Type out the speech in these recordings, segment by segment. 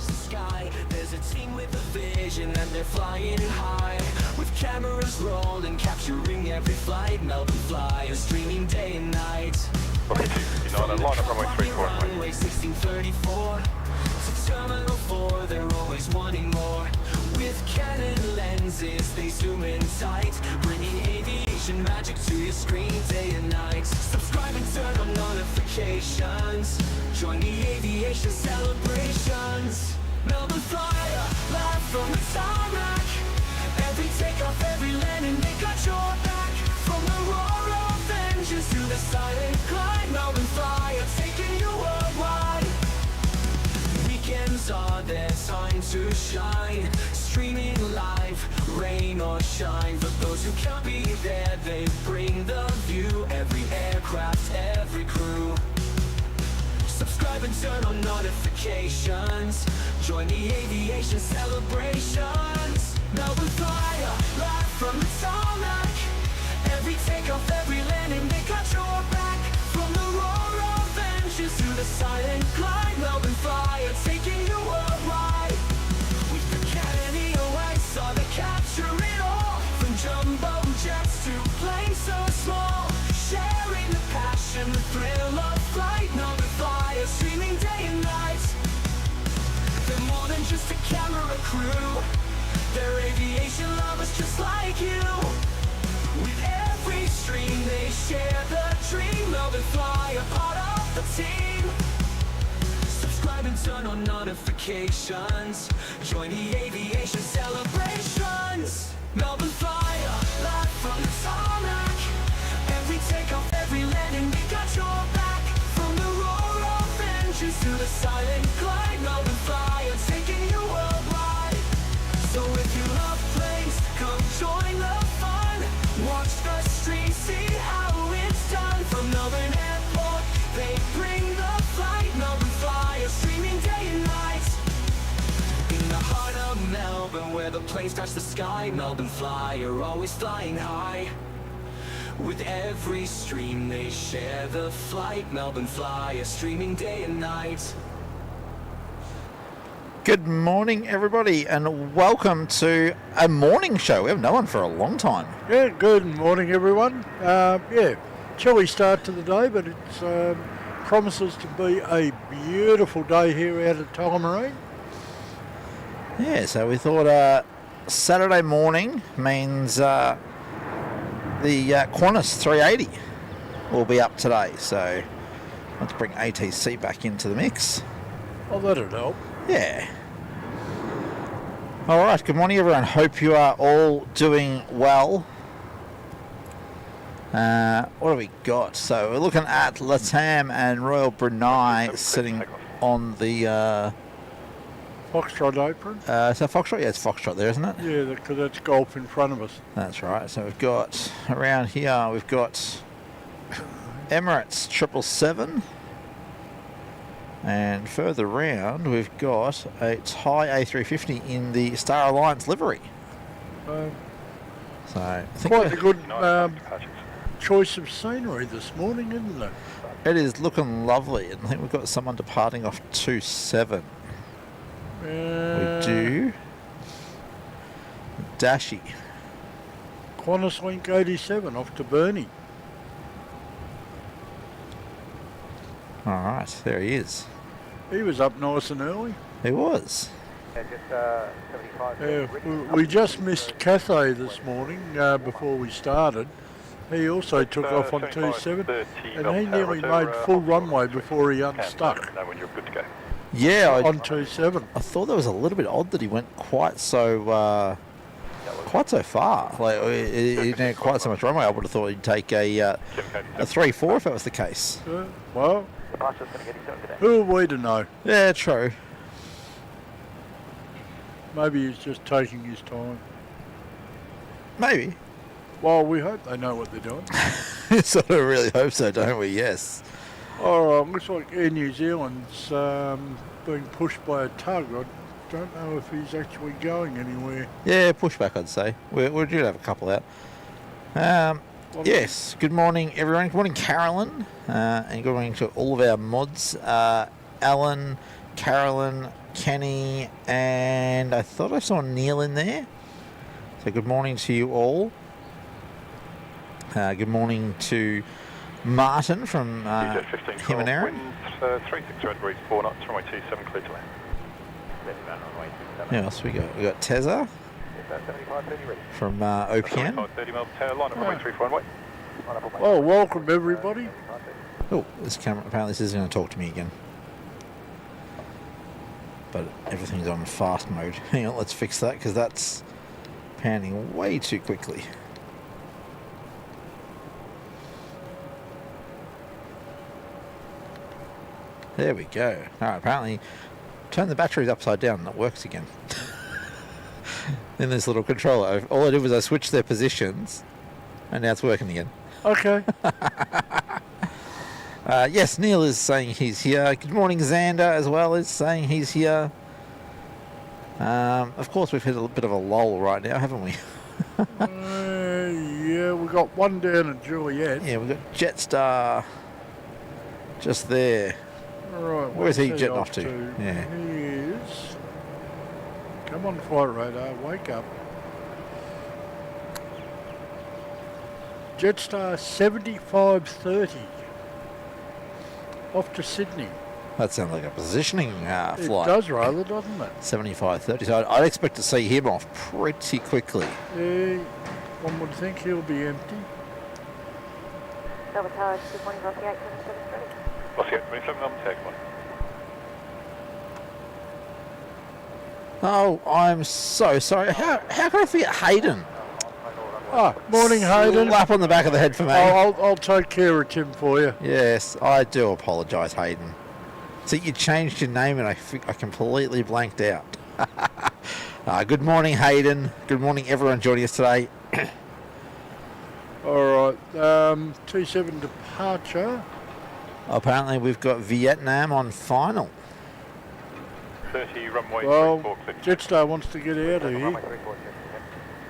touch the sky. There's a team with a vision and they're flying high. With cameras rolling, capturing every flight. Melbourne flyers streaming day and night. Okay, you know, line up runway 34. Runway 1634 to Terminal 4, they're always wanting more. With Canon lenses, they zoom in tight, bringing aviation magic to your screen day and night. Subscribe and turn on notifications. Join the aviation celebrations. Melbourne Flyer, live from the tarmac. Every takeoff, every landing, they got your back. From the roar of engines to the silent climb, Melbourne Flyer, taking you worldwide. Weekends are their time to shine. Streaming live, rain or shine. For those who can't be there, they bring the view. Every aircraft, every crew. Subscribe and turn on notifications. Join the aviation celebrations. Melbourne Flyer, live from the tarmac. Every takeoff, every landing, they got your back. From the roar of engines to the silent climb, Melbourne Flyer, taking you worldwide. With the Canon EOS, are they capture it all? From jumbo jets to planes so small. Sharing the passion, the thrill of flight. Melbourne Flyer, streaming day and night. They're more than just a camera crew. They're aviation lovers just like you. With every stream they share the dream. Melbourne Flyer, part of the team. Subscribe and turn on notifications. Join the aviation celebrations. Melbourne Flyer, live from the tarmac. Every takeoff, every landing, we got your back. From the roar of engines to the silent climb, Melbourne Flyer, taking you worldwide. So if you love planes, come join the fun. Watch the stream, see how it's done. From Melbourne Airport, they bring the flight. Melbourne Flyer, streaming day and night. In the heart of Melbourne, where the planes touch the sky, Melbourne Flyer, always flying high. With every stream they share the flight. Melbourne Flyer, streaming day and night. Good morning, everybody, and welcome to a morning show. We haven't done one for a long time. Yeah, good morning, everyone. Chilly start to the day, but it promises to be a beautiful day here out at Tullamarine. Yeah, so we thought Saturday morning means the Qantas 380 will be up today. So let's bring ATC back into the mix. Oh, that'll help. Yeah. All right. Good morning, everyone. Hope you are all doing well. What have we got? So we're looking at Latam and Royal Brunei sitting on the Foxtrot apron. so Foxtrot, yeah, it's Foxtrot there, isn't it? Yeah, because that's golf in front of us. That's right. So we've got around here. We've got Emirates 777. And further round, we've got a Thai A350 in the Star Alliance livery. So I think Quite a good choice of scenery this morning, isn't it? it is looking lovely. And I think we've got someone departing off 27. We do. Dashi. Qantas Link 87 off to Burnie. All right, there he is. He was up nice and early. He was. Yeah, just 75. We just missed Cathay this morning before we started. He also took off on 27, and he nearly made full runway before he unstuck. Know when you're good to go. Yeah, On 27. I thought that was a little bit odd that he went quite so far. Like he didn't have quite so much runway. I would have thought he'd take a 3-4 if that was the case. Well, who are we to know? Yeah, true. Maybe he's just taking his time. Maybe. Well, we hope they know what they're doing. Sort of really hope so, don't we? Yes. All right, looks like Air New Zealand's being pushed by a tug. I don't know if he's actually going anywhere. Yeah, pushback, I'd say. We're due to have a couple out. Yes, good morning, everyone. Good morning, Carolyn. And good morning to all of our mods. Alan, Carolyn, Kenny, and I thought I saw Neil in there. So good morning to you all. Good morning to Martin from Himanera. Wind 36 red breeze, 4 knots, runway 27 clear to land. Who else we got? We got Tezza 7530 ready. from OPN. 30 mil tail, line up runway 34 and wait. Well, welcome everybody. Oh, this camera, apparently this is going to talk to me again. But everything's on fast mode. Hang on, let's fix that because that's panning way too quickly. There we go. Alright, apparently turn the batteries upside down and it works again. In this little controller. All I did was I switched their positions and now it's working again. Okay. Yes, Neil is saying he's here. Good morning, Xander as well is saying he's here. Of course, we've hit a bit of a lull right now, haven't we? Yeah, we've got one down at Juliet. Yeah, we've got Jetstar just there. Right, Where's he what's jetting off to? Yeah. He is. Come on, flight radar, wake up. Jetstar 7530. Off to Sydney. That sounds like a positioning flight. It does rather, doesn't it? 7530. So I'd expect to see him off pretty quickly. Yeah, one would think he'll be empty. Silver Tower, good morning, Rocky 877 ready. Rocky 827 on tag, one. Oh, I'm so sorry. How can I forget Hayden? Ah, morning, Hayden. Slap on the back of the head for me. I'll take care of Tim for you. Yes, I do apologise, Hayden. See, you changed your name and I completely blanked out. Good morning, Hayden. Good morning, everyone joining us today. All right, 27 departure. Apparently, we've got Vietnam on final. 30 runway Well, 34 clear. Jetstar wants to get out of here.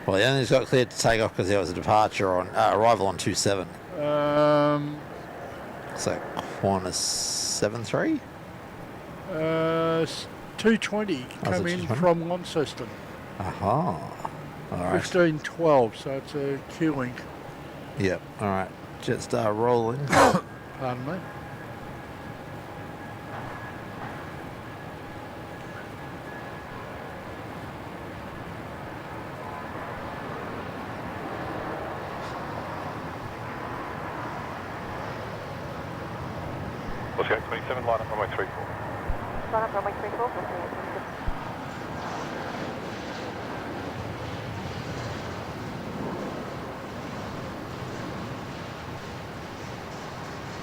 Well, he only got cleared to take off because there was a departure on arrival on 27. So Qantas 73. 220 come in 220? from Launceston. Aha. All right. 1512, so it's a queuing. Yep. All right. Jetstar rolling. Pardon me. Oscar 27, line up runway 34. Line up runway 34,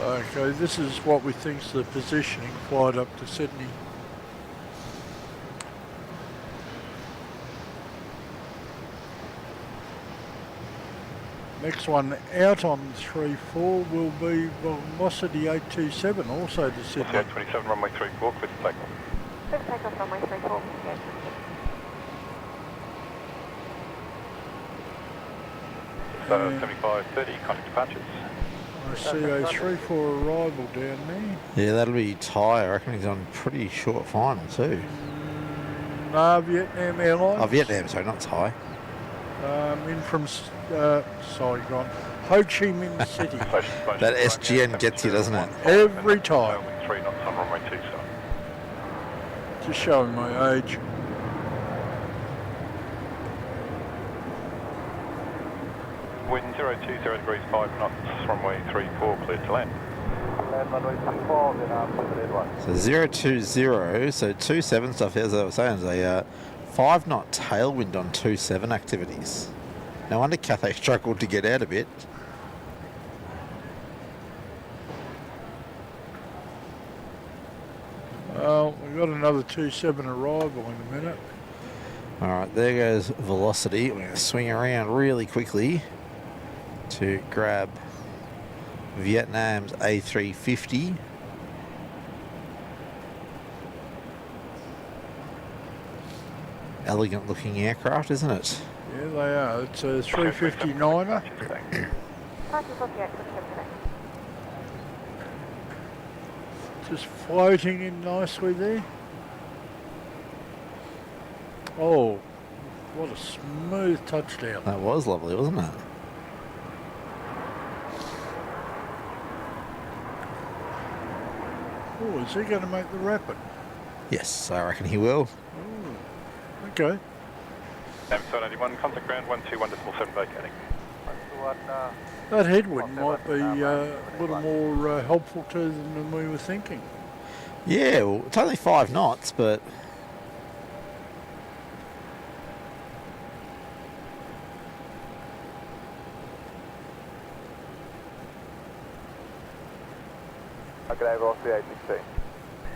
Okay, this is what we think's the positioning flight up to Sydney. Next one out on 34 will be Velocity 827, also to Sydney. Oscar 27, runway 34, clear to take off. clear to take off runway 34, So 7530, contact departures. I see a 3-4 arrival down there. Yeah, that'll be Ty. I reckon he's on pretty short final too. No, Vietnam Airlines. Oh, Vietnam, sorry, not Thai. In from Saigon, Ho Chi Minh City. That SGN gets you, doesn't it? Every time. 3 knots on runway 27. Just showing my age. Wind 020 degrees 5 knots, runway 34, clear to land. Land runway 34, then after the So 020, so 27 stuff, as I was saying, is a 5 knot tailwind on 27 activities. No wonder Cathay struggled to get out a bit. Well, we've got another 27 arrival in a minute. All right, there goes Velocity. We're going to swing around really quickly to grab Vietnam's A350. Elegant looking aircraft, isn't it? Yeah, they are. It's a 359er. Just floating in nicely there. Oh, what a smooth touchdown. That was lovely, wasn't it? Oh, is he going to make the rapid? Yes, I reckon he will. Oh, okay. M781, contact ground 121.47 vacating. That headwind might be a little more helpful to them than we were thinking. Yeah, well, it's only 5 knots, but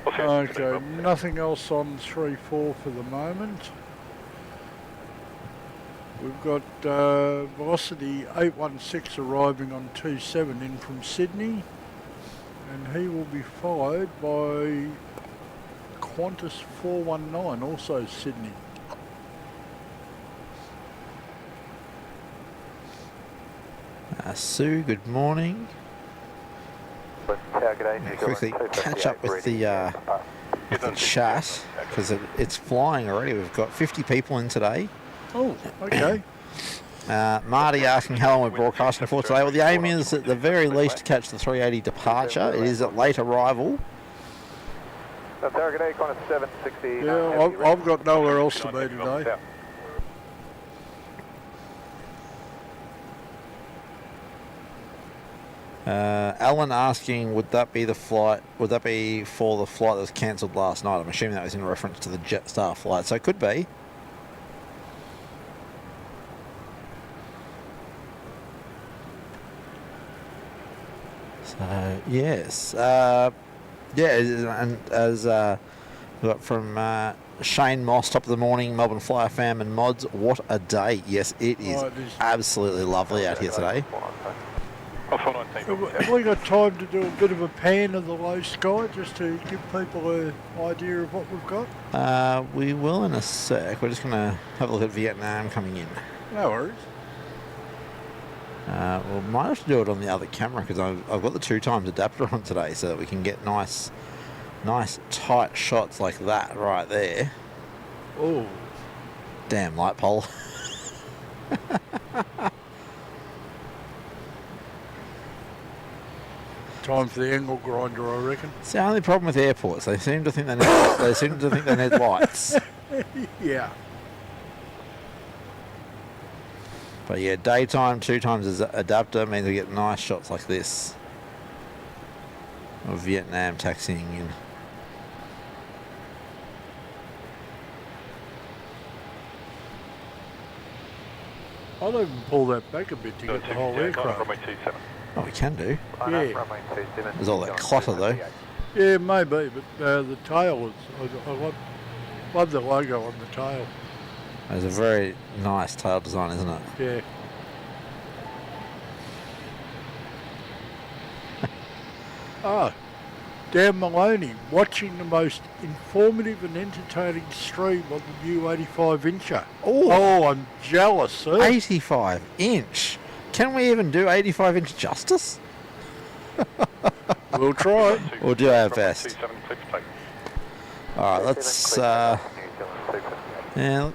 Okay, nothing else on 3-4 for the moment. We've got velocity 816 arriving on 27 in from Sydney, and he will be followed by Qantas 419, also Sydney. Sue, good morning. Quickly catch up with the chat because it's flying already. We've got 50 people in today. Oh, okay. Marty asking how long we're broadcasting for today. Well, the aim is at the very least to catch the 380 departure. It is at late arrival. Yeah, I've got nowhere else to be today. Alan asking, would that be the flight? Would that be for the flight that was cancelled last night? I'm assuming that was in reference to the Jetstar flight, so it could be. So yes, yeah, and as we got from Shane Moss, top of the morning, Melbourne Flyer fam and mods. What a day! Yes, it is absolutely lovely out here today. Have we got time to do a bit of a pan of the low sky just to give people an idea of what we've got? We will in a sec. We're just going to have a look at Vietnam coming in. No worries. We might have to do it on the other camera because I've got the 2x adapter on today so that we can get nice tight shots like that right there. Oh. Damn light pole. Time for the angle grinder, I reckon. It's the only problem with airports. They seem to think they need lights. Yeah. But yeah, daytime 2x adapter means we get nice shots like this of Vietnam taxiing in. I'll even pull that back a bit to get the whole aircraft. Oh, we can do. Yeah. There's all that clutter though. Yeah, maybe, but the tail is... I love the logo on the tail. It's a very nice tail design, isn't it? Yeah. Dan Maloney, watching the most informative and entertaining stream of the new 85-incher. Oh, I'm jealous, sir. 85-inch? Can we even do 85-inch justice? We'll try. We'll do our best. Alright, let's... yeah,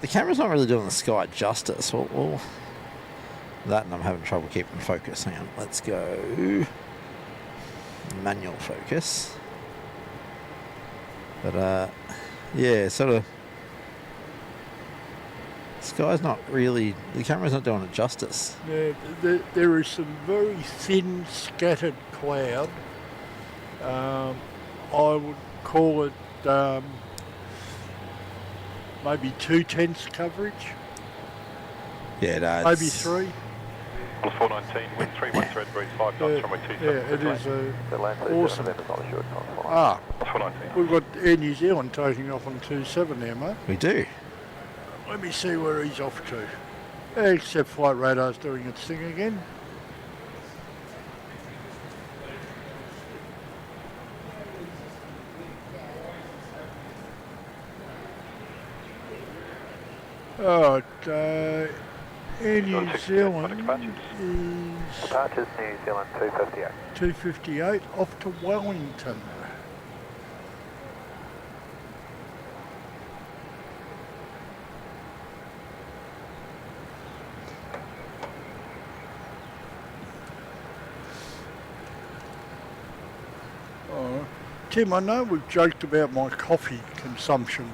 the camera's not really doing the sky justice. Well, that and I'm having trouble keeping focus. Hang on, let's go... manual focus. But yeah, sort of sky's not really, the camera's not doing it justice. Yeah, there is some very thin scattered cloud. I would call it maybe 2/10 coverage. Yeah, no, maybe 3. 419, wind 313 degrees 5 knots, runway 27. Yeah, it is awesome. 419. We've got Air New Zealand taking off on 27 there, mate. we do. Let me see where he's off to. Except flight radar's doing its thing again. Oh, Air New Zealand is... Departures New Zealand 258. 258 off to Wellington. – 419, Tim, I know we've joked about my coffee consumption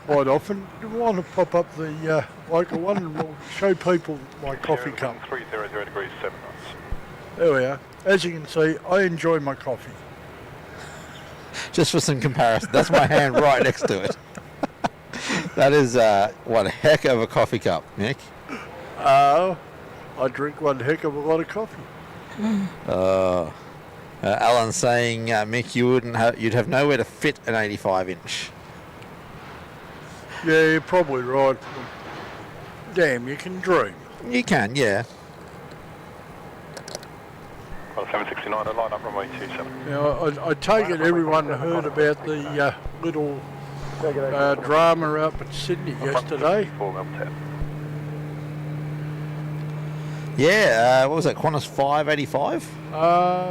quite often. Do you want to pop up the local one and we'll show people my coffee cup? 300 degrees 7 knots. There we are. As you can see, I enjoy my coffee. Just for some comparison, that's my hand right next to it. That is one heck of a coffee cup, Nick. I drink one heck of a lot of coffee. Alan's saying, Mick, you'd have nowhere to fit an 85-inch. Yeah, you're probably right. Damn, you can dream. You can, yeah. Well, 769, I line up runway 27. Now, I take it everyone heard about the little drama up at Sydney yesterday. 4 mil 10. Yeah, what was that, Qantas 585?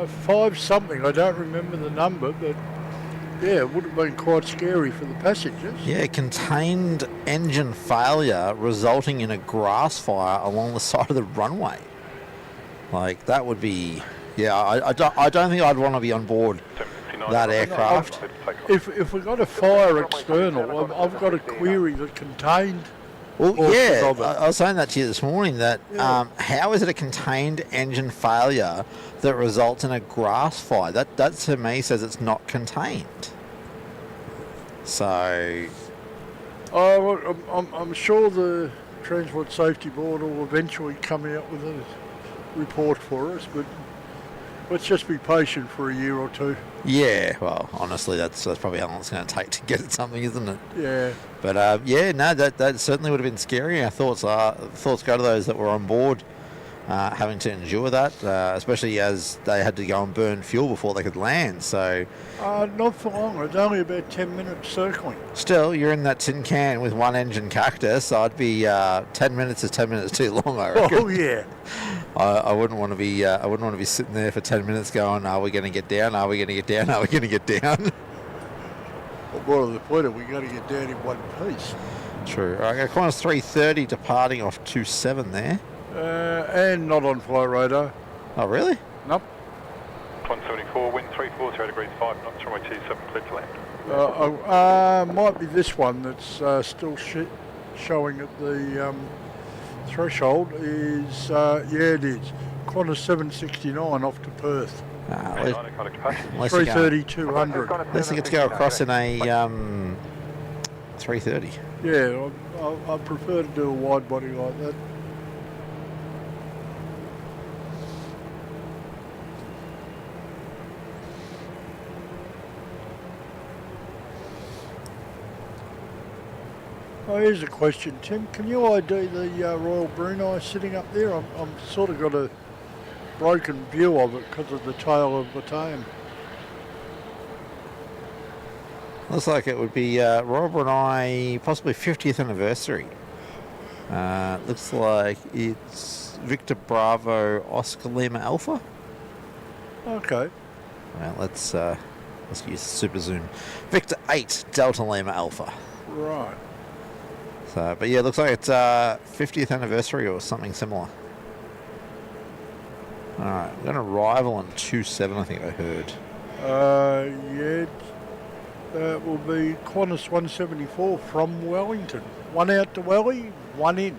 5 something, I don't remember the number, but yeah, it would have been quite scary for the passengers. Yeah, contained engine failure resulting in a grass fire along the side of the runway. Like, that would be... Yeah, I don't think I'd want to be on board that aircraft. If we got a fire external, I've got a query that contained... Well, yeah, I was saying that to you this morning, that how is it a contained engine failure that results in a grass fire? That to me says it's not contained. So... I'm sure the Transport Safety Board will eventually come out with a report for us, but let's just be patient for a year or two. Yeah, well, honestly, that's probably how long it's going to take to get something, isn't it? Yeah. But yeah, no, that certainly would have been scary. Our thoughts go to those that were on board, having to endure that, especially as they had to go and burn fuel before they could land. So not for long. It's only about 10 minutes circling. Still, you're in that tin can with one engine cactus. I'd be 10 minutes is 10 minutes too long, I reckon. Oh yeah. I wouldn't want to be. I wouldn't want to be sitting there for 10 minutes going, "Are we going to get down? Are we going to get down? Are we going to get down?" Well, more to the point, we got to get down in one piece. True. All right, Qantas 330 departing off 27 there. And not on flight radar. Oh, really? Nope. 174, wind 340 degrees 5 knots, runway 27, clear to land. Might be this one that's still showing at the threshold. Is yeah, it is. Qantas 769 off to Perth. Unless 330, 200. Unless you get to go across in a 330. Yeah, I prefer to do a wide body like that. Oh, here's a question, Tim. Can you ID the Royal Brunei sitting up there? I'm sort of got a broken view of it because of the tail of Battalion. Looks like it would be Royal Brunei, possibly 50th anniversary. Looks like it's Victor Bravo Oscar Lima Alpha. Okay. Well, let's use super zoom. Victor 8 Delta Lima Alpha. Right. So, but yeah, it looks like it's 50th anniversary or something similar. All right, we're going to arrival on 27, I think I heard. Yeah, that will be Qantas 174 from Wellington. One out to Welly, one in.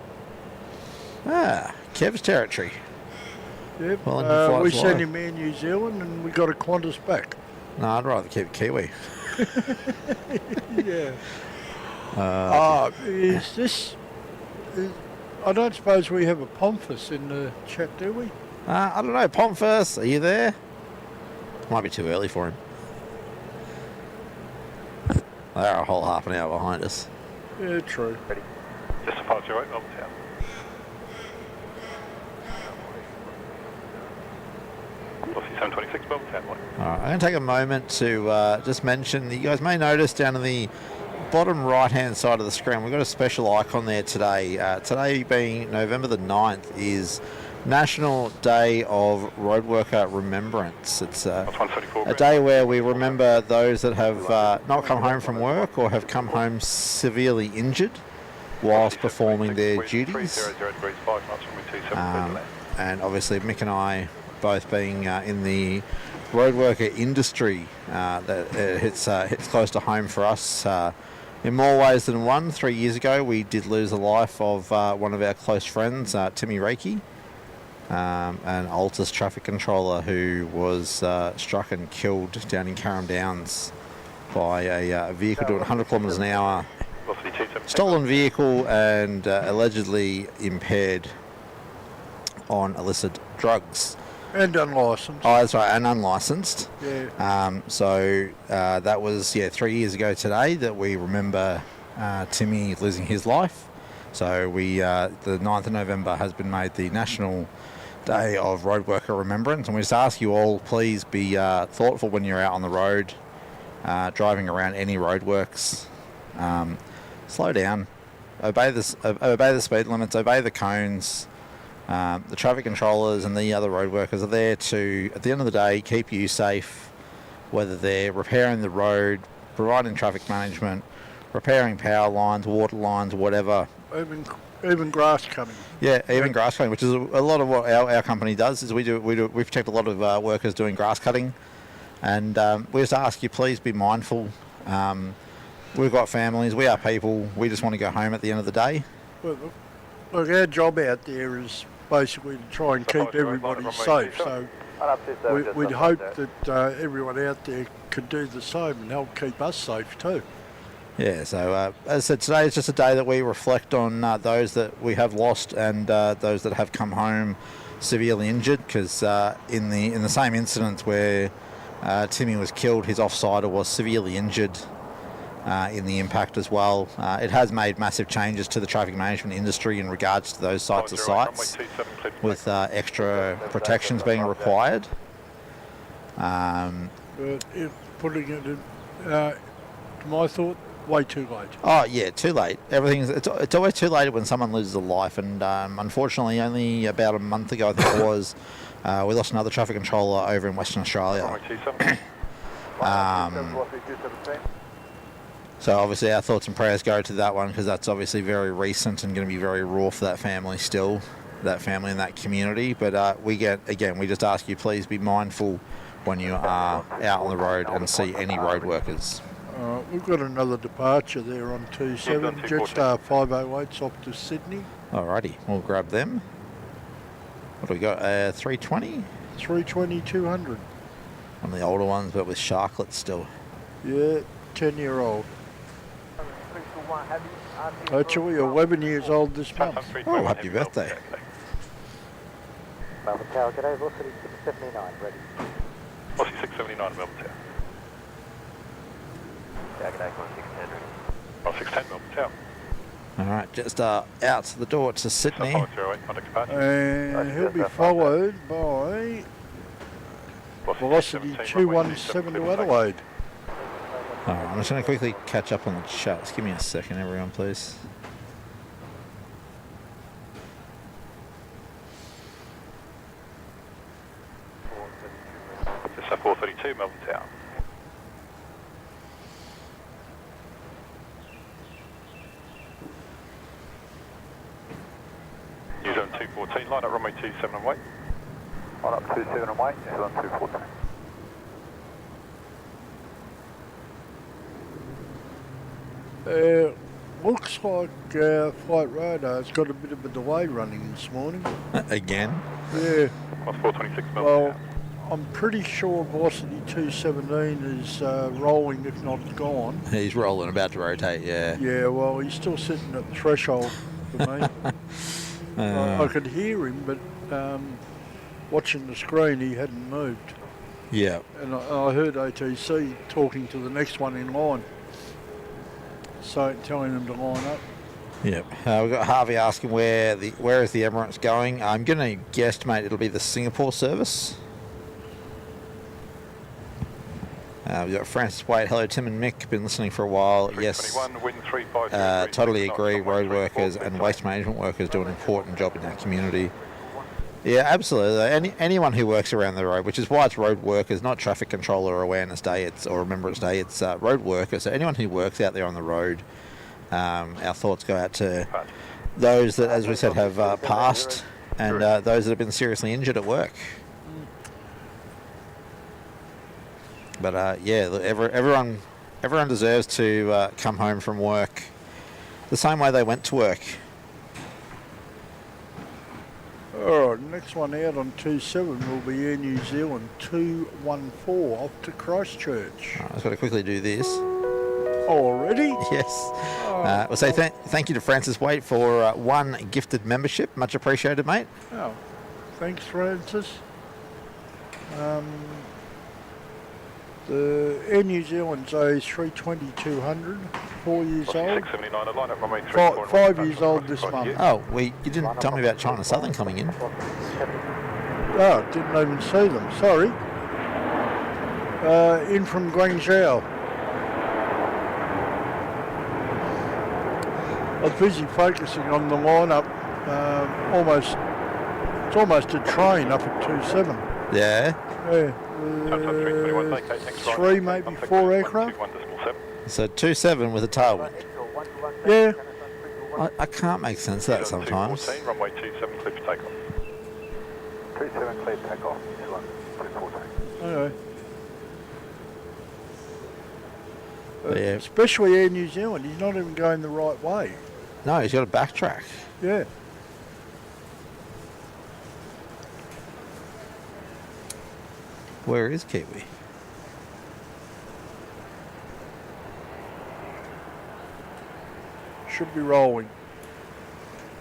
Ah, Kev's territory. Yep. Well, we sent him Air New Zealand and we got a Qantas back. No, I'd rather keep Kiwi. Yeah. Is this... I don't suppose we have a Pomfus in the chat, do we? I don't know. Pomfus, are you there? Might be too early for him. They're a whole half an hour behind us. Yeah, true. Ready. Just a 508, Melbourne Town. Velocity 726, Melbourne Town. All right, I'm going to take a moment to just mention that you guys may notice down in the bottom right hand side of the screen we've got a special icon there today. Today being November the 9th is National Day of Road Worker Remembrance. It's a day where we remember those that have not come home from work or have come home severely injured whilst performing their duties. And obviously Mick and I both being in the road worker industry that hits close to home for us. In more ways than one, 3 years ago we did lose the life of one of our close friends, Timmy Reiki, an Altus traffic controller who was struck and killed down in Carrum Downs by a vehicle doing 100 kilometres an hour, stolen vehicle, and allegedly impaired on illicit drugs. And unlicensed. Oh, that's right, and unlicensed. Yeah. So that was 3 years ago today that we remember Timmy losing his life. So the 9th of November has been made the National Day of Road Worker Remembrance, and we just ask you all, please be thoughtful when you're out on the road, driving around any roadworks. Slow down, obey the speed limits, obey the cones. The traffic controllers and the other road workers are there to, at the end of the day, keep you safe, whether they're repairing the road, providing traffic management, repairing power lines, water lines, whatever. Even grass cutting. Yeah, even grass cutting, which is a lot of what our company does. Is we protect a lot of workers doing grass cutting, and we just ask you, please be mindful. We've got families, we are people. We just want to go home at the end of the day. Well, look, our job out there is basically to try and keep everybody safe. So we'd hope that everyone out there could do the same and help keep us safe too. Yeah, so as I said, today is just a day that we reflect on those that we have lost and those that have come home severely injured, because in the same incident where Timmy was killed, his offsider was severely injured in the impact as well. It has made massive changes to the traffic management industry in regards to those sorts of sites, with extra protections being required. But if putting it in, to my thought, way too late. Oh yeah, too late. It's always too late when someone loses a life, and unfortunately, only about a month ago, I think it was, we lost another traffic controller over in Western Australia. So obviously our thoughts and prayers go to that one, because that's obviously very recent and going to be very raw for that family still, that family and that community. But we just ask you, please be mindful when you are out on the road and see any road workers. We've got another departure there on 27, Jetstar 508's off to Sydney. Alrighty, we'll grab them. What do we got, 320? 320, 200. One of the older ones, but with sharklets still. Yeah, 10-year-old. Actually, 11 years old this month. Oh, happy birthday. Melbourne Tower, g'day, velocity 679, ready. Velocity 679, Melbourne Tower. Yeah, g'day, 610, ready. Oh, 610, Melbourne Tower. Alright, just out the door to Sydney. 508, contact departure. And he'll be followed by velocity 217 to Adelaide. Alright, I'm just going to quickly catch up on the chat. Just give me a second, everyone, please. Just 432, Melbourne Tower. New Zealand 214, line up runway 27 and wait. Line up 27 and wait, New Zealand 214. Looks like flight radar's got a bit of a delay running this morning. Again? Yeah. 426, Melbourne Well, Tower. I'm pretty sure velocity 217 is rolling, if not gone. He's rolling, about to rotate, yeah. Yeah, well, he's still sitting at the threshold for me. I could hear him, but watching the screen, he hadn't moved. Yeah. And I heard ATC talking to the next one in line, so telling them to line up. Yep. We've got Harvey asking where is the Emirates going. I'm going to guesstimate it'll be the Singapore service. We've got Francis Wade. Hello, Tim and Mick. Been listening for a while. Yes. Totally agree. Road workers and waste management workers do an important job in our community. Yeah, absolutely. Anyone who works around the road, which is why it's road workers, not traffic controller awareness day, or remembrance day. It's road workers. So anyone who works out there on the road, our thoughts go out to those that, as we said, have passed, and those that have been seriously injured at work. But yeah, look, everyone deserves to come home from work the same way they went to work. Alright, next one out on 27 will be Air New Zealand 214 off to Christchurch. All right, I've just got to quickly do this. Already? Yes. We'll say thank you to Francis Waite for one gifted membership. Much appreciated, mate. Oh, thanks, Francis. The Air New Zealand's A320-200, 4 years old. 679, line up runway 34. 5 years old this month. Oh, you didn't tell me about China Southern coming in. Oh, didn't even see them, sorry. In from Guangzhou. I was busy focusing on the lineup. It's almost a train up at 27. Yeah. Yeah. 3, maybe 4 aircraft. So 27 with a tailwind. Yeah. I can't make sense of that sometimes. Runway 27 clear for takeoff. 27 clear takeoff. 214. Okay. Yeah. Especially Air New Zealand, he's not even going the right way. No, he's got to backtrack. Yeah. Where is Kiwi? Should be rolling.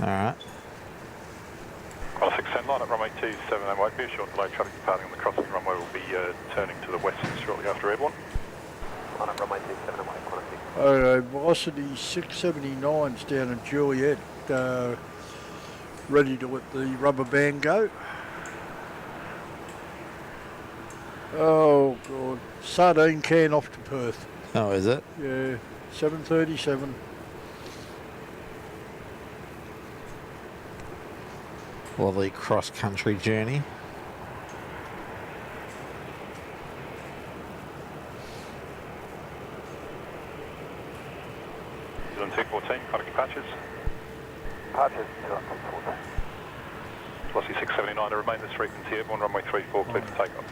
All right. On 610, line up runway 27, there might be a short delay. Traffic departing on the crossing runway will be turning to the west shortly after airborne. Line up runway 27, away, 106. Velocity 679's down at Juliet, ready to let the rubber band go. Oh God, sardine can off to Perth. Oh, is it? Yeah, 7:37. Lovely cross-country journey. Zealand 214, contact patches. Patches, Zealand 214. Velocity 679 to remain this frequency airborne, runway 34 clear for takeoff.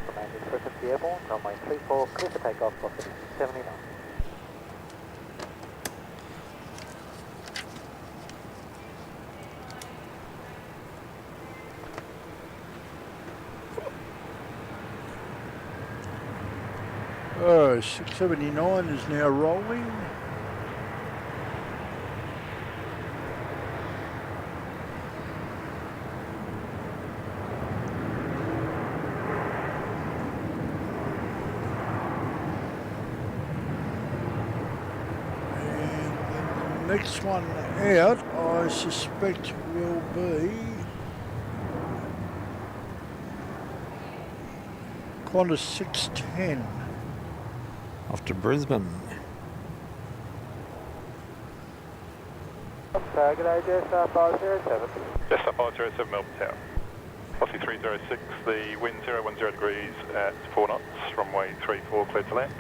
Remain this frequency airborne, runway 34 clear for takeoff, velocity 679. Oh, 679 is now rolling. And the next one out, I suspect, will be Qantas 610. Off to Brisbane. G'day, Jetstar 507. Jetstar 507, Melbourne Tower. Velocity 306, the wind 010 degrees at 4 knots, runway 34 cleared to land.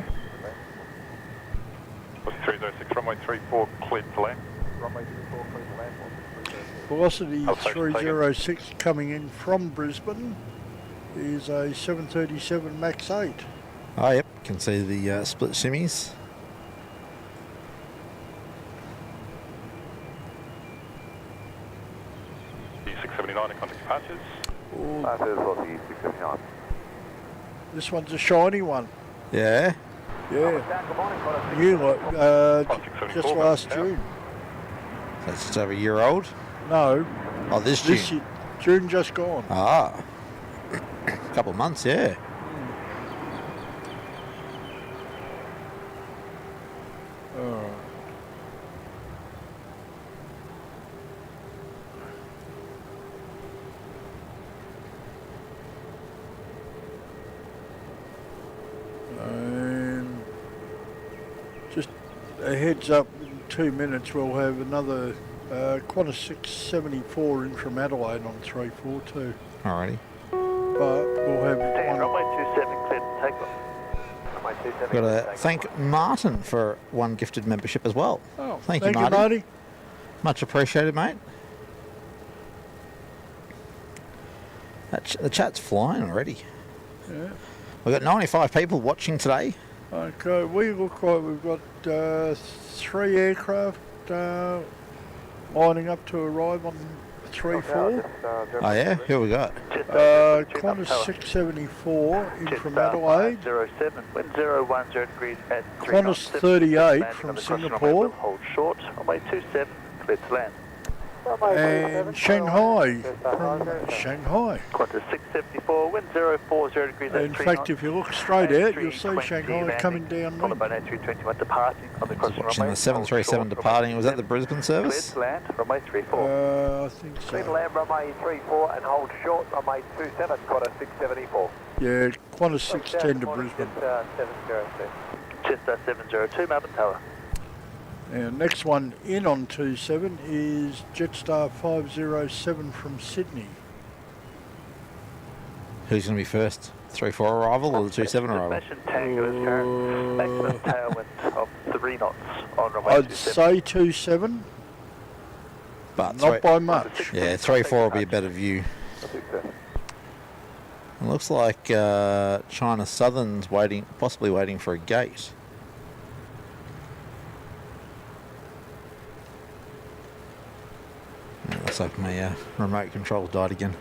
Velocity 306, runway 34 cleared to land. Runway 34 clear to land. Velocity I'll take it, 306 coming in from Brisbane is a 737 MAX 8. Oh, yep. Can see the split shimmies. The 679 in contact patches. That is velocity 679. This one's a shiny one. Yeah. Yeah. New one, just last June. That's just over a year old. No, Oh, this this June. year, June just gone. Ah. A couple of months, yeah. And just a heads up, in 2 minutes we'll have another Qantas 674 in from Adelaide on 342. Alrighty. But we'll have one. Runway 27 clear to takeoff. Runway 27 Got to thank Martin for one gifted membership as well. Oh, Thank you, Marty. Much appreciated, mate. The chat's flying already. Yeah. We've got 95 people watching today. Okay, we look like we've got 3 aircraft lining up to arrive on 3-4. Oh yeah, who we got? Qantas 674 in from Adelaide. 07, wind 010 degrees at Qantas 38 from Singapore. Hold short, runway 27, clear to land. And Shanghai from Shanghai. Qantas 674, wind 040 degrees at In fact, if you look straight out, you'll see Shanghai coming down Followed by there. 321 departing on the crossing Watching runway. the 737 departing. Was that the Brisbane Clear service? to land, runway 34. I think Clear to so. land runway 34 and hold short runway 27, Qantas 674. Yeah, Qantas 610 to Brisbane. Just 702. Chester 702, Melbourne Tower. And next one in on 27 is Jetstar 507 from Sydney. Who's going to be first? 3-4 arrival or the 27 arrival? Mission Tango is current maximum tailwind of 3 knots on runway I'd 27. say 27, But not by much. yeah, 3-4 will be a better view. It looks like China Southern's possibly waiting for a gate. Yeah, looks like my remote control died again.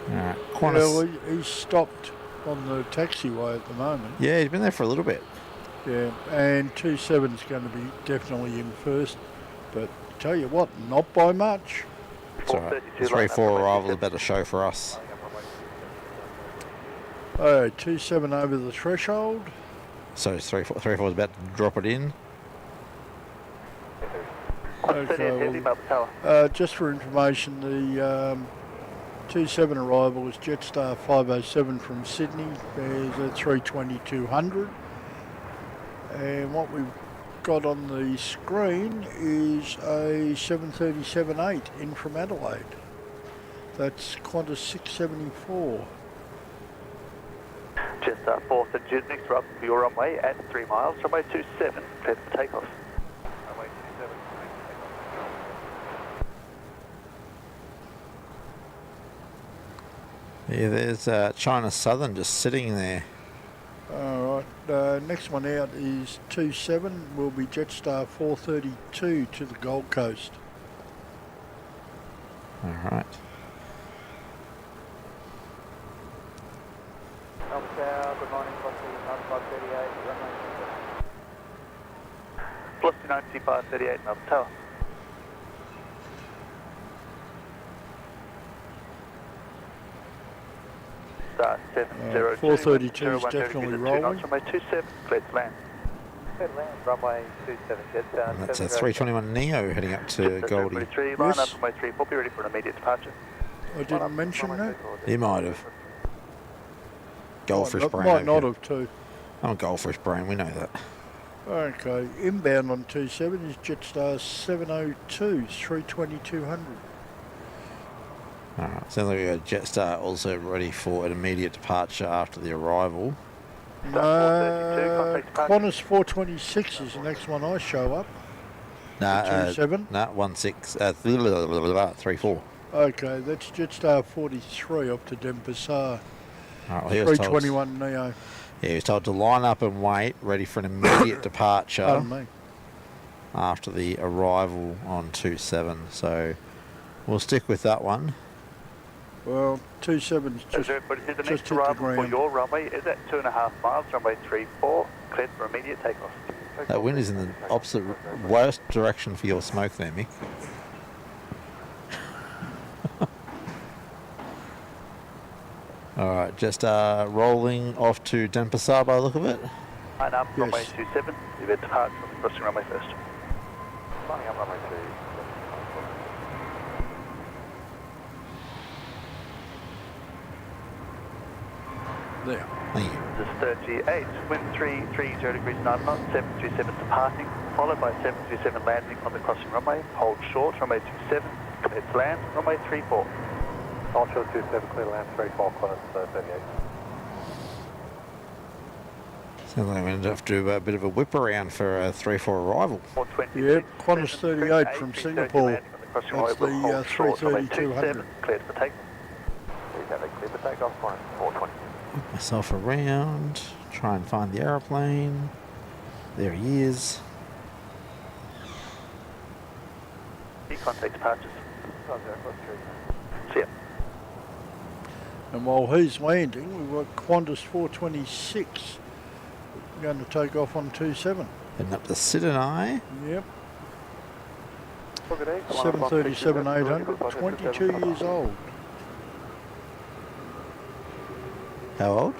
Alright, Qantas. Well, he's stopped on the taxiway at the moment. Yeah, he's been there for a little bit. Yeah, and 27's going to be definitely in first. But tell you what, not by much. It's alright. 3-4 arrival, a better show for us. 27 over the threshold. So 3-4 is about to drop it in. Okay, just for information, the 27 arrival is Jetstar 507 from Sydney. There's a 320-200. And what we've got on the screen is a 737-8 in from Adelaide. That's Qantas 674. Chester 4th and June, next up for your runway at 3 miles, runway 27, clear for takeoff. Runway 27, Yeah, there's China Southern just sitting there. Alright, next one out is 27, will be Jetstar 432 to the Gold Coast. Alright. Good morning, Velocity 9538, runway Velocity 9538, Melbourne Tower. Star 702. 432 is definitely rolling. Runway 27, clear to land. Clear to land, runway 27, Jetstar. And that's a 321 Neo heading up to Goldie. Line Yes. up runway 34, be ready for an immediate departure. I didn't mention that. He might have. Goldfish brain. Might over not here. have too. I'm a goldfish brain, we know that. Okay, inbound on 27 is Jetstar 702, 320-200. Alright, sounds like we got Jetstar also ready for an immediate departure after the arrival. No, Qantas 426 is the next one I show up. Nah, 27? 3-4. Okay, that's Jetstar 43 up to Denpasar. Alright, well, he was told, 321 Neo. yeah, he was told to line up and wait, ready for an immediate departure Pardon me. after the arrival on 27. So we'll stick with that one. Well, 27's just The hit next the arrival for ground. your runway is at 2.5 miles, runway 34, cleared for immediate takeoff. That wind is in the opposite, worst direction for your smoke there, Mick. Alright, just rolling off to Denpasar by the look of it. Line up, Yes. runway 27, you've had depart from the crossing runway first. Lining up runway 2. There. Thank you. This is 38, wind 330 degrees 9 knots, 737 departing, followed by 737 landing on the crossing runway, hold short, runway 27, clear to land, runway 34. Hold short 27, clear to land 34, Qantas 38. Sounds like we ended up to do a bit of a whip around for a 3-4 arrival. 426, Yep, Qantas 38 from 330 Singapore. landing on the crossing That's runway, the hold short, runway 330-200. 27, cleared for takeoff. clear for takeoff, Qantas 420. Whip myself around, try and find the aeroplane. There he is. Contact departures. Roger, +3. See ya. And while he's landing, we've got Qantas 426 going to take off on 27. Heading up to Sydney. Yep, Good day. 737-800, 22 years old. How old?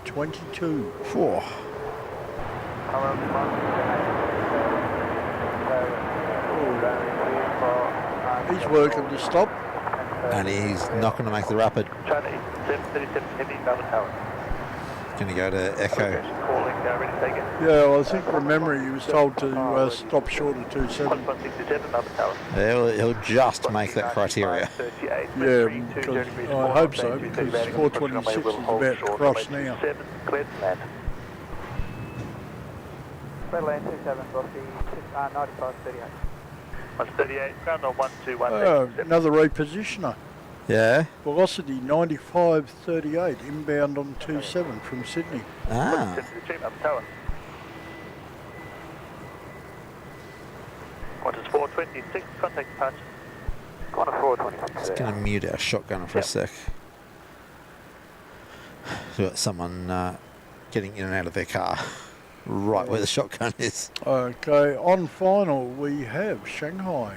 22. 4. He's working to stop. And he's not going to make the rapid. China East 737 Heavy, Melbourne Tower. Going to go to Echo. Calling, ready to take it. Yeah, well, I think from memory he was told to stop short of 27. 167, Melbourne Tower. He'll just make that criteria. 38, Yeah, 32 because degrees I north, hope so, 32 because landing, 426 is runway will hold about to short, cross runway now. 27, clear to land. Red land 27, Rossi, 95, 38. 138, ground on 121. Another repositioner. Yeah. Velocity 95.38, inbound on 27 from Sydney. Ah. 73, Melbourne Tower. Qantas 426, contact departure. Qantas 426. Just going to mute our shotgunner for a sec. We've got someone getting in and out of their car right where the shotgun is. Okay, on final we have Shanghai.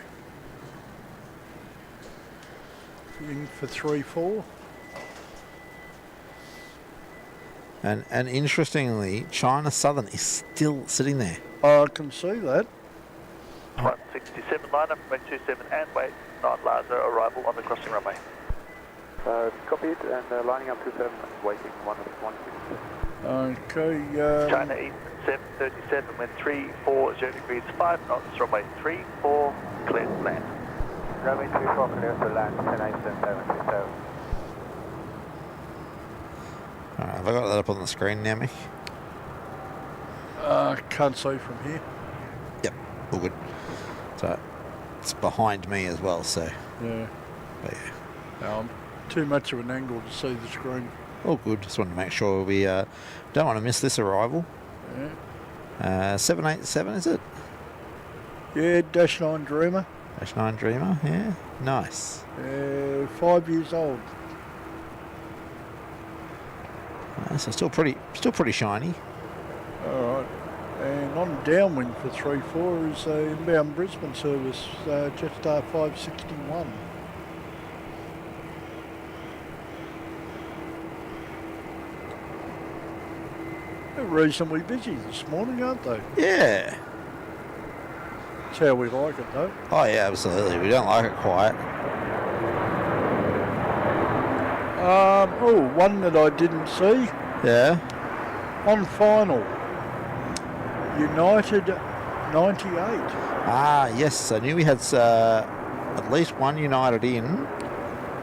In for 3-4. And interestingly, China Southern is still sitting there. I can see that. 167, line up, runway 27 and wait, non-Laza arrival on the crossing runway. Copied and lining up 27, waiting 116. Okay, China East 737, wind 340 degrees, 5 knots, runway 34, clear to land. Runway 34, clear for land, 1087. Alright, have I got that up on the screen now, Mick? can't see from here. Yep, all good. So it's behind me as well, so Yeah, but yeah. too much of an angle to see the screen. All good. Just wanted to make sure we don't want to miss this arrival. Yeah, 787 is it? yeah, -9 Dreamer. -9 Dreamer, yeah. Nice. 5 years old. So still pretty shiny. All right. And on downwind for 3-4 is inbound Brisbane service, Jetstar 561. They're reasonably busy this morning, aren't they? Yeah. That's how we like it, though. Oh yeah, absolutely. We don't like it quiet. One that I didn't see. Yeah. On final, United 98. Ah, yes. I knew we had at least one United in.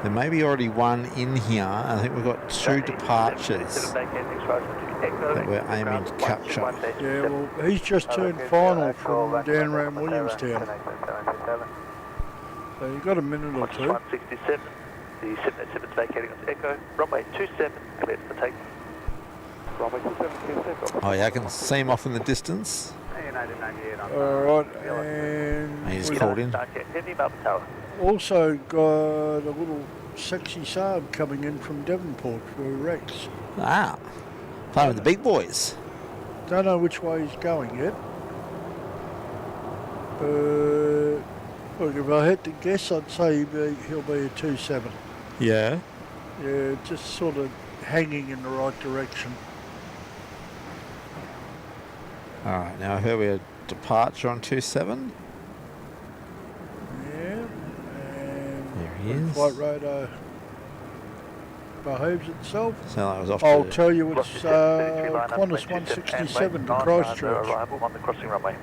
There may be already one in here. I think we've got 2 departures that we're aiming to capture. Yeah, well, he's just turned final from down around Williamstown. So you've got a minute or two. 167, the 787 is vacating on Echo, runway 27, clear for take. Runway 27, clear takeoff. Oh yeah, I can see him off in the distance. United 98 on Alright, and He's we've called in. Heavy, Melbourne Tower. also got a little sexy Saab coming in from Devonport for Rex. Ah, playing with the big boys. Don't know which way he's going yet. Look, if I had to guess, I'd say he'll be a 2-7. Yeah. Yeah, just sort of hanging in the right direction. All right, now I heard we had departure on 27. Yeah, and There he the is. flight radar behaves itself. Sound like it was off I'll to tell you it's Velocity 73, line up, Qantas runway 27 167 and to wait, Christchurch. arrival on the crossing runway.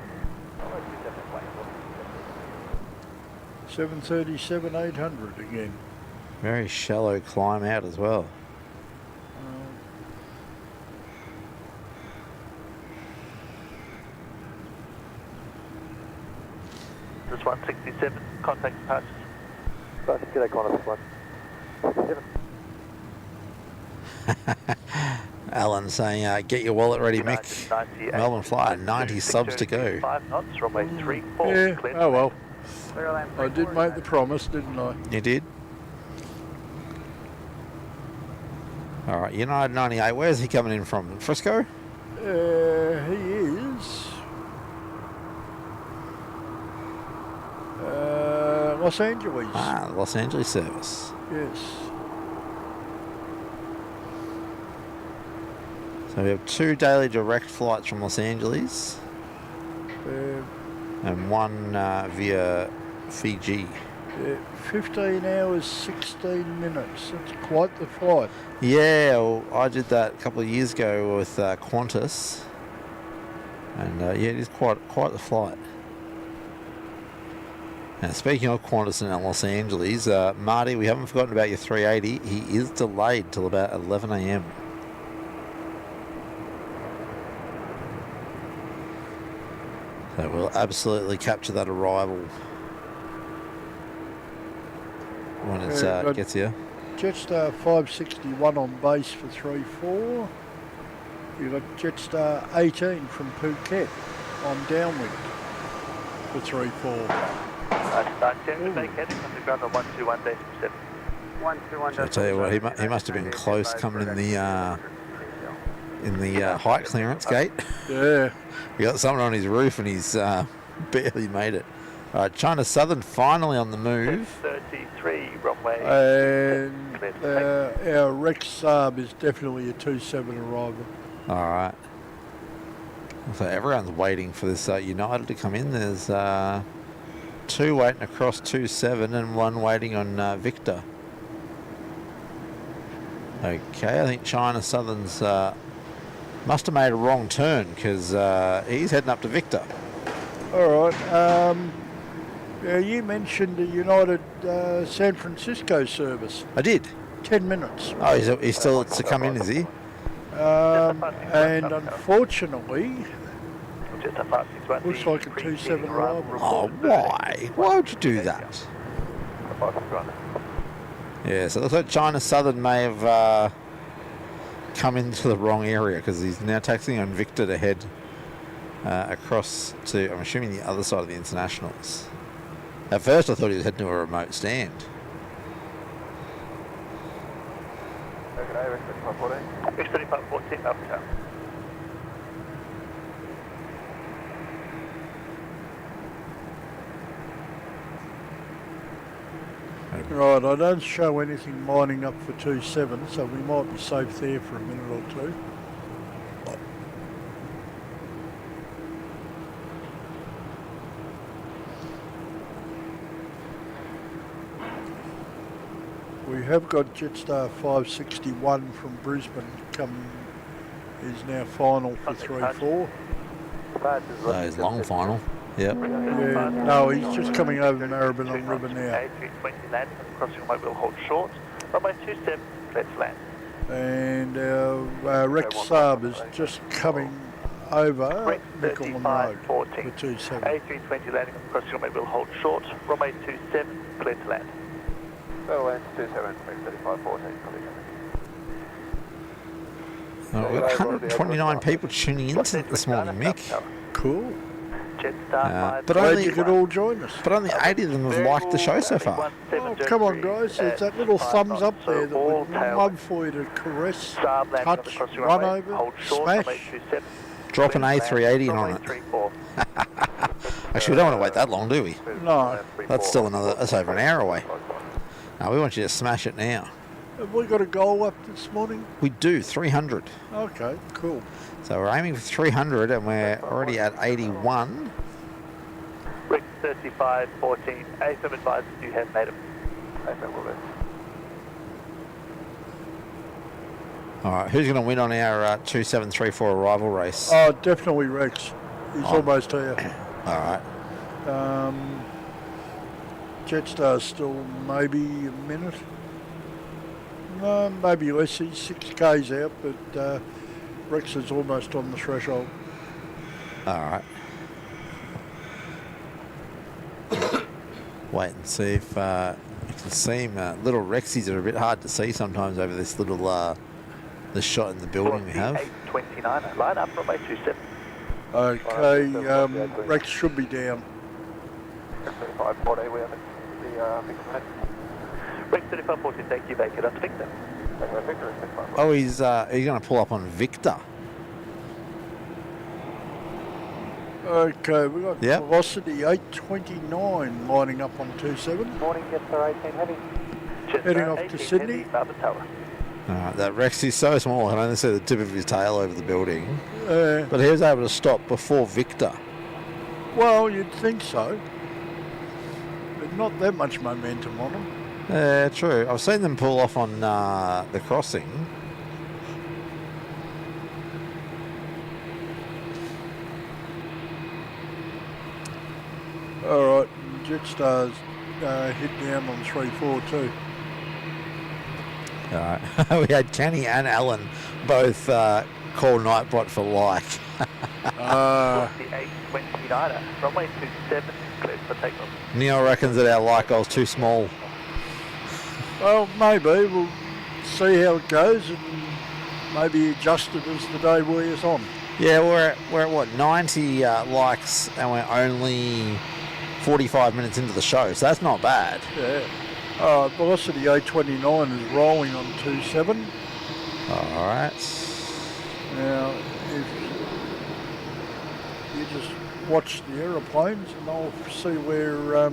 737-800 again. very shallow climb out as well. This 167, contact departures. G'day, Qantas 167. Alan saying, get your wallet ready, Mick. 98. Melbourne Flyer, 90 subs to go. 5 knots, runway 34. Yeah, clear to oh well. Clear I did make the promise, didn't I? You did? All right, United 98. Where's he coming in from? Frisco? He is Los Angeles. Ah, Los Angeles service. Yes. So we have 2 daily direct flights from Los Angeles and 1 via Fiji. 15 hours, 16 minutes. That's quite the flight. Yeah, well, I did that a couple of years ago with Qantas, and yeah, it is quite the flight. Now, speaking of Qantas and Los Angeles, Marty, we haven't forgotten about your 380. He is delayed till about 11 a.m. So we'll absolutely capture that arrival when it gets here. Jetstar 561 on base for 3-4. You've got Jetstar 18 from Phuket on downwind for 3-4. Vacating on the ground on 121.7. 121. I tell you what, he must have been close coming in the height clearance gate. Yeah. He got someone on his roof and he's barely made it. All right, China Southern finally on the move. 33 runway. And our Rex Saab is definitely a 27 arrival. All right. So everyone's waiting for this United to come in. There's 2 waiting across 27 and 1 waiting on Victor. Okay, I think China Southern's must have made a wrong turn because he's heading up to Victor. All right. You mentioned the United San Francisco service. I did. 10 minutes. Oh, he's still to come in, is he? And unfortunately, Just a fast 61. looks like a 27 arrival. Oh, why? Why would you do that? Yeah, so it looks like China Southern may have come into the wrong area because he's now taxiing on Victor to head across to, I'm assuming, the other side of the internationals. At first I thought he was heading to a remote stand. X3514 up town. Right, I don't show anything lining up for 27, so we might be safe there for a minute or two. We have got Jetstar 561 from Brisbane is now final for 3-4. So he's long final. Yep. Yeah, no, he's just coming over Maribyrnong on River now. A320 land, crossing runway will hold short. Runway 27, let's land. And our Rex Saab is just coming over Nicholman Road for 27. A320 landing on the crossing runway will hold short. Runway 27, clear to land. Land 27, 3514, Oh, we've got 129 people tuning in this morning, Mick. Cool. Jetstar but Glad only you could all join us. But only 80 of them have liked the show so far. Oh, come on, guys. There's that little thumbs up there that we'd love for you to caress, touch, run over, smash. Drop an A380 on it. Actually, we don't want to wait that long, do we? No. That's over an hour away. No, we want you to smash it now. Have we got a goal up this morning? We do, 300. Okay, cool. So we're aiming for 300 and we're already at 81. Rick 3514, AFM advisors you have made them. AFM will be. Alright, who's going to win on our 2734 arrival race? Oh, definitely Rex. He's almost here. Alright. Jetstar's still maybe a minute. No, maybe less. He's 6Ks out, but Rex is almost on the threshold. Alright. Wait and see if you can see him. Little Rexies are a bit hard to see sometimes over this little the shot in the building we have. 829, line up, runway 27. Okay, Rex should be down. 3540, we have it. Rex 3540, thank you, vacate on Victor. Oh, he's going to pull up on Victor. Okay, we got Yep. velocity 829 lining up on 27. Morning, Jetstar 18 Heavy. Heading off to Sydney. Tower. Alright, that Rex is so small, I can only see the tip of his tail over the building. Uh, But he was able to stop before Victor. well, you'd think so. But not that much momentum on them. Yeah, true. I've seen them pull off on the crossing. Alright, Jetstar's hit down on 342. Alright. We had Kenny and Alan both call Nightbot for like. The 829, runway 27, clear for takeoff. Neil reckons that our like goal's too small. Well, maybe. We'll see how it goes and maybe adjust it as the day wears on. Yeah, we're at what, 90 likes, and we're only 45 minutes into the show, so that's not bad. Yeah. Velocity 829 is rolling on 27. Alright. Now, if you just watch the aeroplanes and I'll see where...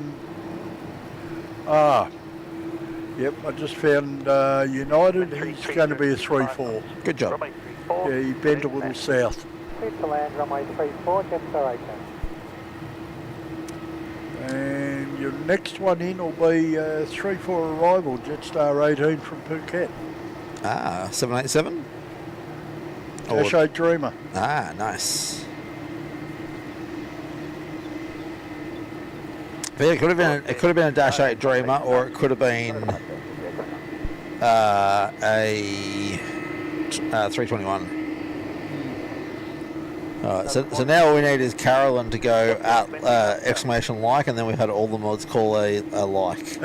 Yep, I just found United. He's going to be a 3-4. Good job. Runway 34. Yeah, he bent a little south. Clear to land, runway 34, Jetstar 18. And your next one in will be 3-4 arrival, Jetstar 18 from Phuket. 787? Dash 8 Dreamer. Nice. But yeah, it could have been a Dash 8 Dreamer, or it could have been a 321. Alright, so now all we need is Carolyn to go out exclamation like, and then we've had all the mods call a like.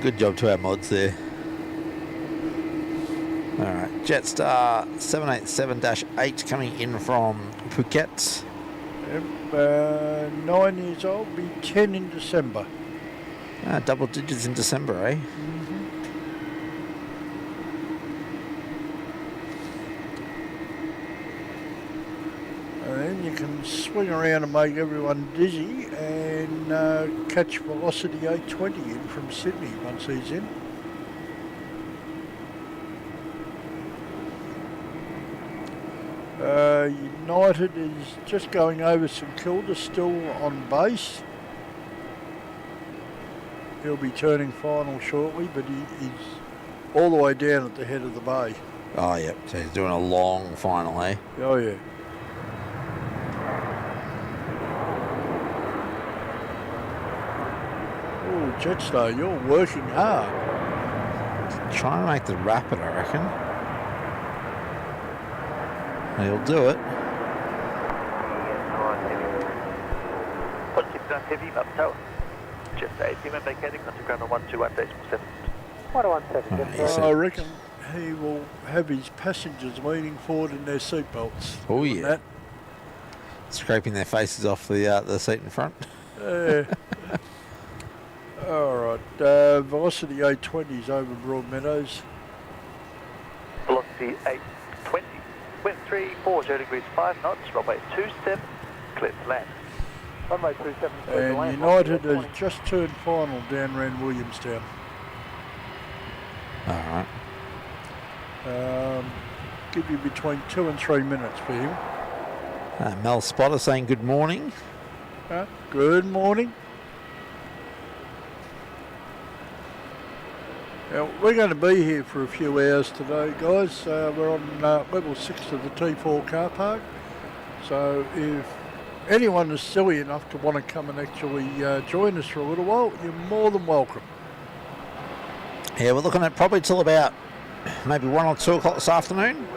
Good job to our mods there. Alright, Jetstar 787-8 coming in from Phuket. Yep, 9 years old, be 10 in December. Double digits in December, eh? And then you can swing around and make everyone dizzy and catch velocity 820 in from Sydney once he's in. United is just going over St Kilda, still on base. He'll be turning final shortly, but he's all the way down at the head of the bay. Oh, yep. So he's doing a long final, eh? Oh, yeah. Oh, Jetstar, you're working hard. Trying to make the rapid, I reckon. He'll do it. Heavy, up tower. Just 8, human vacating, onto ground on 121.7. 117, Yes, I reckon he will have his passengers leaning forward in their seatbelts. Oh, Doing yeah. that. Scraping their faces off the seat in front. All right. Velocity 820 is over Broadmeadows. Velocity 820. Wind 340 degrees 5 knots, runway 27, clear to land. runway 27, clear to And land. United has just turned final down around Williamstown. All right. Give you between 2 and 3 minutes for him. Mel Spotter saying good morning. Good morning. Now, we're going to be here for a few hours today, guys. We're on level 6 of the T4 car park. So if anyone is silly enough to want to come and actually join us for a little while, you're more than welcome. Yeah, we're looking at probably till about maybe 1 or 2 o'clock this afternoon.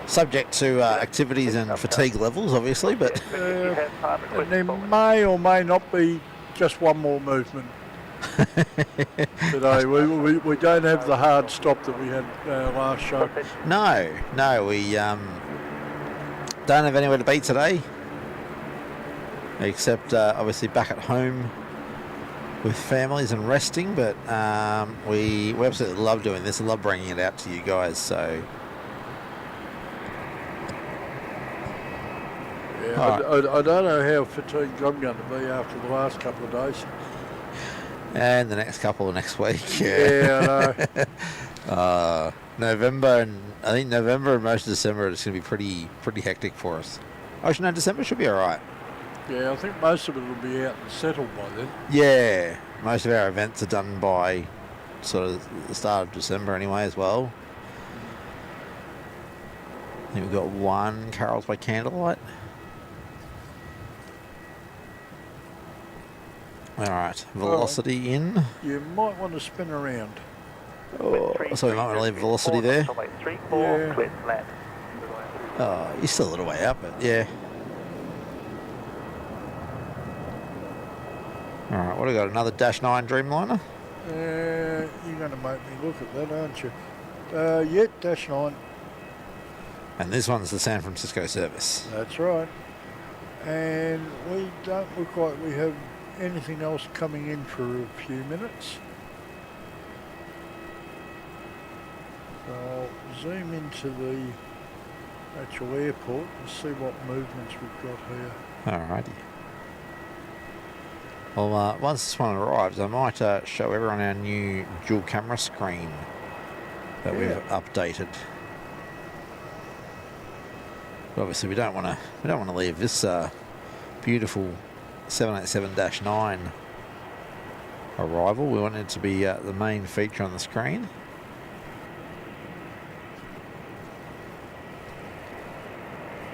Subject to activities and fatigue levels, obviously, but And there may or may not be just one more movement. today. We don't have the hard stop that we had last show. No, we don't have anywhere to be today, except obviously back at home with families and resting. But we absolutely love doing this. I love bringing it out to you guys. So yeah, I don't know how fatigued I'm going to be after the last couple of days. and the next couple of next week. Yeah, I know. November and I think November and most of December is going to be pretty hectic for us. Actually, no, December should be all right. Yeah, I think most of it will be out and settled by then. Yeah, most of our events are done by sort of the start of December anyway as well. I think we've got one Carols by Candlelight. All right, velocity in. You might want to spin around. Oh, so we might want to leave velocity there. Yeah. Clear to land. Oh, you're still a little way up, but yeah. All right, what have we got? Another Dash 9 Dreamliner? You're going to make me look at that, aren't you? Yeah, Dash 9. And this one's the San Francisco service. That's right. And we don't look like we have anything else coming in for a few minutes. So I'll zoom into the actual airport and see what movements we've got here. Alrighty. Well, once this one arrives, I might show everyone our new dual camera screen that we've updated. But obviously, we don't want to leave this beautiful 787-9 arrival. We want it to be the main feature on the screen.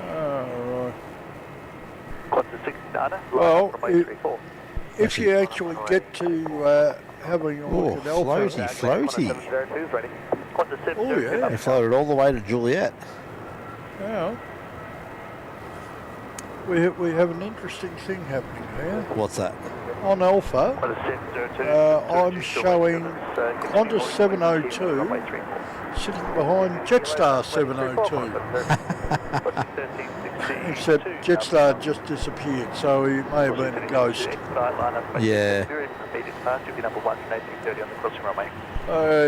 Alright. Qantas 60 data. Well, Runway 34. If you actually get to having a look at Alpha, Floaty. Oh, yeah. They floated all the way to Juliet. Yeah. We have an interesting thing happening here. What's that? On Alpha, I'm showing Qantas 702 sitting behind Jetstar 702. Except Jetstar just disappeared, so he may have been a ghost. Yeah.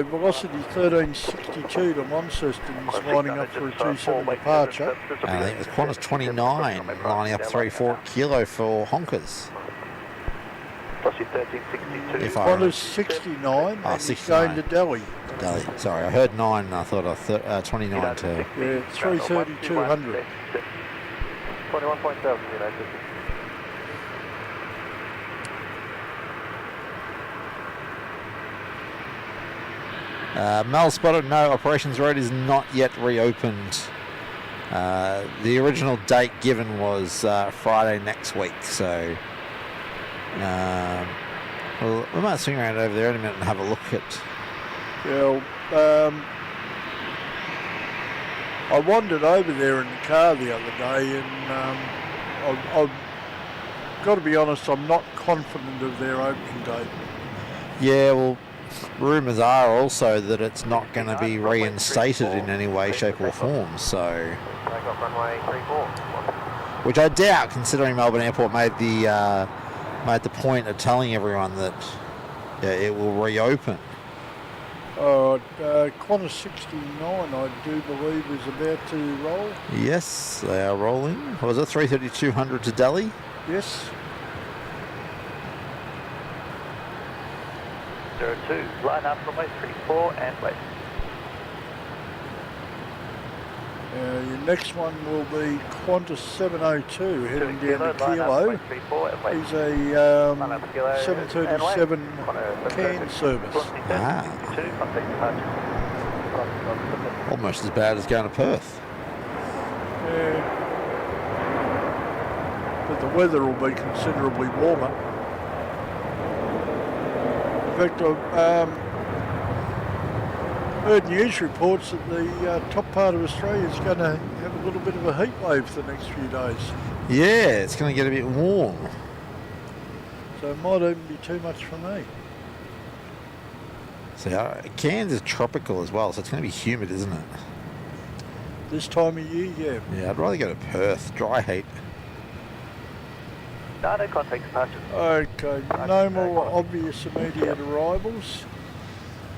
Velocity 1362 to Launceston is lining up for a 27 departure. And I think it was Qantas 29 lining up 34 kilo for Honkers. If I Qantas 69 and he's going to Delhi. Delhi. Sorry, I heard 9 and I thought I 29 too. Yeah, 330-200. 21.7, MEL spotted, no, operations road is not yet reopened. The original date given was Friday next week, so well, we might swing around over there in a minute and have a look at. Yeah, I wandered over there in the car the other day, and I've got to be honest, I'm not confident of their opening date. Yeah, well, rumours are also that it's not going to be reinstated in any way, shape or form, so... Which I doubt, considering Melbourne Airport made the point of telling everyone that it will reopen. Qantas 69, I do believe, is about to roll. Yes, they are rolling. What was it, 330-200 to Delhi? Yes. 02, line up runway 34 and wait. Your next one will be Qantas 702 heading down to Kilo. He's a 737 can service. Almost as bad as going to Perth. Yeah. But the weather will be considerably warmer. In fact, I've heard news reports that the top part of Australia is going to have a little bit of a heat wave for the next few days. Yeah, it's going to get a bit warm. So it might even be too much for me. So Cairns is tropical as well, so it's going to be humid, isn't it? This time of year, yeah. Yeah, I'd rather go to Perth. Dry heat. No contact departures. Okay, no more obvious immediate arrivals.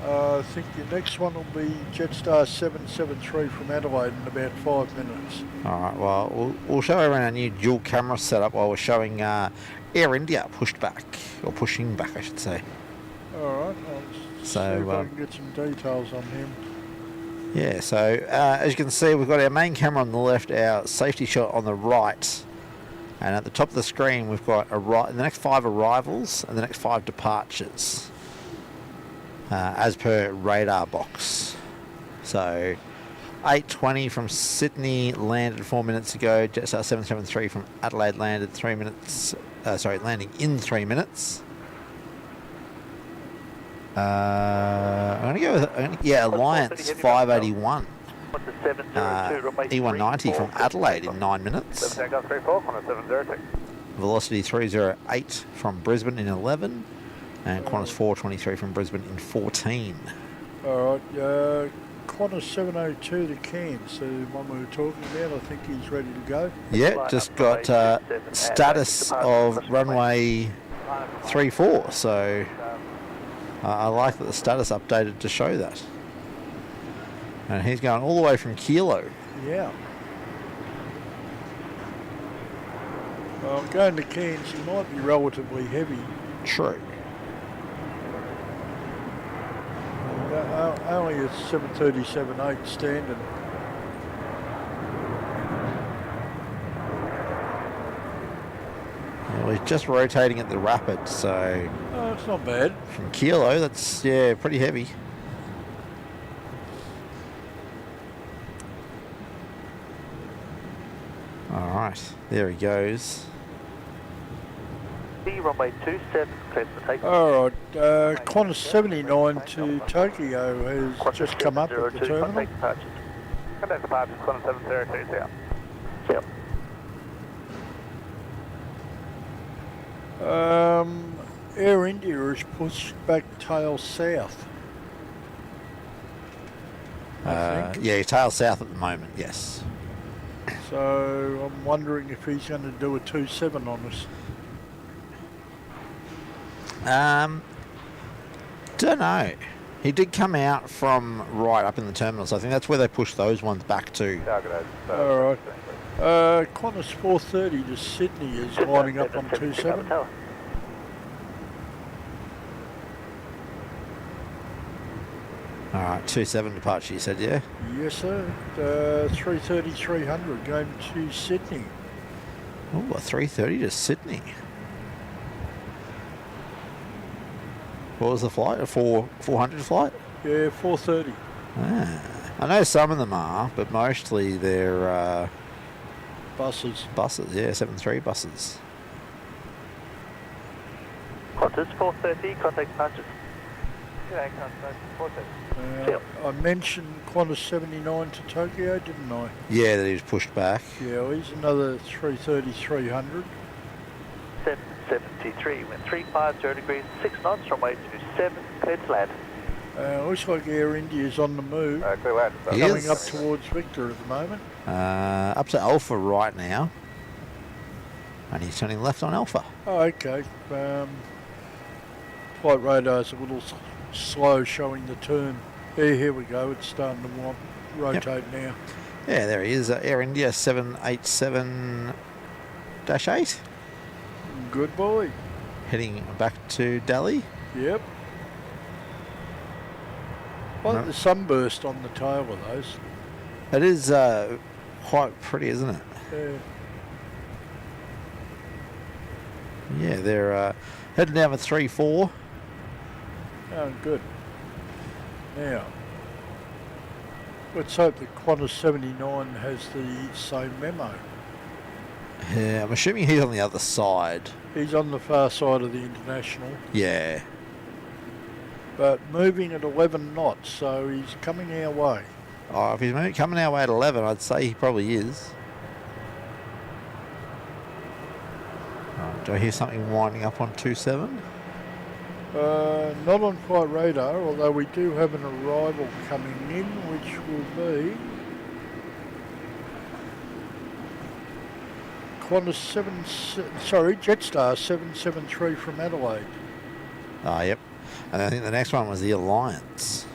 I think the next one will be Jetstar 773 from Adelaide in about 5 minutes. All right, well, we'll show everyone our new dual camera setup while we're showing Air India pushed back, or pushing back, I should say. Alright, I'll see if I can get some details on him. Yeah, so as you can see, we've got our main camera on the left, our safety shot on the right, and at the top of the screen we've got the next 5 arrivals and the next 5 departures, as per radar box. So 8:20 from Sydney landed 4 minutes ago. Jetstar 773 from Adelaide landed 3 minutes. Landing in 3 minutes. I'm going to go with, Alliance 581. E190 from Adelaide in 9 minutes. Velocity 308 from Brisbane in 11. And Qantas 423 from Brisbane in 14. Alright, Qantas 702 to Cairns, the one we were talking about, I think he's ready to go. Yeah, just got status of runway 34, so I like that the status updated to show that. And he's going all the way from Kilo. Yeah. Well, going to Cairns, he might be relatively heavy. True. Only a 737-8 standard. Well, he's just rotating at the rapid, so Oh, it's not bad. from Kilo, that's, pretty heavy. Alright, there he goes. Runway 27, clear for takeoff. Alright, Qantas 79 to Tokyo has just come up at the terminal. Contact departures. Contact departures, Qantas 702 out. Yep. Air India has pushed back tail south. I think. Yeah, tail south at the moment, yes. So I'm wondering if he's going to do a 27 on us. Don't know. He did come out from right up in the terminal, so I think that's where they pushed those ones back to. Alright. Qantas 430 to Sydney is lining up on 27. Alright, 27 departure, you said, yeah? Yes, sir. 330-300 going to Sydney. Oh, a 330 to Sydney. What was the flight? A 400 flight? Yeah, 430. I know some of them are, but mostly they're Buses. buses, yeah, 73 buses. Qantas 430, contact departures. G'day, Qantas 430. I mentioned Qantas 79 to Tokyo, didn't I? Yeah, that he was pushed back. Yeah, well, he's another 330-300. 773, wind 350 degrees, 6 knots, runway 27, clear to land. Looks like Air India's on the move. Clear land. He Coming is. up towards Victor at the moment. Up to Alpha right now. And he's turning left on Alpha. Oh, okay. Flight radar's a little slow showing the turn. Yeah, here we go. It's starting to rotate now. Yeah, there he is. Air India 787-8. Good boy. Heading back to Delhi. Yep. Like the sunburst on the tail of those. It is quite pretty, isn't it? Yeah, they're heading down with 3-4. Oh, good. Now, let's hope that Qantas 79 has the same memo. Yeah, I'm assuming he's on the other side. He's on the far side of the international, Yeah. but moving at 11 knots, so he's coming our way. Oh, if he's coming our way at 11, I'd say he probably is. Oh, do I hear something winding up on 27? Not on flight radar, although we do have an arrival coming in, which will be Qantas Jetstar 773 from Adelaide. Ah, yep. And I think the next one was the Alliance,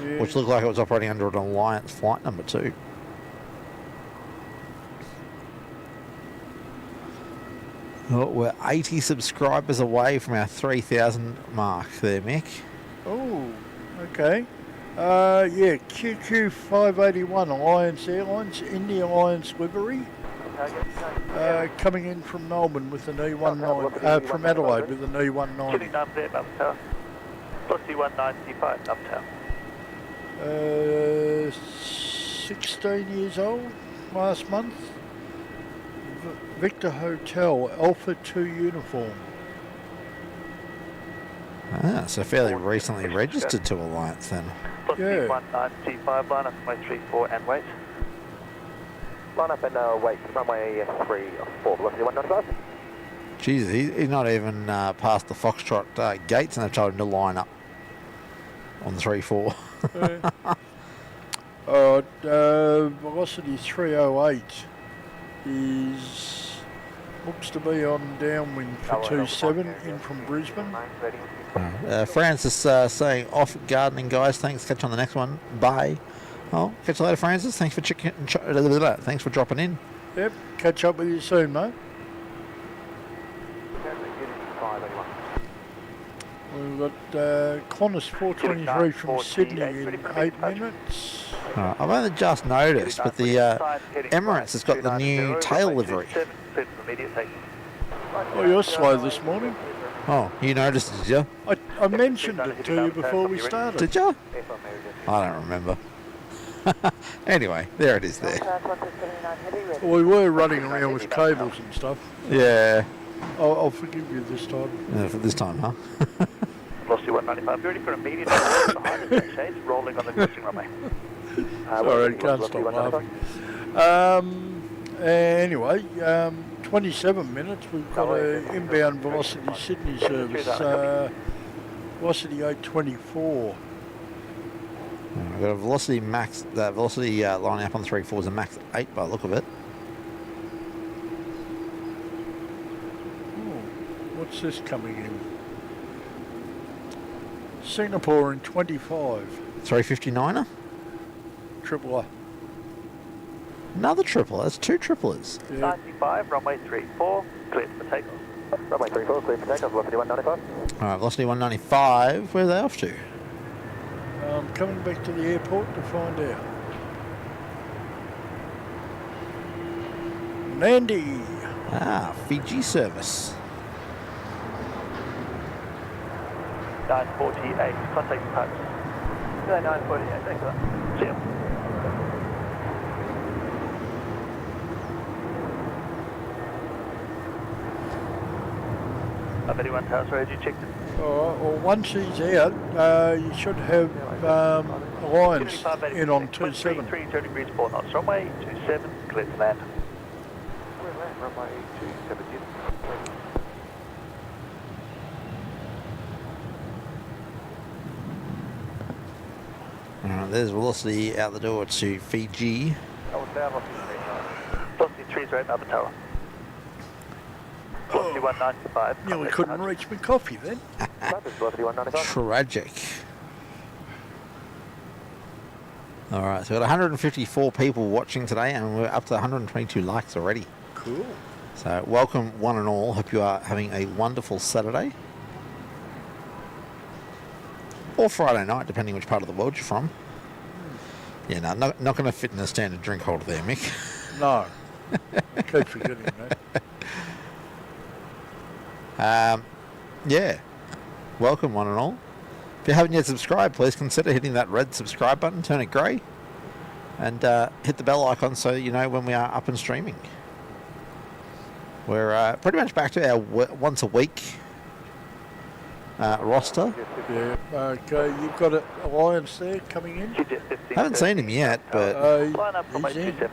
Yeah. which looked like it was operating under an Alliance flight number 2. Oh, we're 80 subscribers away from our 3,000 mark there, Mick. Oh, okay. Yeah, QQ581 Alliance Airlines, India Alliance livery. Coming in from Melbourne with an E19, from Adelaide with an E190. Killing number there, Number Tower. Velocity 195, Number Tower. 16 years old, last month. Victor Hotel, Alpha 2 uniform. Ah, so fairly recently registered to Alliance then. Velocity Yeah. 1925, line up runway 34 and wait. Line up and wait, runway 34, velocity 195. Jesus, he's not even past the Foxtrot gates, and they've told him to line up on the 3-4. Velocity 308 looks to be on downwind for 27 in from Brisbane. Francis saying off gardening, guys. Thanks. Catch you on the next one. Bye. Oh, catch you later, Francis. Thanks for thanks for dropping in. Yep, catch up with you soon, mate. We've got Qantas 423 from Sydney in 8 minutes. I've only just noticed, but the Emirates has got the new tail livery. Oh, you're slow this morning. Oh, you noticed, did you? I mentioned it to you before we started. Did you? I don't remember. Anyway, there it is there. We were running around with cables and stuff. Yeah. I'll forgive you this time. For this time, huh? Velocity 195, ready for immediate behind the shades, rolling on the crossing runway. Sorry, can't stop laughing. Anyway, 27 minutes, we've got an inbound Velocity Sydney service, Velocity 824. I've got a Velocity max, that Velocity lining up on the 3-4 is a max 8 by the look of it. What's this coming in? Singapore in 25. 359er? Triple A. Another tripler. That's 2 triplers. Yeah. 95, runway 34, clear for takeoff. Runway 34, clear for takeoff, velocity 195. Alright, Velocity 195. Where are they off to? I'm coming back to the airport to find out. Nandi. Ah, Fiji service. 948, contact departure. Yeah, 948, thanks for that. See you. I've anyone house ready, you checked it? Alright, well once he's out, you should have Alliance in on 27. 30 degrees 4 knots, runway 27, clear to land. Runway 27, Alright, there's Velocity out the door to Fiji. Velocity 3 right now, the tower. Velocity 195. Nearly couldn't reach my coffee then. velocity 195. Tragic. Alright, so we've got 154 people watching today, and we're up to 122 likes already. Cool. So welcome one and all. Hope you are having a wonderful Saturday. Or Friday night, depending which part of the world you're from. Yeah, no, not going to fit in a standard drink holder there, Mick. No. Keep forgetting that. Yeah. Welcome one and all. If you haven't yet subscribed, please consider hitting that red subscribe button, turn it grey, and hit the bell icon so you know when we are up and streaming. We're pretty much back to our once a week roster. Yeah, okay, you've got an Alliance there coming in. Haven't seen him yet, but Line up, runway he's in. 27.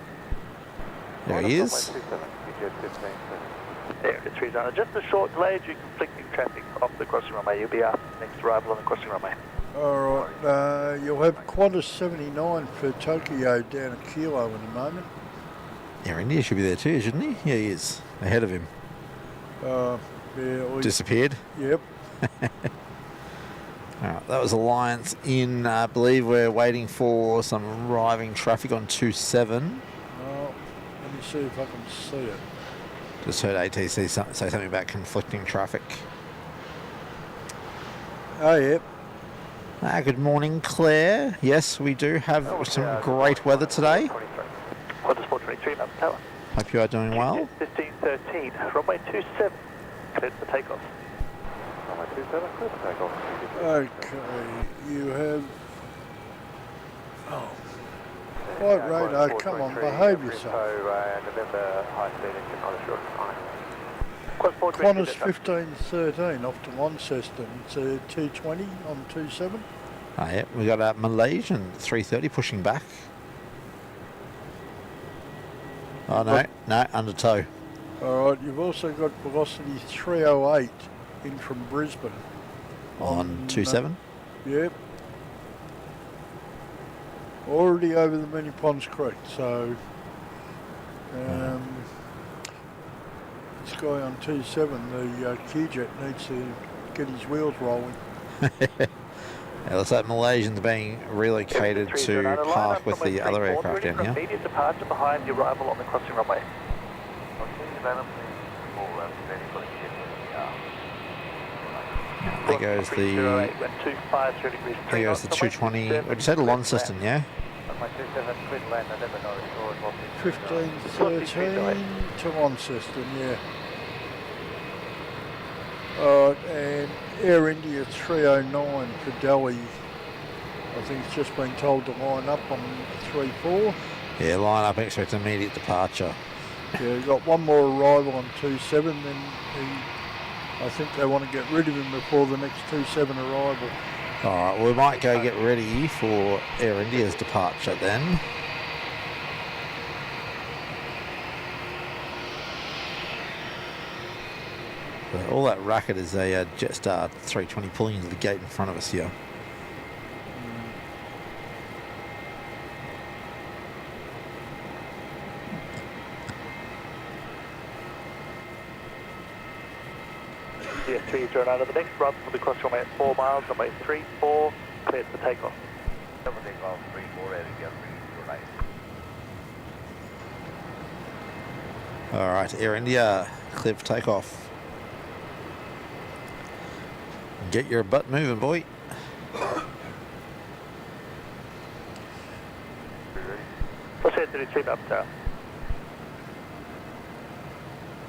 there he is. There, it's 30. Just a short delay due to conflicting traffic off the crossing runway. You'll be our next arrival on the crossing runway. Alright, you'll have Qantas 79 for Tokyo down a kilo in a moment. Air India should be there too, shouldn't he? Yeah, he is. Ahead of him. Yeah, Disappeared. Yep. Alright, that was Alliance in. I believe we're waiting for some arriving traffic on 27. Oh, let me see if I can see it. Just heard ATC say something about conflicting traffic. Oh, yep. Good morning, Claire. Yes, we do have some great weather today. Qantas 423, Melbourne Tower. Hope you are doing well. 1513, runway 27, cleared for takeoff. Runway 27, clear for takeoff. Okay, you have... Oh. Flight radar, come on, behave yourself. November high speed engine on a short line. Qantas 1513 off to Launceston. It's a T20 on 27. Oh, yeah, we got a Malaysian 330 pushing back. Oh, no, under tow. Alright, you've also got velocity 308 in from Brisbane. On 27? Yep. Already over the Many Ponds Creek, so this guy on 27, the Q-Jet, needs to get his wheels rolling. Yeah, looks like Malaysians being relocated to park with the other aircraft down here. Immediate departure behind the arrival on the crossing runway. There goes the 220. What did you say, to Launceston, yeah? 1513 to Launceston, yeah. And Air India 309 for Delhi. I think it's just been told to line up on 34. Yeah, line up, expect immediate departure. Yeah, we've got one more arrival on 27, then I think they want to get rid of him before the next 27 arrival. Alright, we might go get ready for Air India's departure then. But all that racket is a Jetstar 320 pulling into the gate in front of us here. Yes, 309 the next run will be cross runway at 4 miles, runway 34, cleared for takeoff. Alright, Air India, clear for takeoff. Get your butt moving, boy. What's that 33 up there?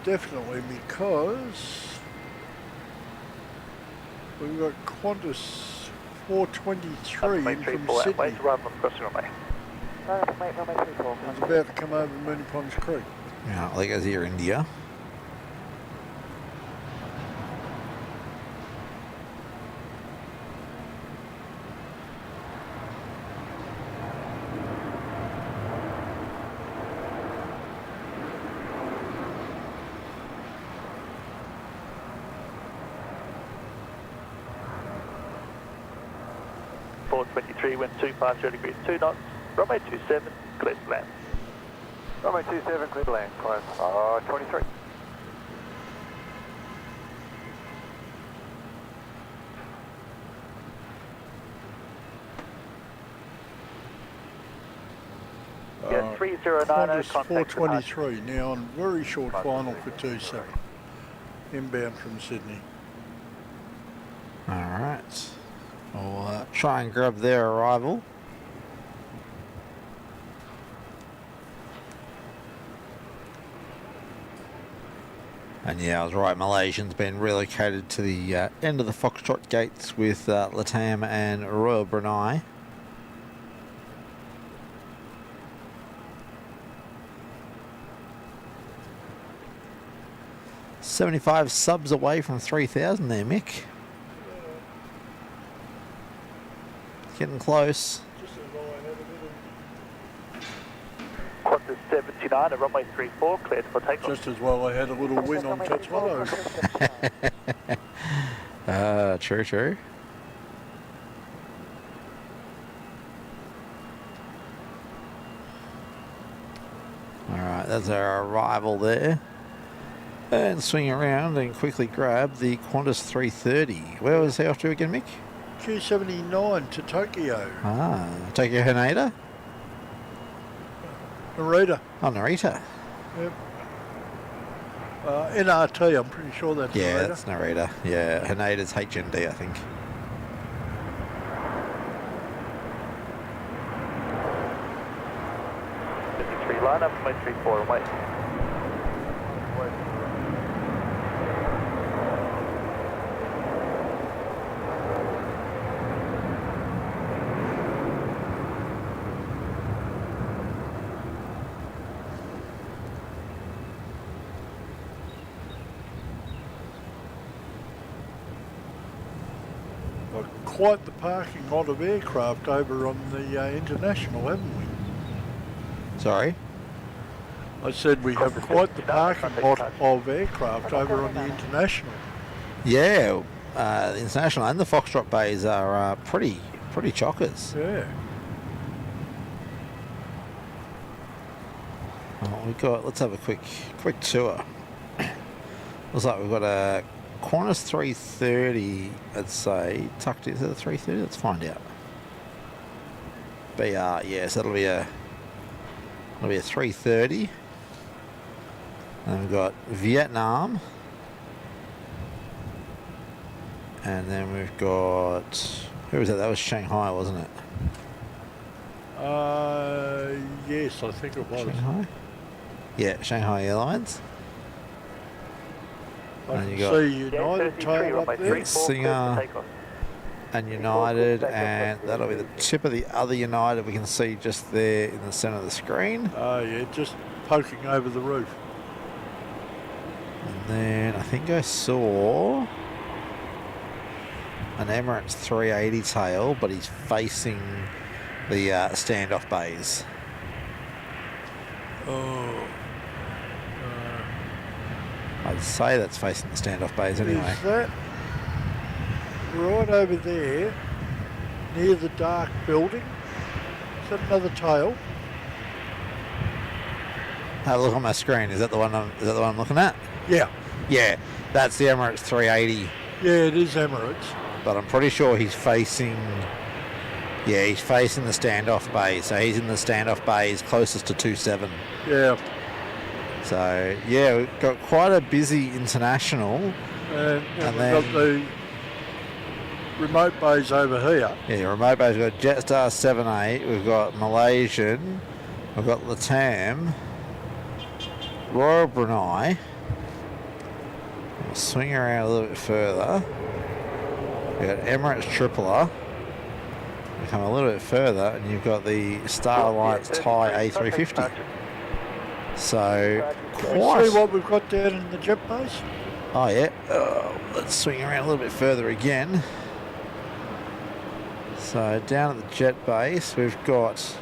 Definitely, because we've got Qantas 423 in from Sydney. Wait to run on the crossing runway. Runway 34. It's about to come over Many Ponds Creek. Yeah, there goes Air India. Wind 25, 30 2 knots, runway 27, clear to land. Runway 27, clear to land, climb 23. Yeah, 3090, Qantas contact 423, now on very short final for 27, inbound from Sydney. Alright. We'll try and grab their arrival. And yeah, I was right, Malaysian's been relocated to the end of the Foxtrot gates with Latam and Royal Brunei. $75 subs away from 3,000 there, Mick. Getting close. Qantas 79 at runway 34, cleared for takeoff. Just as well I had a little win on Tatsuano. True, true. Alright, that's our arrival there. And swing around and quickly grab the Qantas 330. Where was he off to again, Mick? Q79 to Tokyo. Tokyo Haneda? Narita. Oh, Narita. Yep. NRT, I'm pretty sure that's Yeah, Narita. that's Narita. Yeah, Haneda's HND, I think. Line up, runway 34, and wait. Got quite the parking lot of aircraft over on the International, haven't we? Sorry? I said we have quite the parking lot of aircraft over on the International. Yeah, the International and the Foxtrot bays are pretty chockers. Yeah. Oh, let's have a quick tour. Looks like we've got a Qantas 330, I'd say, tucked into the 330. Let's find out. BR, yes, that'll be a 330. And we've got Vietnam. And then we've got, who was that? That was Shanghai, wasn't it? Yes, I think it was. Shanghai? Yeah, Shanghai Airlines. I And can you got see United tail up there. Singer and United, and that'll be the tip of the other United we can see just there in the centre of the screen. Oh yeah, just poking over the roof. And then I think I saw an Emirates 380 tail, but he's facing the standoff bays. Oh. I'd say that's facing the standoff bays anyway. Is that right over there, near the dark building? Is that another tail? Have a look on my screen. Is that the one I'm looking at? Yeah. Yeah, that's the Emirates 380. Yeah, it is Emirates. But I'm pretty sure he's facing. Yeah, he's facing the standoff bay. So he's in the standoff bays closest to 27. Yeah. So yeah, we've got quite a busy international. And we've then- got the remote bays over here. Yeah, remote bays. We've got Jetstar 78. We've got Malaysian. We've got Latam. Royal Brunei. We'll swing around a little bit further. We've got Emirates Tripler. We come a little bit further, and you've got the Star Alliance Thai A350. So Can we quite. see what we've got down in the jet base? Oh yeah. Let's swing around a little bit further again. So down at the jet base, we've got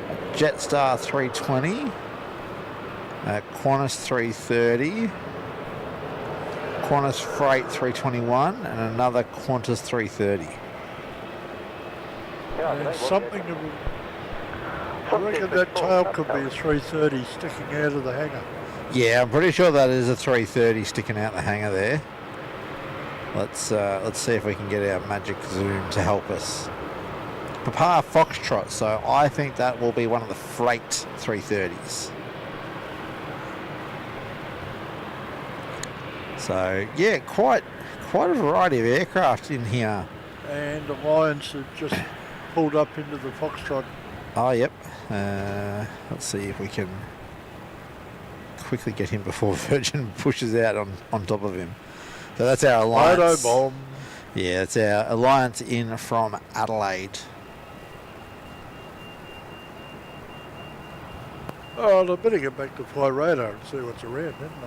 a Jetstar 320, a Qantas 330, Qantas Freight 321, and another Qantas 330. And something that I reckon that tail could be a 330 sticking out of the hangar. Yeah, I'm pretty sure that is a 330 sticking out the hangar there. Let's see if we can get our magic zoom to help us. Papa Foxtrot, so I think that will be one of the freight 330s. So yeah, quite a variety of aircraft in here. And Alliance have just pulled up into the Foxtrot. Oh yep. Let's see if we can quickly get him before Virgin pushes out on top of him. So that's our Alliance. Photo bomb. Yeah, it's our Alliance in from Adelaide. Oh, I better get back to fly radar and see what's around, didn't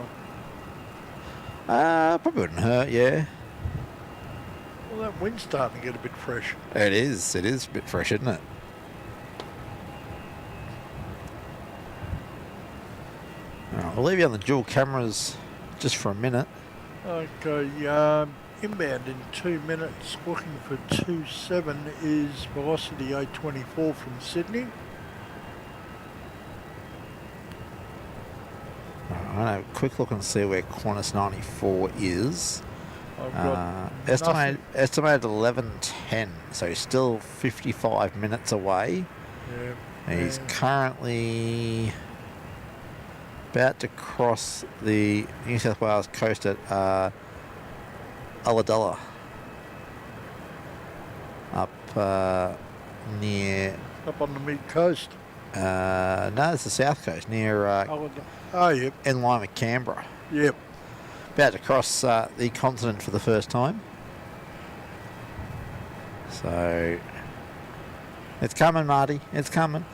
I? Probably wouldn't hurt, yeah. Well, that wind's starting to get a bit fresh. It is a bit fresh, isn't it? We'll leave you on the dual cameras just for a minute. Okay, inbound in 2 minutes, looking for 27 is velocity 824 from Sydney. I'm going to have a quick look and see where Qantas 94 is. I've got Estimated 11:10, so he's still 55 minutes away. Yeah, He's currently about to cross the New South Wales coast at Ulladulla, up near. up on the mid coast. No, it's the south coast near Oh, yep, in line with Canberra. yep. About to cross the continent for the first time. So it's coming, Marty. It's coming.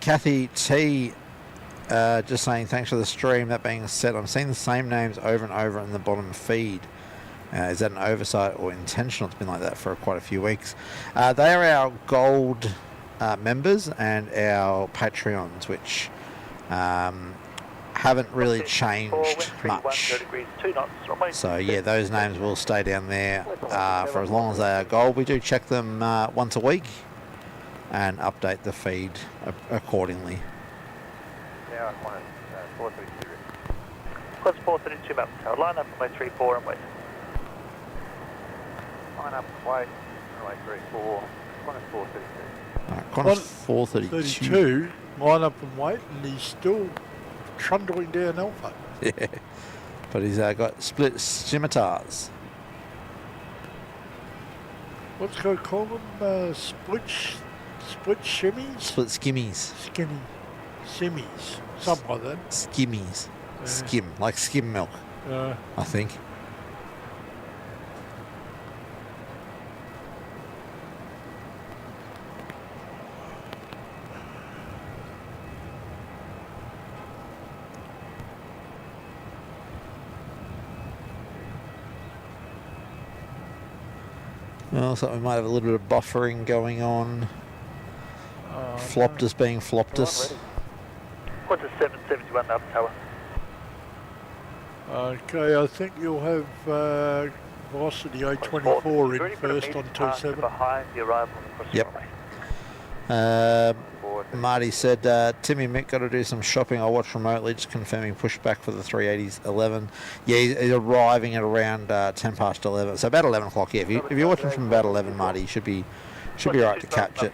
Kathy T just saying thanks for the stream. That being said, I'm seeing the same names over and over in the bottom feed. Is that an oversight or intentional? It's been like that for quite a few weeks. They are our gold members and our Patreons, which haven't really changed much. So yeah, those names will stay down there for as long as they are gold. We do check them once a week and update the feed accordingly. Now at 432. Plus 432 Melbourne Tower. Line up runway 34 and wait. Line up wait. Runway 34. Qantas 432. Alright, Qantas 432. 32, line up and wait, and he's still trundling down Alpha. Yeah, but he's got split scimitars. What's going to call them? Split shimmies? Split skimmies. Skinny. Simmies. Something like that. Skimmies. Yeah. Skim, like skim milk, I think. Well, so we might have a little bit of buffering going on. Floptus being Floptus. Qantas 771 Melbourne Tower. Okay, I think you'll have velocity 824 in first on 27. Behind the arrival across the Yep. runway. Marty said, Timmy Mick got to do some shopping. I'll watch remotely, just confirming pushback for the 380s 11. Yeah, he's arriving at around 10 past 11. So about 11 o'clock, yeah. If you're watching from about 11, Marty, you should be right to catch it.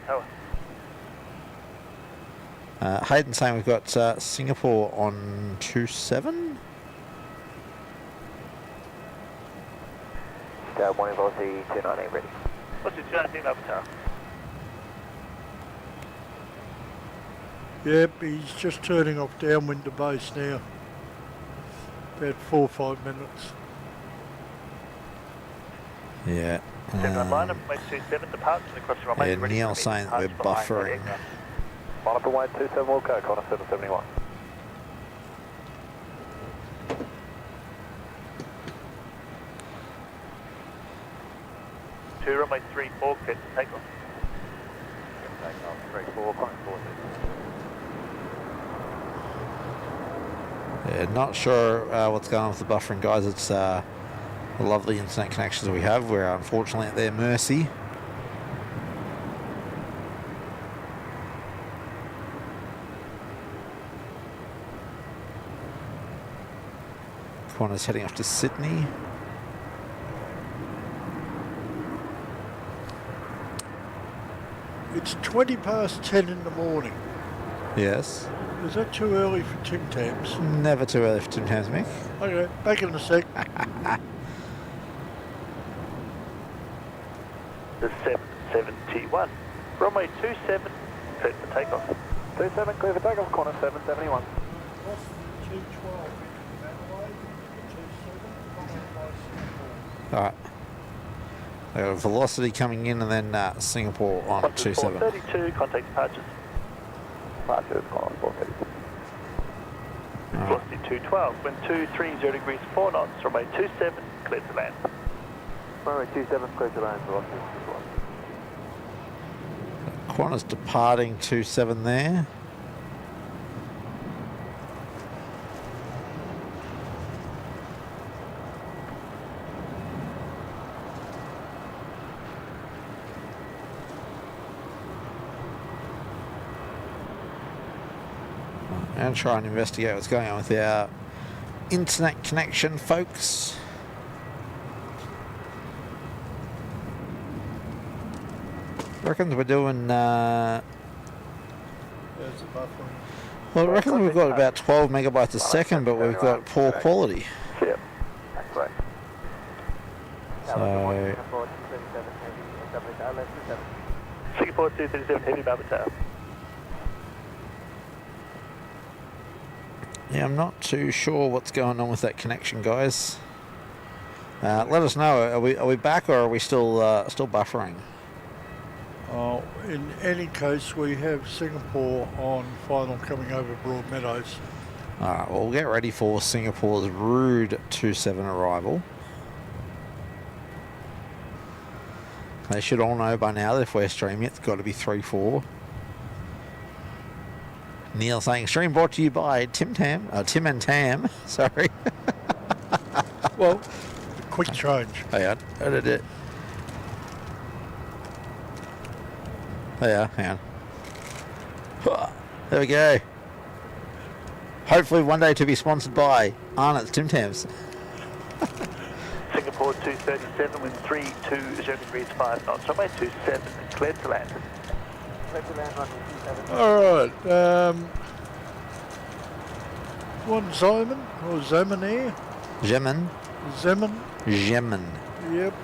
Hayden saying we've got Singapore on 27. Morning velocity 298 ready. What's your 219 Melbourne Tower? Yep, he's just turning off downwind to base now. About 4 or 5 minutes. Yeah. 7 line up, runway 27 departs and across the runway. Yeah, Neil saying that we're buffering. Line up and wait 27 will go, Qantas 771. Two runway 34, clear to take off. Take off 34, Qantas 432. Yeah, not sure what's going on with the buffering, guys. It's the lovely internet connections we have. We're unfortunately at their mercy. Qantas heading off to Sydney. It's 20 past 10 in the morning. Yes. Is that too early for Tim Tams? Never too early for Tim Tams, Mick. Okay, back in a sec. The 771. Runway 27, clear for takeoff. 27 clear for takeoff, Qantas 771. Alright. I got a velocity coming in and then Singapore on 27. 432, contact departures. Departures, Qantas 432. Velocity 212, wind 230 degrees 4 knots, runway 27, clear to land. Runway 27, clear to land, velocity 21. Qantas departing 27 there. And try and investigate what's going on with our internet connection, folks. Reckons we're doing There's the buffering. well, I reckon we've got about 12 megabytes a second, but we've got poor quality. Yep, that's right. So Singapore 237, heavy Melbourne Tower. yeah, I'm not too sure what's going on with that connection, guys. Let us know. Are we back or are we still buffering? In any case, we have Singapore on final coming over Broadmeadows. Alright, well, we'll get ready for Singapore's rude 27 arrival. They should all know by now that if we're streaming, it's got to be 3-4. Neil saying, stream brought to you by Tim and Tam, sorry. Well, quick change. Hang on, how did it? Oh yeah, hang on. There we go. Hopefully one day to be sponsored by Arnott's Tim Tams. Singapore 237, wind 320 degrees 5 knots, runway 27, clear to land. Clear to land, runway 27. Alright, one Zeman, or Zeman Air? Zeman. Zeman? Zeman. Yep,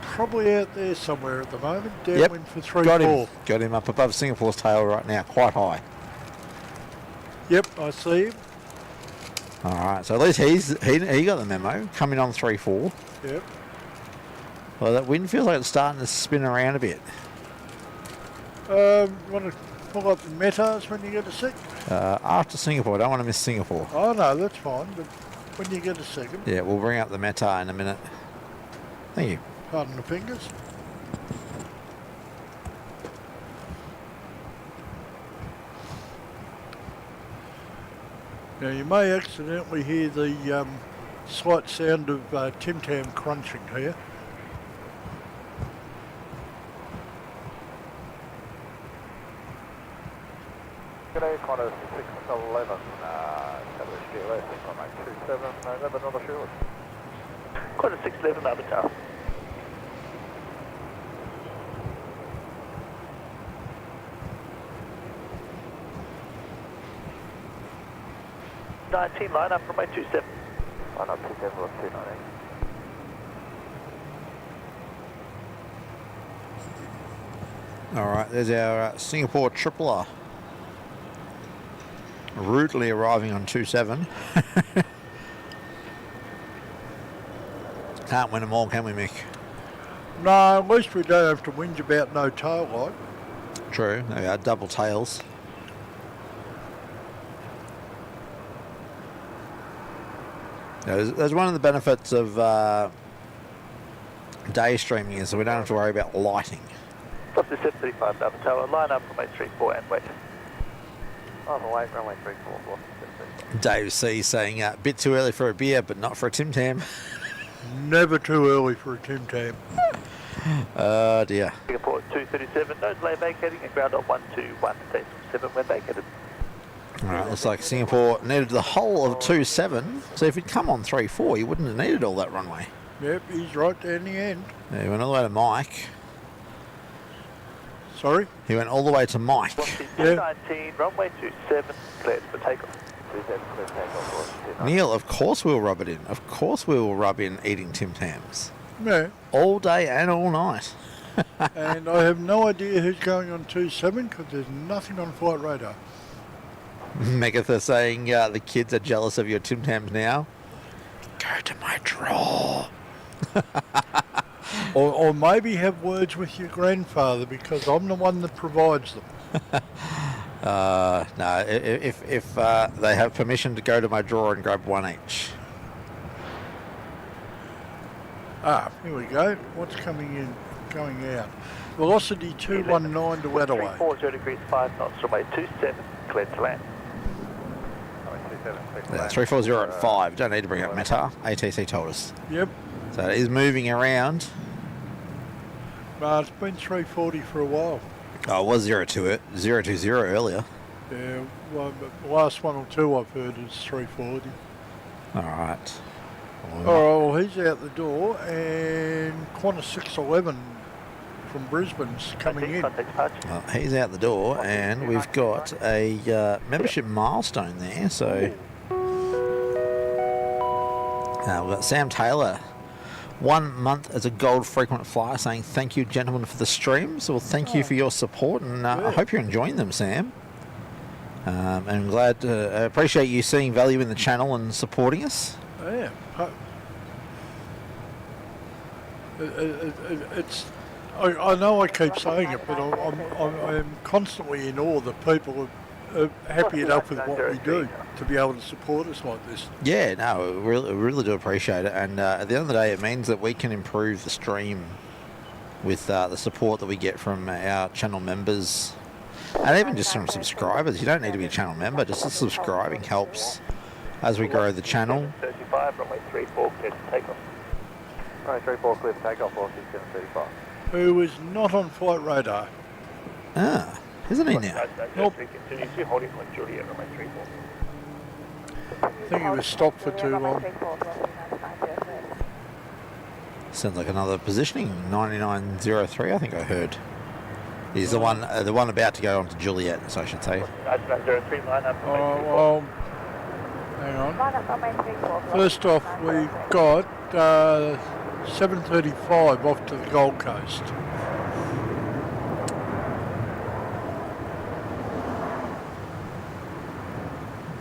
probably out there somewhere at the moment. Downwind for 3-4. Got him up above Singapore's tail right now, quite high. Yep, I see him. Alright, so at least he got the memo, coming on 3-4. Yep. Well, that wind feels like it's starting to spin around a bit. Want to pull up the metas when you get a sec? After Singapore, I don't want to miss Singapore. Oh no, that's fine, but when you get a second. Yeah, we'll bring up the meta in a minute. Thank you. Pardon the fingers. Now you may accidentally hear the slight sound of Tim Tam crunching here. G'day, Qantas 611, establish GLS, runway 27, November, not assured. Qantas 611, Melbourne Tower. Line up runway 27. Line up 27, look 219. Alright, there's our Singapore tripler. Rudely arriving on 27. Can't win them all, can we, Mick? No, at least we don't have to whinge about no tail light. True, there we are, double tails. Yeah, there's one of the benefits of day streaming is that we don't have to worry about lighting. Up to 735 Melbourne Tower, line up runway 34 and wait. On the way, runway 34, velocity 735. Dave C saying, a bit too early for a beer, but not for a Tim Tam. Never too early for a Tim Tam. Oh dear. Singapore 237, no delay vacating and ground on 121, station 7 when vacated. Alright, looks like Singapore needed the whole of 27, so if he'd come on 3-4, he wouldn't have needed all that runway. Yep, he's right there in the end. Yeah, he went all the way to Mike. Sorry? He went all the way to Mike. 219, runway 27, cleared for takeoff. 27, clear takeoff, velocity 219. Neil, of course we'll rub it in. Of course we will rub in eating Tim Tams. Yeah. All day and all night. And I have no idea who's going on 27 because there's nothing on flight radar. Megatha saying the kids are jealous of your Tim Tams now. Go to my drawer. Or maybe have words with your grandfather because I'm the one that provides them. No, if they have permission to go to my drawer and grab one each. Ah, here we go. What's coming in, going out? Velocity 219 to Adelaide. 340 degrees 5 knots, runway 27, cleared to land. Runway 27, clear to Yeah, land. 340 at 5. Don't need to bring up METAR. ATC told us. Yep, So it is moving around. but it's been 340 for a while. Oh, it was 020 earlier. Yeah, well, the last one or two I've heard is 340. All right. Oh, well, he's out the door, and Qantas 611 from Brisbane's coming in. Contact departure. Well, he's out the door, and we've got a membership milestone there. So we've got Sam Taylor, 1 month as a gold frequent flyer, saying thank you, gentlemen, for the streams. Well, thank you for your support, and I hope you're enjoying them, Sam. And I'm glad, appreciate you seeing value in the channel and supporting us. Yeah. It's. I know I keep saying it, but I'm constantly in awe that people are happy enough with what we do to be able to support us like this. Yeah, no, we really do appreciate it. And at the end of the day, it means that we can improve the stream with the support that we get from our channel members and even just from subscribers. You don't need to be a channel member, just the subscribing helps as we grow the channel. 35, runway 34, cleared to take off. Runway 34, clear to take off, velocity 735. Who is not on flight radar? Ah, isn't he now? Nope. Continue to hold it on Juliet, runway 34. I think he was stopped for too long. Sounds like another positioning, 9903, I think I heard. He's the one about to go on to Juliet, so I should say. 03, line up, Oh, runway 34. well, hang on. First off, we got 7:35 off to the Gold Coast.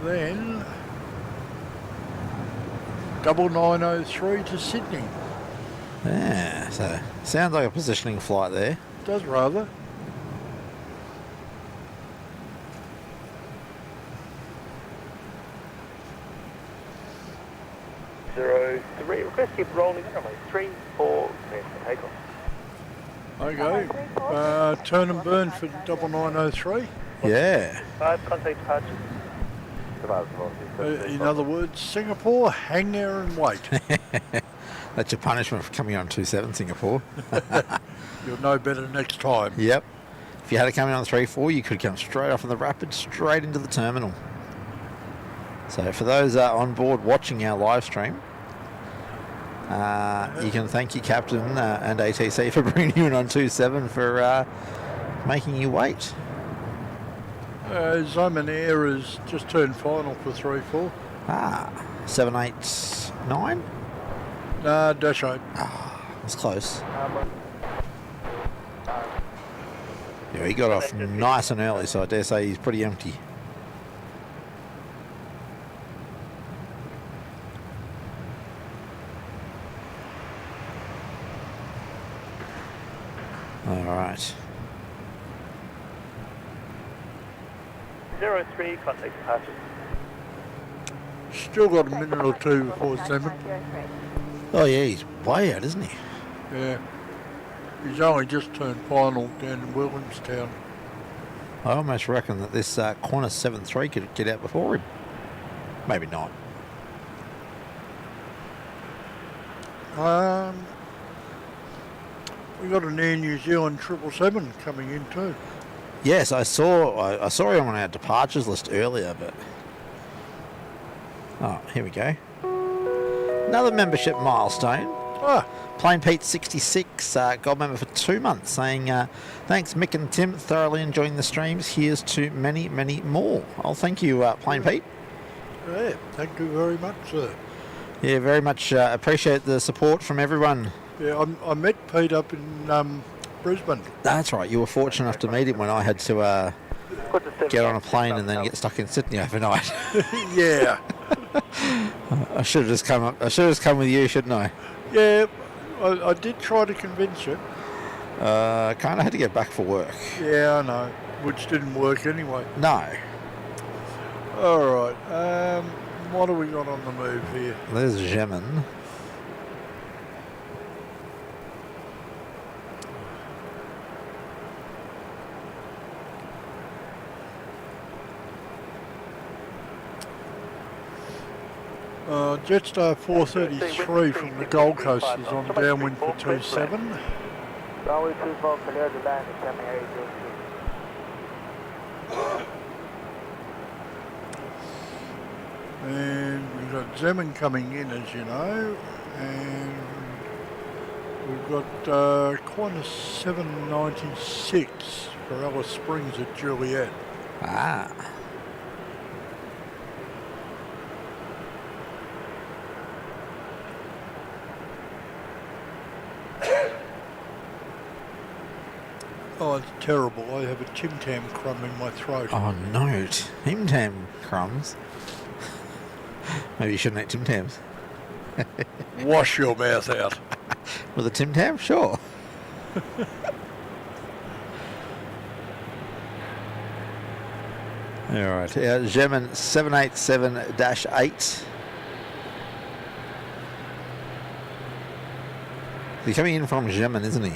Then 9903 to Sydney. Yeah, so sounds like a positioning flight there. Does rather. Three. Request keep rolling. Runway 34, cleared to take off. Okay. Turn and burn for 9903. Yeah. 5, contact departure. Departure velocity In other words, Singapore, hang there and wait. That's your punishment for coming on 27 Singapore. You'll know better next time. Yep. If you had it coming on 3-4, you could come straight off on the rapid, straight into the terminal. So for those on board watching our live stream, you can thank your captain and ATC for bringing you in on 27 for making you wait. Zoman Air has just turned final for 3-4. 789. Nah, dash 8. That's close. Yeah, he got off nice and early, so I dare say he's pretty empty. All right. 03, contact departure. Still got a minute or two before 7. Oh yeah, he's way out, isn't he? Yeah. He's only just turned final down in Williamstown. I almost reckon that this Qantas 73 could get out before him. Maybe not. We got an Air New Zealand 777 coming in too. Yes, I saw him on our departures list earlier, but oh, here we go. Another membership milestone. Plain Pete 66, gold member for 2 months, saying thanks Mick and Tim, thoroughly enjoying the streams. Here's to many, many more. Oh, thank you, Plain Pete. Yeah, thank you very much, sir. Yeah, very much appreciate the support from everyone. Yeah, I met Pete up in Brisbane. That's right, you were fortunate enough to meet him when I had to get on a plane and then get stuck in Sydney overnight. Yeah. I should have just come with you, shouldn't I? Yeah, I did try to convince you. Kind of had to get back for work. Yeah, I know. which didn't work anyway. No. Alright, what do we got on the move here? There's Gemin. Jetstar 433 from the Gold Coast is on downwind for 27. Runway 24, clear to land, coming 802. And we've got Zeman coming in, as you know, and we've got Qantas 796 for Alice Springs at Juliet. Ah. Oh, it's terrible. I have a Tim Tam crumb in my throat. Oh no, Tim Tam crumbs. Maybe you shouldn't eat Tim Tams. Wash your mouth out. With a Tim Tam? Sure. Alright, Gemin 787-8. He's coming in from Gemin, isn't he?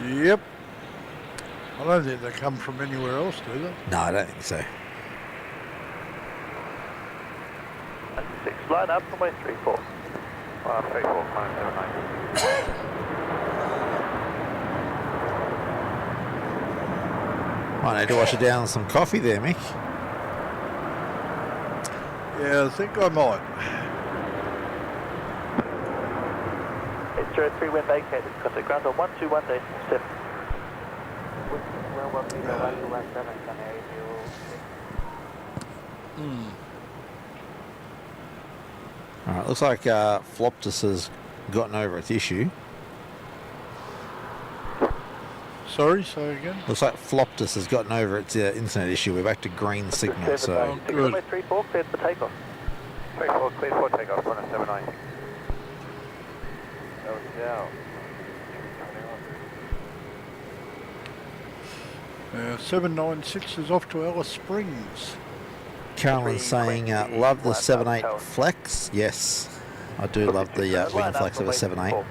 Yep. I don't think they come from anywhere else, do they? No, I don't think so. 6, line up, runway 34. 34, 579. Might need to wash it down with some coffee there, Mick. Yeah, I think I might. It's 03, wind vacated, contact ground on 121.7. Well, 1 meter, 117, coming 802. Alright, looks like Floptus has gotten over its issue. Sorry, say again? Looks like Floptus has gotten over its internet issue. We're back to green signal, so... Good. Runway 34, cleared for takeoff. 34, clear for takeoff, runway 79. That was down. 796 is off to Alice Springs. Carolyn's saying, love the 7.8 flex. Yes, I do love the wing flex of a 7.8.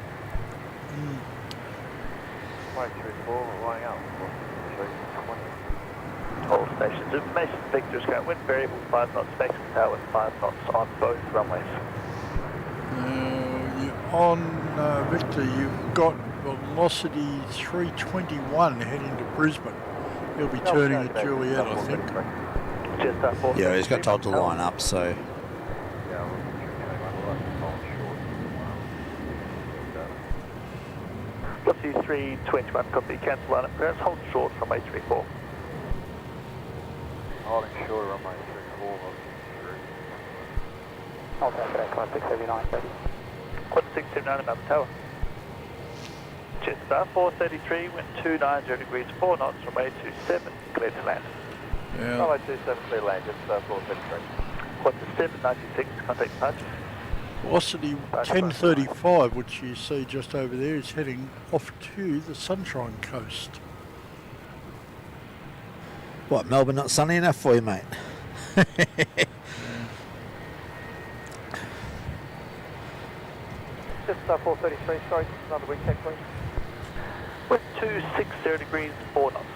534, lining up. All stations, information Victor's ground, wind variable 5 knots, maximum tower with 5 knots on both runways. On Victor, you've got velocity 321 heading to Brisbane. He'll be turning at Juliet, I think. Jetstar 4. Yeah, he's got told to line up, so... Velocity 321, copy, cancel line up, grounds, hold short from 834. Holding short, runway 34, I'll take that, climb 679, baby. Quad 679 about the tower. Jetstar 433, wind 290 degrees, 4 knots from 827, clear to land. Yeah. runway 27, clear land, Jetstar 433. Quad 796, contact departure. Velocity 1035, which you see just over there, is heading off to the Sunshine Coast. What, Melbourne not sunny enough for you, mate? Jetstar 433, sorry, another wind check, please. Wind 260 degrees, 4 knots.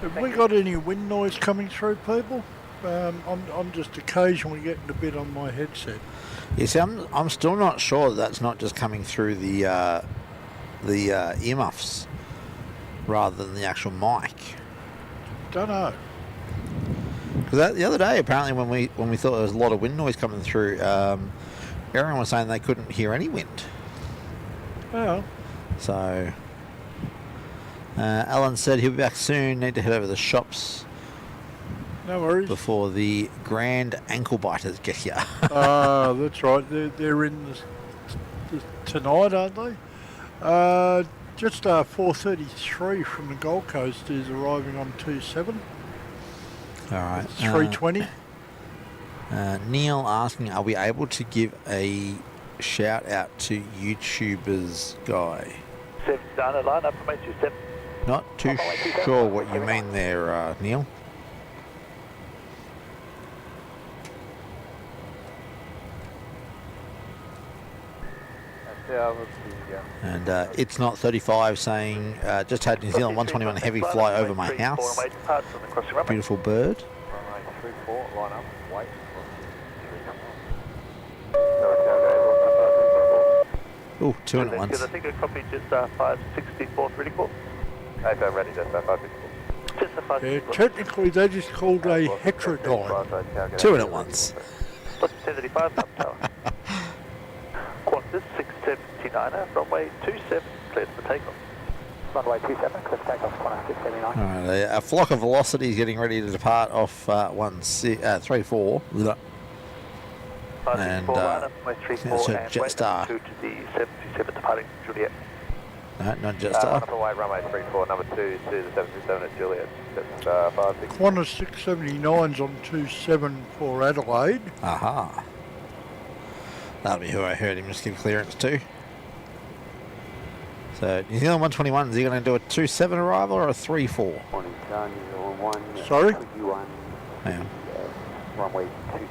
Have we got any wind noise coming through, people? I'm just occasionally getting a bit on my headset. You see, I'm still not sure that's not just coming through the earmuffs rather than the actual mic. Don't know. Because the other day, apparently, when we thought there was a lot of wind noise coming through, everyone was saying they couldn't hear any wind. Well, So, Alan said he'll be back soon. Need to head over to the shops no worries. before the grand ankle biters get here. That's right. They're in tonight, aren't they? Jetstar 433 from the Gold Coast is arriving on 27. All right. 320. Neil asking, are we able to give a shout out to YouTubers guy? 7 Dana, line up runway 27. Not too sure what you mean there, Neil. And it's not 35 saying just had New Zealand 121 heavy fly over my house. Beautiful bird. Runway 34, line up, wait. Oh, two in at once. I think I copied just 564 ready call. Okay, ready, just 564. Just a 564. Yeah, technically they just called a heterodyne. Two in at once. Plus 1035 up tower. Qantas 679er, runway 27, cleared for takeoff. Runway 27, clear for takeoff, Qantas 679. Alright, a flock of velocity is getting ready to depart off 34. And it's a Jetstar. To the 737 departing Juliet. No, not Jetstar. Up away, runway 34, number 2 to the 737 at Juliet. That's 56. Qantas 679's on 27 for Adelaide. Aha. That'll be who I heard him just give clearance to. So, New Zealand 121, is he going to do a 27 arrival or a 34? Sorry? Hang on. Runway 27.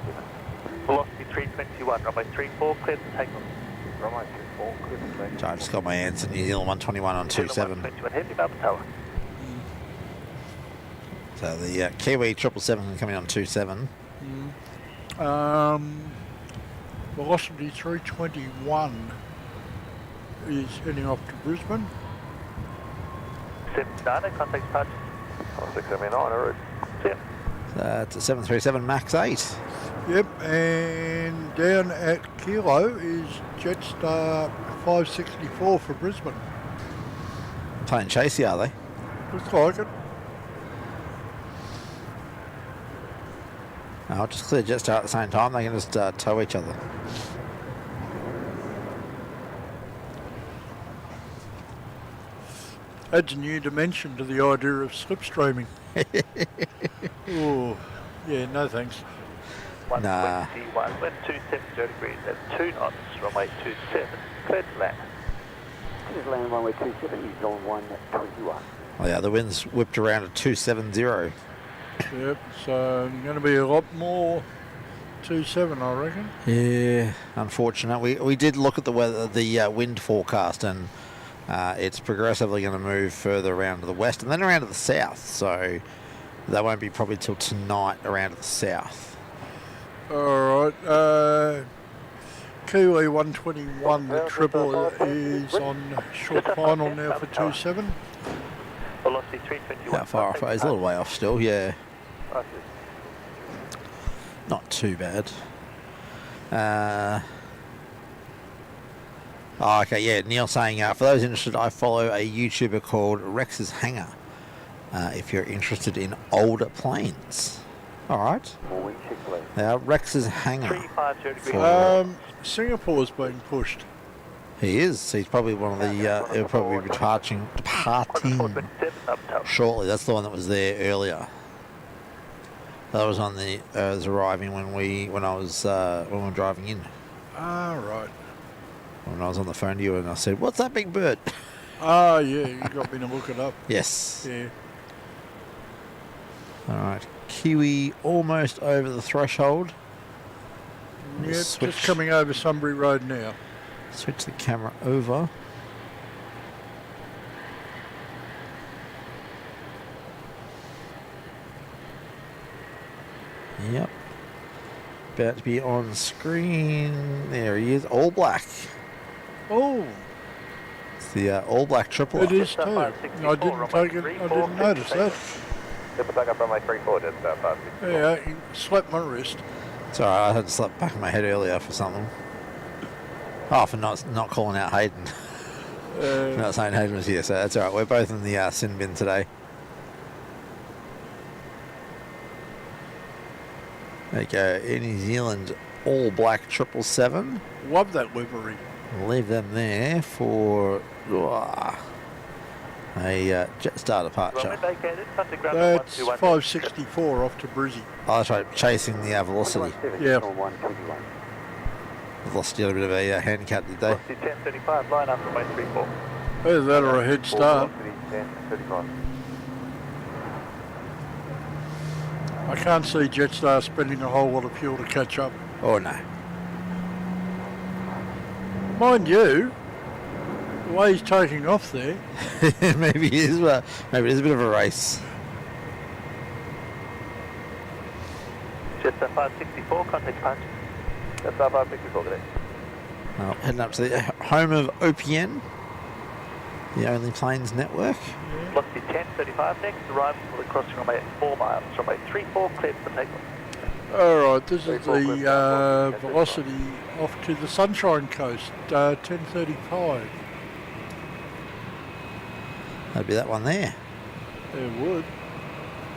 Velocity 321, runway 34, cleared for takeoff. Runway 24, clear for takeoff. So I just got my answer, New Zealand 121 on 27. 121, heavy Melbourne tower. So the Kiwi 777 coming on 27. Velocity 321 is heading off to Brisbane. 7 Dana, contact departure. 679, en route. That's a 737 MAX 8. Yep, and down at Kilo is Jetstar 564 for Brisbane. Playing chasey, are they? Looks like it. I'll just clear Jetstar at the same time. They can just tow each other. Adds a new dimension to the idea of slipstreaming. Oh, yeah, no thanks. 121, wind 270 degrees at 2 knots, runway 27, cleared to land. Please land runway 27, he's on 121. Oh yeah, the wind's whipped around at 270. Yep, so going to be a lot more 27, I reckon. Yeah, unfortunate. We did look at the weather, the wind forecast, and it's progressively going to move further around to the west and then around to the south. So that won't be probably till tonight around to the south. All right, Kiwi 121, the triple is on short final now for 27. Velocity 321. How far off? He's a little way off still, yeah. Not too bad. Okay, yeah, Neil saying, for those interested, I follow a YouTuber called Rex's Hangar. If you're interested in older planes. Alright. Rex's Hangar. 350 Singapore's being pushed. He is. He's probably one of the, he'll probably be departing shortly. That's the one that was there earlier. That was on the, was arriving when we were driving in. Ah, right. When I was on the phone to you and I said, "What's that big bird?" Ah, yeah, you got me to look it up. Yes. Yeah. All right. Kiwi almost over the threshold. Yep, just coming over Sunbury Road now. Switch the camera over. Yep. About to be on screen. There he is, all black. Oh, It's the all black triple. it is too. I didn't take it. I didn't notice that. Just back up runway 34, just 564. Yeah, he slapped my wrist. It's alright, I had to slap back my head earlier for something. Oh, for not calling out Hayden. Not saying Hayden was here, so that's alright. We're both in the sin bin today. There you go, in New Zealand, all black 777. Love that livery. Leave them there for a Jetstar departure. That's 564 off to Brizzy. Oh, that's right, chasing the velocity. Yeah. Velocity had a bit of a handicap, did they? Velocity 1035, line up runway 34. Either that or a head start. Velocity 10:35. I can't see Jetstar spending a whole lot of fuel to catch up. Oh no. Mind you, the way he's taking off there, Maybe it is. Maybe it is a bit of a race. Jetstar 564, contact punch. Jetstar 564, good day. Well, heading up to the home of OPN, the Only Planes network. Velocity 1035 next, arriving for the crossing runway at 4 miles. Runway 34, cleared for takeoff. alright, this is the velocity off to the Sunshine Coast, 1035. That'd be that one there. It would.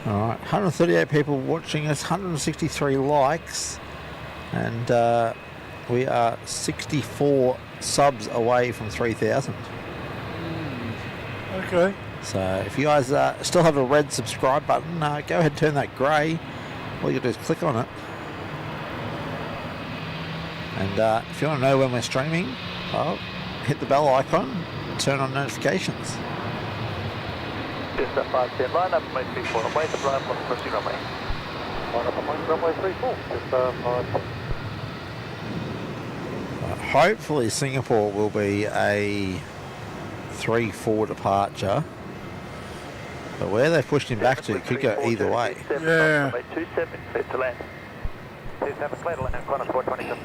All right, 138 people watching us, 163 likes, and we are 64 subs away from 3,000. Okay. So if you guys still have a red subscribe button, go ahead and turn that grey. All you got to do is click on it. And if you want to know when we're streaming, hit the bell icon, turn on notifications. Jetstar 510, line up runway 34, and wait to arrive on the crossing runway. Line up on runway 34. Jetstar 510. Hopefully Singapore will be a 3-4 departure. But where they've pushed him back to, it could go either way. Yeah. Runway 27, cleared to land. 27, clear to land, Qantas 427.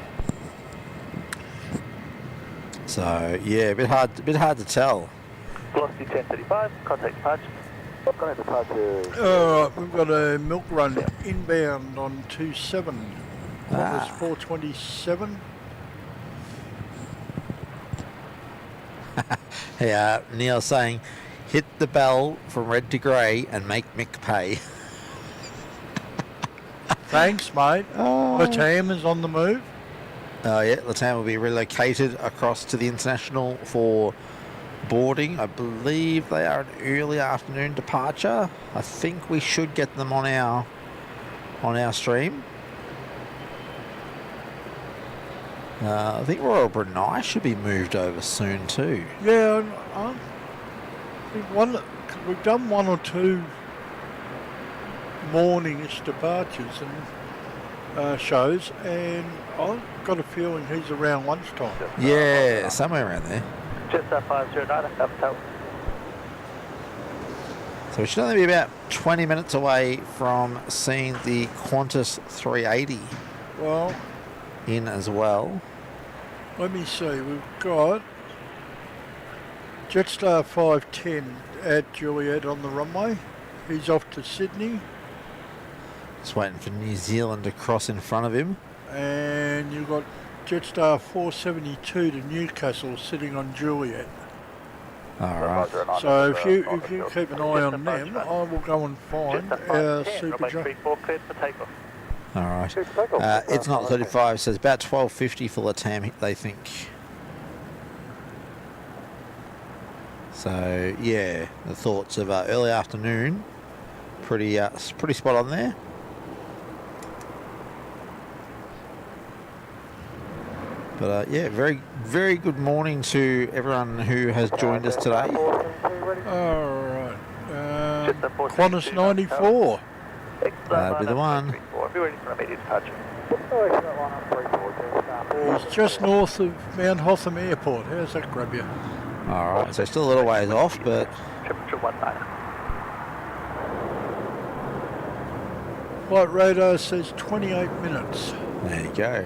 So yeah, a bit hard to tell. Velocity 1035, contact departure. Qantas departure. Alright, we've got a milk run inbound on 27. Qantas 427. Hey, Neil saying, hit the bell from red to grey and make Mick pay. Thanks, mate. Latam is on the move. Oh yeah, Latam will be relocated across to the international for boarding. I believe they are an early afternoon departure. I think we should get them on our stream. I think Royal Brunei should be moved over soon too. Yeah, I think we've done one or two morning-ish departures and shows, and I've got a feeling he's around lunchtime. Yeah, somewhere around there. Jetstar 509, up tower. So we should only be about 20 minutes away from seeing the Qantas 380 Well, in as well. let me see. We've got Jetstar 510 at Juliet on the runway. He's off to Sydney, Just waiting for New Zealand to cross in front of him. and you've got Jetstar 472 to Newcastle sitting on Juliet. All right. So if you keep an eye on them, I will go and find our Super Runway Jump. 34, cleared for takeoff. All right. It's not 35, so it's about 12:50 for Latam, they think. So yeah, the thoughts of early afternoon, pretty spot on there. But yeah, very good morning to everyone who has joined us today. Alright. Qantas 94. That'd be the one. Be ready for immediate departure. He's just north of Mount Hotham Airport. How's that grab you? All right, so still a little ways off, but Temperature 19. Flight radar says 28 minutes. there you go.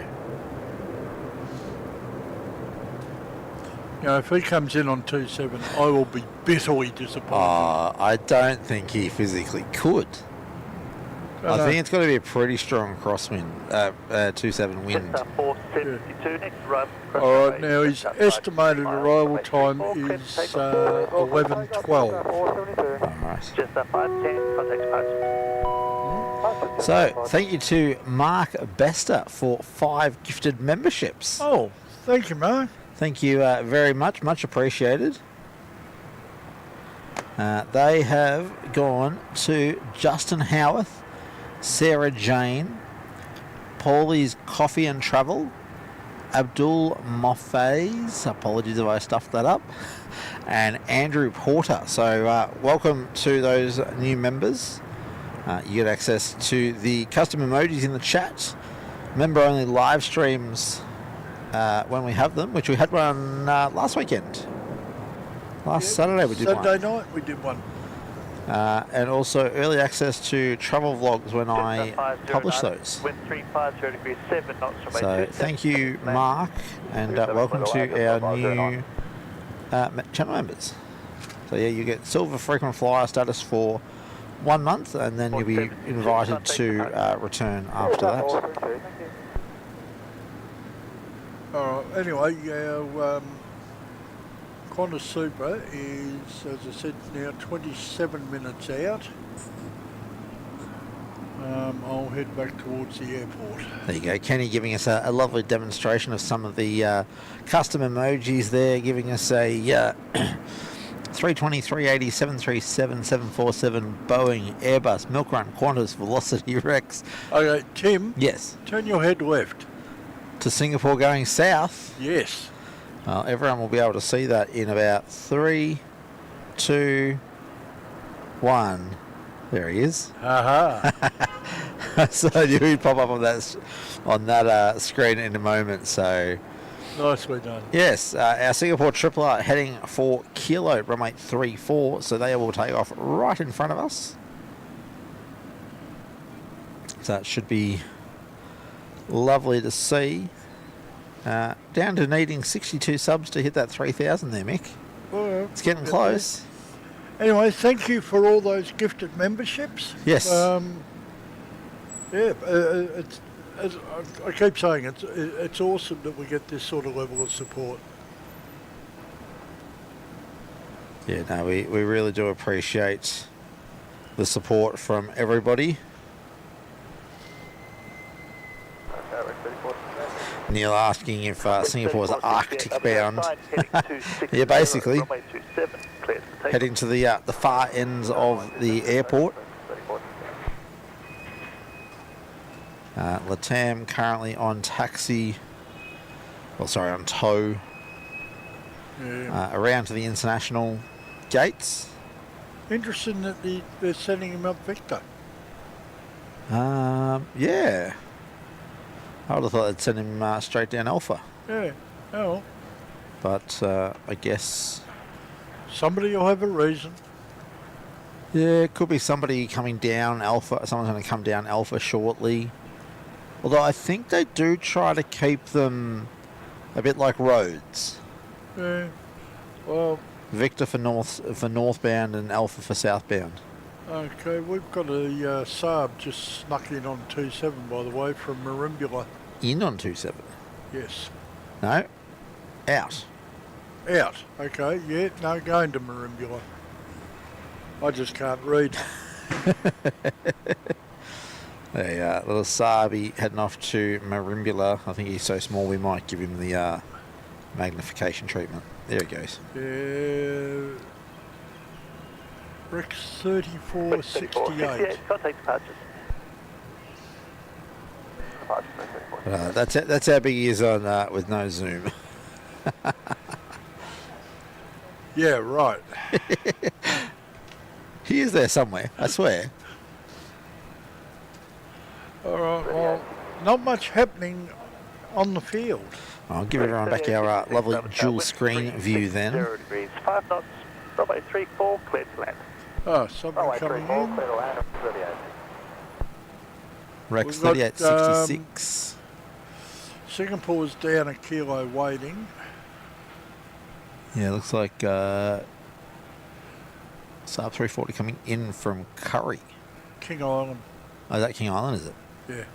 You know, if he comes in on 27, I will be bitterly disappointed. I don't think he physically could. I think it's got to be a pretty strong crosswind, 27 wind. Jetstar 472 next, arrive. Alright, now his estimated arrival time is 11:12. All right. Jetstar 510, contact departure. So, thank you to Mark Bester for 5 gifted memberships. Oh, thank you, Mark. Thank you very much appreciated. They have gone to Justin Howarth, Sarah Jane, Paulie's Coffee and Travel, Abdul Moffaz, apologies if I stuffed that up, and Andrew Porter. So welcome to those new members. You get access to the custom emojis in the chat, member-only live streams when we have them, which we had one last weekend. Last Saturday we did one. Saturday night we did one. And also early access to travel vlogs when I publish those. Wind 350 degrees 7 knots from So thank you, Mark, and welcome to our new channel members. So yeah, you get silver frequent flyer status for 1 month, and then you'll be invited to return after that. Anyway, our Qantas Super is, as I said, now 27 minutes out. I'll head back towards the airport. There you go, Kenny giving us a lovely demonstration of some of the custom emojis there, giving us a 320, 380, 737, 747, Boeing, Airbus, Milk Run, Qantas, Velocity, Rex. Okay, Tim. Yes. Turn your head left. To Singapore going south. Yes. Everyone will be able to see that in about 3, 2, 1. There he is. Aha. So you'll pop up on that screen in a moment. So Nicely done. yes, our Singapore tripler heading for Kilo runway 34. So they will take off right in front of us. So that should be lovely to see. Down to needing 62 subs to hit that 3,000 there, Mick. Well, It's getting close. anyway, thank you for all those gifted memberships. Yes. It's, as I keep saying, it's awesome that we get this sort of level of support. Yeah, no, we really do appreciate the support from everybody. Neil asking if Singapore's Arctic bound. Yeah, basically heading to the far ends of the airport. Latam currently on taxi, on tow around to the international gates. Interesting that they're sending him up Victor. Yeah. I would have thought they'd send him straight down Alpha. Yeah. Oh. But I guess... Somebody will have a reason. Yeah, it could be somebody coming down Alpha. Someone's going to come down Alpha shortly. Although I think they do try to keep them a bit like roads. Yeah. Well... Victor for northbound and Alpha for southbound. Okay, we've got a Saab just snuck in on 27, by the way, from Merimbula. In on 27? Yes. No. Out. Out. Okay, yeah, no, going to Merimbula. I just can't read. A little Saabi heading off to Merimbula. I think he's so small we might give him the magnification treatment. There he goes. Yeah. Rex 3468. Contact departures. That's how big he is on with no zoom. Yeah, right. He is there somewhere, I swear. All right, well, not much happening on the field. I'll give everyone back our lovely dual screen view then. 0 degrees, 5 knots, runway 34, clear to land. Oh, somebody coming in. Rex We've got, 3866. Singapore's down a kilo waiting. Yeah, looks like Saab 340 coming in from Curry. King Island. Oh, is that King Island, is it? Yeah.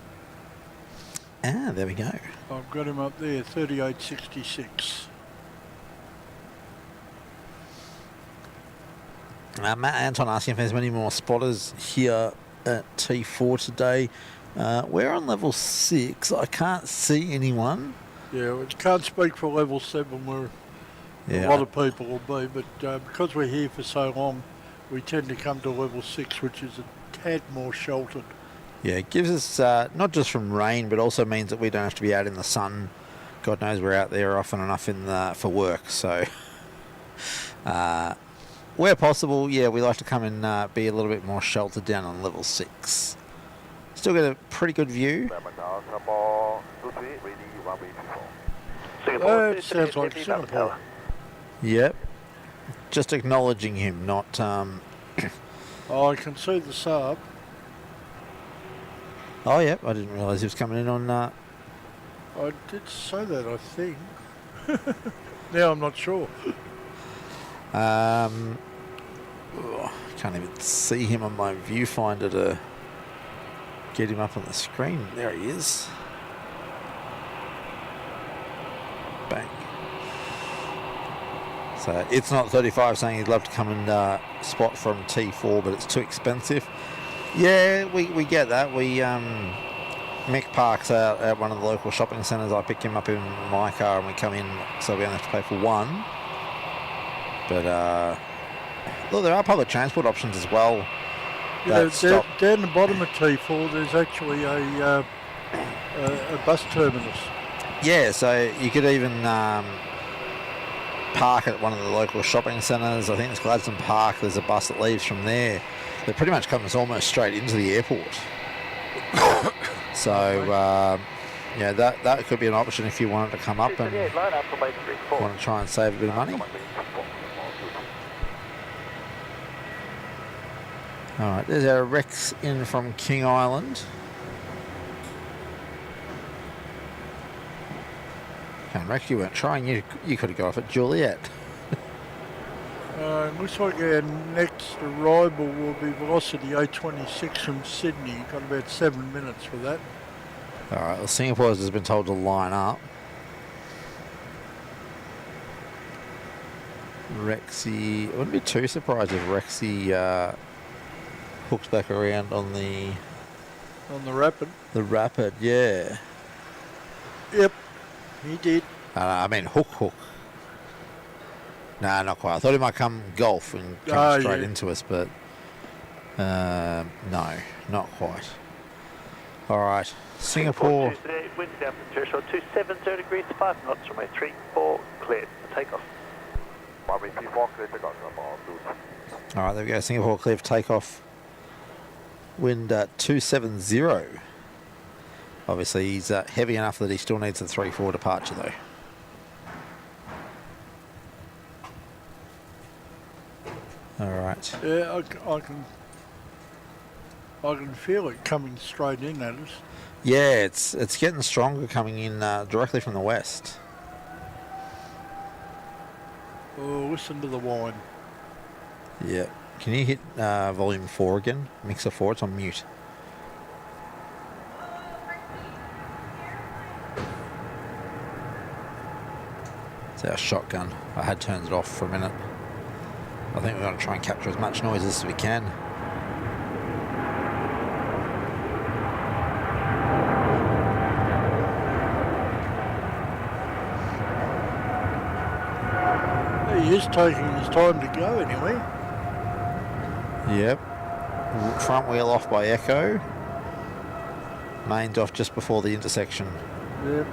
Ah, there we go. I've got him up there, 3866. Matt Anton asking if there's many more spotters here at T4 today. We're on level 6. I can't see anyone. Yeah, we can't speak for level 7 where a lot of people will be, but because we're here for so long, we tend to come to level 6, which is a tad more sheltered. Yeah, it gives us, not just from rain, but also means that we don't have to be out in the sun God knows we're out there often enough for work. So where possible, yeah, we like to come and be a little bit more sheltered down on level 6. Still get a pretty good view. That sounds like Singapore. Yep. Just acknowledging him, not... Oh, I can see the sub. Oh, yep, I didn't realise he was coming in on... I did say that, I think. Now I'm not sure. I can't even see him on my viewfinder to get him up on the screen. There he is. Bang. So it's not 35 saying he'd love to come and spot from T4, but it's too expensive. Yeah, we get that. Mick parks out at one of the local shopping centres. I pick him up in my car and we come in, so we only have to pay for one. But look, there are public transport options as well. Yeah, down the bottom of T4, there's actually a bus terminus. Yeah, so you could even park at one of the local shopping centres. I think it's Gladstone Park. There's a bus that leaves from there. That pretty much comes almost straight into the airport. So, yeah, that could be an option if you wanted to come up and want to try and save a bit of money. Alright, there's our Rex in from King Island. Come on, Rex, you weren't trying. You could have got off at Juliet. Looks like our next arrival will be Velocity 826 from Sydney. You've got about 7 minutes for that. Alright, well, Singapore has been told to line up. Rexy, I wouldn't be too surprised if Rexy hooks back around on the Rapid. The Rapid, yeah. Yep, he did. I mean hook. Nah, not quite. I thought he might come golf and come straight into us, but no, not quite. All right, Singapore. Wind down from threshold 270 degrees, 5 knots, runway 34, cleared for takeoff. All right, there we go. Singapore clear for takeoff. Wind 270. Obviously, he's heavy enough that he still needs a 3-4 departure, though. All right. Yeah, I can feel it coming straight in at us. Yeah, it's getting stronger coming in directly from the west. Oh, listen to the whine. Yeah. Can you hit volume 4 again? Mixer 4, it's on mute. It's our shotgun. I had turned it off for a minute. I think we're going to try and capture as much noise as we can. He is taking his time to go anyway. Yep. Front wheel off by Echo. Mains off just before the intersection. Yep.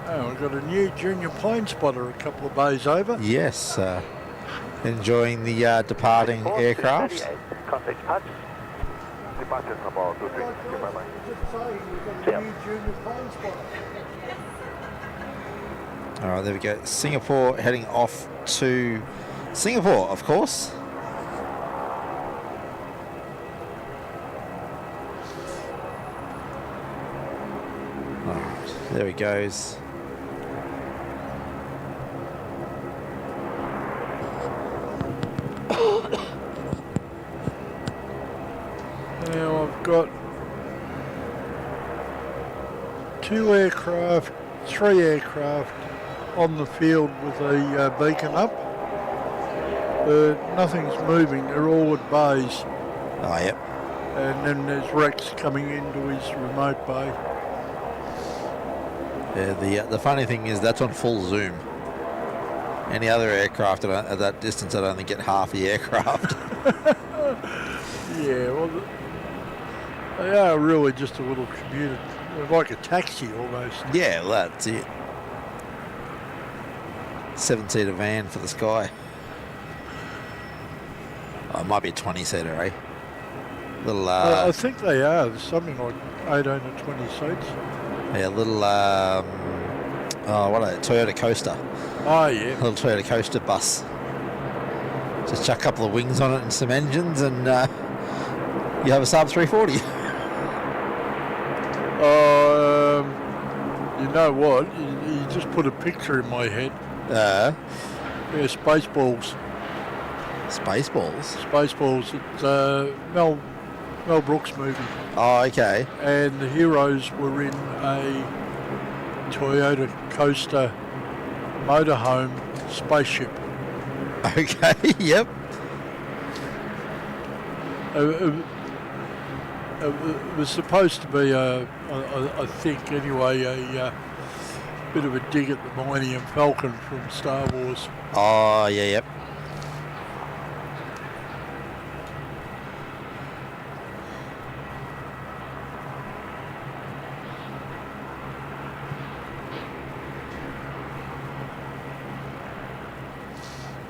Oh, we've got a new junior plane spotter a couple of bays over. Yes. Enjoying the departing aircraft. Contact patch. Departure number 23. All right, there we go. Singapore heading off to Singapore, of course. All right, there he goes. Now I've got 3 aircraft on the field with a beacon up. Nothing's moving, they're all at bays. Oh, yep. And then there's Rex coming into his remote bay. Yeah, the funny thing is that's on full zoom. Any other aircraft at that distance, I'd only get half the aircraft. Yeah, well, they are really just a little commuter, like a taxi almost. Yeah, well, that's it. 7-seater van for the sky. Oh, it might be a 20-seater, eh? Little, I think they are. There's something like 18 or 20 seats. yeah, little, what a Toyota Coaster. Oh, yeah. Little Toyota Coaster bus. Just chuck a couple of wings on it and some engines, and you have a Saab 340. You know what? You just put a picture in my head. Yeah, Spaceballs. Spaceballs? Spaceballs. It's a Mel Brooks movie. Oh, okay. And the heroes were in a Toyota Coaster motorhome spaceship. Okay, yep. It was supposed to be, I think anyway, a bit of a dig at the Millennium Falcon from Star Wars. Oh, yeah, yep.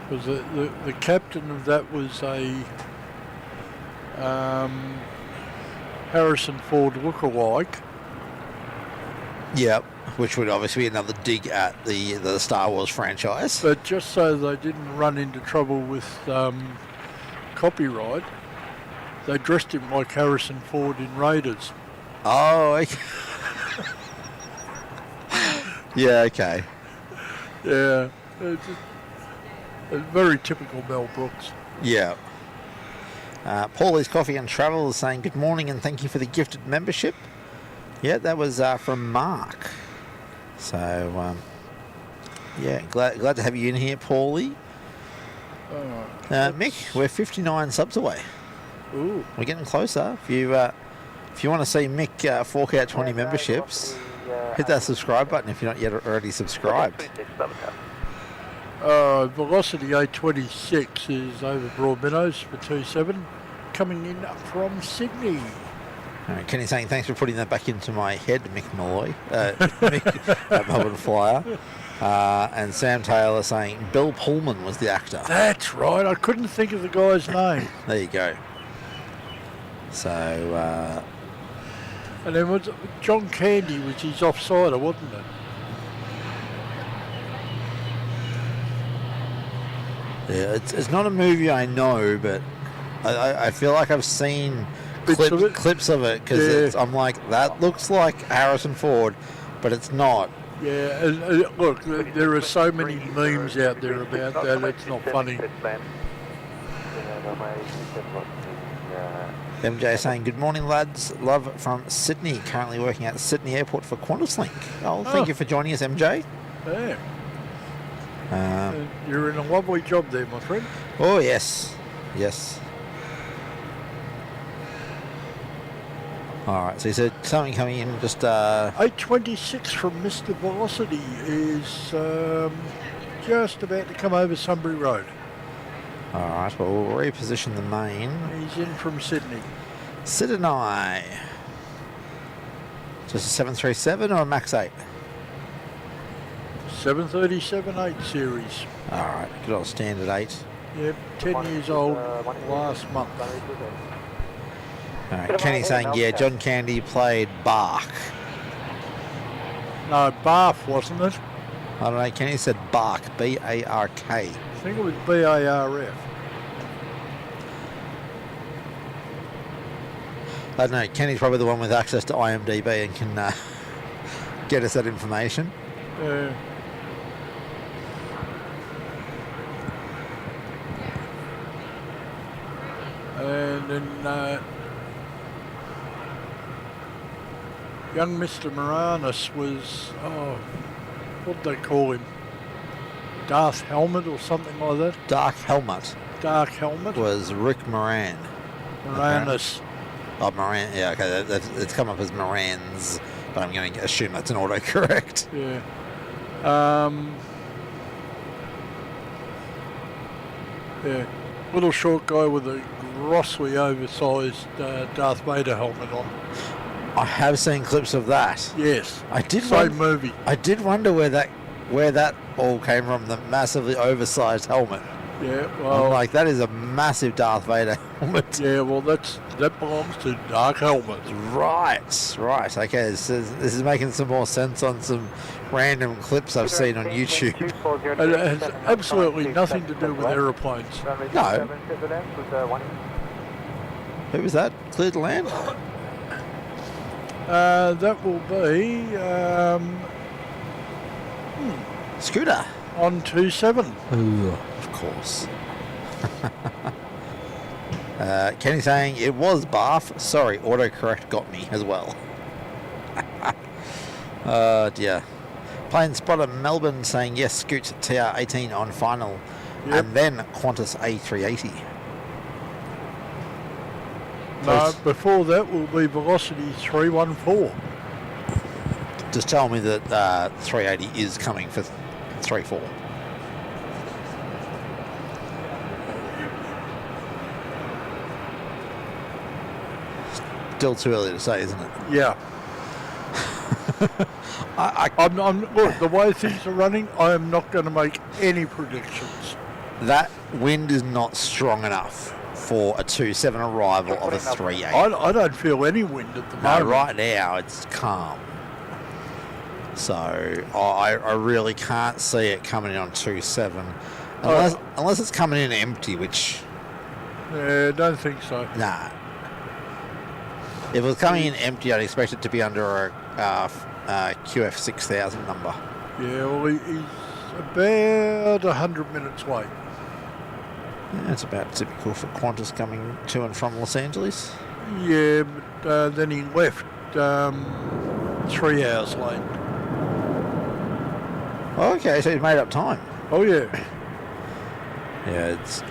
Because the captain of that was a Harrison Ford lookalike. Yep. Which would obviously be another dig at the Star Wars franchise. But just so they didn't run into trouble with copyright, they dressed him like Harrison Ford in Raiders. Oh, okay. Yeah, okay. Yeah, it's very typical Mel Brooks. Yeah. Paulie's Coffee and Travel is saying good morning and thank you for the gifted membership. Yeah, that was from Mark. So, yeah, glad to have you in here, Paulie. Mick, we're 59 subs away. Ooh. We're getting closer. If you want to see Mick fork out 20 memberships, hit that subscribe button if you're not yet already subscribed. Velocity 826 is over Broadmeadows for 27, coming in from Sydney. All right, Kenny saying thanks for putting that back into my head, Mick Malloy, Mick at Melbourne Flyer. And Sam Taylor saying Bill Pullman was the actor. That's right, I couldn't think of the guy's name. There you go. So, and then was John Candy was his offsider, wasn't it? yeah, it's not a movie I know, but I feel like I've seen clips of it because I'm like, that looks like Harrison Ford, but it's not. Yeah, and look, there are so many memes out there about that, it's not funny. MJ saying, good morning, lads. Love from Sydney. Currently working at Sydney Airport for QantasLink. Oh, thank you for joining us, MJ. Yeah. You're in a lovely job there, my friend. Oh, yes. Yes. All right, so you said something coming in just... 826 from Mr. Velocity is just about to come over Sunbury Road. All right, well, we'll reposition the main. He's in from Sydney. Sydney. Just a 737 or a Max 8? 737-8 series. All right, good old standard 8. Yep, 10 years old last month. All right, Kenny saying, yeah, John Candy played Bark. No, Barf, wasn't it? I don't know, Kenny said Bark, B-A-R-K. I think it was B-A-R-F. I don't know, Kenny's probably the one with access to IMDb and can get us that information. And then young Mr. Moranis was, what did they call him? Darth Helmet or something like that? Dark Helmet. Dark Helmet? Was Rick Moran. Moranis. Oh, Moran, yeah, okay, it's come up as Moran's, but I'm going to assume that's an autocorrect. Yeah. Yeah. Little short guy with a grossly oversized Darth Vader helmet on. I have seen clips of that. Yes. I did Same movie. I did wonder where that all came from, the massively oversized helmet. Yeah, I'm well, like, that is a massive Darth Vader helmet. yeah, well, that belongs to Dark Helmets. Right. Okay, this is making some more sense on some random clips I've seen on YouTube. And it has absolutely nothing to do with aeroplanes. No. Who was that? Cleared to land? That will be Scooter. on 27. Of course. Kenny saying it was Bath. Sorry, autocorrect got me as well. Dear. Plane spotter Melbourne saying yes, Scoots TR18 on final. Yep. And then Qantas A380. No, before that will be Velocity 314. Just tell me that 380 is coming for 3-4. Still too early to say, isn't it? Yeah. Look, the way things are running, I am not going to make any predictions. That wind is not strong enough for a 2-7 arrival of a 3-8. I don't feel any wind at the No, moment. right now it's calm. So I really can't see it coming in on 2-7 unless it's coming in empty, which Yeah, don't think so. nah. If it was coming in empty, I'd expect it to be under a QF 6000 number. Yeah, well, he's about 100 minutes late. Yeah, that's about typical for Qantas coming to and from Los Angeles. Yeah, but then he left 3 hours late. Okay, so he's made up time. Oh, yeah. Yeah, it's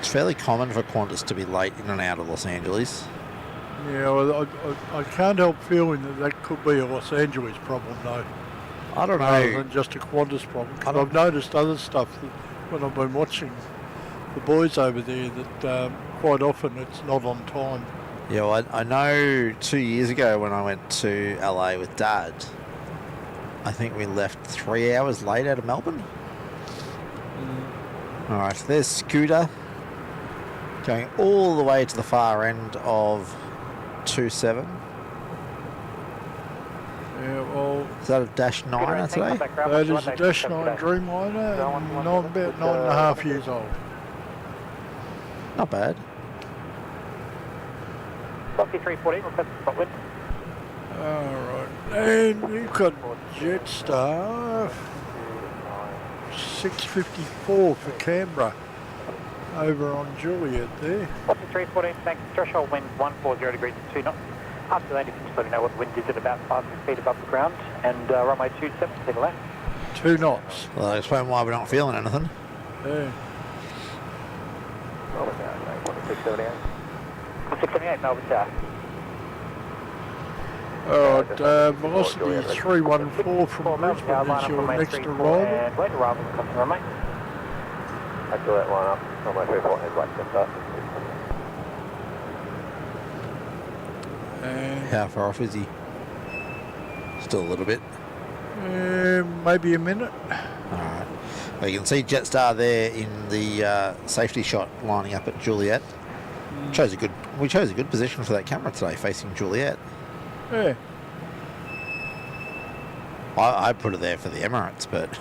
fairly common for Qantas to be late in and out of Los Angeles. Yeah, well, I can't help feeling that could be a Los Angeles problem, though, I don't rather know. than just a Qantas problem. I 'Cause don't- I've noticed other stuff that when I've been watching the boys over there that quite often it's not on time. Yeah, well, I know 2 years ago when I went to LA with Dad, I think we left 3 hours late out of Melbourne. All right, there's Scooter going all the way to the far end of 2-7. Yeah, well, Is that a Dash 9 today? that is a Dash 9 Dreamliner, and I'm about 9.5 years old. Not bad. Velocity 314, request spot wind. Alright, and we've got Jetstar 654 for Canberra over on Juliet there. Velocity 314, thanks. Threshold wind 140 degrees to 2 knots. After landing, just let me know what the wind is at about 5 feet above the ground. And runway 27, take a left. 2 knots. Well, I explain why we're not feeling anything. Yeah. Melbourne now, 678. 678, Melbourne Tower. Alright, velocity 314 from Brisbane is your next arrival. And wait arrival, crossing runway. I do that line up. Runway 34, head right, step up. And How far off is he? Still a little bit. maybe a minute. Alright. Well, you can see Jetstar there in the safety shot lining up at Juliet. We chose a good position for that camera today, facing Juliet. Yeah. I put it there for the Emirates, but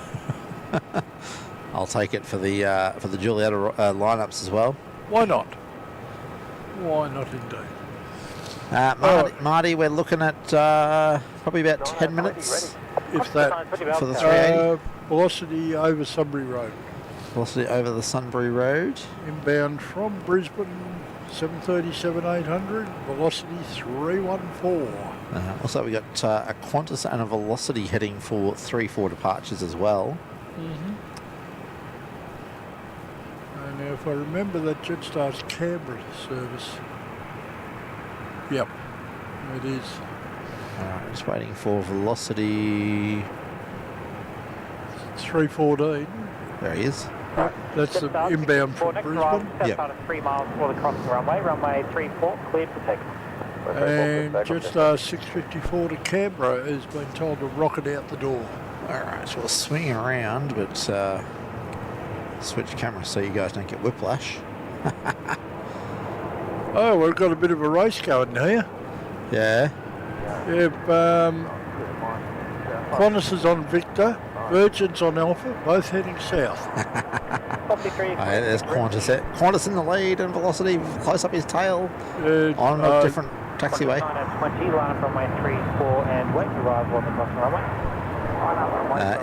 I'll take it for the Juliet lineups as well. Why not? Why not indeed? Marty, we're looking at probably about 10 minutes If that. for the 380. Velocity over Sunbury Road. Velocity over the Sunbury Road. Inbound from Brisbane, 737-800, velocity 314. Also, we got a Qantas and a Velocity heading for 3-4 departures as well. And now if I remember that Jetstar's Canberra service. Yep, it is. Alright, just waiting for Velocity. 314. There he is. Yep. That's the inbound from next Brisbane. arrival, Yep. outside of 3 miles for the crossing runway. Runway 34, cleared for takeoff. And Jetstar 654 to Canberra has been told to rocket out the door. Alright, so we'll swing around, but switch cameras so you guys don't get whiplash. Oh, we've got a bit of a race going here. Yeah. Yep, Qantas is on Victor, Virgin's on Alpha, both heading south. Alright, there's Qantas. Qantas in the lead and Velocity close up his tail on a different taxiway. 20, line up runway 34 and wait to arrival on the crossing runway.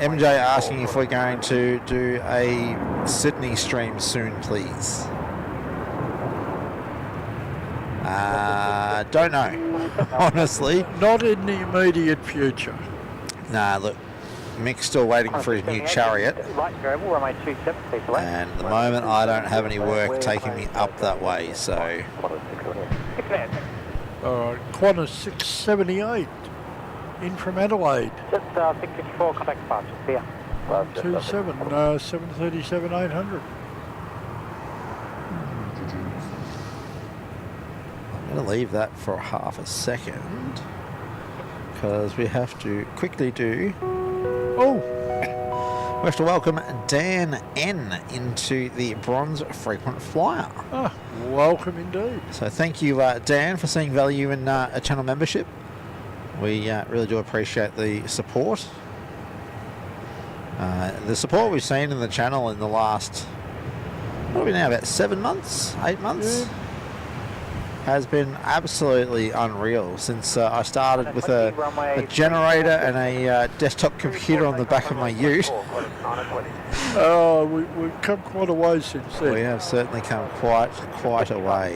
MJ asking if we're going to do a Sydney stream soon, please. Don't know, honestly. Not in the immediate future. Nah, look, Mick's still waiting for his new chariot, Right variable, runway 27, please away. and at the moment I don't have any work taking me up that way, so Qantas 678 in from Adelaide. Just 654, contact departure. See ya. 27, 737 800. I'm going to leave that for half a second because we have to quickly do. Oh, We have to welcome Dan N into the Bronze Frequent Flyer. welcome indeed. So thank you, Dan, for seeing value in a channel membership. We really do appreciate the support. The support we've seen in the channel in the last, what are we now, about 7 months, 8 months? Yeah. Has been absolutely unreal since I started with a generator and a desktop computer on the back of my ute. We've come quite a way since then. We have certainly come quite a way.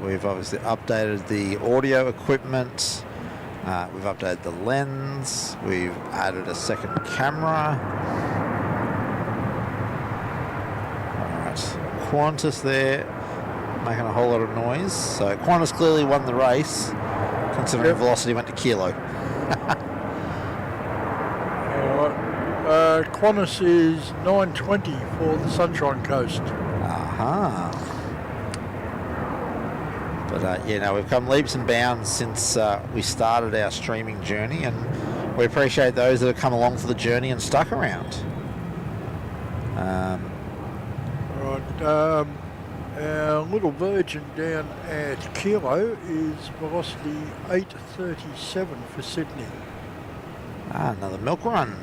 We've obviously updated the audio equipment. We've updated the lens. We've added a second camera. Alright, Qantas there, making a whole lot of noise. So Qantas clearly won the race, considering Velocity went to kilo. Qantas is 920 for the Sunshine Coast. Aha. But yeah, no, we've come leaps and bounds since we started our streaming journey, and we appreciate those that have come along for the journey and stuck around. Our little Virgin down at Kilo is velocity 837 for Sydney. Another milk run.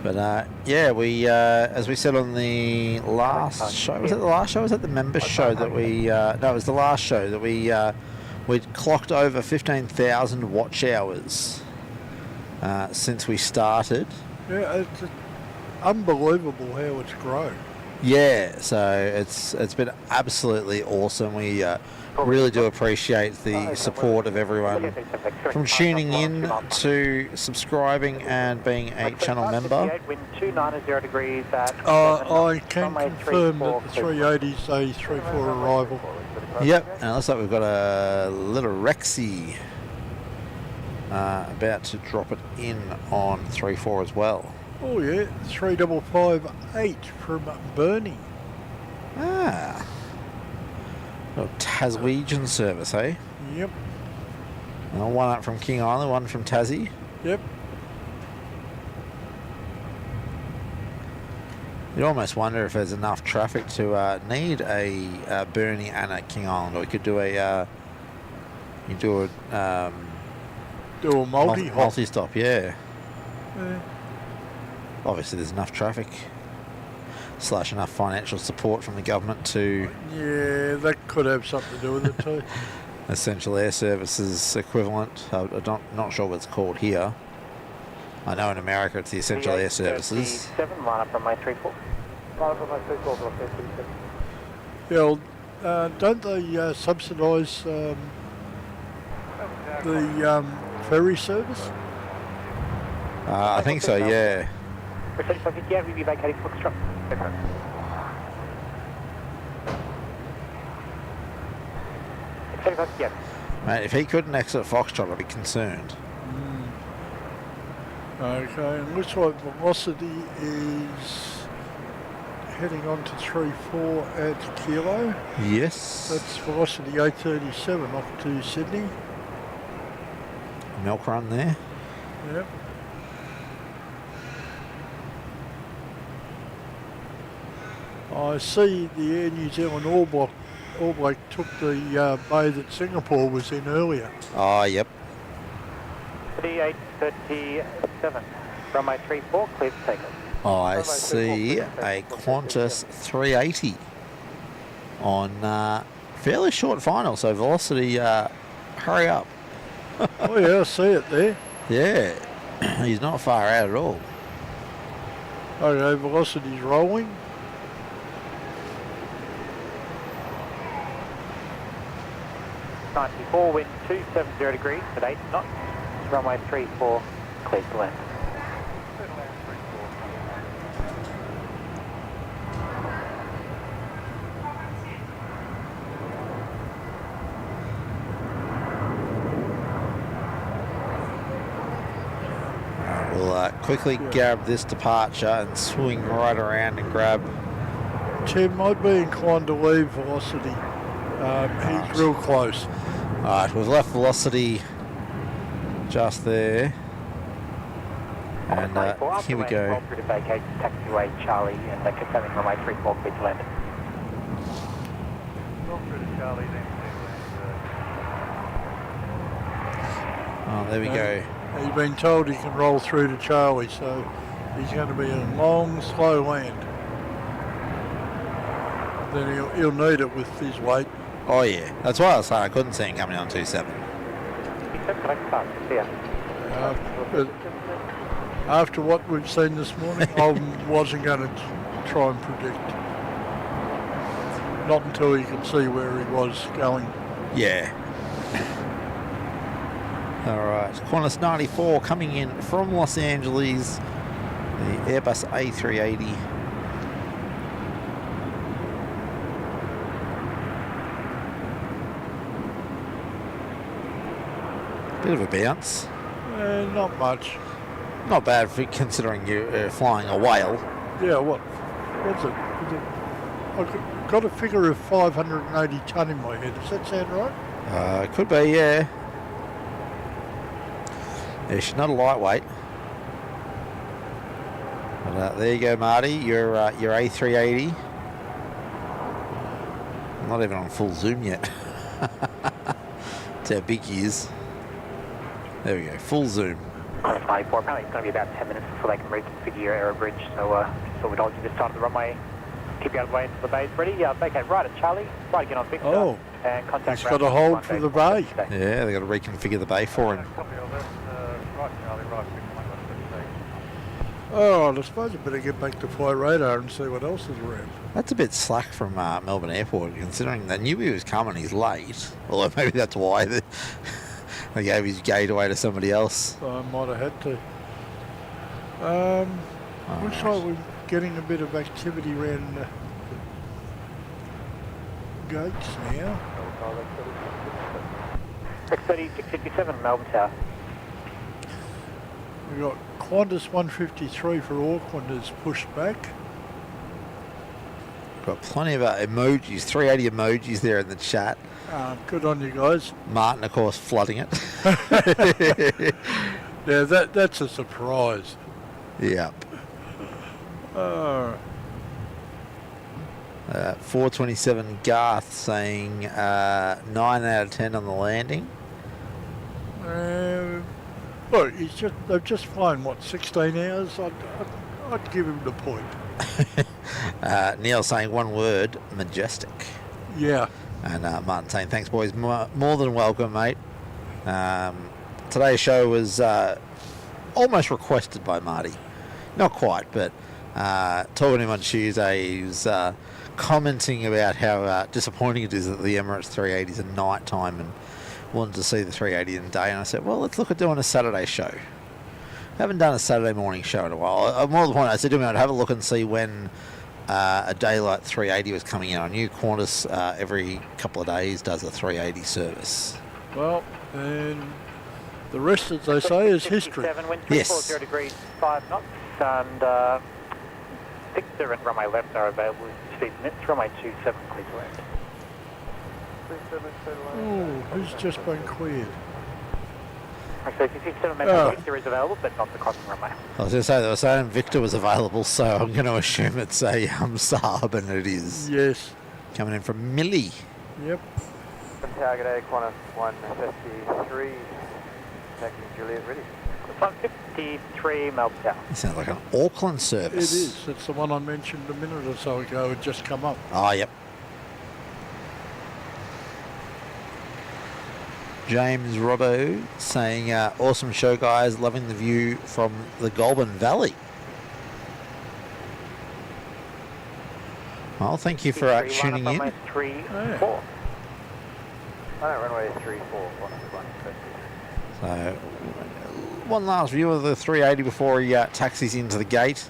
But yeah, we as we said on the last show, was it the last show? Was it the members show that we? No, it was the last show that we'd clocked over 15,000 watch hours since we started. Yeah, it's unbelievable how it's grown. Yeah, so it's been absolutely awesome. We really do appreciate the support of everyone, from tuning in to subscribing and being a channel member. I can confirm that the 380 is a 3-4 arrival. Yep, and it looks like we've got a little Rexy about to drop it in on 3-4 as well. Oh yeah, 3558 from Burnie. Ah, little Taswegian service, eh? Yep, Well, one up from King Island, one from Tassie. yep. You'd almost wonder if there's enough traffic to need a Burnie and a King Island, or we could do a Do a multi-hop. multi-stop, yeah. Yeah. Obviously there's enough traffic / enough financial support from the government to Yeah, that could have something to do with it too. Essential Air Services equivalent. I'm not sure what it's called here. I know in America it's the Essential Air Services. 7, line up runway 34. Line up runway 34, velocity 37. Yeah, don't they subsidise the ferry service? I think so, yeah. For 3558, we'll be vacating Foxtrot. Mate, if he couldn't exit Foxtrot, I'd be concerned. Okay, and looks like velocity is heading on to 3.4 at kilo. Yes. That's velocity 837 off to Sydney. Milk run there. Yep. I see the Air New Zealand All Black took the bay that Singapore was in earlier. Oh, yep. 3837, runway 34, clear for takeoff. I see a Qantas 380 on fairly short final, so velocity, hurry up. Oh yeah, I see it there. Yeah, he's not far out at all. Okay, velocity's rolling. '94, wind 270 degrees at 8 knots, runway 34, clear to land. We'll quickly grab this departure and swing right around and grab. Tim, I'd be inclined to leave velocity. He's real close. Alright, we've left velocity just there. And here we go. Through to vacate taxiway Charlie and confirming runway 34, clear to land. Oh, there we go. He's been told he can roll through to Charlie, so he's going to be a long, slow land. Then he'll need it with his weight. Oh yeah, that's why I was saying I couldn't see him coming on 27. But after what we've seen this morning, I wasn't going to try and predict. Not until you could see where he was going. Yeah. Alright, Qantas 94 coming in from Los Angeles, the Airbus A380. Bit of a bounce. Not much. Not bad for considering you're flying a whale. Yeah, what's it? I've got a figure of 580 tonne in my head. Does that sound right? Could be, yeah. Yeah, she's not a lightweight. But, there you go, Marty. Your A380. Not even on full zoom yet. That's how big he is. There we go, full zoom. Qantas 94, apparently it's going to be about 10 minutes before they can reconfigure your aero bridge, so we told you this side of the runway. Keep you out of the way until the bay's ready. Vacate right at Charlie, right again on Victor. Oh, and contact he's got a hold for the bay. Yeah, they've got to reconfigure the bay for him. Oh, I suppose I better get back to flight radar and see what else is around. That's a bit slack from Melbourne Airport, considering they knew he was coming, he's late. Although maybe that's why they gave his gate away to somebody else. I might have had to. Looks like we're getting a bit of activity around the gates now. X30, 657, Melbourne Tower. We've got Qantas 153 for Auckland is pushed back. Got plenty of emojis, 380 emojis there in the chat. Good on you guys. Martin, of course, flooding it. Yeah, that's a surprise. Yep. 427 Garth saying 9 out of 10 on the landing. Look, they've just flown, what, 16 hours? I'd give him the point. Neil saying one word, majestic. Yeah. And Martin saying, thanks, boys. More than welcome, mate. Today's show was almost requested by Marty. Not quite, but talking to him on Tuesday, he was commenting about how disappointing it is that the Emirates 380 is at night time and wanted to see the 380 in the day. And I said, well, let's look at doing a Saturday show. Haven't done a Saturday morning show in a while. More to the point, I said to him, I'd have a look and see when a daylight 380 was coming in. I knew Qantas every couple of days does a 380 service. Well, then The rest, as they say, is history. 67, wind Yes. 340 degrees, 5 knots, and 67 runway left are available with speed limits, runway 27, please land. Oh, who's just been cleared? Actually, 67 Victor is available, but not the crossing runway. I was going to say, they were saying Victor was available, so I'm going to assume it's a Saab, and it is. Yes. Coming in from Millie. Yep. From target A, Qantas 153, taxi Juliet ready. 153 Melbourne Tower. It sounds like an Auckland It service. is. It's the one I mentioned a minute or so ago. It just come up. Oh, yep. James Robbo saying, awesome show, guys. Loving the view from the Goulburn Valley. Well, thank you for tuning in. Runway 3, Yeah. 4. Runway 34, 150. So, one last view of the 380 before he taxis into the gate.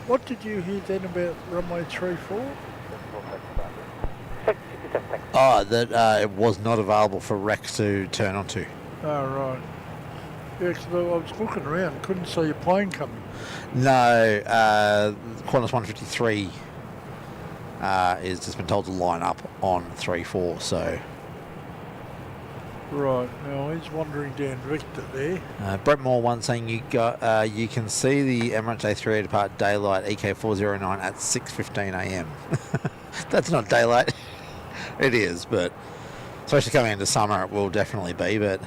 What did you hear then about runway 34? Oh, that it was not available for Rec to turn onto. Oh, right. Yeah, 'cause I was looking around, couldn't see a plane coming. No, Qantas 153 is just been told to line up on 34, so... Right, now he's wandering down Victor there. Brett Moore one saying you can see the Emirates A380 depart daylight EK409 at 6:15 a.m. That's not daylight. It is, but especially coming into summer, it will definitely be. But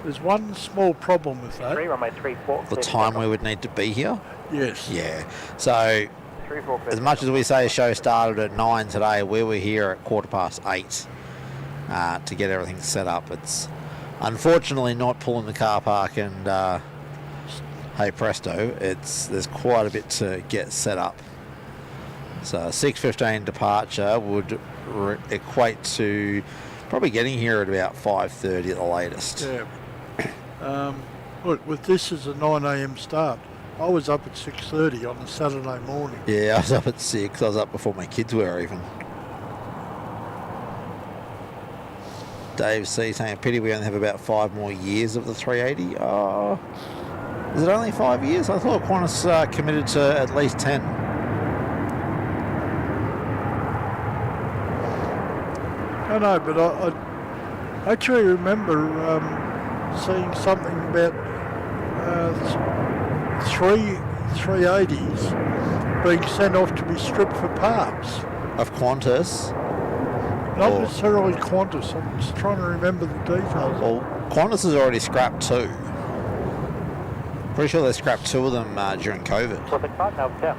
There's one small problem with that. 3, runway 34. the time we would need to be here, Yes. yeah. So 34, as much as we say the show started at 9 today, we were here at 8:15 to get everything set up. It's unfortunately not pulling the car park, and hey presto, there's quite a bit to get set up. So 6:15 departure would equate to probably getting here at about 5:30 at the latest. Yeah. Look, with this as a 9 a.m. start, I was up at 6:30 on a Saturday morning. Yeah, I was up at 6. I was up before my kids were even. Dave C saying, pity we only have about 5 more years of the 380. Oh, is it only 5 years? I thought Qantas committed to at least 10. I know, but I actually remember seeing something about 380s being sent off to be stripped for parts. Of Qantas. Not Or- necessarily Qantas. I'm just trying to remember the details. Well, Qantas has already scrapped 2. Pretty sure they scrapped 2 of them during COVID. So the car Melbourne Tower.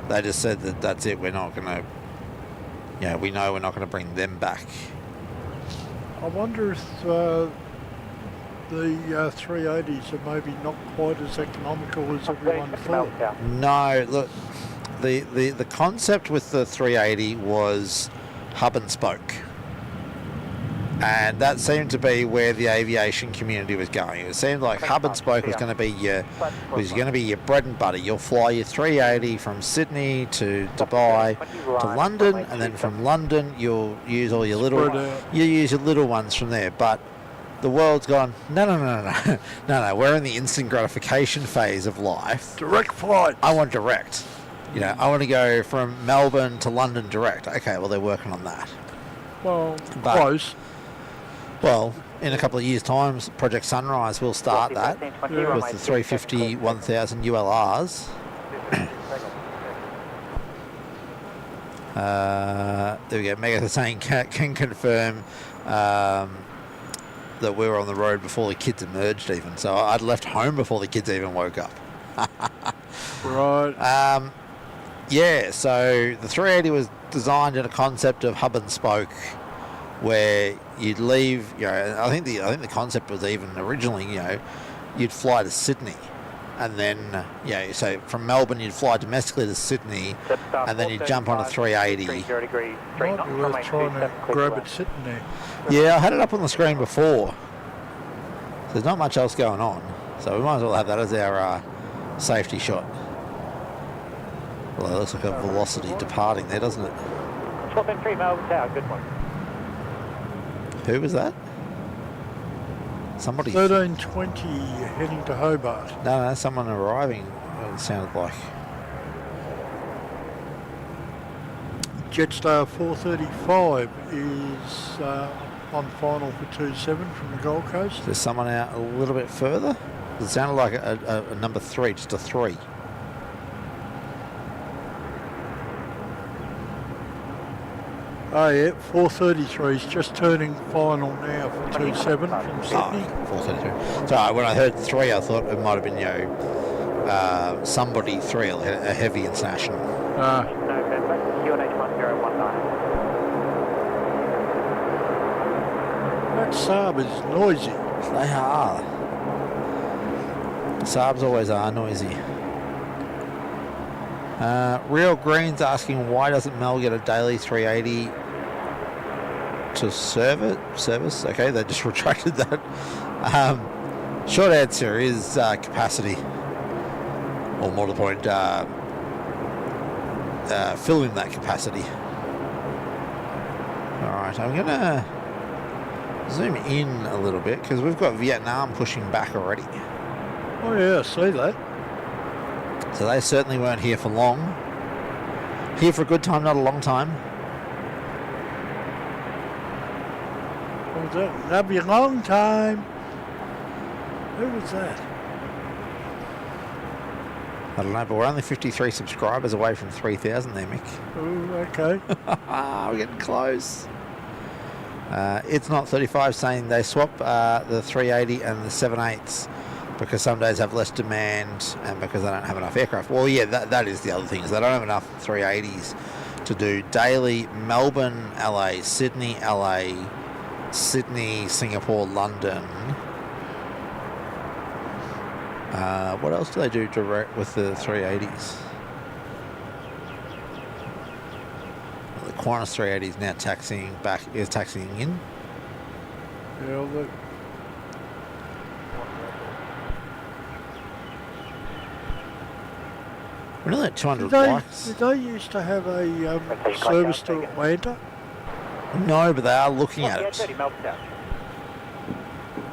They just said that that's it. We're not going to, we know we're not going to bring them back. I wonder if the 380s are maybe not quite as economical as everyone thought. Melbourne Tower. No, look, the concept with the 380 was hub and spoke. And that seemed to be where the aviation community was going. It seemed like hub and spoke was going to be your bread and butter. You'll fly your 380 from Sydney to Dubai to London, and then from London you'll use all your little ones from there. But the world's gone, no. We're in the instant gratification phase of life. Direct flights. I want direct. I want to go from Melbourne to London direct. Okay, well they're working on that. Well, But- close. Well, in a couple of years' time, Project Sunrise will start that Yeah. with the 350 1000 ULRs. There we go. Megatha saying can confirm that we were on the road before the kids emerged even. So I'd left home before the kids even woke up. Right. Yeah, so the 380 was designed in a concept of hub and spoke, where you'd leave. I think the concept was even originally, you'd fly to Sydney, and then so from Melbourne you'd fly domestically to Sydney, and then you'd jump on a 380. 30 degrees, 3 Might knots, be worth runway trying to 27, clear grab to it sitting there. Yeah, I had it up on the screen before. So there's not much else going on, so we might as well have that as our safety shot. Well, it looks like a velocity departing there, doesn't it? 12 and 3 Melbourne Tower, good one. Who was that? Somebody. 13:20 heading to Hobart. No, someone arriving. It sounded like. Jetstar 435 is on final for 2-7 from the Gold Coast. There's someone out a little bit further. It sounded like a number 3, just a 3. Oh yeah, 433 is just turning final now for 2-7 from Sydney. 433. So when I heard 3, I thought it might have been somebody 3, a heavy international. November, QNH 1019. That Saab is noisy. They are. Saabs always are noisy. Real Green's asking why doesn't MEL get a daily 380 to service? Okay, they just retracted that. Short answer is capacity. Or more to the point, fill in that capacity. Alright, I'm going to zoom in a little bit because we've got Vietnam pushing back already. Oh yeah, I see that. So they certainly weren't here for long. Here for a good time, not a long time. What was that? That'll be a long time. Who was that? I don't know, but we're only 53 subscribers away from 3,000 there, Mick. Oh, okay. We're getting close. It's not 35 saying they swap the 380 and the 7/8 because some days have less demand and because they don't have enough aircraft. Well, yeah, that is the other thing, is they don't have enough 380s to do daily Melbourne, LA, Sydney, Singapore, London. What else do they do direct with the 380s? The Qantas 380 is now taxiing in. Yeah, look. We're nearly at 200 Did likes. they used to have a service to Atlanta? No, but they are looking at it. 30 Melbourne.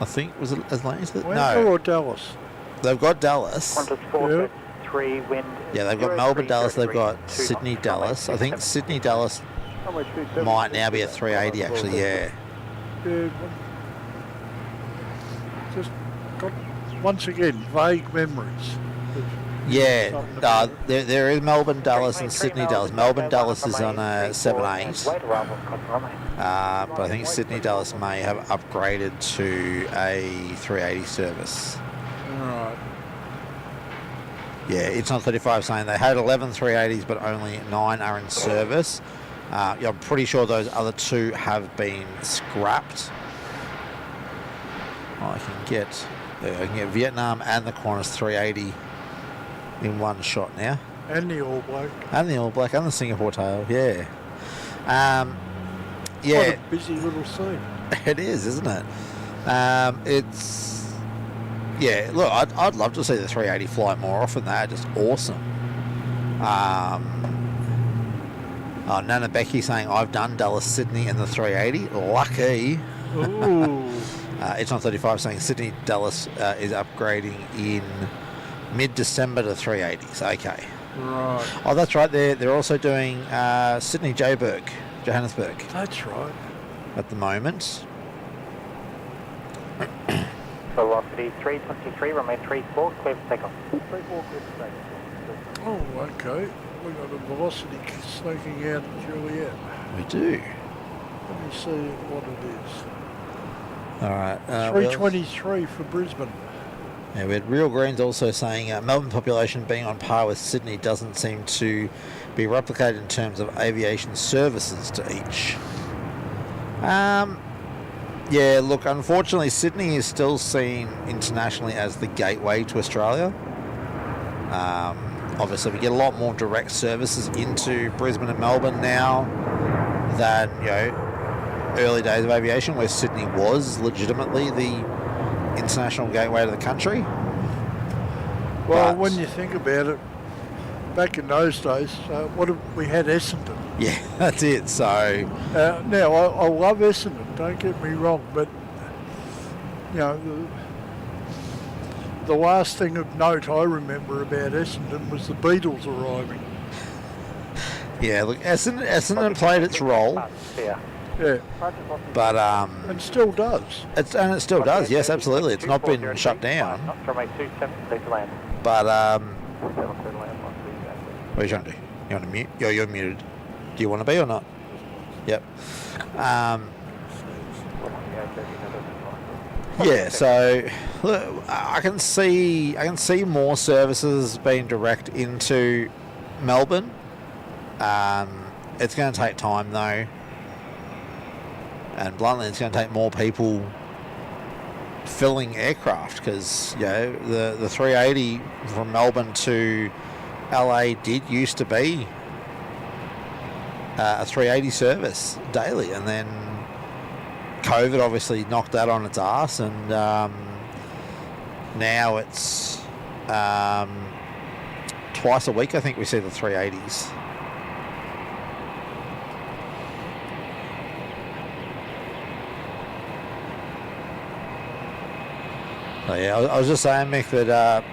I think, was it Atlanta? Atlanta No, or Dallas? they've got Dallas. Qantas 473 wind. Yeah, they've got Melbourne, Dallas, they've got Sydney, Dallas. I think Sydney, Dallas might now be a 380 actually, yeah. Yeah. Just got, once again, vague memories. Yeah, there is Melbourne, Dallas and Sydney, Dallas. Melbourne, Dallas is on a 7/8. But I think Sydney, Dallas may have upgraded to a 380 service. Alright. Yeah, it's not 35 saying they had 11 380s, but only 9 are in service. Yeah, I'm pretty sure those other 2 have been scrapped. I can get Vietnam and the Qantas 380 in one shot now. And the All Black. And the All Black and the Singapore tail, yeah. Yeah. What a busy little scene. It is, isn't it? It's... Yeah, look, I'd love to see the 380 fly more often. They're just awesome. Nana Becky saying, I've done Dallas, Sydney and the 380. Lucky. Ooh. It's not 35 saying Sydney, Dallas is upgrading in mid-December to 380s. Okay. Right. Oh, that's right. They're also doing Sydney, Johannesburg That's right. at the moment. Velocity 323, runway 34, clear for takeoff. 34, clear for takeoff. Oh, okay. We got a velocity sneaking out of Juliet. We do. Let me see what it is. All right. 323 for Brisbane. Yeah, we had Real Greens also saying Melbourne population being on par with Sydney doesn't seem to be replicated in terms of aviation services to each. Yeah, look, unfortunately, Sydney is still seen internationally as the gateway to Australia. Obviously, we get a lot more direct services into Brisbane and Melbourne now than, early days of aviation, where Sydney was legitimately the international gateway to the country. Well, when you think about it, back in those days, we had Essendon. Yeah, that's it. So Now, I love Essendon, don't get me wrong, but you know, the last thing of note I remember about Essendon was the Beatles arriving. Yeah, look, Essendon played its role, Yeah. Yeah, but and still does. it still does. Yes, absolutely. It's not been shut down. Runway 27, clear to land. But 7 clear to land, 1 what are you trying to do? You want to mute? You're muted. Do you want to be or not? Yep. Yeah. So look, I can see more services being direct into Melbourne. It's going to take time though, and bluntly, it's going to take more people filling aircraft because the 380 from Melbourne to LA did used to be a 380 service daily, and then COVID obviously knocked that on its ass, and now it's twice a week I think we see the 380s. So yeah, I was just saying, Mick, that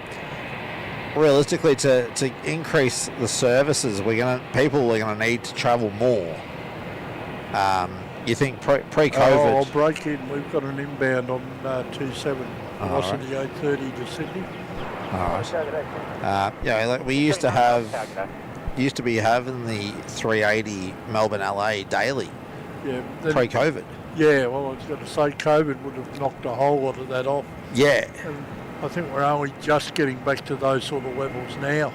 realistically, to increase the services, people are gonna need to travel more. You think pre-COVID? I'll break in. We've got an inbound on 27 velocity 830 to Sydney. All right. Like we used to be having the 380 Melbourne LA daily. Yeah. Pre-COVID. Yeah. Well, I was going to say COVID would have knocked a whole lot of that off. Yeah. And I think we're only just getting back to those sort of levels now.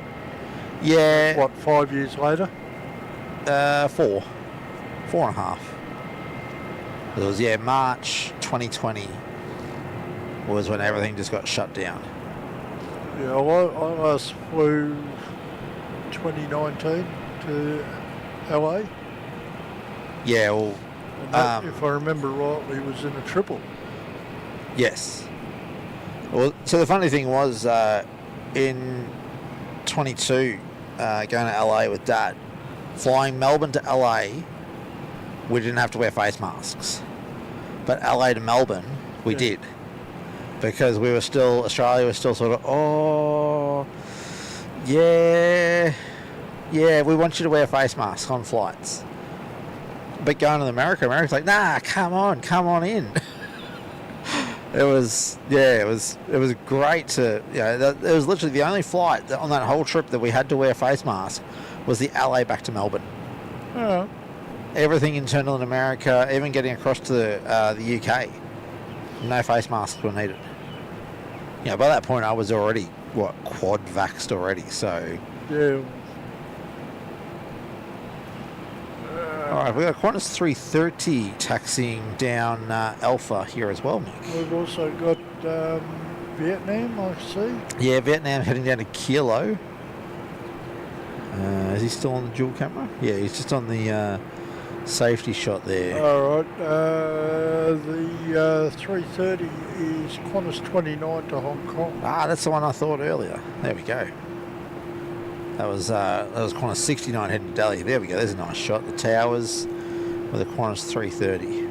Yeah. What, 5 years later? 4.5. It was March 2020 was when everything just got shut down. Yeah, I last flew 2019 to LA. Yeah, well, And that, if I remember rightly, was in a triple. Yes. Well, so the funny thing was, in 22, going to LA with Dad, flying Melbourne to LA, we didn't have to wear face masks. But LA to Melbourne, we did. Because Australia was still sort of, we want you to wear face masks on flights. But going to America's like, nah, come on in. It was great to, it was literally the only flight on that whole trip that we had to wear a face mask was the LA back to Melbourne. Oh. Everything internal in America, even getting across to the UK, no face masks were needed. By that point I was already, quad vaxxed already, so. Yeah. Alright, we've got Qantas 330 taxiing down Alpha here as well, Mick. We've also got Vietnam, I see. Yeah, Vietnam heading down to Kilo. Is he still on the dual camera? Yeah, he's just on the safety shot there. Alright, the 330 is Qantas 29 to Hong Kong. Ah, that's the one I thought earlier. There we go. That was Qantas 69 heading to Delhi. There we go. There's a nice shot. The towers with a Qantas 330.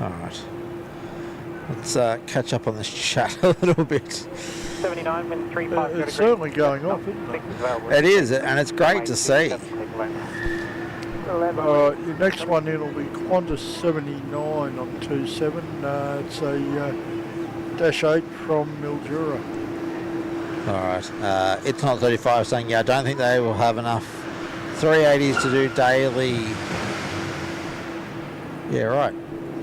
All right. Let's catch up on this chat a little bit. 79, wind 350. It's certainly going off, isn't it? It is, and it's great to see. Your next one in will be Qantas 79 on 27. It's a Dash 8 from Mildura. All right. It's not 35 saying, I don't think they will have enough 380s to do daily. Yeah, right.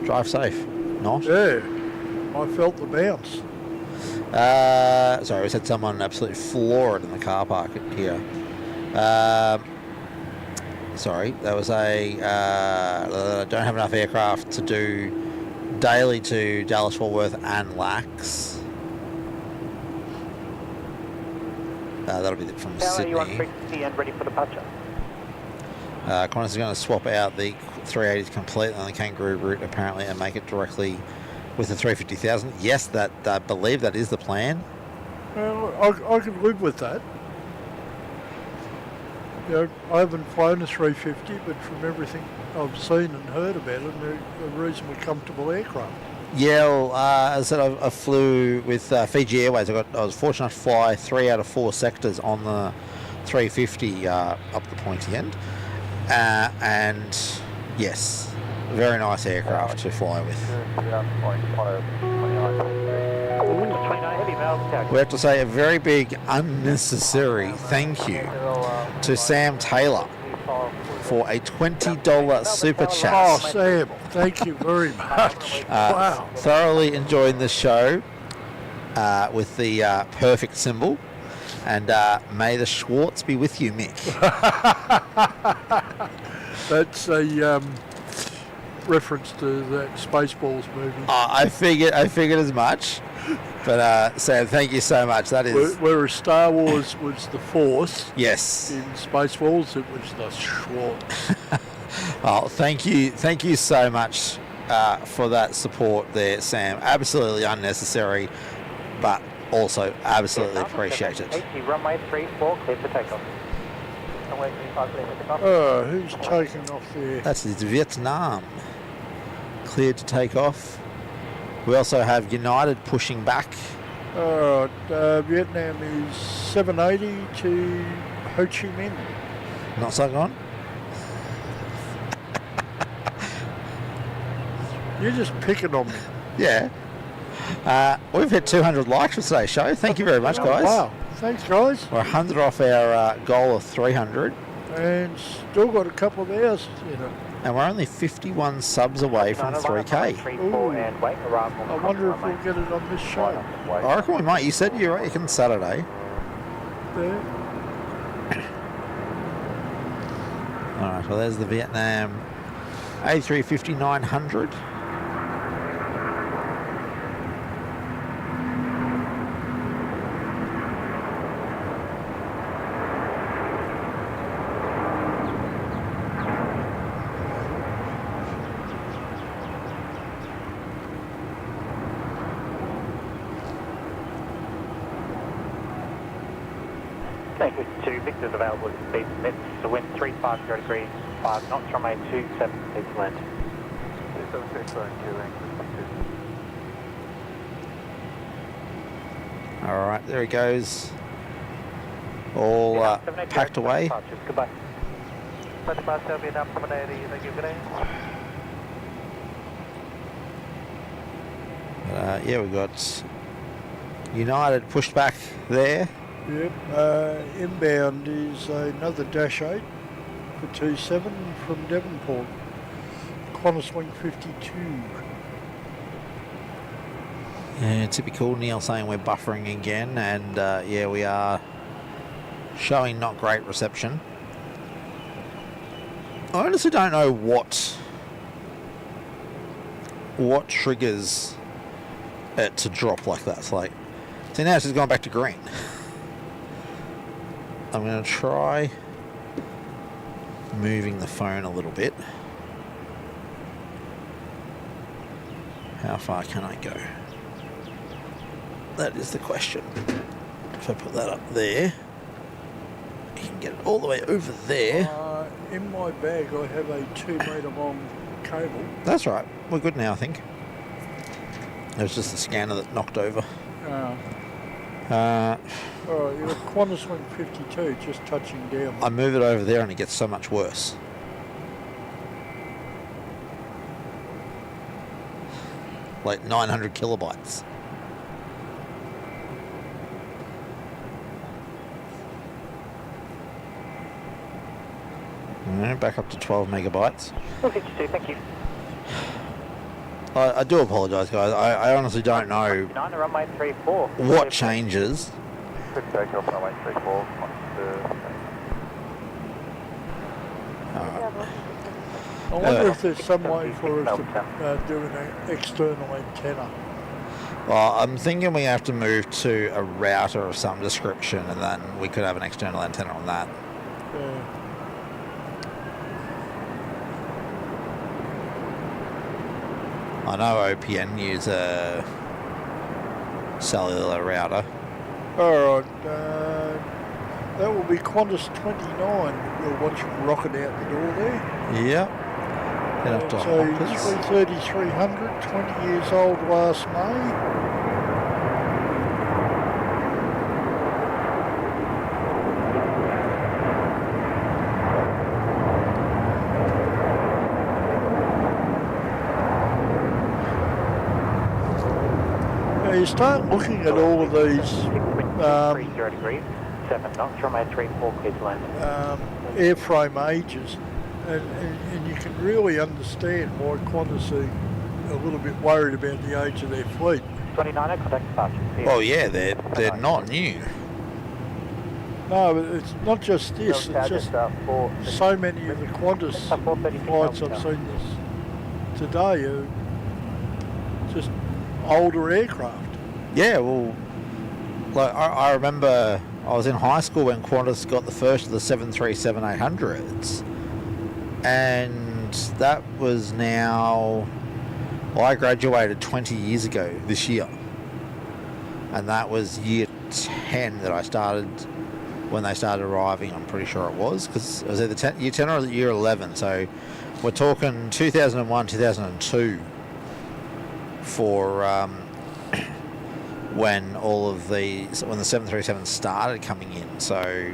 Drive safe. Not. Yeah, I felt the bounce. Sorry, we said someone absolutely floored in the car park here. Sorry, that was don't have enough aircraft to do daily to Dallas Fort Worth and LAX. That'll be from Sydney. You on frequency and ready for departure. Qantas is going to swap out the 380s completely on the Kangaroo route apparently and make it directly with the 350,000. Yes, I believe that is the plan. Well, I could live with that. You know, I haven't flown a 350, but from everything I've seen and heard about it, they're a reasonably comfortable aircraft. Yeah, well, as I said, I flew with Fiji Airways. I was fortunate enough to fly 3 out of 4 sectors on the 350 up the pointy end. And yes, very nice aircraft to fly with. 29 heavy MEL. We have to say a very big unnecessary thank you to Sam Taylor for a $20 super Oh, chat. Sam, thank you very much. Wow. Thoroughly enjoying the show with the perfect symbol. And may the Schwartz be with you, Mick. That's a reference to that Spaceballs movie. I figured as much. But Sam, thank you so much. That is Whereas Star Wars was the Force, yes. in Spaceballs it was the Schwartz. Oh, thank you so much for that support there, Sam. Absolutely unnecessary, but also absolutely appreciated. 80, runway 34, clear for takeoff. Runway 35, clear for takeoff. Oh, who's taking off there? That's Vietnam. Cleared to take off. We also have United pushing back. Alright, Vietnam is 780 to Ho Chi Minh. Not Saigon. You're just picking on me. Yeah. We've hit 200 likes for today's show. Thank you very much, guys. Wow, thanks guys. We're 100 off our goal of 300. And still got a couple of hours in it. And we're only 51 subs away from 3K. 34 and wait, arrival on I the wonder if runway. we'll get it on this show. I reckon we might. You said you reckon Saturday. There. Alright, well there's the Vietnam A350-900. Thank you to Victor's available speed permits to wind 350 degrees, 5 knots, runway 27, please land. 276, going to anchor. Alright, there he goes. All packed away. Departures. Goodbye. Vietnam, thank you, good day. Yeah, we got United pushed back there. Yep, inbound is another Dash 8 for 27 from Devonport. Qantas Wing 52. Yeah, typical. Neil saying we're buffering again, and yeah, we are showing not great reception. I honestly don't know what triggers it to drop like that. It's like, see, now it's just gone back to green. I'm going to try moving the phone a little bit. How far can I go? That is the question. If I put that up there, you can get it all the way over there. In my bag I have a 2 metre long cable. That's right. We're good now, I think. It was just the scanner that knocked over. Alright, you're at Qantas Wing 52, just touching down. I move it over there and it gets so much worse. Like 900 kilobytes. Back up to 12 megabytes. 52, thank you. I do apologise, guys. I honestly don't know 9, runway 34. what changes. Good takeoff, runway 34. I wonder if there's some way for us to do an external antenna. Well, I'm thinking we have to move to a router of some description, and then we could have an external antenna on that. I know OPN use a cellular router. Alright, That will be Qantas 29 you're watching rocket out the door there. Yep. Head up to So Hoppers. 330-300, 20 years old last May. Now you start looking at all of these 30 degrees, 7 knots, runway 34, clear to land. airframe ages, and you can really understand why Qantas are a little bit worried about the age of their fleet. 29, contact departure. Well, yeah, they're not new. No, but it's not just this, it's just so many of the Qantas flights I've seen this today are just older aircraft. Yeah, well, like I remember I was in high school when Qantas got the first of the 737-800s, and that was now. Well, I graduated 20 years ago this year, and that was year 10 that I started when they started arriving. I'm pretty sure it was, because it was either year 10 or year 11. So we're talking 2001, 2002 for when the 737s started coming in. So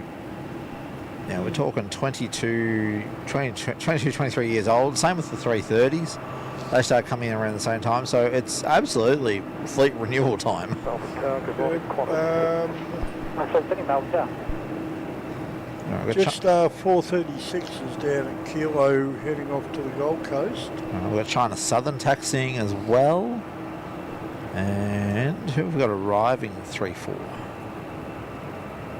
yeah, we're talking 23 years old. Same with the 330s. They start coming in around the same time. So it's absolutely fleet renewal time. Just 436 is down at Kilo heading off to the Gold Coast. We've got China Southern taxiing as well. And who have we got arriving 3-4?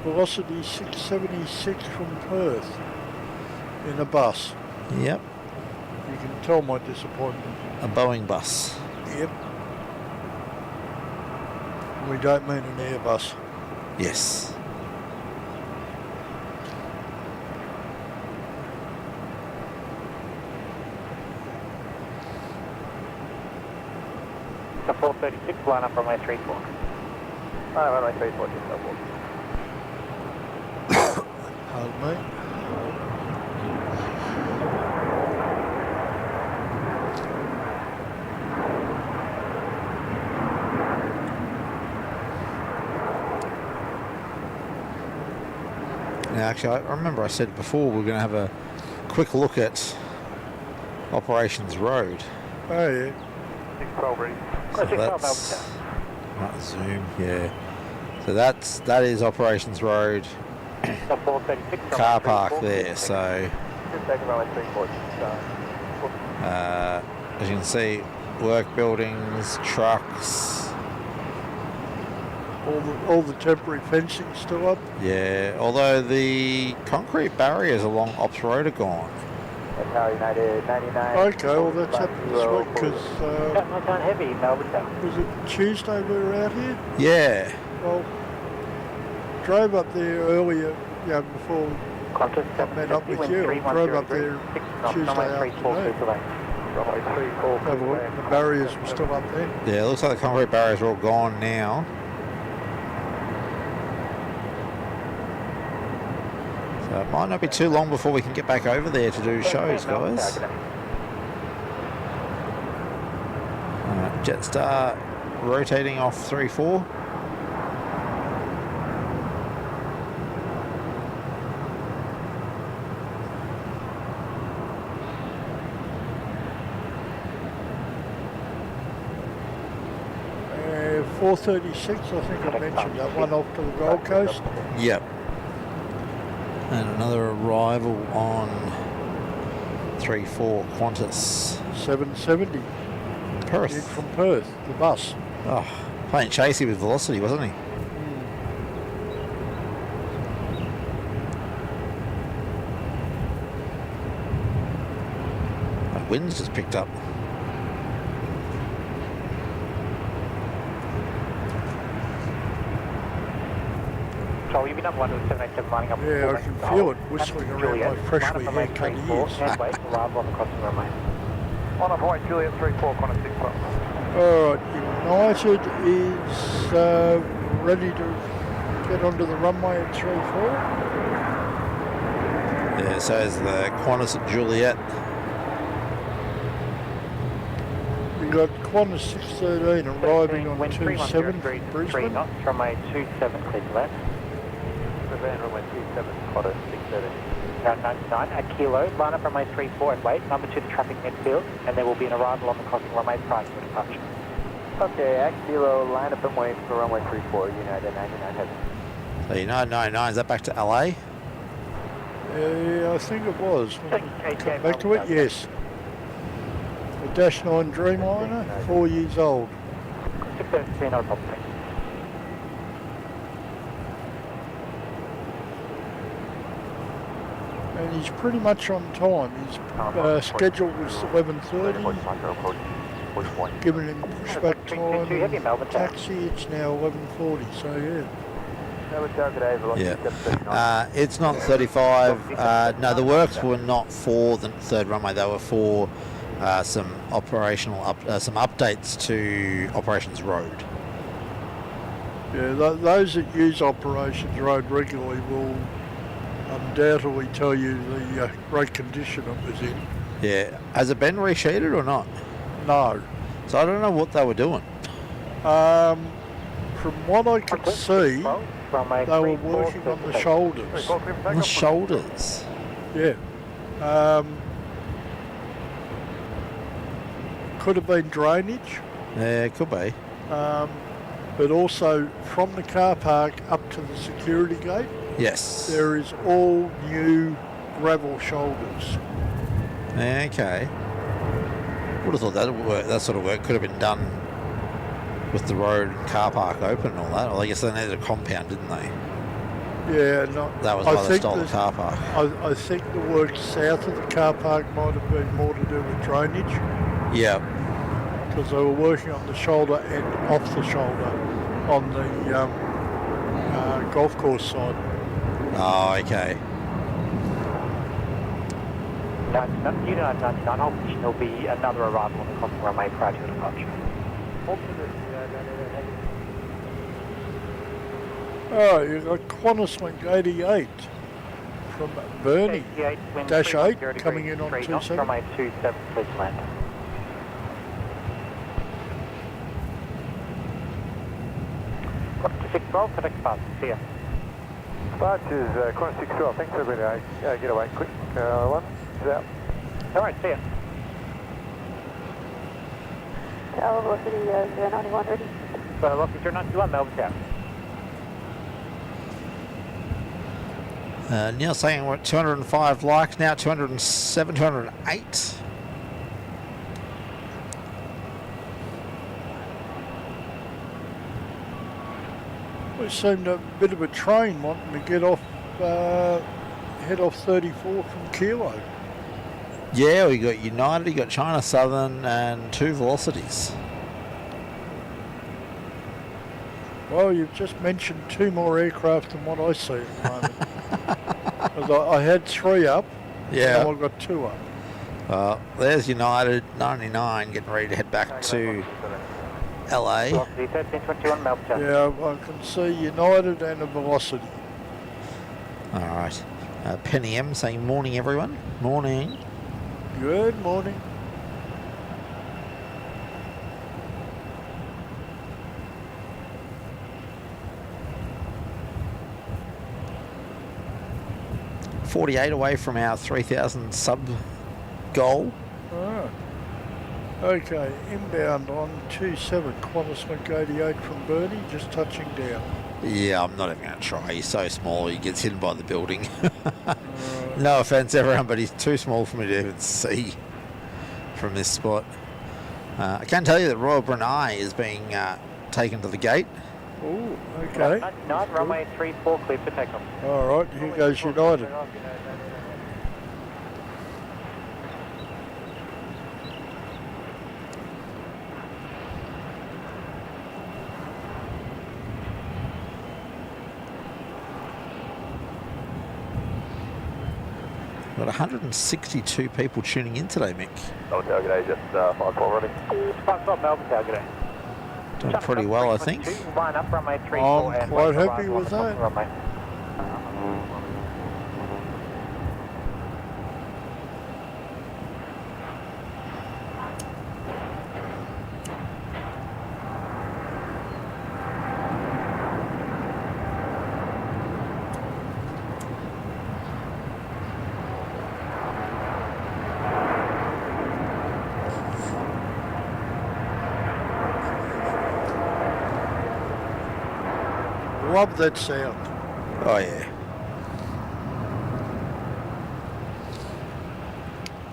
Velocity 676 from Perth in a bus. Yep, You can tell my disappointment. a Boeing bus. Yep. We don't mean an Airbus. Yes. So 436, line up runway 34. Runway 34, just double. Pardon me. Now, actually, I remember I said before we were going to have a quick look at Operations Road. Oh yeah. 612 ready. So that's right, zoom, yeah. So that is Operations Road. So 436, Car park there. So Just take runway 34, as you can see, work buildings, trucks. All the temporary fencing still up. Yeah, although the concrete barriers along Ops Road are gone. That's how United 99. Okay, well that's happened this week because not going heavy, Melbourne. was it Tuesday we were out here? Yeah. Well, drove up there earlier, before Qantas I met up with you. I drove up there Tuesday afternoon. Runway 34. Have a look, and the barriers were still up there. Yeah, it looks like the concrete barriers are all gone now. So it might not be too long before we can get back over there to do shows, guys. Jetstar rotating off 3-4. Uh, 436, I think I mentioned that one off to the Gold Coast. Yep. And another arrival on 3-4 Qantas. 770 in Perth. from Perth, the bus. Oh, playing chasey with Velocity, wasn't he? The wind's just picked up. So you've been up 787 lining up. Yeah, I can feel it whistling around my freshly haircut ears. Arrival on the crossing runway. On a point, Juliet 34, Qantas 612. Alright, United is ready to go get onto the runway at 3-4. Yeah, so is the Qantas at Juliet. We got Qantas 613 arriving on 27 from Brisbane. knots, runway 27, clear to land. Van runway 27, Qantas 613. 99 at Kilo, line up runway 34 and wait, number 2 to traffic midfield, and there will be an arrival on the crossing runway prior to departure. Okay, at Kilo, line up and wait for runway 34, United 99 heavy. So United 99, is that back to LA? Yeah, I think it was. Come back to it, yes. A Dash 9 Dreamliner, 4 years old. 613, not a problem. And he's pretty much on time. His schedule was 11:30. Giving him pushback time. Taxi, it's now 11:40. So yeah. Yeah. It's not 35. No, the works were not for the third runway. They were for some some updates to Operations Road. Yeah, those that use Operations Road regularly will undoubtedly tell you the great condition it was in. Yeah. Has it been resheeted or not? No. So I don't know what they were doing. From what I could see, they were working on the shoulders. On the shoulders? Yeah. Could have been drainage. Yeah, it could be. But also from the car park up to the security gate, Yes. there is all new gravel shoulders. Okay. Would have thought that sort of work could have been done with the road and car park open and all that. Well, I guess they needed a compound, didn't they? Yeah, no, That was why they stole the car park. I think the work south of the car park might have been more to do with drainage, Yeah. because they were working on the shoulder and off the shoulder on the golf course side. Oh, okay. United 99, hold position, there'll be another arrival on the crossing runway prior to departure. Oh, you've got Qantas wing 88 from Burnie, Dash 8 coming in on 27. Runway 27, please land. Up to 612, connect fast, see ya. Barge is Qantas 612, thanks everybody. Get away quick. One, is out. Alright, see ya. Tower velocity 091 ready. Velocity 091, Melbourne Tower. Neil saying we're at 205 likes now, 207, 208. We seemed a bit of a train wanting to get off, head off 34 from Kilo. Yeah, we got United, you got China Southern, and 2 velocities. Well, you've just mentioned 2 more aircraft than what I see at the moment. 'Cause I had 3 up, Yeah. now I've got 2 up. There's United 99 getting ready to head back to LA. Velocity 1321, Melbourne Tower. Yeah, I can see United and a velocity. All right. Penny M saying morning, everyone. Morning. Good morning. .48 away from our 3,000 sub goal. Ah. Okay, inbound on 27, Qantas wing 88 from Burnie, just touching down. Yeah, I'm not even going to try. He's so small, he gets hidden by the building. No offence, everyone, but he's too small for me to even see from this spot. I can tell you that Royal Brunei is being taken to the gate. Oh, okay. 99, runway 34, clear for takeoff. All right, here goes United. Got 162 people tuning in today, Mick. Oh, g'day, just 5-4 running. 5-12, Melbourne Tower, g'day. Doing pretty well, I think. Line up, runway 34 I'm and quite wait for happy arrival on with the crossing that. runway. Love that sound. Oh yeah.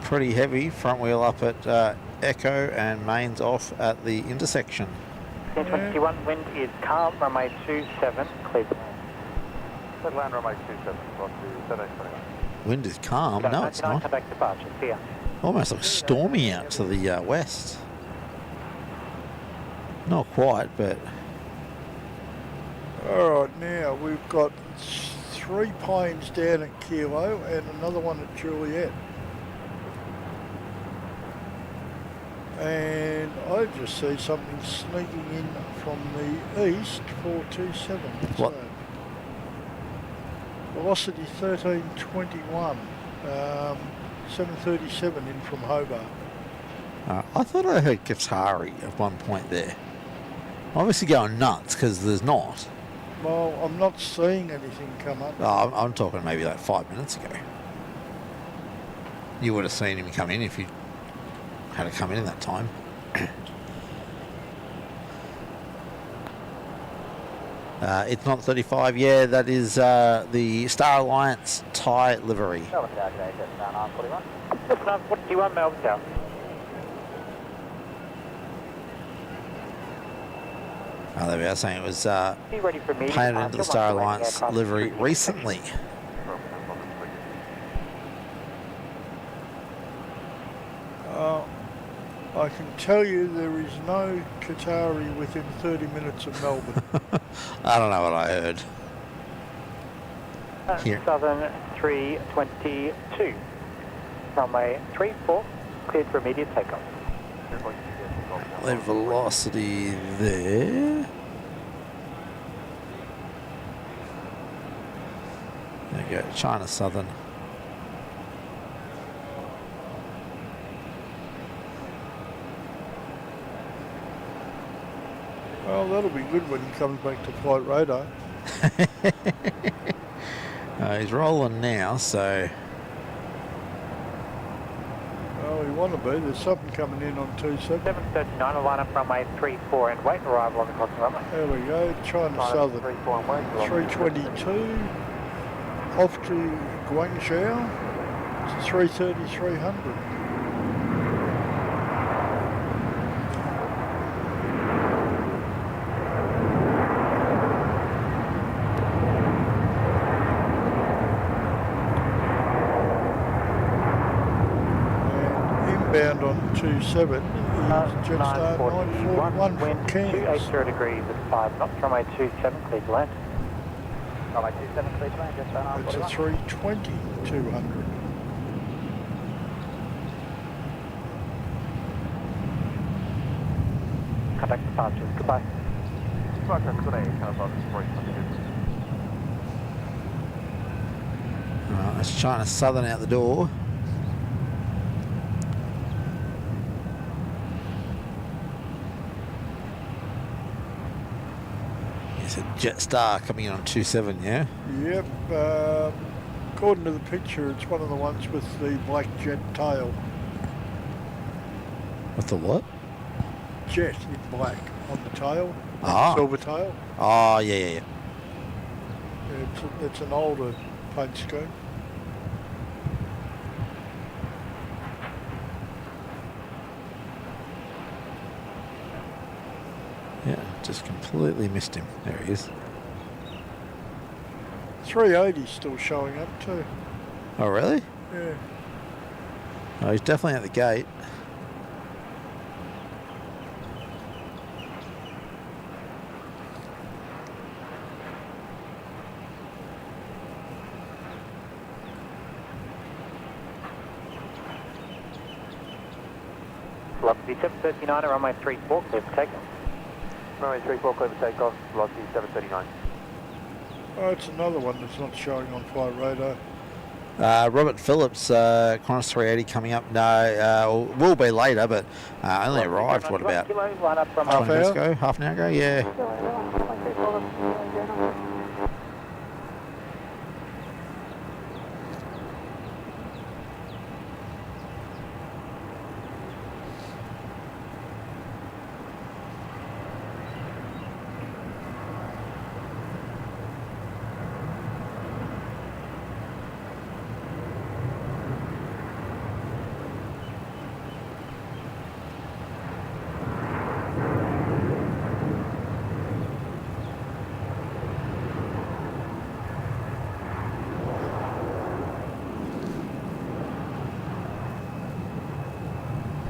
Pretty heavy. Front wheel up at Echo and mains off at the intersection. 1021, wind is calm, runway 27, clear. Set land runway 27, cross to 1321. Wind is calm. No, it's not. Contact departure, see ya. Almost looks stormy out to the west. Not quite, but Alright, now we've got 3 planes down at Kilo and another one at Juliet. And I just see something sneaking in from the east, 427. What's What? that? Velocity 1321, 737 in from Hobart. I thought I heard Qatari at one point there. Obviously going nuts because there's not. Well, I'm not seeing anything come up. Oh, I'm talking maybe like 5 minutes ago. You would have seen him come in if you had to come in that time. It's not 35. Yeah, that is the Star Alliance Thai livery. Melbourne Tower today, just 941. Just 941, Melbourne Tower. Oh, there we are, saying it was Be ready for me. painted into the Star Alliance livery recently. I can tell you there is no Qatari within 30 minutes of Melbourne. I don't know what I heard. Here. Southern 322. Runway 34, cleared for immediate takeoff. The velocity there. There you go, China Southern. Well, that'll be good when he comes back to flight radar. He's rolling now, so Well, we want to be. There's something coming in on 27. 739, will line up runway 34 and wait arrival on the crossing runway. There we go, China Southern. 322, off to Guangzhou. It's 330, 300. Inbound on 27 is Jetstar 941 from wind Cairns. 280 degrees at 5 knots, runway 27, clear to land. Runway 27, clear to land, just It's a 320, 200. Contact departure, goodbye. that's China Southern out the door. It's a Jetstar coming in on 27, yeah? Yep, according to the picture, it's one of the ones with the black jet tail. With the what? Jet in black on the tail, Ah. silver tail. Oh, yeah. Yeah, it's an older paint scheme. Yeah, just completely missed him. There he is. 380's still showing up too. Oh, really? Yeah. Oh, he's definitely at the gate. Velocity 739, runway 34, clear for takeoff. Runway 34, clear for takeoff, velocity 739. Oh, it's another one that's not showing on flight radar. Robert Phillips, Qantas 380 coming up. No, will be later, but only arrived, what, about 20 minutes ago? Half an hour ago? Yeah.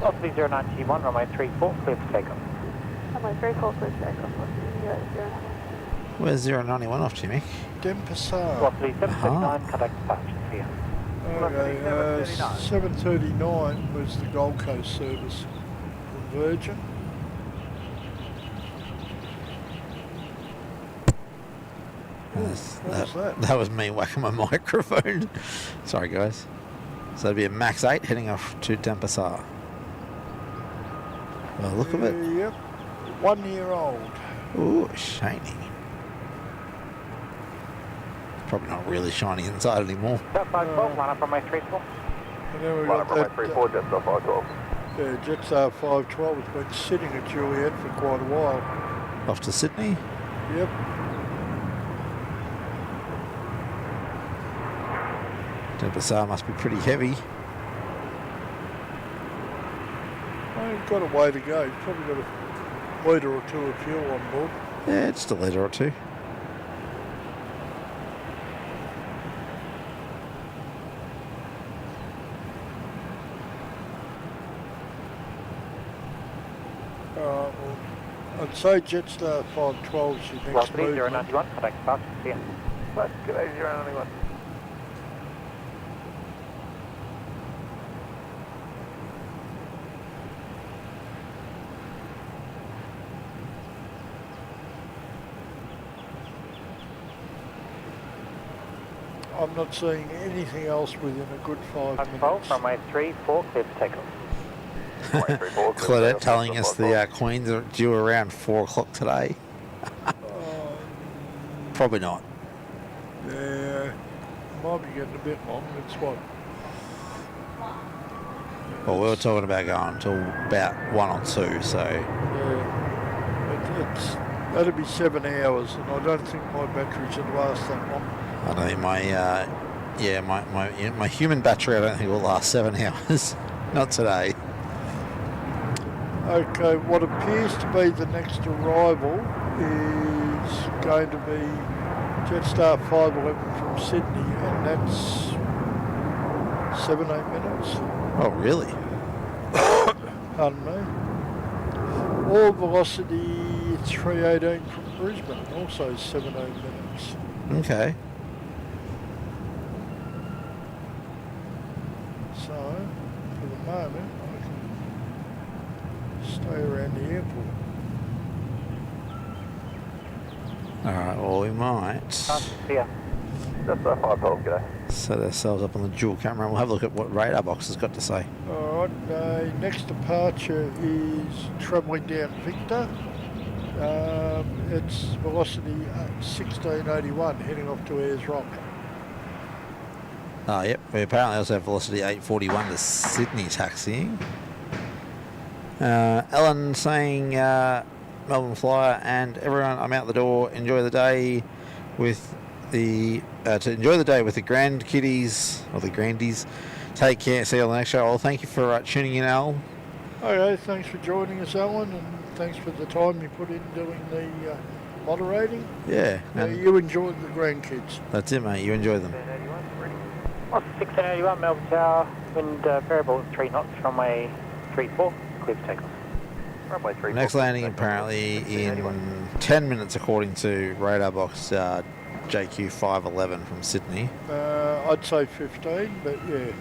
Velocity 0921, runway 34, clear for takeoff. Runway 34, clear for takeoff. Where's 091 off, Jimmy? Denpasar. Velocity 739, contact departure, see ya. Okay, 739 was the Gold Coast service from Virgin. What was that? That was me whacking my microphone. Sorry, guys. So that'd be a Max 8 heading off to Denpasar. Well, look at it. Yep, 1 year old. Ooh, shiny. Probably not really shiny inside anymore. South 512, line up runway 34. And then we Line got up runway that, 34, Jetstar 512. yeah, Jetstar 512 has been sitting at Juliet for quite a while. Off to Sydney. Yep. Denpasar must be pretty heavy. Well, he's got a way to go. He's probably got a litre or two of fuel on board. Yeah, just a litre or two. Well, I'd say Jetstar 512 is your next Velocity movement. 091, contact departure, see ya. G'day, 091. I'm not seeing anything else within a good 5 12, minutes. runway 34, clear for takeoff. Runway 34, Claudette telling us the Queens are due around 4 o'clock today. Probably not. Yeah, might be getting a bit long. It's what? Well, we were talking about going until about 1 or 2, so... Yeah, that'll be 7 hours, and I don't think my battery should last that long. I don't think my human battery, I don't think will last 7 hours. Not today. Okay, what appears to be the next arrival is going to be Jetstar 511 from Sydney, and that's 7-8 minutes. Oh, really? Pardon me. Or velocity 318 from Brisbane, also 7-8 minutes. Okay. So, for the moment, I can stay around the airport. Alright, well, we might See ya. Jetstar 512, g'day. set ourselves up on the dual camera and we'll have a look at what radar box has got to say. Alright, next departure is travelling down Victor. It's velocity 1681 heading off to Ayers Rock. Oh, yep. We apparently also have velocity 841 to Sydney taxiing. Ellen saying, Melbourne Flyer and everyone, I'm out the door. Enjoy the day with the grand kiddies or the grandies. Take care. See you on the next show. Well, thank you for tuning in, Al. Okay, thanks for joining us, Alan, and thanks for the time you put in doing the moderating. Yeah. And You enjoyed the grandkids. that's it, mate. You enjoy them. 1681, Melbourne Tower, wind variable 3 knots, runway 34, clear for takeoff. Runway 34. Next landing apparently in 10 minutes according to radar box JQ 511 from Sydney. I'd say 15, but yeah.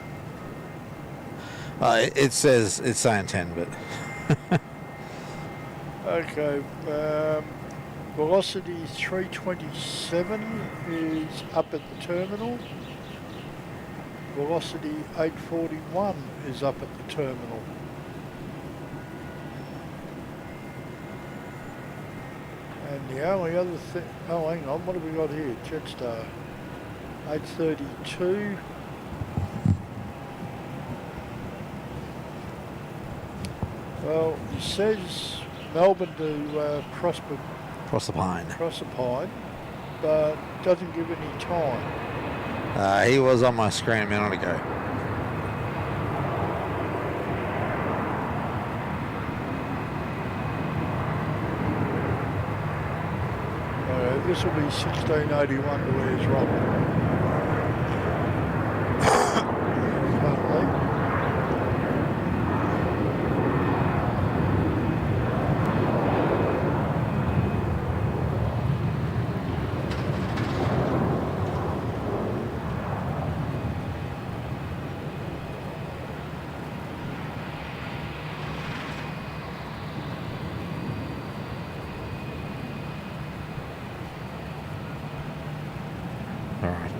It's saying 10, but Okay, velocity 327 is up at the terminal. Velocity 841 is up at the terminal. And the only other thing, oh hang on, what have we got here? Jetstar 832. Well, it says Melbourne to Proserpine, but doesn't give any time. He was on my screen a minute ago. This will be 1681 to where's Robert.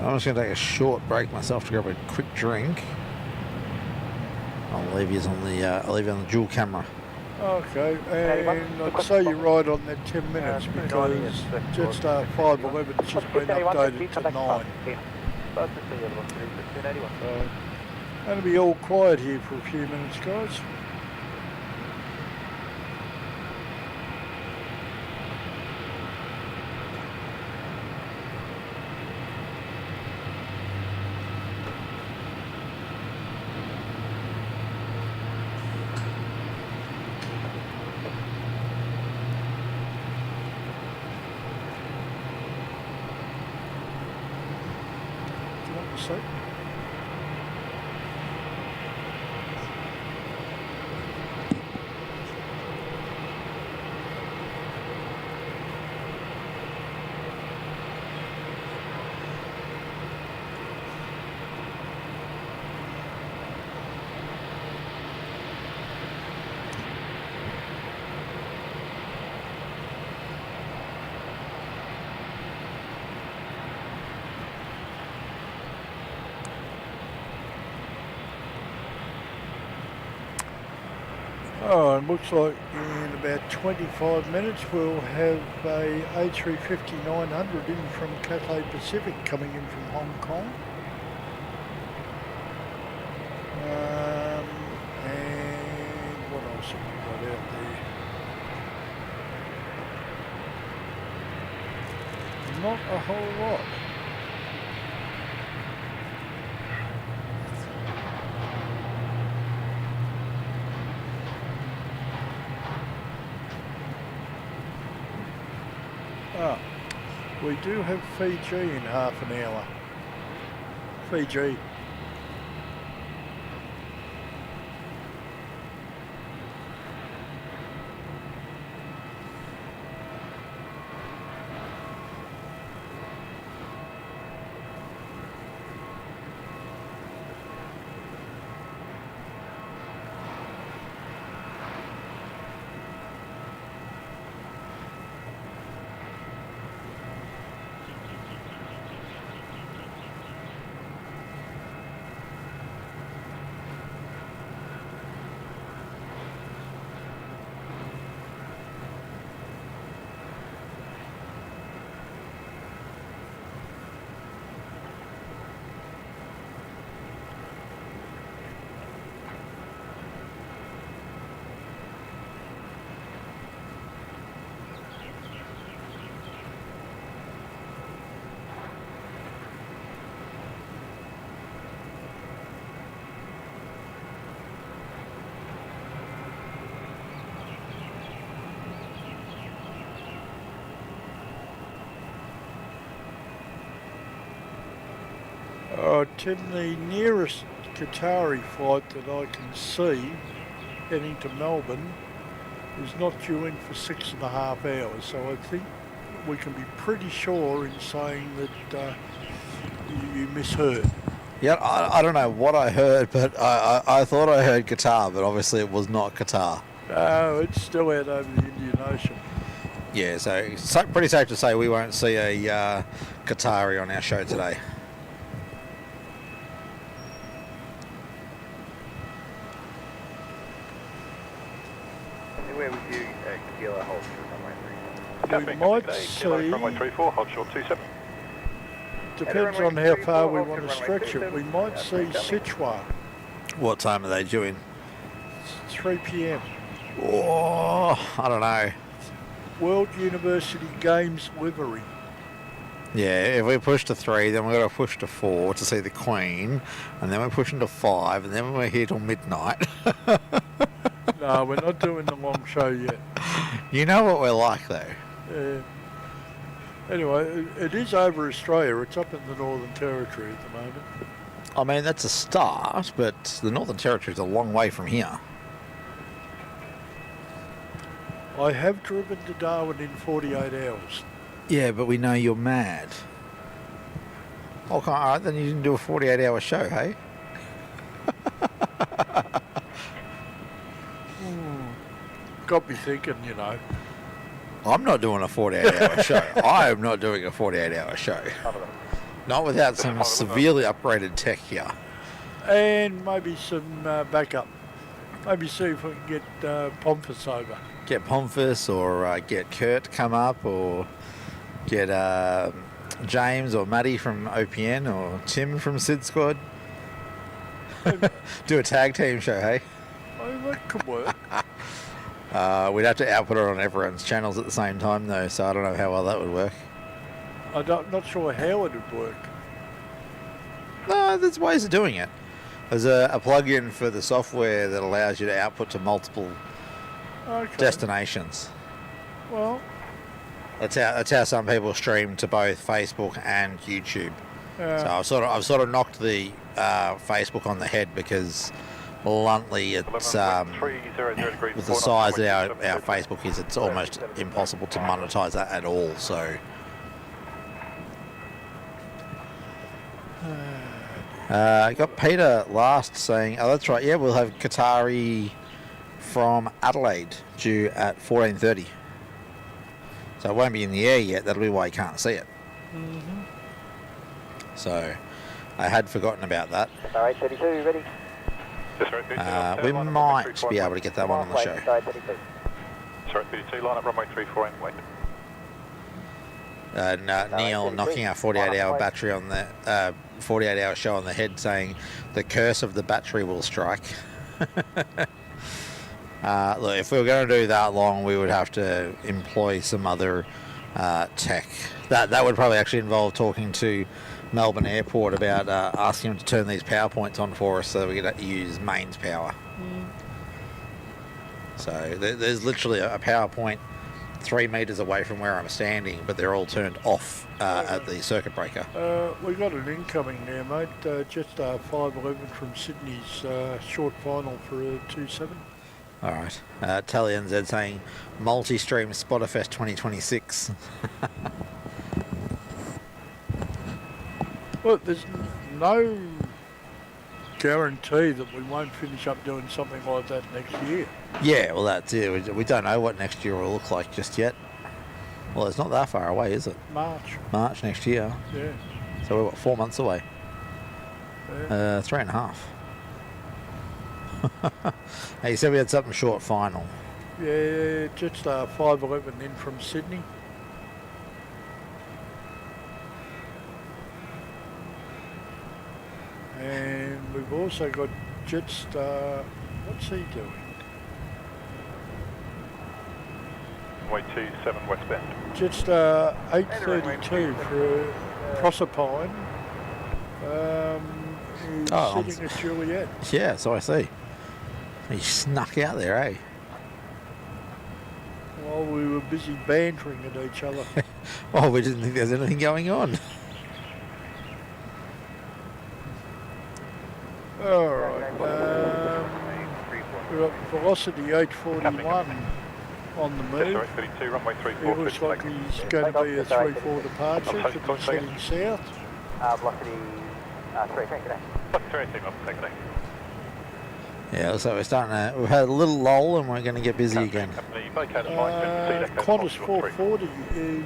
I'm just going to take a short break myself to grab a quick drink. I'll leave you on the dual camera. Okay, and I'd say you're right on that 10 minutes because Jetstar 511 has just been updated to 9. So, going to be all quiet here for a few minutes, guys. So. Oh, and looks like in about 25 minutes we'll have a A350-900 in from Cathay Pacific coming in from Hong Kong. And what else have we got out there? Not a whole lot. We do have Fiji in half an hour. Fiji. Tim, the nearest Qatari flight that I can see heading to Melbourne is not due in for 6.5 hours, so I think we can be pretty sure in saying that you misheard. Yeah, I don't know what I heard, but I thought I heard Qatar, but obviously it was not Qatar. No, it's still out over the Indian Ocean. Yeah, so it's pretty safe to say we won't see a Qatari on our show today. Anywhere with you, Kilo, hold short runway 3. We might see, runway 34, hold short 27. depends on how far we want to stretch it, we might see Sichuan, What time are they doing? 3 p.m. Oh, I don't know. World University Games livery. Yeah, if we push to 3, then we've got to push to 4 to see the Queen, and then we're pushing to 5, and then we're here till midnight. No, we're not doing the long show yet. You know what we're like, though. Anyway, it is over Australia. It's up in the Northern Territory at the moment. I mean, that's a start, but the Northern Territory is a long way from here. I have driven to Darwin in 48 hours. Yeah, but we know you're mad. Okay, all right, then you didn't do a 48-hour show, hey? Got me thinking, you know. I'm not doing a 48-hour show. I am not doing a 48-hour show. Not without some severely upgraded tech here. And maybe some backup. Maybe see if we can get Pompous over. Get Pomphus or get Kurt to come up or get James or Matty from OPN or Tim from Sid Squad. Do a tag team show, hey? Oh, that could work. We'd have to output it on everyone's channels at the same time though, so I don't know how well that would work. I'm not sure how it would work. No, there's ways of doing it. There's a plug-in for the software that allows you to output to multiple destinations. Well, That's how some people stream to both Facebook and YouTube. So I've sort of knocked the Facebook on the head because bluntly it's with the size that our Facebook is, it's almost impossible to monetize that at all. So I got Peter last saying, oh that's right, yeah, we'll have Qatari from Adelaide due at 14:30. So it won't be in the air yet, that'll be why you can't see it. mm-hmm. So I had forgotten about that. Alright, 32, ready? We might be able to get that one on the show. Sorry, 32, line up runway 34 and wait. Neil knocking our 48-hour battery on the 48-hour show on the head, saying the curse of the battery will strike. Look, if we were going to do that long, we would have to employ some other tech. That would probably actually involve talking to Melbourne Airport about asking them to turn these power points on for us so that we could use mains power. So there's literally a power point 3 metres away from where I'm standing, but they're all turned off at the circuit breaker. We got an incoming there, mate. Just 511 from Sydney's short final for a 2-7. All right. Tally NZ saying multi-stream Spotterfest 2026. Well, there's no guarantee that we won't finish up doing something like that next year. Yeah, well that's it. We don't know what next year will look like just yet. Well, it's not that far away, is it? March next year. Yeah. So we're, what, 4 months away? Yeah. 3.5. Hey, you said we had something short final. Yeah, just 511 in from Sydney. And we've also got Jetstar. What's he doing? Runway 27 westbound. Jetstar 832 for Proserpine. He's sitting at Juliet. Yeah, so I see. He snuck out there, eh? While we were busy bantering at each other. Oh, we didn't think there's anything going on. Alright, we've got Velocity 841 on the move. 32, runway 34. It looks like he's going to be a 3-4 departure, should be heading south. Velocity 33, good day. 33, take it. Yeah, so we're starting to, we've had a little lull and we're going to get busy again. Qantas 440 is...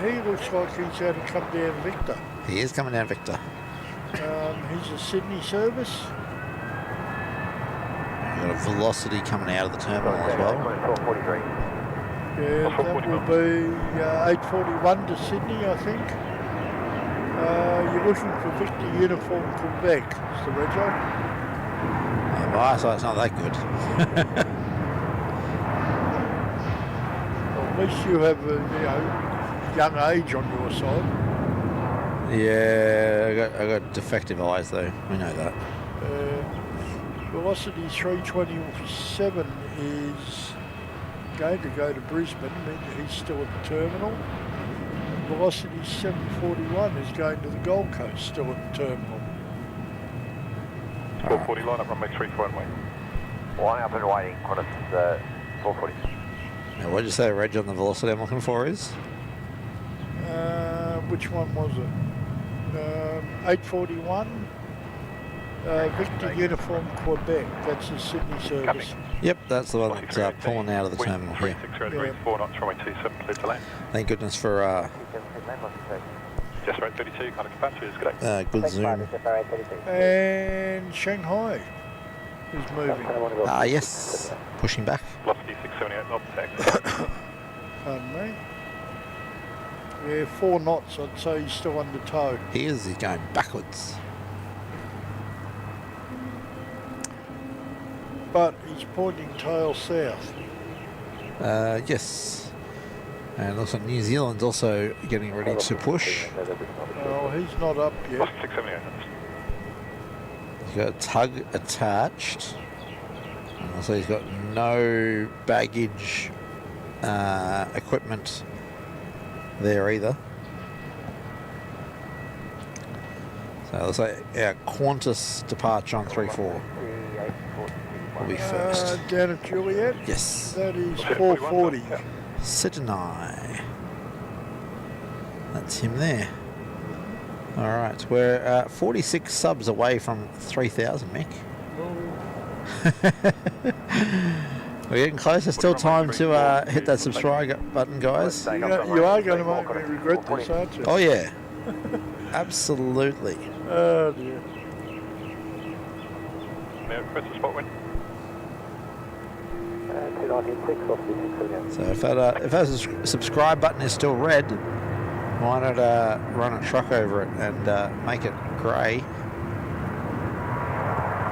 he looks like he's going to come down Victor. He is coming down Victor. He's a Sydney service. We've got a velocity coming out of the terminal as well. Yeah, that will be 841 to Sydney, I think. You're looking for Victor Uniform Quebec, is the rego. Yeah, my eyesight's not that good. Well, at least you have a young age on your side. Yeah, I got defective eyes though. We know that. Velocity 327 is going to go to Brisbane, meaning he's still at the terminal. Velocity 741 is going to the Gold Coast, still at the terminal. 440, line up runway 34 and wait. Line up and waiting, Qantas 440. Now, what did you say the reg on the velocity I'm looking for is? Which one was it? 841. Victor Uniform Quebec, that's the Sydney service. Yep, that's the one that's pulling out of the terminal here. 4 knots, runway 27, clear to land. Thank goodness for Just right 32, kind of capacity, good day. good zoom. And Shanghai is moving. Yes, pushing back. Velocity 678 knots, taxi. Pardon me. Yeah, 4 knots, I'd say he's still under tow. He is, he's going backwards. But he's pointing tail south. Yes. And looks like New Zealand's also getting ready to push. Oh, he's not up yet. Velocity 678 knots. He's got a tug attached. And also he's got no baggage equipment there either. So it looks like our Qantas departure on 34 will be first. Down at Juliet? Yes. That is 440. Sydney. That's him there. Alright, we're 46 subs away from 3,000, Mick. We're getting close. There's still time to hit that subscribe button, guys. You are going to make me regret this, aren't you? Oh, yeah. Absolutely. Oh, dear. Now, press the spot win. 296 off the So if that subscribe button is still red, why not run a truck over it and make it grey?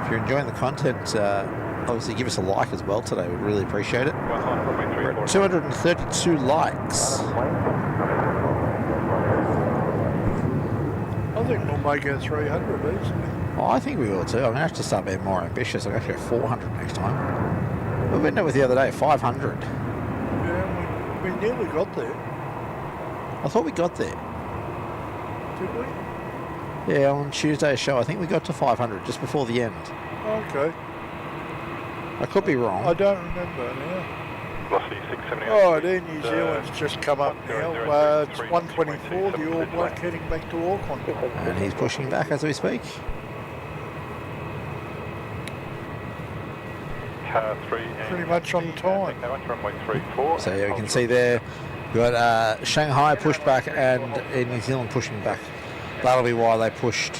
If you're enjoying the content, obviously give us a like as well today. We'd really appreciate it. We're at 232 likes. I think we'll make it 300 easily. Oh, I think we will too. I'm going to have to start being more ambitious. I'm going to go 400 next time. We've been there with the other day, 500. Yeah, we nearly got there. I thought we got there. Did we? Yeah, on Tuesday's show, I think we got to 500 just before the end. Okay. I could be wrong. I don't remember now. Velocity 678. Oh, there New Zealand's just come up now. It's 124, the All Black heading back to Auckland. And he's pushing back as we speak. Car 3 Pretty much on time. Runway 34. So yeah, we can see there, we've got Shanghai pushed back and New Zealand pushing back. That'll be why they pushed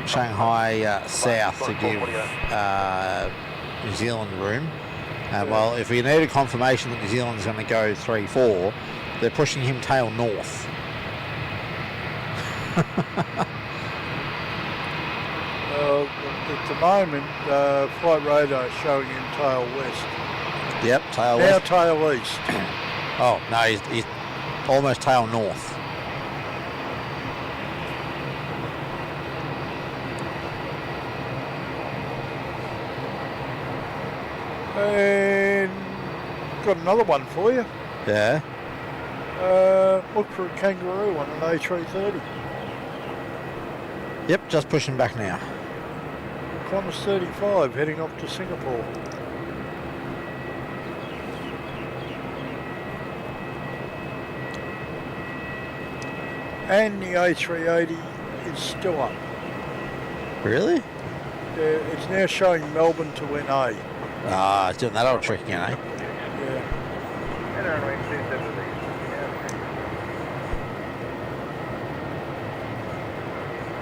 Shanghai south to give New Zealand room. Well, if we needed confirmation that New Zealand's going to go 3-4, they're pushing him tail north. At the moment, flight radar is showing him tail west. Yep, tail Now west. tail east. Oh, no, he's almost tail north. And got another one for you. Yeah. Look for a kangaroo on an A330. Yep, just pushing back now. Qantas 35 heading off to Singapore. And the A380 is still up. Really? It's now showing Melbourne to NA. Ah, it's doing that old trick again, eh? Yeah. And runway 27.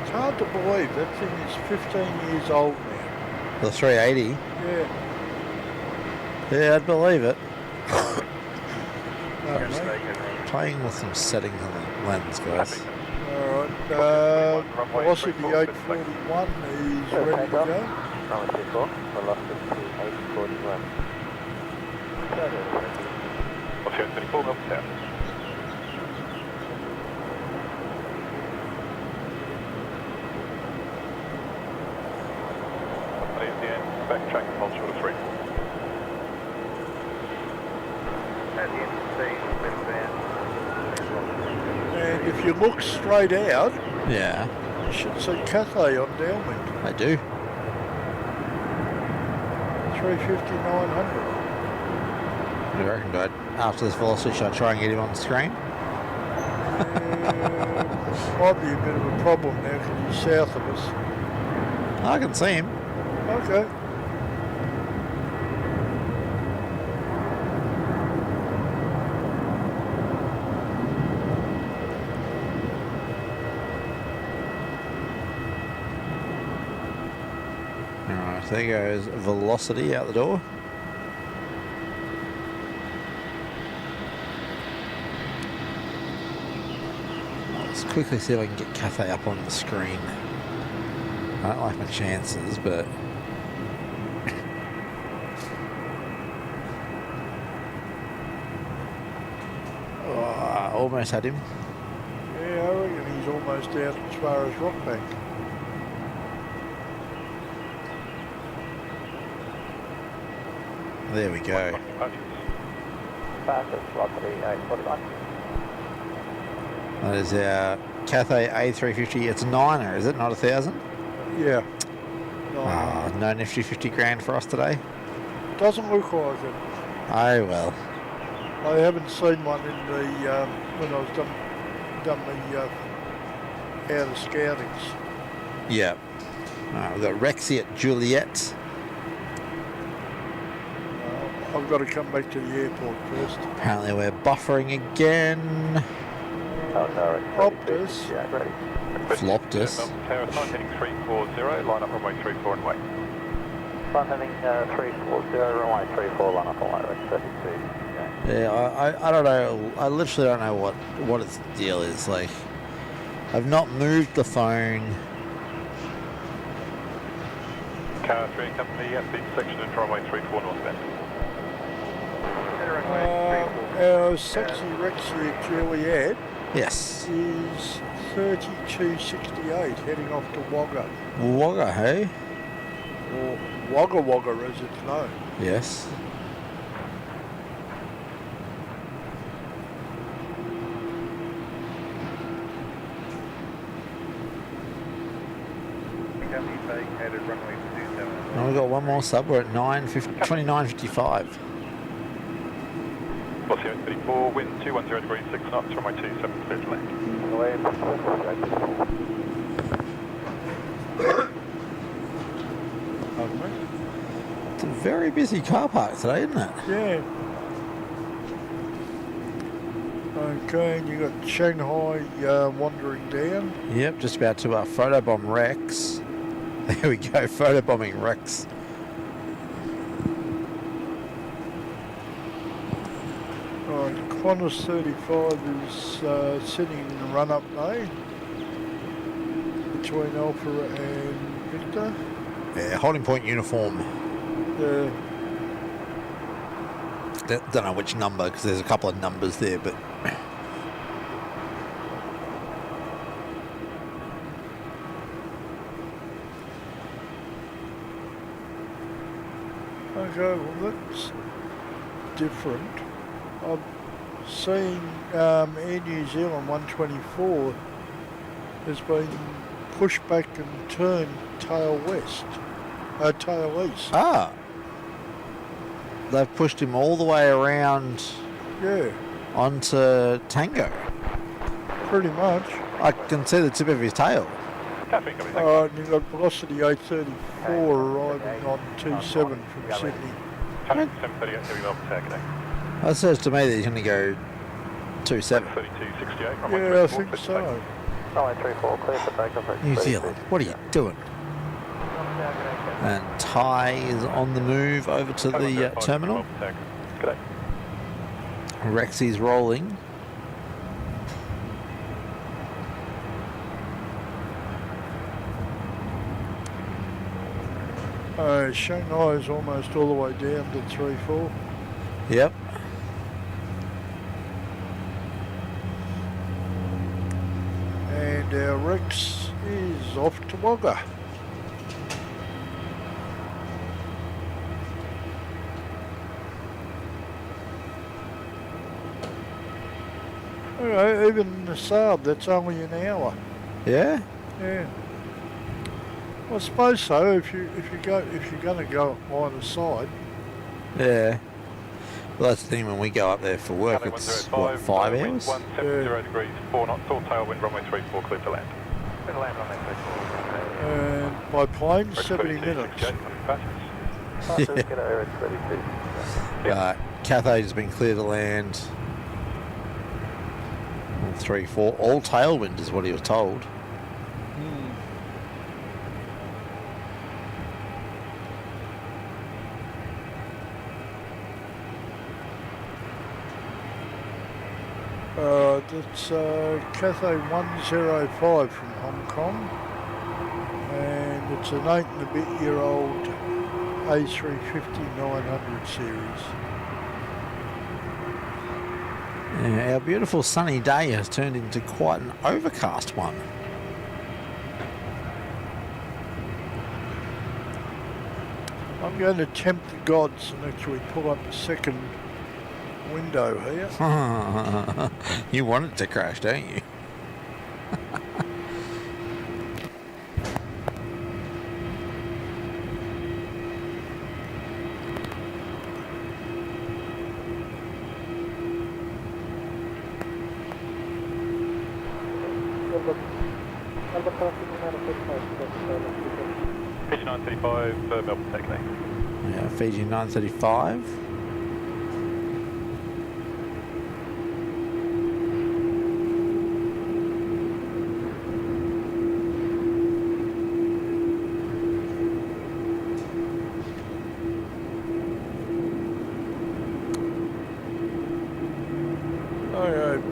It's hard to believe that thing is 15 years old now. The 380. Yeah. Yeah, I'd believe it. Playing With some settings on the lens, guys. Alright, velocity 841 is ready to go. Runway 24, velocity 841. Oscar 24, Melbourne South. At the end, back track and hold short of 3. At the end, speed, westbound. And if you look straight out, Yeah, you should see Cathay on downwind. I do. 350, 900. What do you reckon, Dad? After this velocity, should I try and get him on the screen? Might be a bit of a problem now because he's south of us. I can see him. Okay. Alright, there goes velocity out the door. Let's quickly see if I can get Cathay up on the screen. I don't like my chances, but... Oh, I almost had him. Yeah, I reckon he's almost out as far as Rockbank. There we go. Fastest velocity 841. That is our Cathay A350. It's a 9er, is it? Not 1,000? Yeah. Ah, no nifty 50 grand for us today. Doesn't look like it. Oh well. I haven't seen one in the when I was done the outer scoutings. Yeah. We've got Rexy at Juliet. I've got to come back to the airport first. Apparently we're buffering again. Oh, no, Optus. Yeah, ready. Flopped us. Melbourne Tower, time heading 340, line up runway 34 and wait. Front heading 340, runway 34, line up on runway 32. Okay. Yeah, I don't know. I literally don't know what its deal is. Like, I've not moved the phone. Car 3 company at the intersection of runway 34 northbound. Our sexy Rexy at Juliet Yes. is 3268 heading off to Wagga. Wagga, hey? Or Wagga Wagga as it's known. Yes. Company vacated runway 27. And we've got one more sub. We're at 29.55. Oscar 34, wind 210 degrees 6 knots, runway 27 clear to land. Away. Pardon me? It's a very busy car park today, isn't it? Yeah. Okay, and you got Shanghai wandering down. Yep, just about to photobomb Rex. There we go, photobombing Rex. Alright, Qantas 35 is sitting in the run-up bay between Alpha and Victor. Yeah, holding point uniform. Don't know which number because there's a couple of numbers there, but Okay, well that's different. I've seen Air New Zealand 124 has been pushed back and turned tail west, tail east. ah, they've pushed him all the way around Yeah, onto Tango. pretty much. I can see the tip of his tail. Cathy, coming. Alright, you've got velocity 834 arriving on 27 from Sydney. Challenge 738, heavy Melbourne Tower, g'day. That says to me that he's going to go 27. 3268, Yeah, I think so. Runway 34, clear for takeoff. New Zealand, what are you doing? And Ty is on the move over to the terminal. G'day. Rexy's rolling. Shanghai is almost all the way down to 34. Yep. And our Rex is off to Wagga. Okay, even the Saab, that's only an hour. Yeah? Yeah. I suppose so. If you're going to go either side. Yeah. Well, that's the thing, when we go up there for work, it's what, 5 hours? 170 degrees, 4 knots, all tailwind, runway 34, clear to land. Clear to land, runway 34. And by plane, 70 minutes. Passes, get over at 32. Cathode has been clear to land. 3-4. All tailwind is what he was told. That's Cathay 105 from Hong Kong, and it's an 8-and-a-bit-year-old A350-900 series. Yeah, our beautiful sunny day has turned into quite an overcast one. I'm going to tempt the gods and actually pull up a second window here. You want it to crash, don't you? Fiji 935, Melbourne Tower, g'day. Yeah, Fiji 935.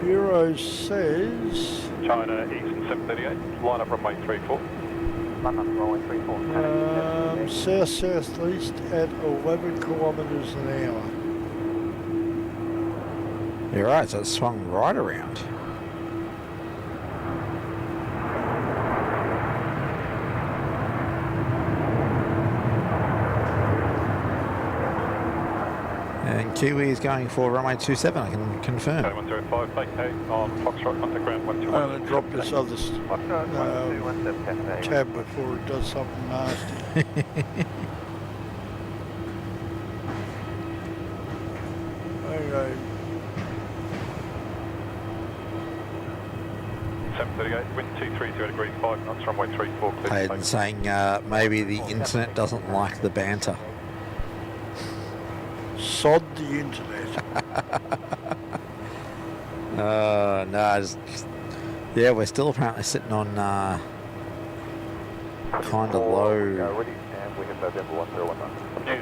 Bureau says China Eastern 738, line up runway 34. London, runway 34. south-southeast at 11 kilometres an hour. You're right, so it swung right around. And Kiwi is going for runway 27, I can confirm. 105, vacate on Foxtrot, contact ground 121. I'm going to drop this other tab before it does something nasty. Okay. 738, wind 230 degrees, 5 knots, runway 34, clear. Hayden saying maybe the internet doesn't like the banter. Sod the internet. No, yeah, we're still apparently sitting on kind of low. News at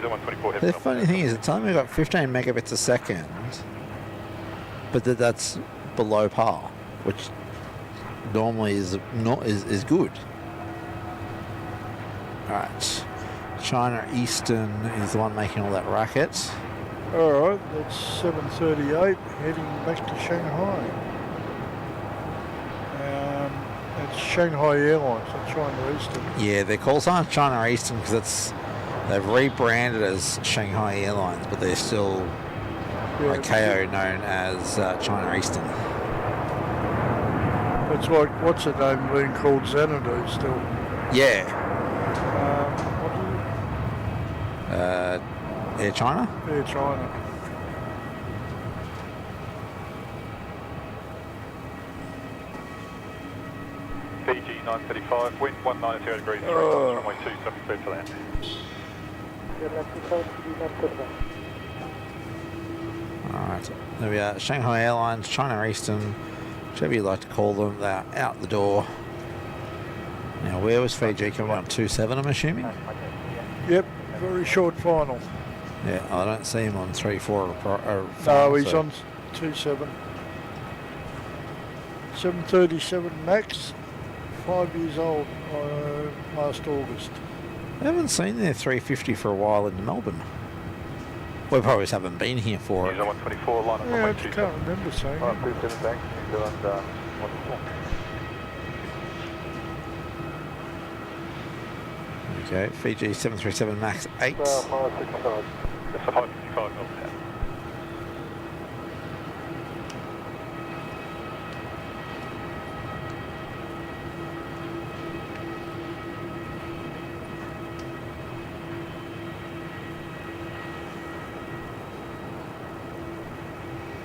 124, heavy The Melbourne funny Tower. thing is, it's only got 15 megabits a second, but that's below par, which normally is good. All right, China Eastern is the one making all that racket. Alright, that's 7:38, heading back to Shanghai. That's Shanghai Airlines, not China Eastern. Yeah, their call sign is China Eastern because they've rebranded as Shanghai Airlines, but they're still by KO known as China Eastern. It's like, what's her name being called Xanadu still? Yeah. What is Air China? it? Air China. Fiji 935, wind 190 degrees, 3 knots, runway 27, clear to land. Alright, there we are. Shanghai Airlines, China Eastern, whichever you like to call them, they're out the door. Now, where was Fiji coming on? 27, I'm assuming? Yep, very short final. Yeah, I don't see him on 3-4 or No, final, he's so- on 27. 737 Max, 5 years old, last August. I haven't seen their 350 for a while in Melbourne. We probably just haven't been here for New it. Zealand 124, line up Yeah, I runway just 27. can't remember seeing it. 27 thanks, New Zealand 124. Okay, Fiji 737 Max 8. 565. That's a 555 knots down.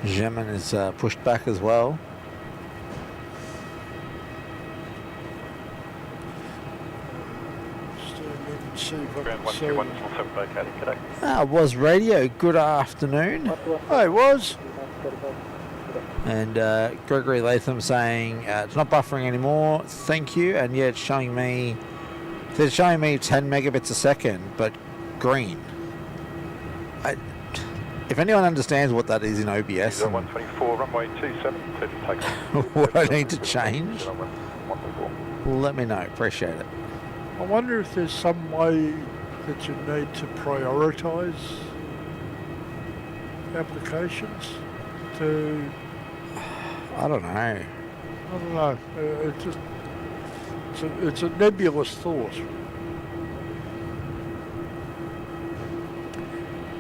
Zeman is pushed back as well. Stand in and see if I Ground can see. 121, 7 vacating, g'day. Was radio. Good afternoon. Oh, it was? And Gregory Latham saying it's not buffering anymore. Thank you. And yeah, it's showing me 10 megabits a second, but green. If anyone understands what that is in New OBS, Zealand and 124, runway 27, clear to take off. what I need to change, 124. let me know. Appreciate it. I wonder if there's some way that you need to prioritise applications to, I don't know. I don't know, it's a nebulous thought.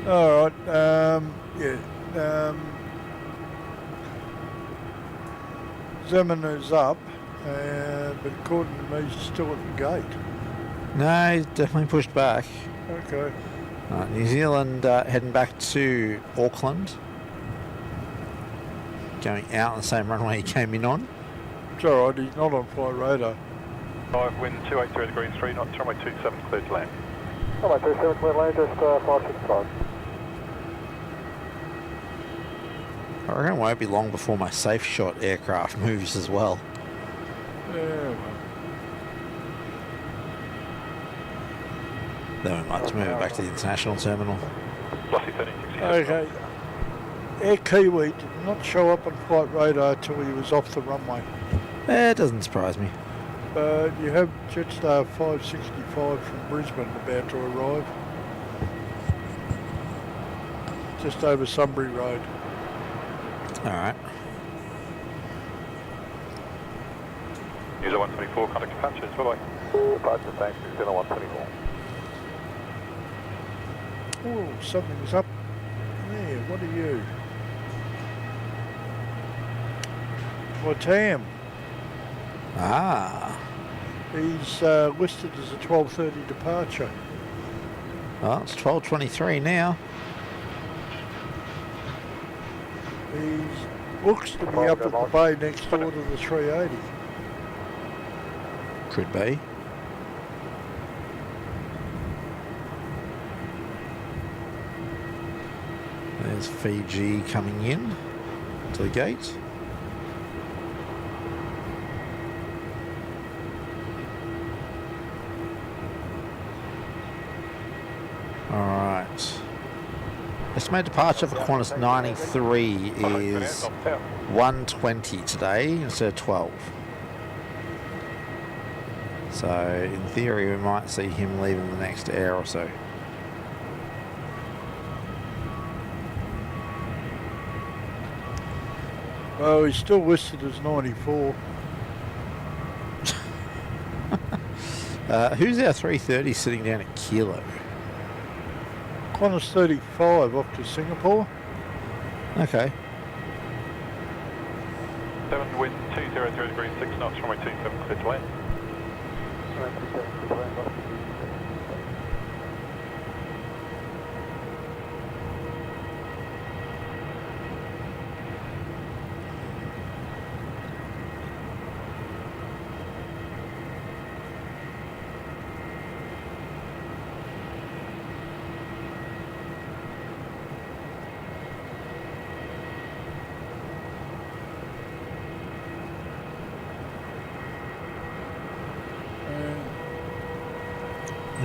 All right, Zeman is up, but according to me, he's still at the gate. No, he's definitely pushed back. Okay. New Zealand heading back to Auckland. Going out on the same runway he came in on. It's all right, he's not on flight radar. 5, wind 280 degrees, 3 knots, runway 27, clear to land. Runway 27, clear to land, just 565. I reckon it won't be long before my safe shot aircraft moves as well. Yeah, well. Then we might just move it back to the international terminal. Lossy 1360. Okay. Air Kiwi did not show up on flight radar till he was off the runway. It doesn't surprise me. But you have Jetstar 565 from Brisbane about to arrive. Just over Sunbury Road. Alright. New Zealand 124, contact departures, bye bye. Departure, thanks, New Zealand 124. Oh, something's up there. What are you? Tam. Ah. He's listed as a 12:30 departure. Well, it's 12:23 now. He looks to be up at the bay next door to the 380. Could be. There's Fiji coming in to the gate. Alright. Estimated departure for Qantas 93 is 1:20 today instead of 12. So in theory we might see him leaving the next hour or so. Oh, he's still listed as 94. Who's our 330 sitting down at Kilo? Qantas 35 off to Singapore. Okay. 7, wind 200 degrees, 6 knots, runway 27, clear to land.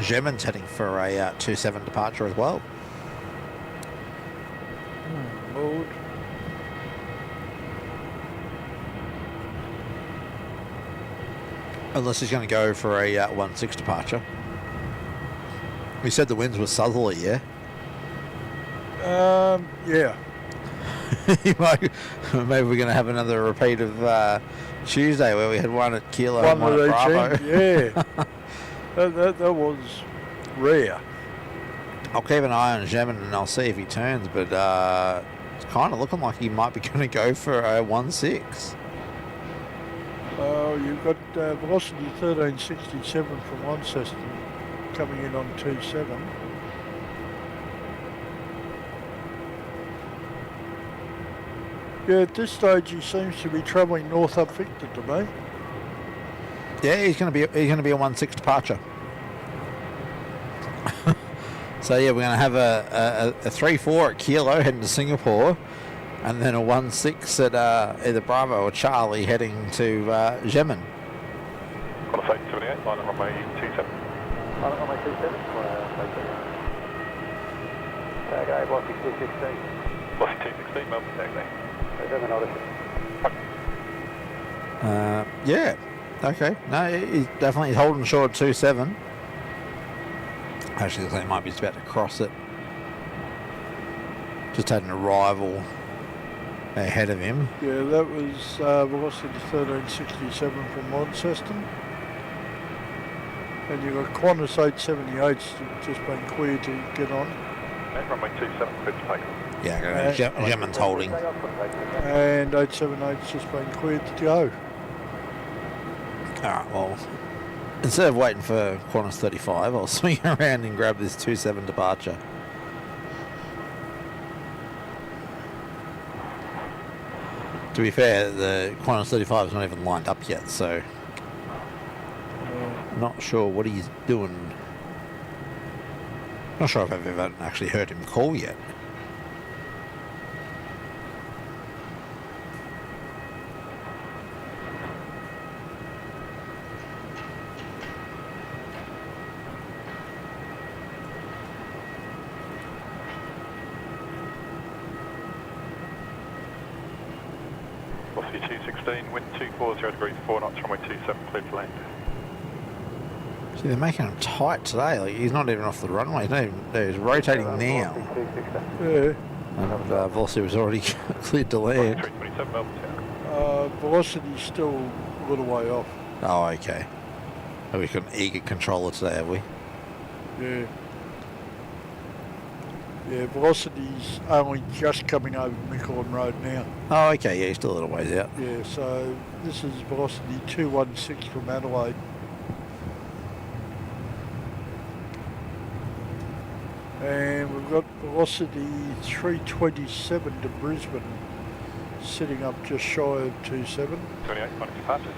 German's heading for a 2-7 departure as well. Lord. Unless he's going to go for a 1-6 departure. We said the winds were southerly, yeah? Yeah. Maybe we're going to have another repeat of Tuesday where we had one at Kilo and One one with at each Bravo. end, yeah. that was rare. I'll keep an eye on German and I'll see if he turns, but it's kind of looking like he might be going to go for a 1-6. You've got velocity 1367 from one system coming in on 2-7. Yeah, at this stage he seems to be travelling north up Victor to me. Yeah, he's going to be a 1-6 departure. So yeah, we're going to have a 3-4 at Kilo heading to Singapore, and then a 1-6 at either Bravo or Charlie heading to Yemen. Qualify 78, line on runway 27. Line on runway 27. Tag A, velocity 216. Velocity 216, Melbourne tag there. Yeah. Okay. No, he's definitely holding short 2-7. Actually, looks like he might be just about to cross it. Just had an arrival ahead of him. Yeah, that was velocity 1367 from one system. And you've got Qantas 878's just been cleared to get on. Runway 27, clear to take. Yeah, Yemen's holding. And 878's just been cleared to go. Alright, well, instead of waiting for Qantas 35, I'll swing around and grab this 2-7 departure. To be fair, the Qantas 35 is not even lined up yet, so not sure what he's doing. Not sure if I've ever actually heard him call yet. Velocity 216, wind 240 degrees, 4 knots, runway 27, clear to land. See, they're making him tight today. Like, he's not even off the runway. He's, not even, he's rotating now. Yeah. And velocity was already cleared to land. 327, Melbourne tower. Velocity's still a little way off. Oh, okay. Oh, we've got an eager controller today, have we? Yeah. Yeah, velocity's only just coming over Mickleham Road now. Oh, okay. Yeah, he's still a little ways out. Yeah, so this is velocity 216 from Adelaide. And we've got velocity 327 to Brisbane, sitting up just shy of 27. 28, final departures.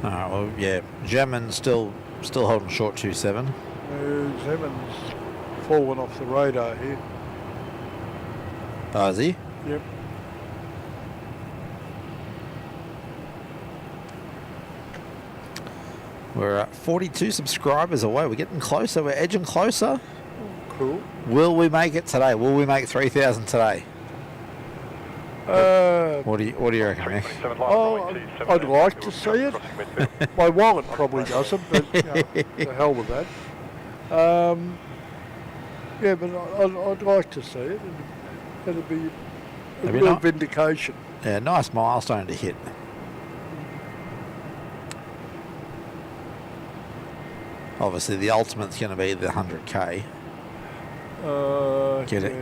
Alright, well, yeah. German's still holding short 2-7. Zeman's fallen off the radar here. Oh, is he? Yep. We're at 42 subscribers away. We're getting closer. We're edging closer. Cool. Will we make it today? Will we make 3,000 today? What do you reckon, Mick? 27, line Oh, runway 27, I'd like to we'll see it. crossing midfield. My wallet probably doesn't, but you know, the hell with that. Yeah, but I'd like to see it. It'd be a That'd be real nice. vindication. Yeah, nice milestone to hit. Obviously, the ultimate's going to be the 100k.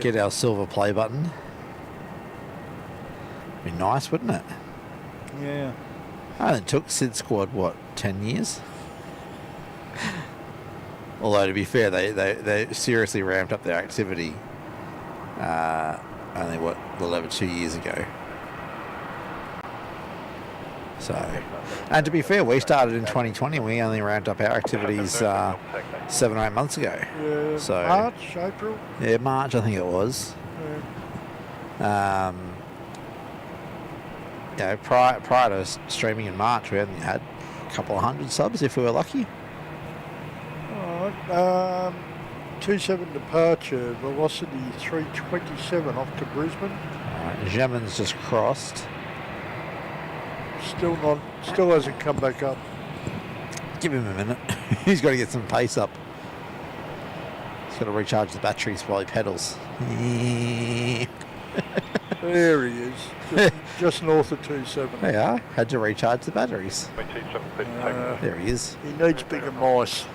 Get our silver play button. Be nice, wouldn't it? Yeah. Oh, it took Sid Squad, what, 10 years? Although, to be fair, they seriously ramped up their activity only, what, a little over 2 years ago. So, and to be fair, we started in 2020 and we only ramped up our activities 7 or 8 months ago. Yeah. So, March, April. Yeah, March, I think it was. Yeah. You know, prior to streaming in March, we hadn't had couple of hundred subs if we were lucky. Alright, 27 departure, velocity 327 off to Brisbane. Alright, Gemin's just crossed. Still hasn't come back up. Give him a minute. He's got to get some pace up. He's got to recharge the batteries while he pedals. There he is, just north of 27. They are. Had to recharge the batteries. There he is. He needs bigger mice,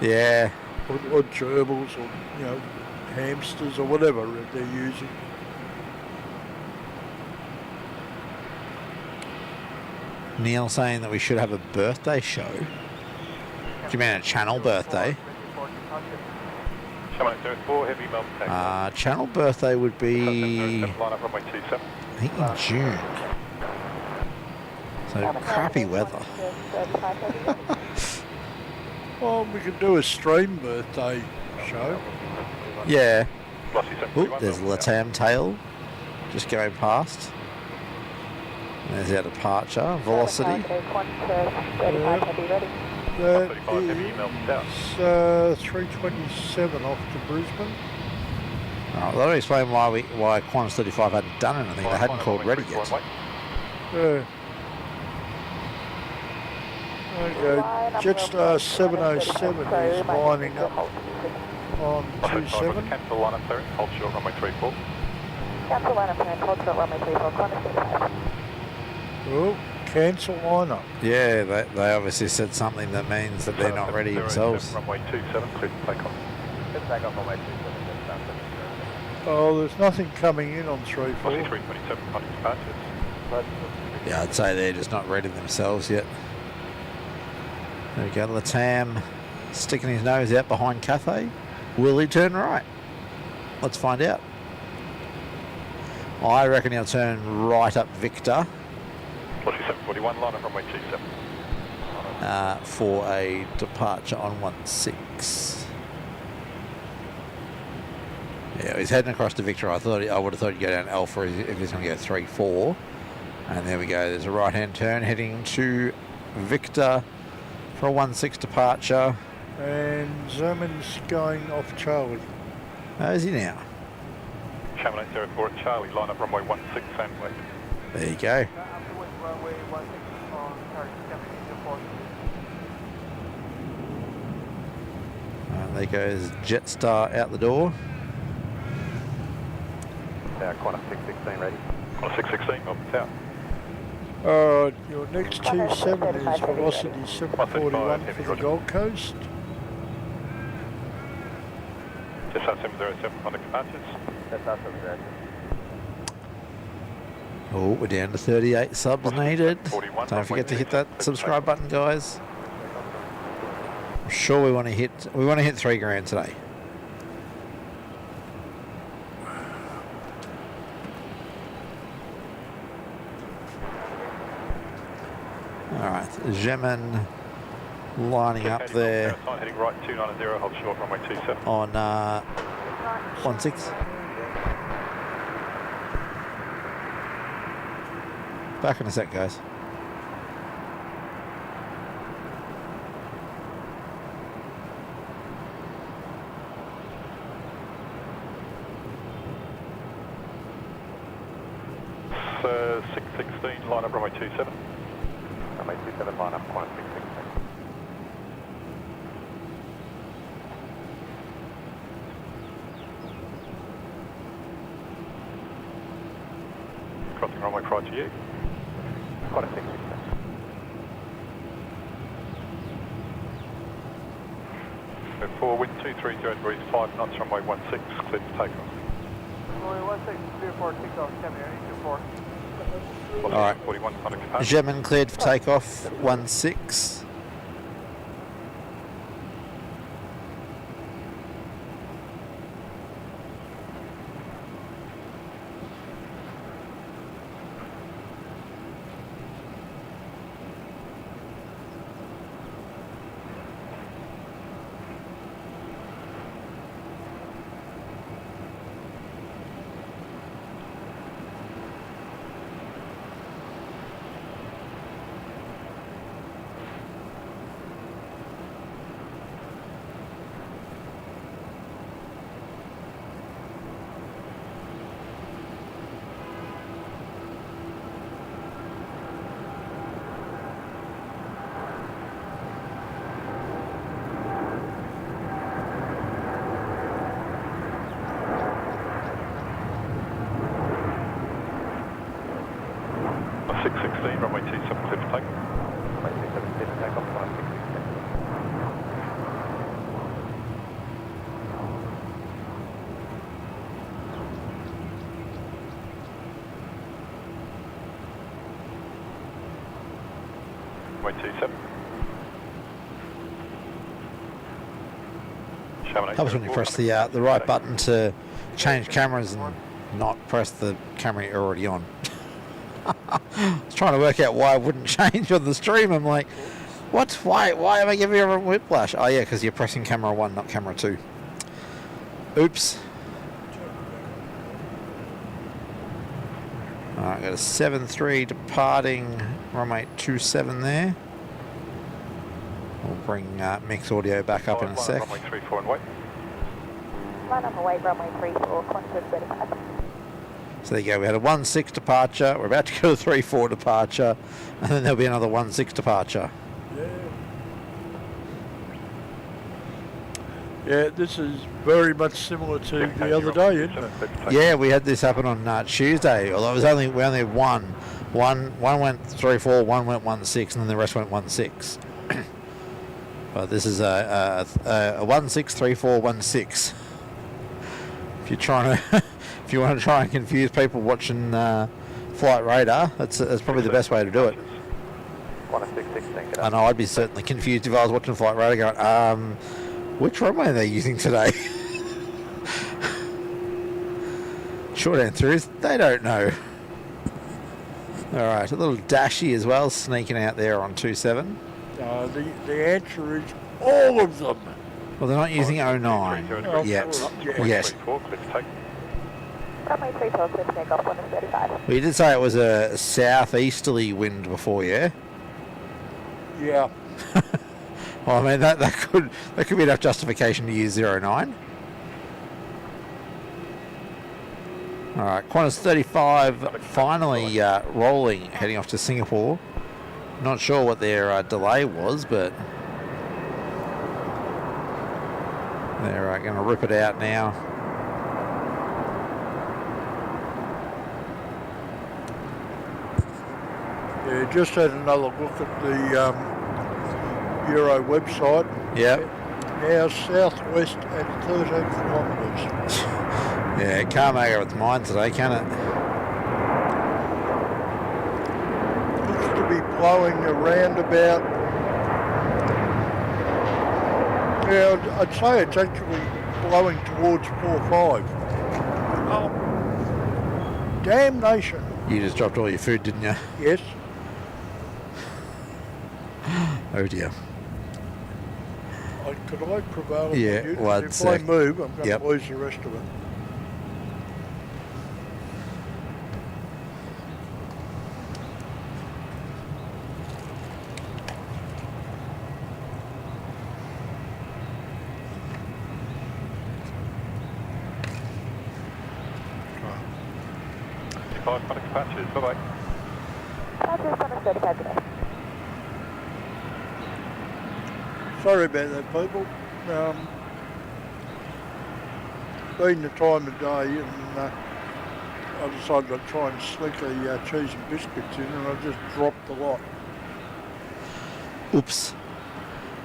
Yeah. or gerbils, or hamsters, or whatever they're using. Neil saying that we should have a birthday show. Do you mean a channel birthday? Heavy Melbourne. Channel birthday would be, Line up runway 27. I think, in June. So crappy weather. Well, we could do a stream birthday show. Yeah. Velocity Ooh, 731. there's Latam tail just going past. There's our departure. Velocity. That 35 heavy email south. is 327 off to Brisbane. Alright, that'll explain why Qantas 35 hadn't done anything. They hadn't called ready yet. Yeah. Okay, Jetstar 707 is lining up on 27. Cancel line up clearance, hold short runway 34. Cancel line up clearance, hold short runway 34, Qantas 35. Oh, cancel lineup. Yeah, they obviously said something that means that they're not ready themselves. Runway 27, clear to take off. Take off runway 27. Oh, there's nothing coming in on 3-4. Velocity 327, 100 departures. Yeah, I'd say they're just not ready themselves yet. There we go, Latam sticking his nose out behind Cathay. Will he turn right? Let's find out. I reckon he'll turn right up Victor Velocity 741, line up runway 27. for a departure on 16. Yeah, he's heading across to Victor. I would have thought he'd go down Alpha if he's going to go 3-4. And there we go. There's a right-hand turn heading to Victor for a 16 departure. And Zerman's going off Charlie. How is he now? Channel 804 at Charlie, line up runway 16 and wait. There you go. There goes Jetstar out the door. Qantas 616 ready. Qantas 616, Melbourne south. Alright, your next 27 is velocity 741 for the Gold Coast. Jetstar 707, 100 departures. Jetstar 707. Oh, we're down to 38 subs needed. Don't forget to hit that subscribe button, guys. I'm sure we want to hit 3 grand today. Alright, Gemin lining up there Heading right 290, hold short runway 27. on 16. Back in a sec, guys. It's 616, line up runway 27. Runway 27, line up Qantas 616. Crossing runway prior to you. Qantas 616. Four, wind 230 degrees, 5 knots, runway 16, clear to take off. Runway 1634, kick off, 724. All right. 41, 100 departure. Gemin cleared for takeoff, 16. 616, runway 27 clear for takeoff. Runway 27 clear for takeoff, 1616. Runway 27. Helps when you press the right button to change cameras and not press the camera you're already on. I was trying to work out why it wouldn't change on the stream. I'm like, what? Why am I giving you a whiplash? Oh yeah, because you're pressing camera 1, not camera 2. Oops. Alright, got a 7-3 departing runway 27 there. We'll bring mix audio back up in a sec. Runway 34 and wait. Line on the way, runway 34, Qantas 35. So there you go, we had a 1-6 departure, we're about to go to 3-4 departure, and then there'll be another 1-6 departure. Yeah, this is very much similar to the other day, isn't it? Yeah, we had this happen on Tuesday, although we only had one. One went 3-4, one went 1-6, and then the rest went 1-6. But this is a 1-6, 3-4, 1-6. If you're trying to, if you want to try and confuse people watching Flight Radar, that's probably the best way to do it. 1616. I know I'd be certainly confused if I was watching Flight Radar going, which runway are they using today? Short answer is they don't know. All right, a little dashy as well, sneaking out there on 27. The answer is all of them. Well, they're not using 09 yet. Yes. Runway 34, clear for takeoff, Qantas 35. Well, you did say it was a southeasterly wind before, yeah? Yeah. Well, I mean, that could be enough justification to use 09. All right, Qantas 35 finally rolling, heading off to Singapore. Not sure what their delay was, but they're going to rip it out now. Yeah, just had another look at the Euro website. Yep. Now southwest at 13 kilometres. Yeah, it can't make up its mind today, can it? Looks to be blowing around about. Yeah, I'd say it's actually blowing towards 4-5. Oh, damnation. You just dropped all your food, didn't you? Yes. Oh dear. Could I prevail on Yeah, you? well, If I move, I'm going yep. to lose the rest of it. Patches, bye-bye. Qantas 35 today. Sorry about that, people. Being the time of day, and I decided to try and sneak a cheese and biscuits in, and I just dropped the lot. Oops.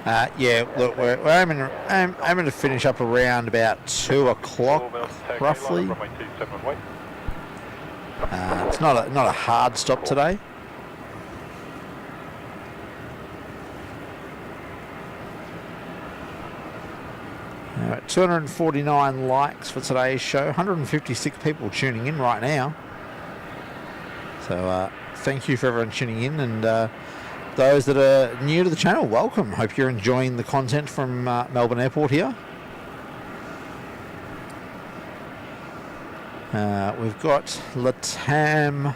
Yeah, look, we're aiming to finish up around about 2 o'clock, roughly. It's not a hard stop today. 249 likes for today's show. 156 people tuning in right now. So thank you for everyone tuning in, and those that are new to the channel, welcome. Hope you're enjoying the content from Melbourne Airport here. We've got Latam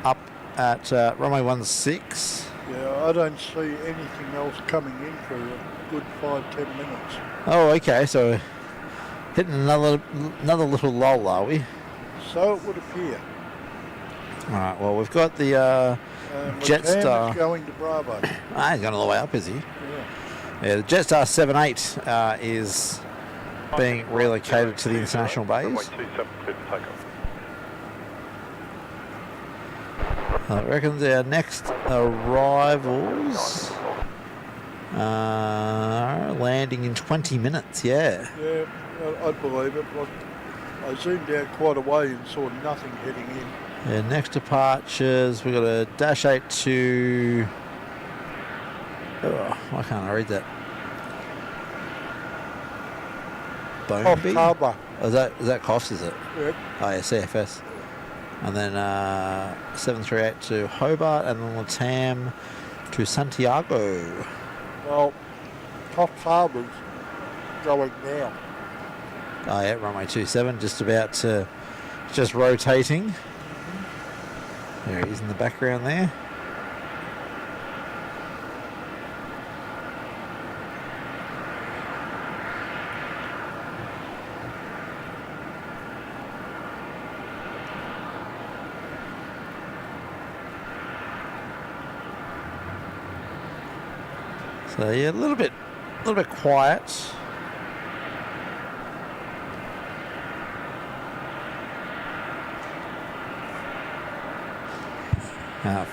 up at runway 16. Yeah, I don't see anything else coming in for a good 5-10 minutes. Oh, okay, so hitting another little lull, are we? So it would appear. All right, well, we've got the Jetstar. Is going to Bravo. He's going all the way up, is he? Yeah. Yeah, the Jetstar 78 is being relocated to the international bays. I reckon our next arrivals are landing in 20 minutes, yeah. Yeah, I'd believe it. I zoomed out quite a way and saw nothing heading in. Yeah, next departures, we've got a dash 8 to... Oh, why can't I read that? Off Boneby? harbour. Oh, is that Coffs, is it? Yep. Oh, yeah, CFS. And then 738 to Hobart, and then Latam to Santiago. Well, Coffs Harbour's going now. Oh, yeah, runway 27, just about to... Just rotating. There he is in the background there. So yeah, a little bit quiet.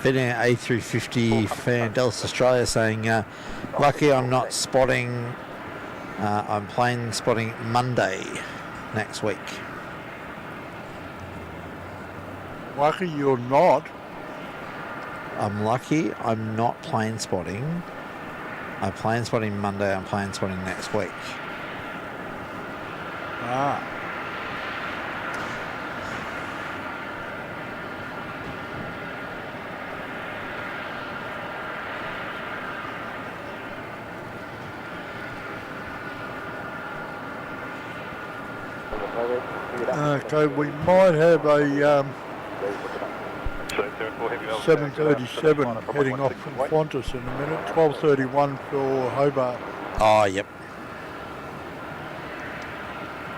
Fitting A350 fan Dallas Australia saying, lucky I'm not spotting, I'm plane spotting Monday next week. Lucky you're not. I'm lucky I'm not plane spotting. I'm plane spotting Monday, I'm plane spotting next week. Ah. Okay, we might have a 737 heading off from Qantas in a minute. 12:31 for Hobart. Oh, yep.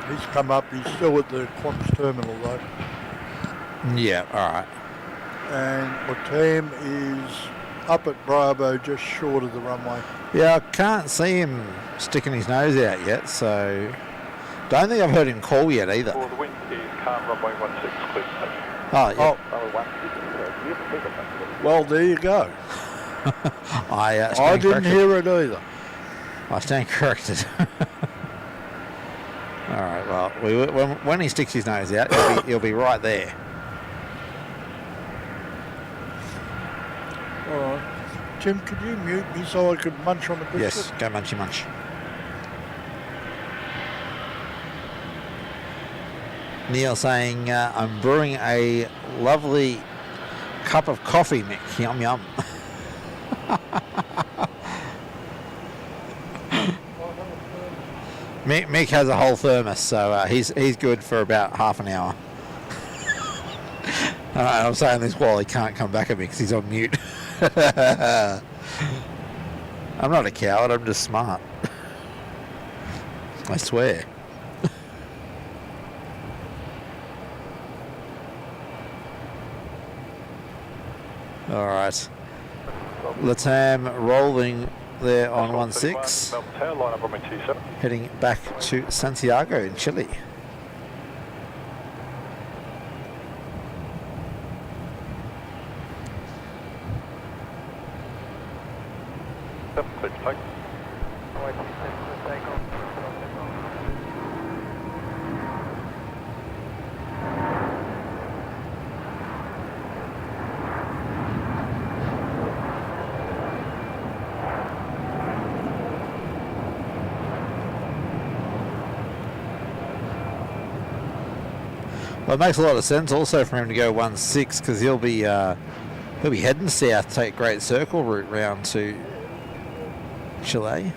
He's come up. He's still at the Qantas terminal though. Yeah, all right. And Latam is up at Bravo, just short of the runway. Yeah, I can't see him sticking his nose out yet, so don't think I've heard him call yet either. For the wind is calm, runway 16, clear to take. Oh, yeah. Well, there you go. I I didn't corrected. hear it either. I stand corrected. All right. Well, when he sticks his nose out, he'll be right there. All right. Tim, could you mute me so I could munch on the biscuit? Yes. Go munchy munch. Neil saying, I'm brewing a lovely cup of coffee, Mick. Yum, yum. Mick has a whole thermos, so he's good for about half an hour. All right, I'm saying this while he can't come back at me because he's on mute. I'm not a coward, I'm just smart. I swear. All right. Latam rolling there on 16, Melbourne Tower, line up runway 27. heading back to Santiago in Chile. Clear to take. Well, it makes a lot of sense also for him to go 16 because he'll be heading south, take Great Circle route round to Chile.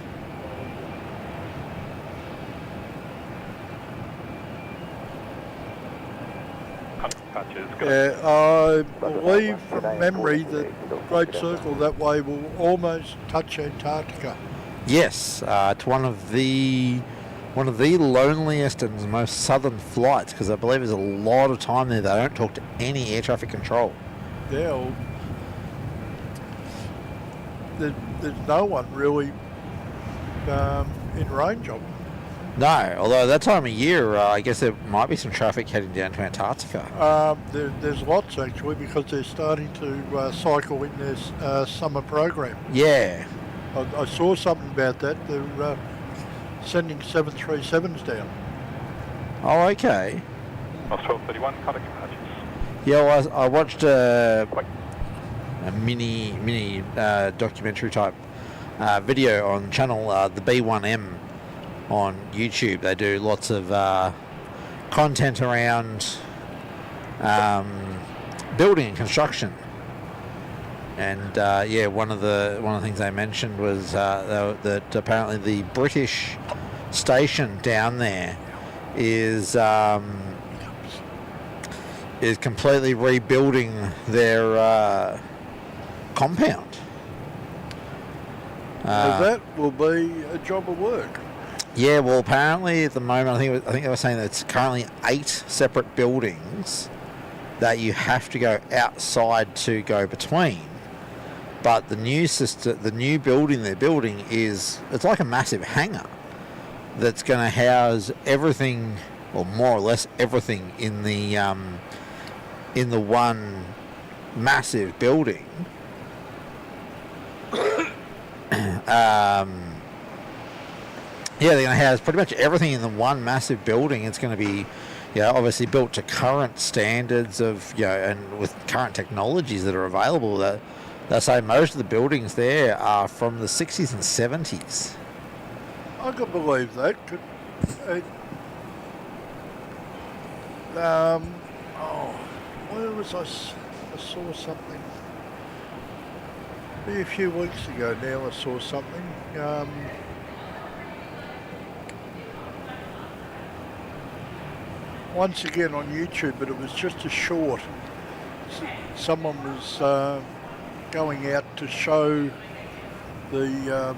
Yeah, I believe from memory that Great Circle that way will almost touch Antarctica. Yes, it's one of the loneliest and most southern flights because I believe there's a lot of time there they don't talk to any air traffic control. Yeah, well, there's no one really in range of them. No, although that time of year, I guess there might be some traffic heading down to Antarctica. There's lots actually, because they're starting to cycle in their summer program. Yeah. I saw something about that. They're sending 737s down. Oh, okay. Lost 1231, contact departures. Yeah, well, I watched a mini documentary type video on channel the B1M on YouTube. They do lots of content around building and construction, and yeah, one of the things they mentioned was that apparently the British station down there is completely rebuilding their compound. That will be a job of work. Yeah, well, apparently at the moment, I think they were saying that it's currently 8 separate buildings that you have to go outside to go between. But the new building they're building it's like a massive hangar that's going to house everything, or more or less everything, in the one massive building. Yeah, they're going to house pretty much everything in the one massive building. It's going to be, obviously built to current standards of, and with current technologies that are available. That they say most of the buildings there are from the 60s and 70s. I can believe that. Where was I saw something. Maybe a few weeks ago now I saw something. Once again on YouTube, but it was just a short. Someone was going out to show the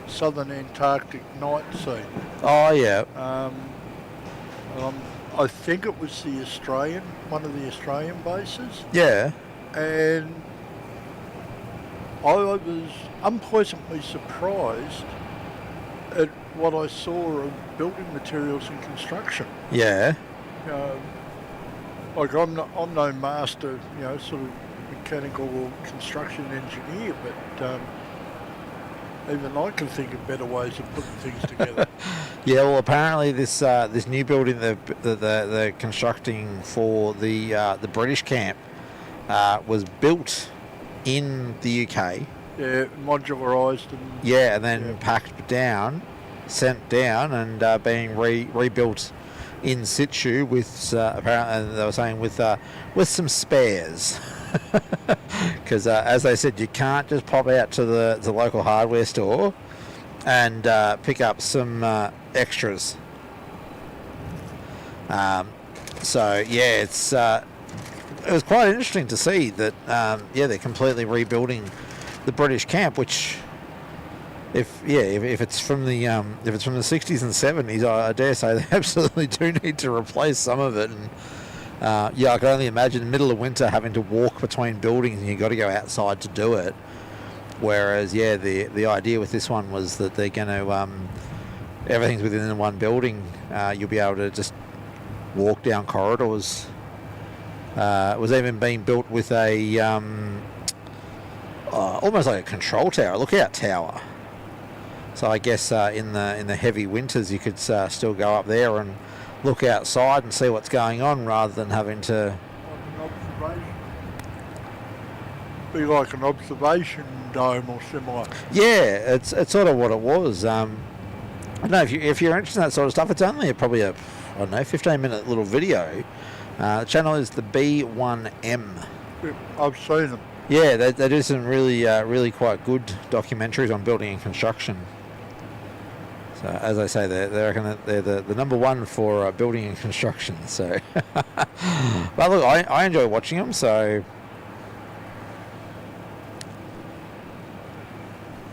southern Antarctic night scene. Oh, yeah. I think it was one of the Australian bases. Yeah. And I was unpleasantly surprised at what I saw of building materials and construction. Yeah. Like I'm no master, sort of mechanical or construction engineer, but even I can think of better ways of putting things together. Yeah, well, apparently this new building they're constructing for the British camp was built in the UK. Yeah, modularised and... Yeah, and then packed down, sent down, and being rebuilt in situ with apparently they were saying with some spares. Because as they said, you can't just pop out to the local hardware store and pick up some extras. So yeah, it was quite interesting to see that they're completely rebuilding the British camp, which if it's from the 60s and 70s, I dare say they absolutely do need to replace some of it. And I can only imagine in the middle of winter having to walk between buildings and you've got to go outside to do it. Whereas, the idea with this one was that they're going to, everything's within one building. You'll be able to just walk down corridors. It was even being built with a, almost like a control tower, a lookout tower. So I guess in the heavy winters you could still go up there and look outside and see what's going on rather than having to... Be like an observation dome or similar. Yeah, it's sort of what it was. I don't know, if you're interested in that sort of stuff, it's only probably a 15-minute little video. The channel is the B1M. I've seen them. Yeah, they do some really quite good documentaries on building and construction. So as I say, they reckon that they're the number one for building and construction. So, but look, I enjoy watching them. So,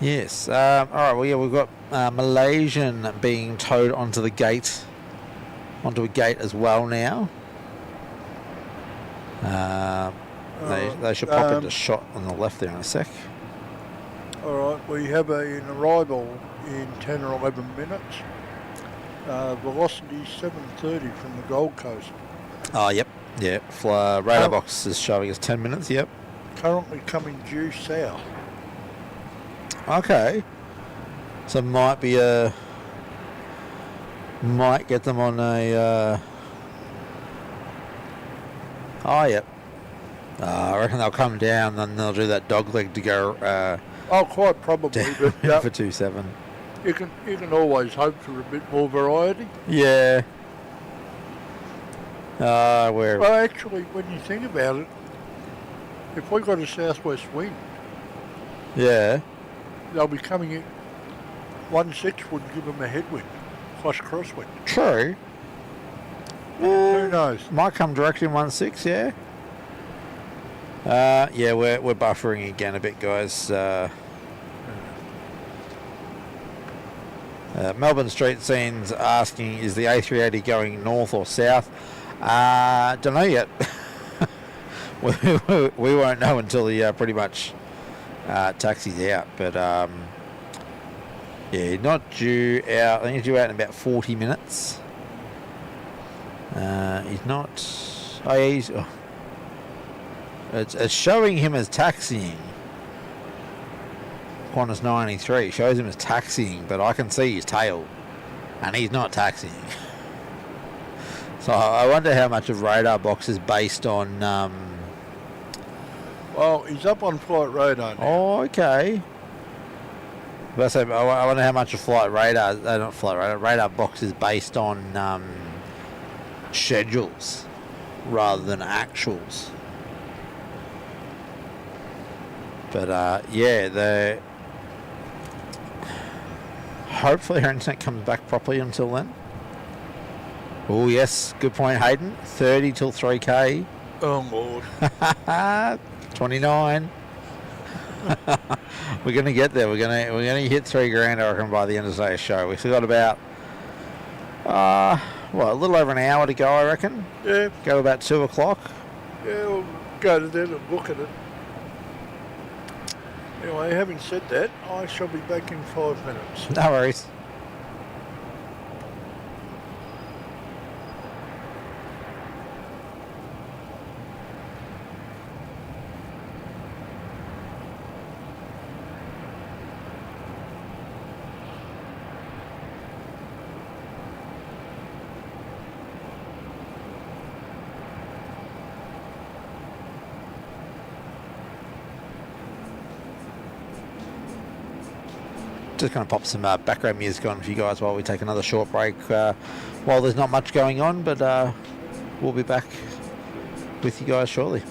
yes. All right. Well, yeah, we've got Malaysian being towed onto a gate as well now. They should pop into shot on the left there in a sec. Alright, we have an arrival in 10 or 11 minutes. Velocity 730 from the Gold Coast. Oh, yep. Yeah, radar box is showing us 10 minutes, yep. Currently coming due south. Okay. So might get them on a, oh, yep. I reckon they'll come down and they'll do that dog leg to go, Quite probably, down but yeah, for 2-7. you can always hope for a bit more variety. Yeah. Well, actually, when you think about it, if we got a southwest wind, yeah. they'll be coming in. 1-6 would give them a headwind, plus crosswind. True. Who knows? Might come directly in 1-6, yeah. Yeah, we're buffering again a bit, guys. Melbourne Street Scenes asking, is the A380 going north or south? Don't know yet. we won't know until he pretty much taxis out. But yeah, not due out. I think he's due out in about 40 minutes. He's not. Oh, yeah, he's. Oh. It's showing him as taxiing. Qantas 93 shows him as taxiing, but I can see his tail, and he's not taxiing. So I wonder how much of radar box is based on. Well, he's up on flight radar now. Oh, okay. But I wonder how much of flight radar, not flight radar, radar box is based on schedules rather than actuals. But yeah, hopefully our internet comes back properly until then. Oh yes, good point, Hayden. 30 till 3k. Oh Lord. 29. We're gonna get there. We're gonna hit $3,000, I reckon, by the end of today's show. We've still got about a little over an hour to go, I reckon. Yeah. Go about 2 o'clock. Yeah, we'll go to them and look at it. Anyway, having said that, I shall be back in 5 minutes. No worries. Just going to pop some background music on for you guys while we take another short break. While there's not much going on, but we'll be back with you guys shortly.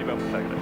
Melbourne, taking it.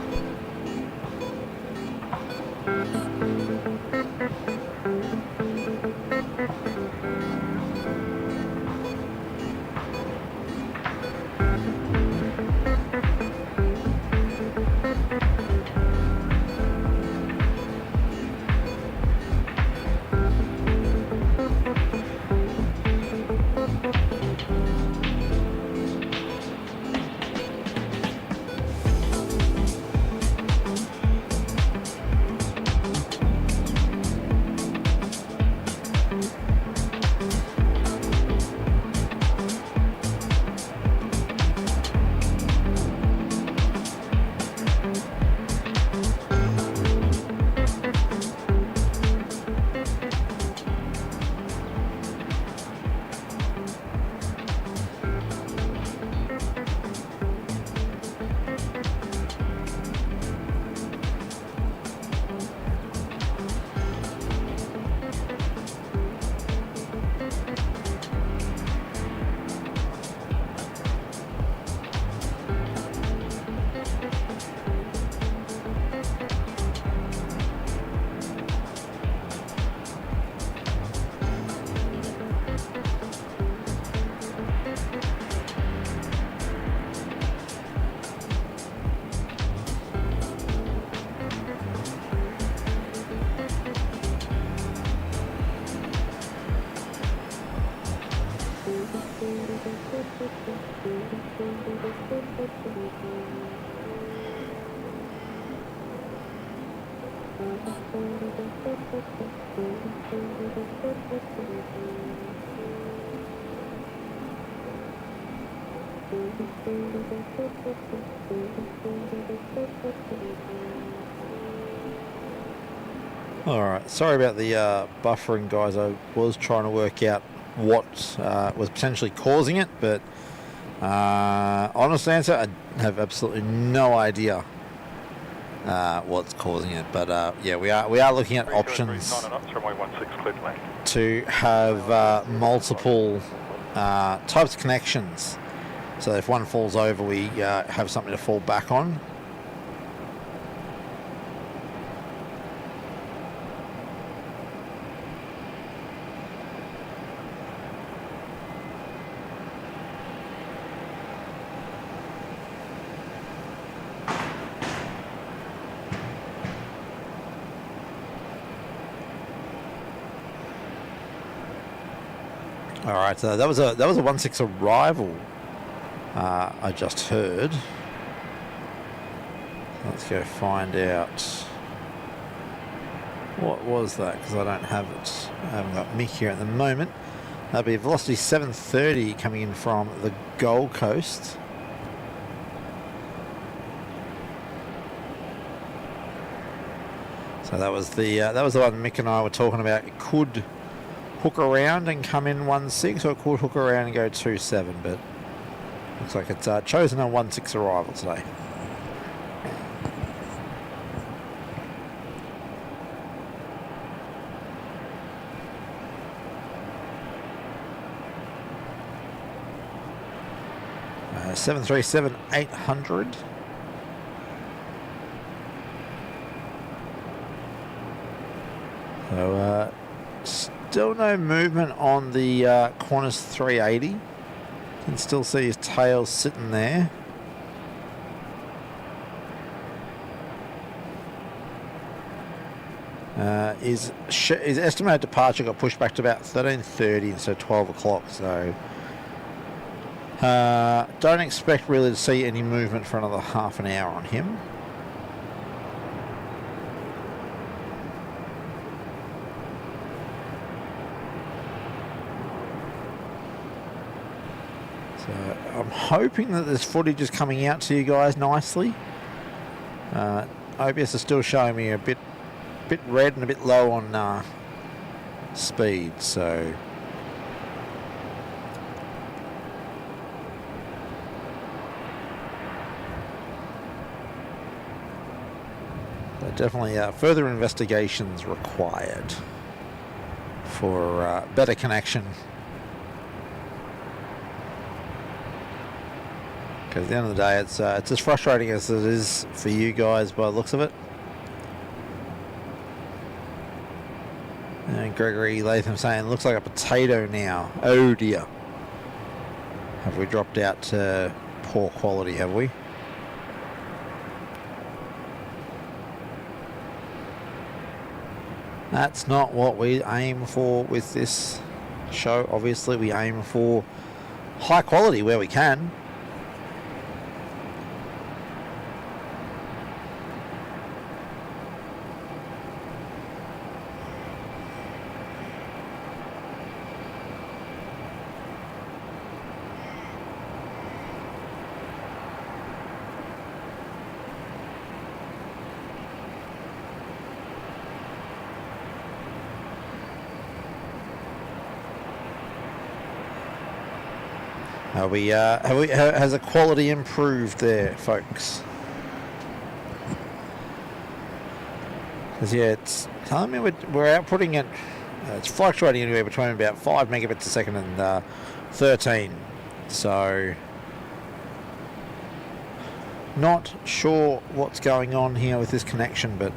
Alright, sorry about the buffering, guys. I was trying to work out what was potentially causing it, but honest answer, I have absolutely no idea what's causing it. But yeah, we are looking at options to have multiple types of connections. So if one falls over, we have something to fall back on. All right, so that was a 1-6 arrival. I just heard. Let's go find out what was that, because I don't have it. I haven't got Mick here at the moment. That'll be velocity 730 coming in from the Gold Coast. So that was the one Mick and I were talking about. It could hook around and come in 1-6, or it could hook around and go 2-7, but looks like it's chosen a 1-6 arrival today. Uh, 737-800. So still no movement on the Qantas 380. Can still see his tail sitting there. His estimated departure got pushed back to about 13:30 instead of 12 o'clock. So don't expect really to see any movement for another half an hour on him. So I'm hoping that this footage is coming out to you guys nicely. OBS is still showing me a bit red and a bit low on speed, so definitely further investigations required for better connection Because at the end of the day, it's as frustrating as it is for you guys by the looks of it. And Gregory Latham saying, looks like a potato now. Oh dear. Have we dropped out to poor quality, have we? That's not what we aim for with this show. Obviously, we aim for high quality where we can. Has the quality improved there, folks? Because yeah, it's telling me we're outputting it. It's fluctuating anywhere between about 5 megabits a second and 13. So not sure what's going on here with this connection, but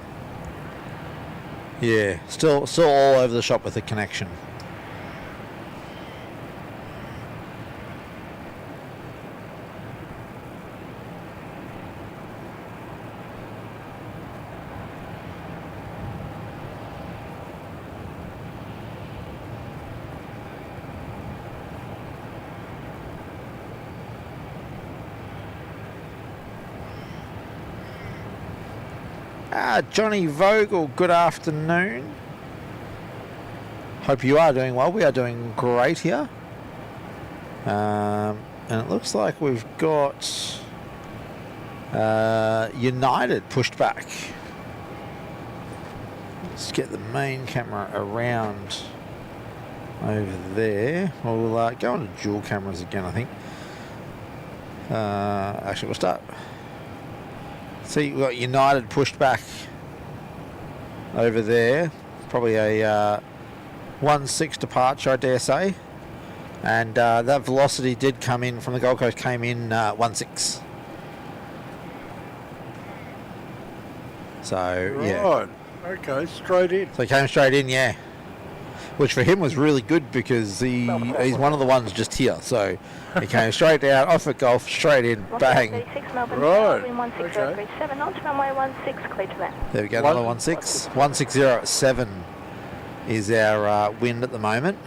yeah, still all over the shop with the connection. Johnny Vogel, good afternoon. Hope you are doing well. We are doing great here. And it looks like we've got United pushed back. Let's get the main camera around over there. We'll go on to dual cameras again, I think. Actually, we'll start. See, we've got United pushed back over there. Probably a 1-6 departure, I dare say. And that velocity did come in from the Gold Coast, came in 1-6. So, yeah. Right. Okay, straight in. So he came straight in, yeah. Which for him was really good because he's one of the ones just here. So he came straight out, off at golf, straight in, bang. Right. Okay. There we go, another 1-6. 160 at 7 is our wind at the moment.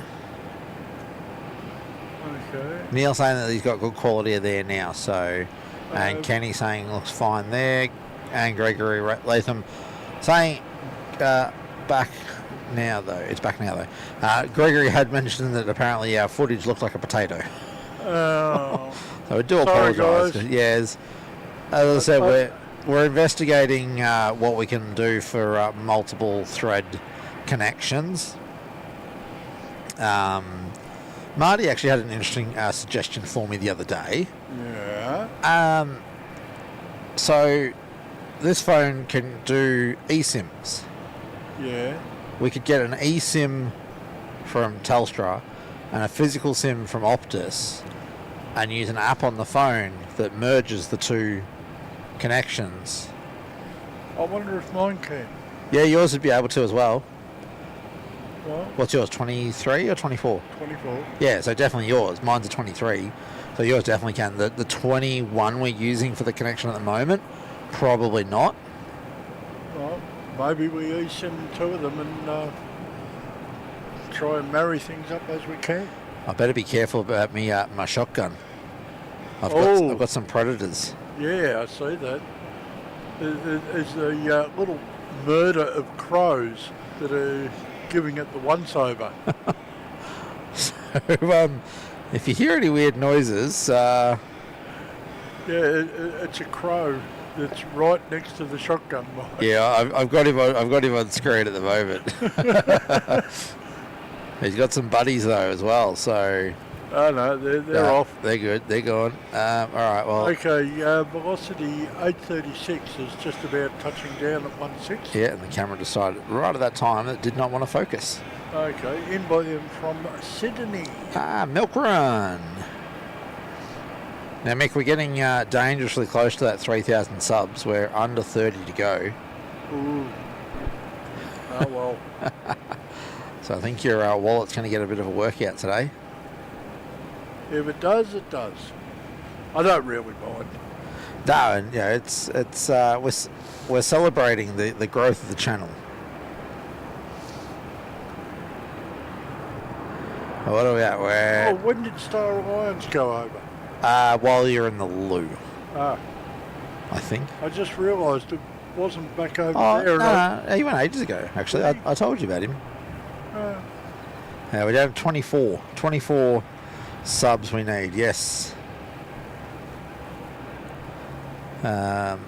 Okay. Neil saying that he's got good quality there now. So, and Kenny saying looks fine there. And Gregory Latham saying back now though. It's back now though. Gregory had mentioned that apparently our footage looked like a potato. Oh. So I do apologise. Yes, as I said, we're investigating what we can do for multiple thread connections. Marty actually had an interesting suggestion for me the other day. Yeah. So this phone can do eSIMs. Yeah. We could get an eSIM from Telstra and a physical SIM from Optus and use an app on the phone that merges the two connections. I wonder if mine can. Yeah, yours would be able to as well. Well, What's yours, 23 or 24? 24. Yeah, so definitely yours. Mine's a 23. So yours definitely can. The 21 we're using for the connection at the moment, probably not. Well, maybe we eSIM two of them and try and marry things up as we can. I better be careful about me my shotgun. I've got some predators. Yeah, I see that. There's a little murder of crows that are giving it the once-over. So, if you hear any weird noises... yeah, it's a crow that's right next to the shotgun. Yeah, I've got him on screen at the moment. He's got some buddies though as well, so... Oh no, they're off. They're good, they're gone. Alright, well... Okay, velocity 836 is just about touching down at 16. Yeah, and the camera decided right at that time that it did not want to focus. Okay, in by them from Sydney. Milk Run. Now, Mick, we're getting dangerously close to that 3,000 subs. We're under 30 to go. Ooh. Oh, well. So I think your wallet's going to get a bit of a workout today. If it does, it does. I don't really mind. No, and yeah, it's we're celebrating the growth of the channel. What are we at? Oh, when did Star Alliance go over? While you're in the loo, Ah, I think. I just realised it wasn't back over Oh, there. no, he went ages ago, actually. I told you about him. We have 24 subs we need, yes. What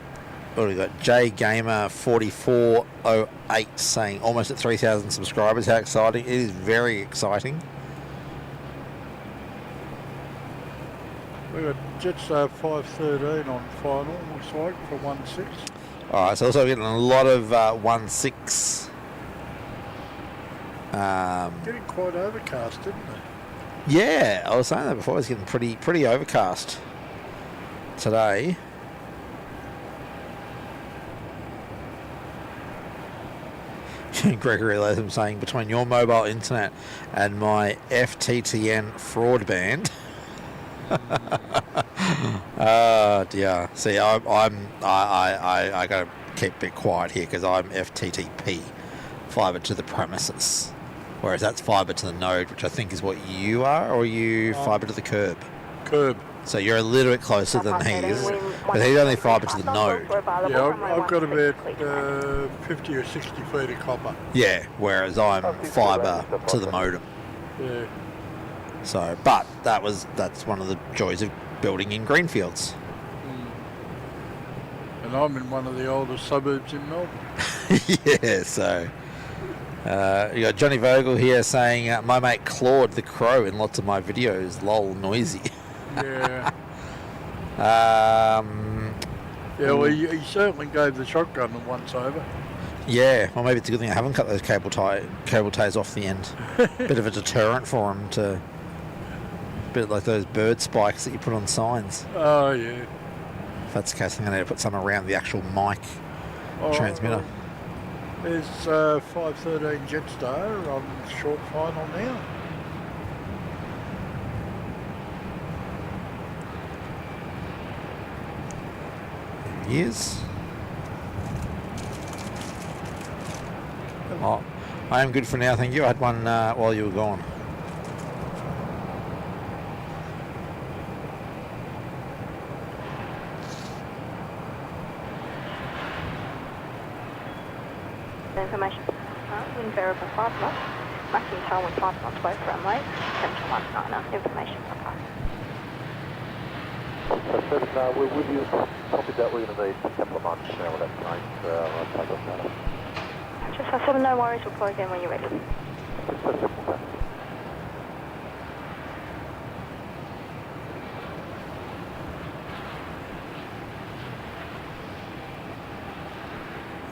do we got? J Gamer 4408 saying almost at 3,000 subscribers. How exciting. It is very exciting. We got Jetstar 513 on final, looks like, for 1.6. Alright, so also getting a lot of 1.6. Getting quite overcast, didn't it? Yeah, I was saying that before. It's getting pretty overcast today. Gregory Latham saying between your mobile internet and my FTTN fraud band. Oh dear. See, I gotta keep a bit quiet here because I'm FTTP, fibre to the premises, whereas that's fibre to the node, which I think is what you are, or are you fibre to the curb? Curb. So you're a little bit closer than he is, but he's only fibre to the node. Yeah, I've got about 50 or 60 feet of copper. Yeah, whereas I'm fibre to the modem. Yeah. So, but that's one of the joys of building in greenfields. And I'm in one of the oldest suburbs in Melbourne. Yeah, so you got Johnny Vogel here saying my mate Claude the Crow in lots of my videos, lol, noisy. Yeah. Yeah, well, he certainly gave the shotgun once over. Yeah, well maybe it's a good thing I haven't cut those cable ties off the end. Bit of a deterrent for him to, bit like those bird spikes that you put on signs. Oh yeah. If that's the case, I'm going to need to put some around the actual mic transmitter. There's 513 Jetstar on short final now. There he is. Oh, I am good for now, thank you. I had one while you were gone. Information. Wind variable 5 knots. Maximum tailwind 5 knots both runway. Central 19er. Information for pass. We're with you. Copy that. We're going to need a couple of months now with that plane for our takeoff data. Just I said no worries. We'll close in when you're ready.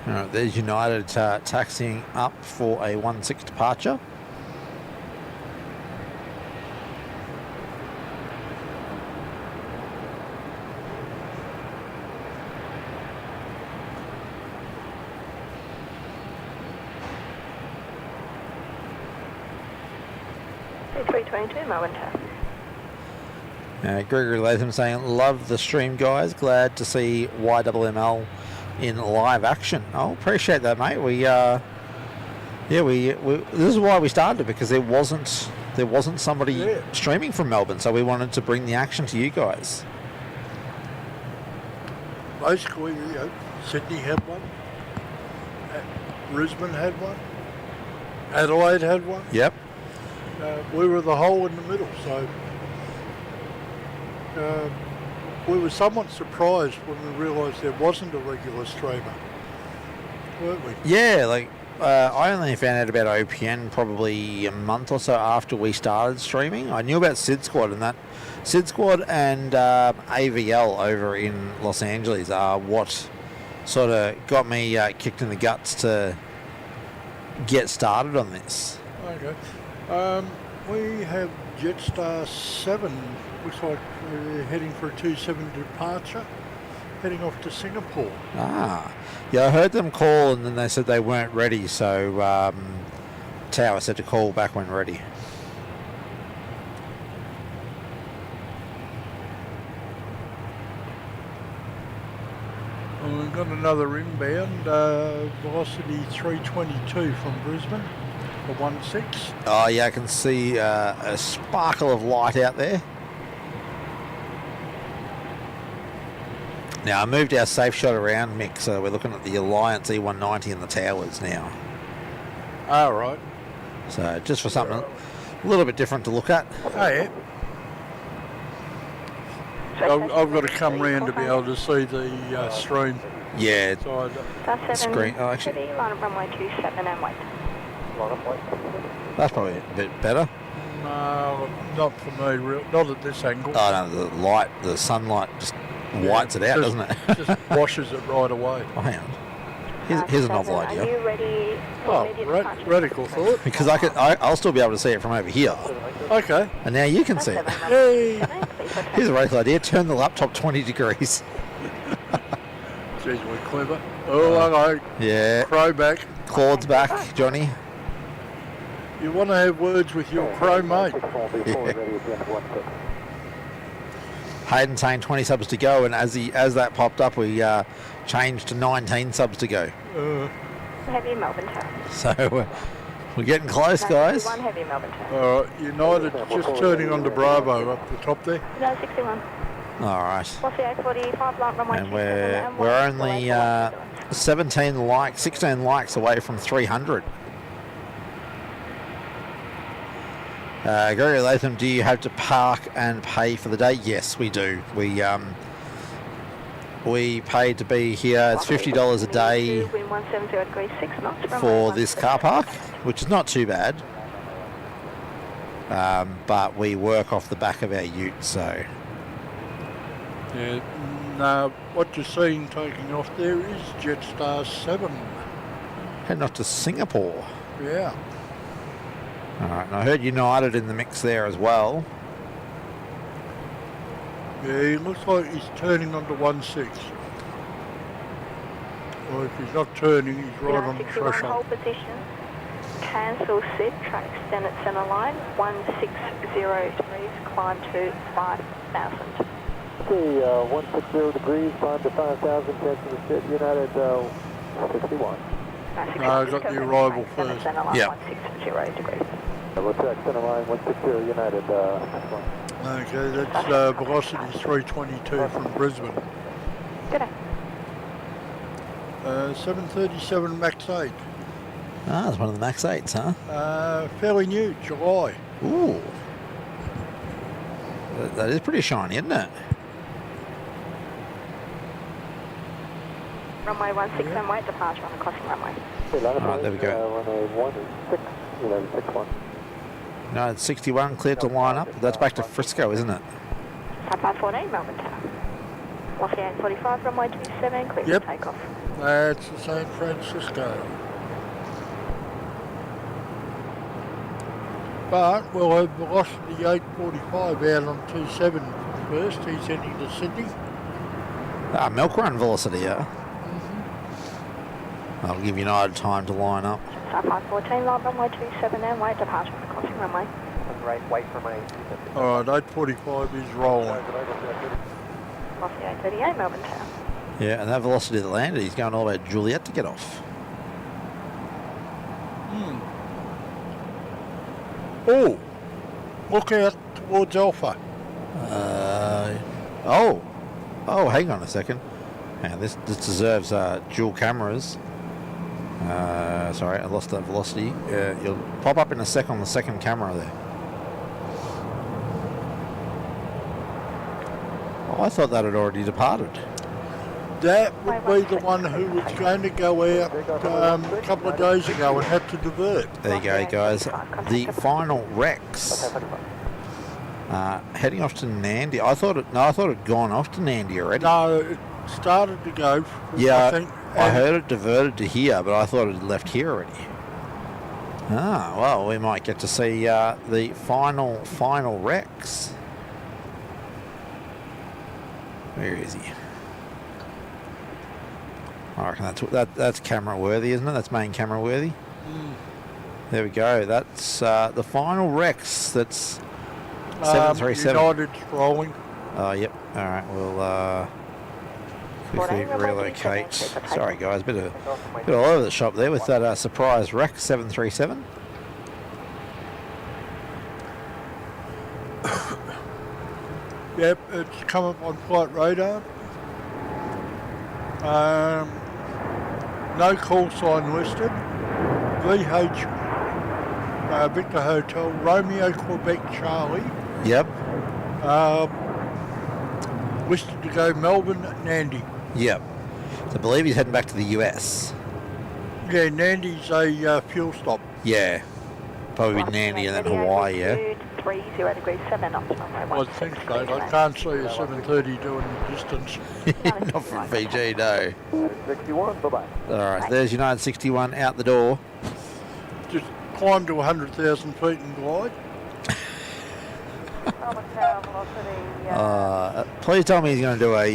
Alright, there's United taxiing up for a 1-6 departure. A322 Melbourne taxi. Gregory Latham saying, love the stream, guys. Glad to see YMML in live action. Oh, appreciate that, mate. We this is why we started it, because there wasn't somebody streaming from Melbourne, so we wanted to bring the action to you guys. Basically, Sydney had one, Brisbane had one, Adelaide had one. Yep. We were the hole in the middle, so we were somewhat surprised when we realised there wasn't a regular streamer, weren't we? Yeah, like I only found out about OPN probably a month or so after we started streaming. I knew about Sid Squad, and that Sid Squad and AVL over in Los Angeles are what sort of got me kicked in the guts to get started on this. Okay. We have Jetstar 7. Looks like we're heading for a 27 departure. Heading off to Singapore. Ah, yeah, I heard them call and then they said they weren't ready, so Tower said to call back when ready. Well, we've got another inbound, velocity 322 from Brisbane, for 16. Oh, yeah, I can see a sparkle of light out there. Now, I moved our safe shot around, Mick, so we're looking at the Alliance E190 and the towers now. All right. So, just for something a little bit different to look at. Oh, yeah. I've got to come round to be able to see the stream. Yeah, Side. That's 7. Screen. Oh, actually, City, line up runway 27 and wait. that's probably a bit better. No, not for me, not at this angle. Oh, no, the light, the sunlight just whites it out, doesn't it? Just washes it right away. Oh, hang on. Here's a novel idea. Are you ready for Oh, immediate departure? radical thought. Because I'll still be able to see it from over here. Okay. And now you can see it. Hey. Here's a radical idea. Turn the laptop 20 degrees. Jeez, we're clever. Oh, hello. Yeah. Crow back. Claude's back, Johnny. You want to have words with your crow mate? Hayden saying 20 subs to go, and as that popped up, we changed to 19 subs to go. Heavy Melbourne Tower. So we're getting close, guys. 61 heavy Melbourne Tower. All right, United just turning onto Bravo up the top there. No, 61. All right. Velocity 845, line runway And 27 we're only 16 likes away from 300. Gregory Latham, do you have to park and pay for the day? Yes, we do. We paid to be here. It's $50 a day Wind 170 degrees 6 knots. for this car park, which is not too bad. But we work off the back of our ute, so. Yeah. Now, what you're seeing taking off there is Jetstar 7. Heading off to Singapore. Yeah. All right, and I heard United in the mix there as well. Yeah, he looks like he's turning onto 16. Or if he's not turning, he's right on the 61 threshold. hold position. Cancel SID, track extend at centre line. 160 degrees, climb to 5,000. Okay, 160 degrees, climb to 5,000, cancel the SID, United 61. No, I got the arrival first. Centre line, Yeah. 160 degrees. We'll track center line 160, United, next one. Okay, that's velocity 322 from Brisbane. Good day. 737 Max 8. Ah, it's one of the Max 8s, huh? Fairly new, July. Ooh. That is pretty shiny, isn't it? Runway 16 and wait, departure on the crossing runway. Okay, line up Alright, there we go. Runway 16, United 61. No, it's 61, cleared to line up. That's back to Frisco, isn't it? Side 14, Melbourne Tower. Velocity 845, runway 27, clear Yep. for takeoff. That's the San Francisco. But we'll have velocity 845 out on 27 first. He's heading to Sydney. Ah, milk run velocity, yeah. I'll give United time to line up. Side 514, line runway 27 and wait, departure on the crossing runway. Right, wait for my... All right, 845 is rolling. Velocity 838, Melbourne Tower. Yeah, and that velocity that landed, he's going all the way to Juliet to get off. Oh, look out towards Alpha. Oh, hang on a second. Now, this deserves dual cameras. Sorry, I lost that velocity. You'll pop up in a sec on the second camera there. Oh, I thought that had already departed. That would be the one who was going to go out a couple of days ago and had to divert. There you go, guys. The final Rex. Heading off to Nandi. I thought it'd gone off to Nandi already. No, it started to go. Yeah, I think. I heard it diverted to here, but I thought it had left here already. Ah, well, we might get to see the final Rex. Where is he? I reckon that's camera worthy, isn't it? That's main camera worthy. There we go. That's the final Rex. That's 737. United's rolling. Oh, yep. All right, we'll quickly relocate. Sorry, guys, bit all over the shop there with that surprise Rex 737. Yep, it's come up on flight radar. No call sign listed. VH Victor Hotel, Romeo Quebec Charlie. Yep. Listed to go Melbourne, Nandi. Yep. So I believe he's heading back to the US. Yeah, Nandi's a fuel stop. Yeah. Probably Nandi and then Hawaii, yeah? 30 degrees 7 knots. I think so. I can't see a 730 doing the distance. Not from Fiji, no. 61, bye-bye. All right, there's United 61 out the door. Just climb to 100,000 feet and glide. Please tell me he's going to do a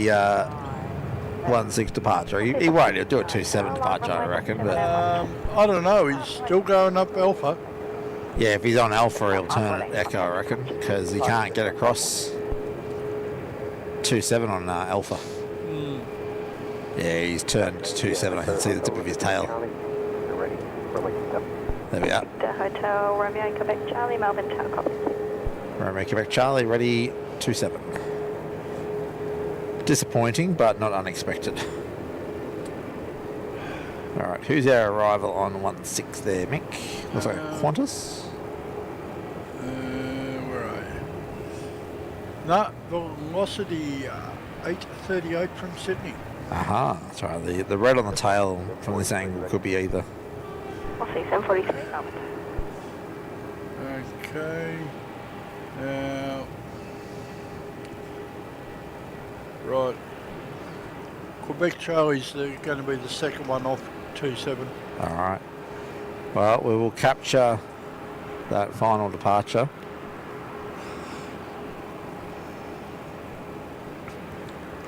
1-6 departure. He won't. He'll do a 2-7 departure, I reckon. But I don't know. He's still going up Alpha. yeah, if he's on Alpha, he'll turn it Echo, I reckon, because he can't get across 2-7 on Alpha. Yeah, he's turned to 2-7. I can see the tip of his tail. There we are. Hotel, Romeo, Quebec, Charlie, Melbourne, Tower copy. Romeo, Quebec, Charlie, ready 2-7. Disappointing, but not unexpected. All right, who's our arrival on 1-6 there, Mick? Looks like Qantas. Where are you? No, velocity 838 from Sydney. Aha, that's right. The red on the tail from this angle could be either. I'll see 743 Melbourne. Okay. Now, right. Quebec Charlie's going to be the second one off 2-7. All right. Well, we will capture that final departure.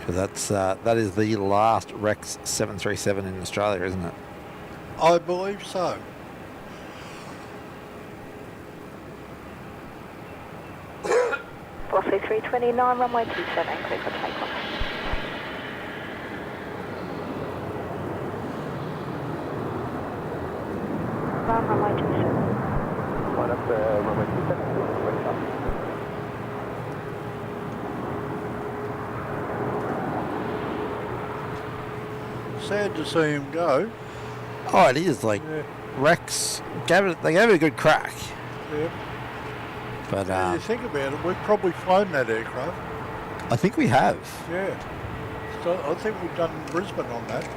Because that is the last Rex 737 in Australia, isn't it? I believe so. Velocity 329, runway 27, clear for takeoff. Runway 27. Line up runway 27, ready up. Sad to see him go. Oh, it is. Like, Yeah. Rex, they gave it a good crack. Yep. But When you think about it, we've probably flown that aircraft. I think we have. Yeah. So I think we've done Brisbane on that.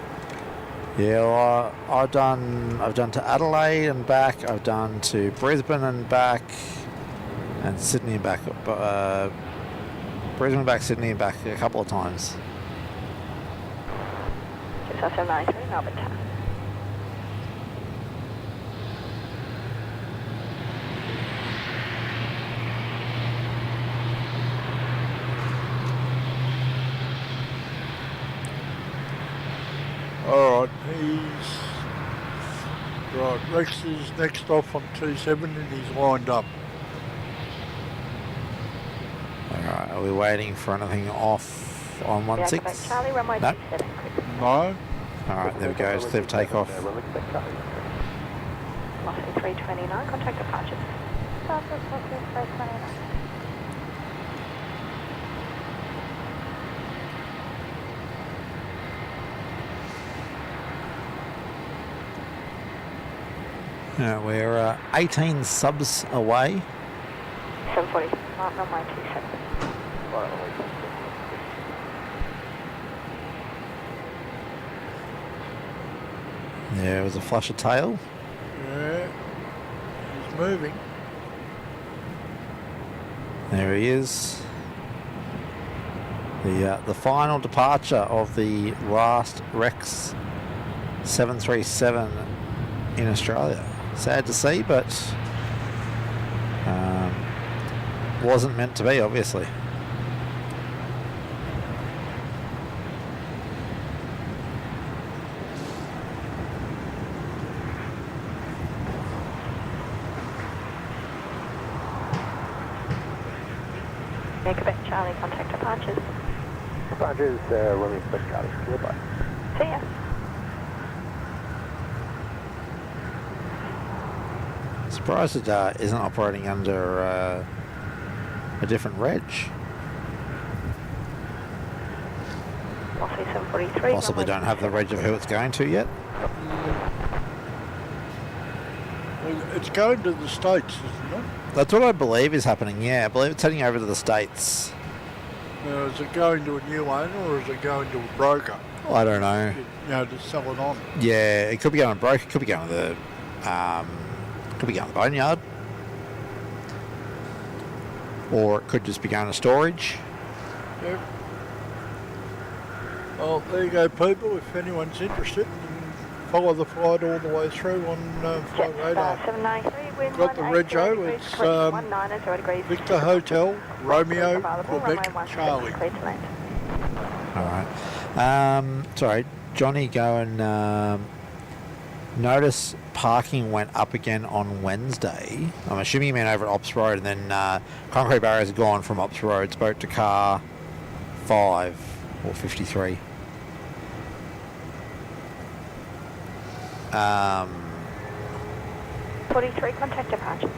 Yeah, well, I've done to Adelaide and back. I've done to Brisbane and back, and Sydney and back. Brisbane back, Sydney and back a couple of times. Just off 793, Melbourne Tower. Alright, right, Rex is next off on 2-7 and he's lined up. Alright, are we waiting for anything off on 1-6? Quebec Charlie, runway No. 27, clear. No? Alright, there we go. It's clear for takeoff. Velocity 329, contact departure. Velocity 329. We're 18 subs away. 740, runway 27. There was a flush of tail. Yeah. He's moving. There he is. The final departure of the last Rex 737 in Australia. Sad to see, but wasn't meant to be, obviously. Quebec Charlie, contact departures. Departures, Romeo Quebec Charlie. Goodbye. See ya. Surprised it isn't operating under a different reg. Office 743. Possibly don't have the reg of who it's going to yet. Well, it's going to the States, isn't it? That's what I believe is happening, yeah. I believe it's heading over to the States. Now, is it going to a new owner or is it going to a broker? I don't know. You know, to sell it on. Yeah, it could be going to broker, it could be going to the boneyard. Or it could just be going to storage. Yep. Well, there you go, people. If anyone's interested, you can follow the flight all the way through on flight radar. 793, wind Got the rego. It's Victor Hotel, Romeo, Quebec, Charlie. Alright. Sorry, Johnny, go and notice parking went up again on Wednesday. I'm assuming you meant over at Ops Road, and then concrete barriers are gone from Ops Road. Spoke to car 5 or 53. 43, contact departure.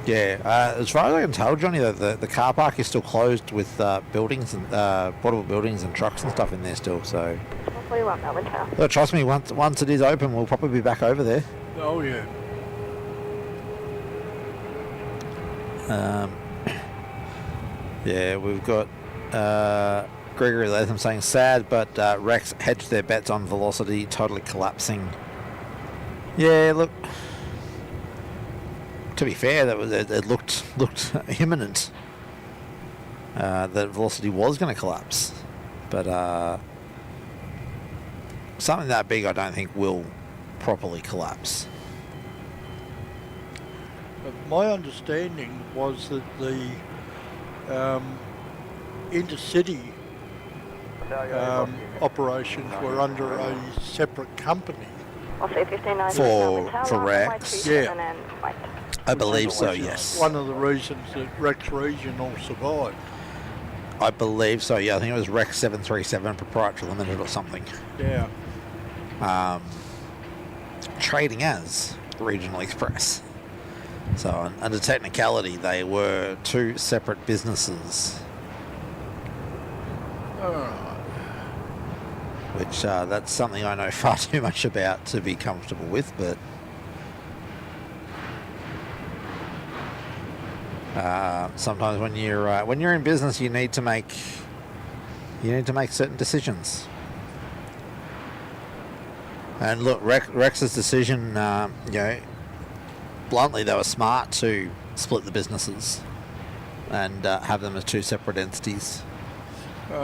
Yeah, as far as I can tell, Johnny, the car park is still closed with buildings and portable buildings and trucks and stuff in there still. So, 41 Melbourne Tower. look, trust me, once it is open, we'll probably be back over there. Oh, yeah. Yeah, we've got Gregory Latham saying sad, but Rex hedged their bets on velocity, totally collapsing. Yeah, look. To be fair, it looked imminent that velocity was going to collapse, but something that big, I don't think will properly collapse. But my understanding was that the intercity operations were under a separate company. For Rex? Yeah. I believe so, yes. One of the reasons that Rex Regional survived. I believe so, yeah. I think it was Rex 737 Proprietary Limited or something. Yeah. Trading as Regional Express. So, under technicality, they were two separate businesses. Which, that's something I know far too much about to be comfortable with, but sometimes when you're in business, you need to make certain decisions. And look, Rex's decision, you know, bluntly, they were smart to split the businesses and have them as two separate entities. We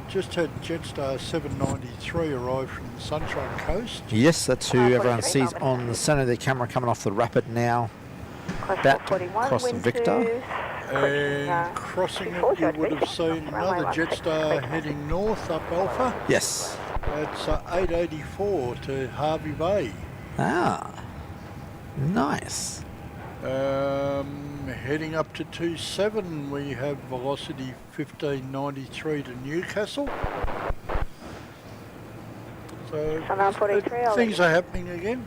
just had Jetstar 793 arrive from the Sunshine Coast. Yes, that's who everyone sees on the centre of their camera coming off the Rapid now. About to cross Victor. And crossing it, you would have seen another Jetstar heading north up Alpha. Yes. That's 884 to Harvey Bay. Ah, nice. Heading up to 27, we have velocity 1593 to Newcastle. So things are happening again.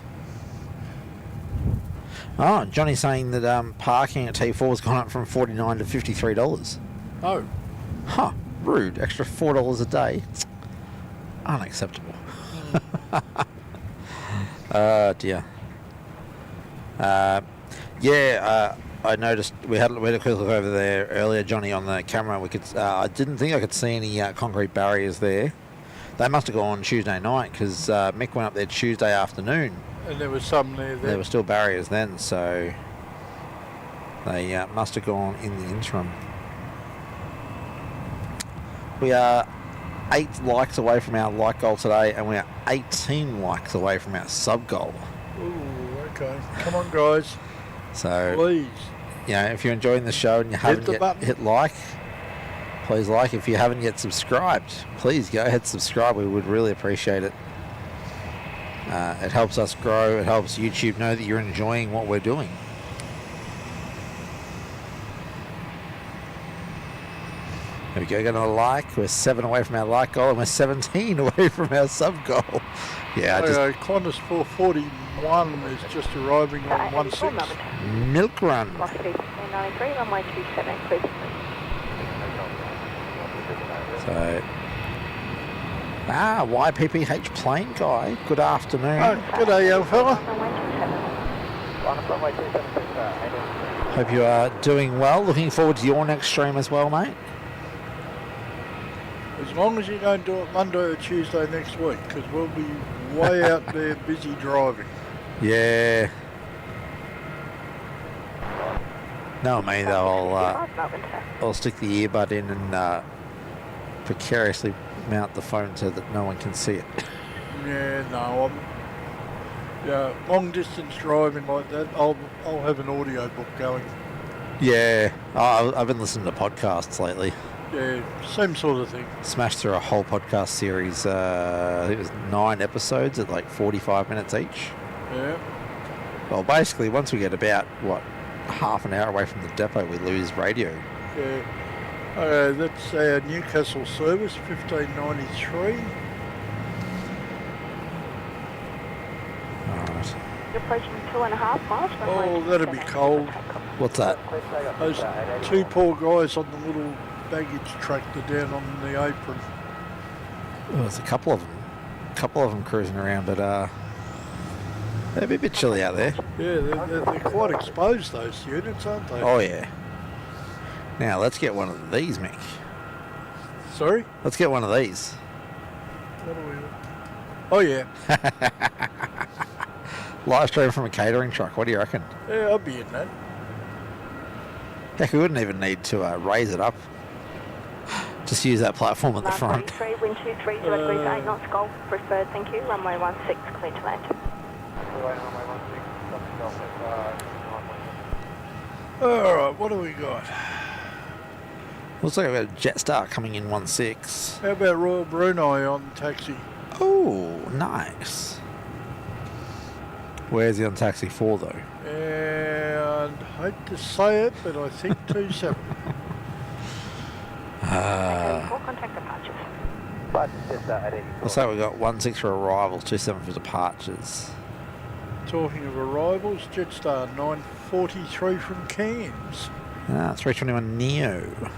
Oh, Johnny's saying that parking at T4 has gone up from $49 to $53. Oh. Huh, rude. Extra $4 a day. Unacceptable. Dear. I noticed we had a quick look over there earlier, Johnny, on the camera. We could. I didn't think I could see any concrete barriers there. They must have gone Tuesday night because Mick went up there Tuesday afternoon. And there was some there then. There were still barriers then, so they must have gone in the interim. We are 8 likes away from our like goal today, and we are 18 likes away from our sub goal. Ooh, okay. Come on, guys. So, Please. you know, if you're enjoying the show and you haven't the yet button. hit like, please like. If you haven't yet subscribed, please go ahead, subscribe. We would really appreciate it. It helps us grow. It helps YouTube know that you're enjoying what we're doing. There we go, got another like. We're 7 away from our like goal, and we're 17 away from our sub goal. Yeah, Qantas 441 is just arriving on 16. milk run. Velocity 93, runway 27, clear to So, YPPH plane guy. Good afternoon. Oh, good day, young fella. Runway 27, Hope you are doing well. Looking forward to your next stream as well, mate. As long as you don't do it Monday or Tuesday next week, because we'll be way out there busy driving. Yeah. No, me though. I'll stick the earbud in and precariously mount the phone so that no one can see it. Yeah, no, long distance driving like that, I'll have an audio book going. Yeah, I've been listening to podcasts lately. Yeah, same sort of thing. Smashed through a whole podcast series. I think it was 9 episodes at like 45 minutes each. Yeah. Well, basically, once we get about, half an hour away from the depot, we lose radio. Yeah. That's our Newcastle service, 1593. Alright. You're approaching 2.5 miles. Oh, that'd be cold. What's that? Those 2 poor guys on the little baggage tractor down on the apron. Well, there's a couple of them cruising around, but they'd be a bit chilly out there. Yeah, they're quite exposed, those units, aren't they? Oh yeah. Now let's get one of these, Mick. Sorry? Let's get one of these. What are we? Oh yeah. Live stream from a catering truck. What do you reckon? Yeah, I'll be in that. Heck, we wouldn't even need to raise it up. Just use that platform at the front. 43, wind 23, direct cruise 8 knots, golf preferred, thank you. Runway 16, clear to land. Alright, what do we got? Looks like I've got a Jetstar coming in 16. How about Royal Brunei on taxi? Oh, nice. Where's he on taxi for, though? And I hate to say it, but I think 27. Full contact departures. Looks like we've got 16 for arrivals, 27 for departures. Talking of arrivals, Jetstar 943 from Cairns. 321 Neo.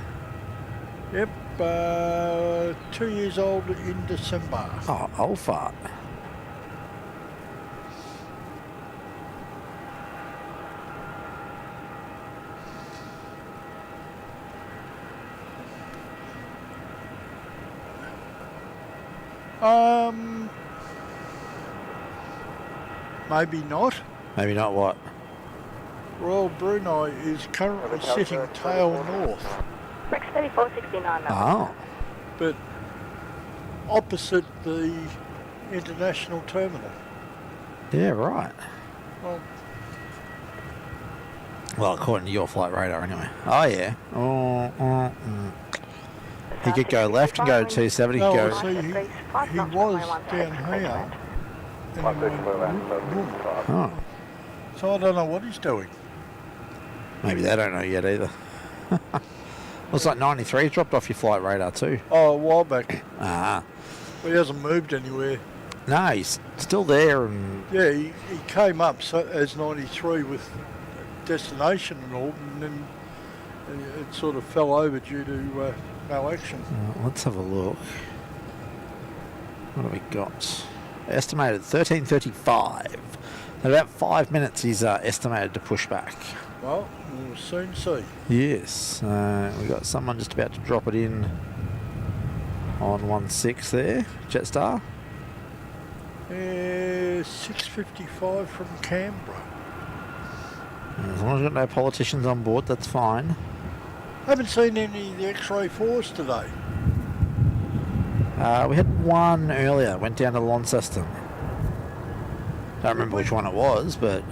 Yep, 2 years old in December. Oh, old fart. Maybe not. Maybe not what? Royal Brunei is currently sitting tail north. Rex 3469, Oh. But opposite the international terminal. Yeah, right. Well, Well, according to your flight radar, anyway. Oh, yeah. He could go left and go to 270. no, Go. see, he was down here. And he went, Oh, so I don't know what he's doing. maybe they don't know yet either. Looks like 93 dropped off your flight radar too. Oh, a while back. Ah, He hasn't moved anywhere. no, he's still there, and Yeah, he came up as 93 with destination and all, and then it sort of fell over due to no action. let's have a look. What have we got? Estimated 13:35. In about 5 minutes, he's estimated to push back. Well, we'll soon see. Yes, we got someone just about to drop it in on 16 there, Jetstar. 6:55 from Canberra. As long as we've got no politicians on board, that's fine. Haven't seen any of the X-ray 4s today. We had one earlier. Went down to Launceston. Don't remember which one it was, but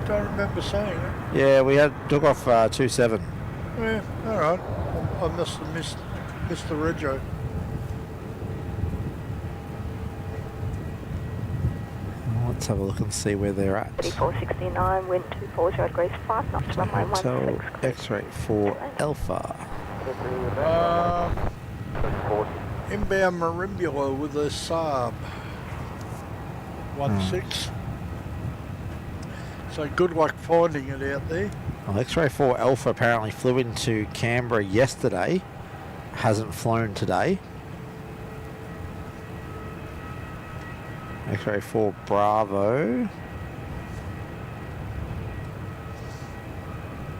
Don't remember saying it. yeah, we took off 27. Yeah, all right. I must have missed the rego. Let's have a look and see where they're at. 3469, wind 240 degrees, 5 knots, runway Hotel 16. X-ray 4 Alpha. Inbound Marimbula with a Saab 16. So good luck finding it out there. Well, X-ray 4 Alpha apparently flew into Canberra yesterday. Hasn't flown today. X-ray 4 Bravo.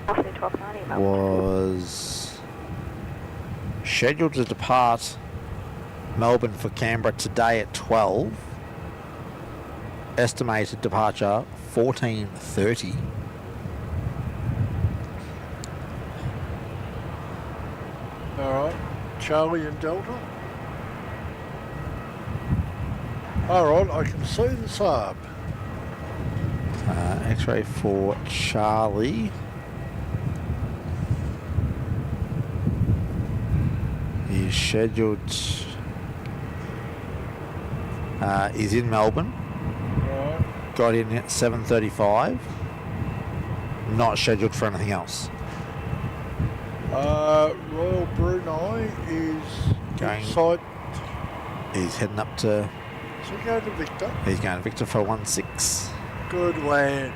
Roughly 1290, Melbourne. Was scheduled to depart Melbourne for Canberra today at 12. Estimated departure 14:30. All right. Charlie and Delta. All right, I can see the Saab. X-ray 4 Charlie. He's scheduled. He's in Melbourne. Right. Got in at 7:35. Not scheduled for anything else. Royal Brunei is Going- inside. He's heading up to. So go to Victor. He's going to Victor for 16. Good land.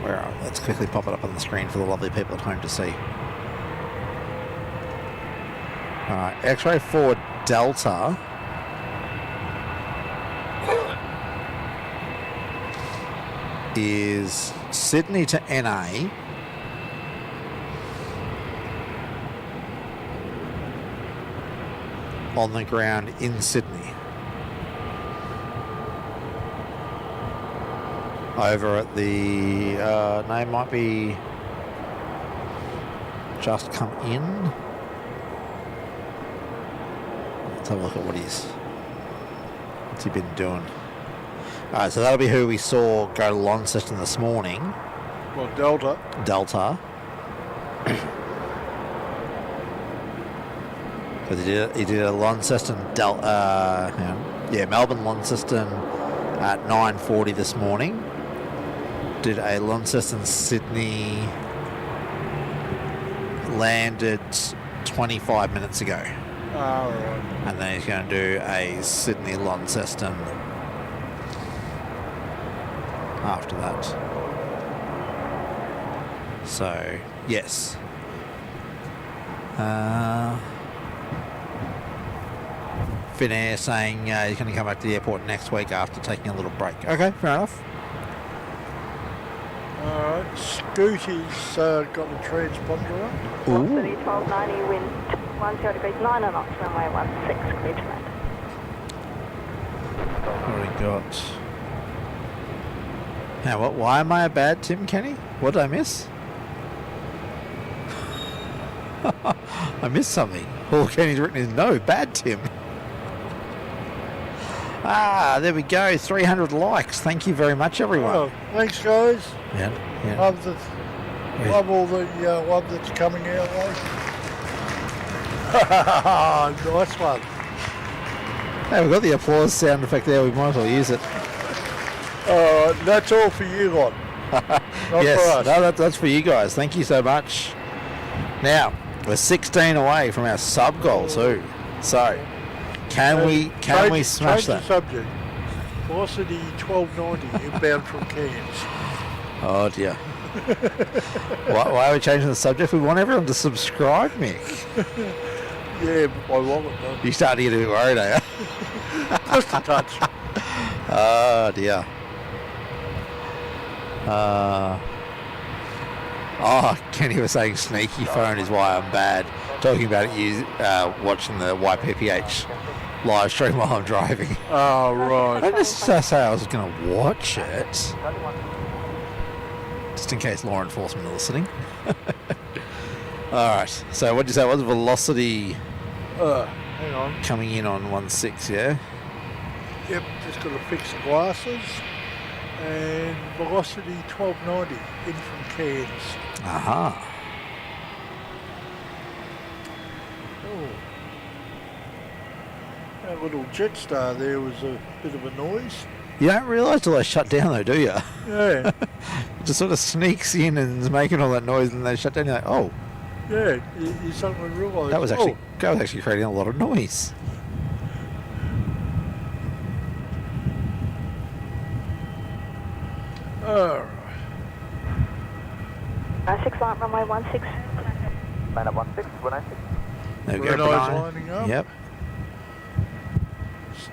Where are we? Let's quickly pop it up on the screen for the lovely people at home to see. Alright, X-ray 4 Delta. Is Sydney to NA. On the ground in Sydney. Over at the name might be just come in. Let's have a look at what's he been doing. Alright, so that'll be who we saw go to Launceston this morning. Well, Delta. Delta. Because he did a Launceston Melbourne Launceston at 9:40 this morning. Did a Launceston Sydney, landed 25 minutes ago. All right. And then he's going to do a Sydney Launceston after that. So, yes. Finnair saying he's going to come back to the airport next week after taking a little break. Okay, fair enough. All right. Scooty's got a transponder up. 130, 1290, wind 10 degrees, 9 knots, runway 16, clear to land. Already got. Now, why am I a bad Tim Kenny? What did I miss? I missed something. All Kenny's written is no, bad Tim. There we go. 300 likes. Thank you very much, everyone. Oh, thanks, guys. Yeah. Love all the love that's coming our way. Nice one. Hey, we've got the applause sound effect there. We might as well use it. That's all for you lot. Not Yes, for us. no, that's for you guys. Thank you so much. Now, we're 16 away from our sub goal too. So, can we smash change the that? subject. Velocity 1290 inbound from Cairns. Oh dear. Why are we changing the subject? We want everyone to subscribe, Mick. Yeah, my wallet though. You start to get a bit worried, are you? Just a touch. Oh dear. Kenny was saying sneaky phone is why I'm bad. Talking about it, watching the YPPH live stream while I'm driving. Oh, right. I didn't say I was going to watch it. Just in case law enforcement are listening. Alright, so what did you say? What's velocity? Hang on. Coming in on 16, yeah? Yep, just got to fix the glasses. And velocity 1290 in from Cairns. Aha. Oh. That little Jetstar there was a bit of a noise. You don't realise till they shut down though, do you? Yeah, It just sort of sneaks in and is making all that noise and they shut down. You're like, oh, yeah, you suddenly realise. that was actually creating a lot of noise. Alright. 6 line, runway 16. Line up 16, 196. There we Red go, eyes Brian. lining up. Yep.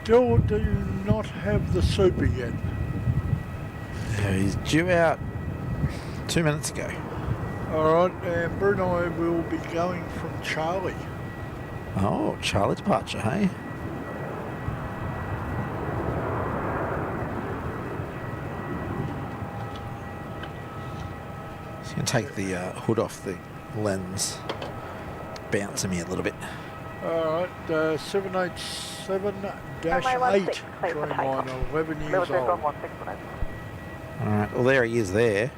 Still do not have the super yet. Yeah, he's due out 2 minutes ago. Alright, and Brunei will be going from Charlie. Oh, Charlie departure, hey? He's going to take the hood off the lens. Bouncing me a little bit. Alright, 787-8, Dreamliner, 11 years old. Alright, well there he is there.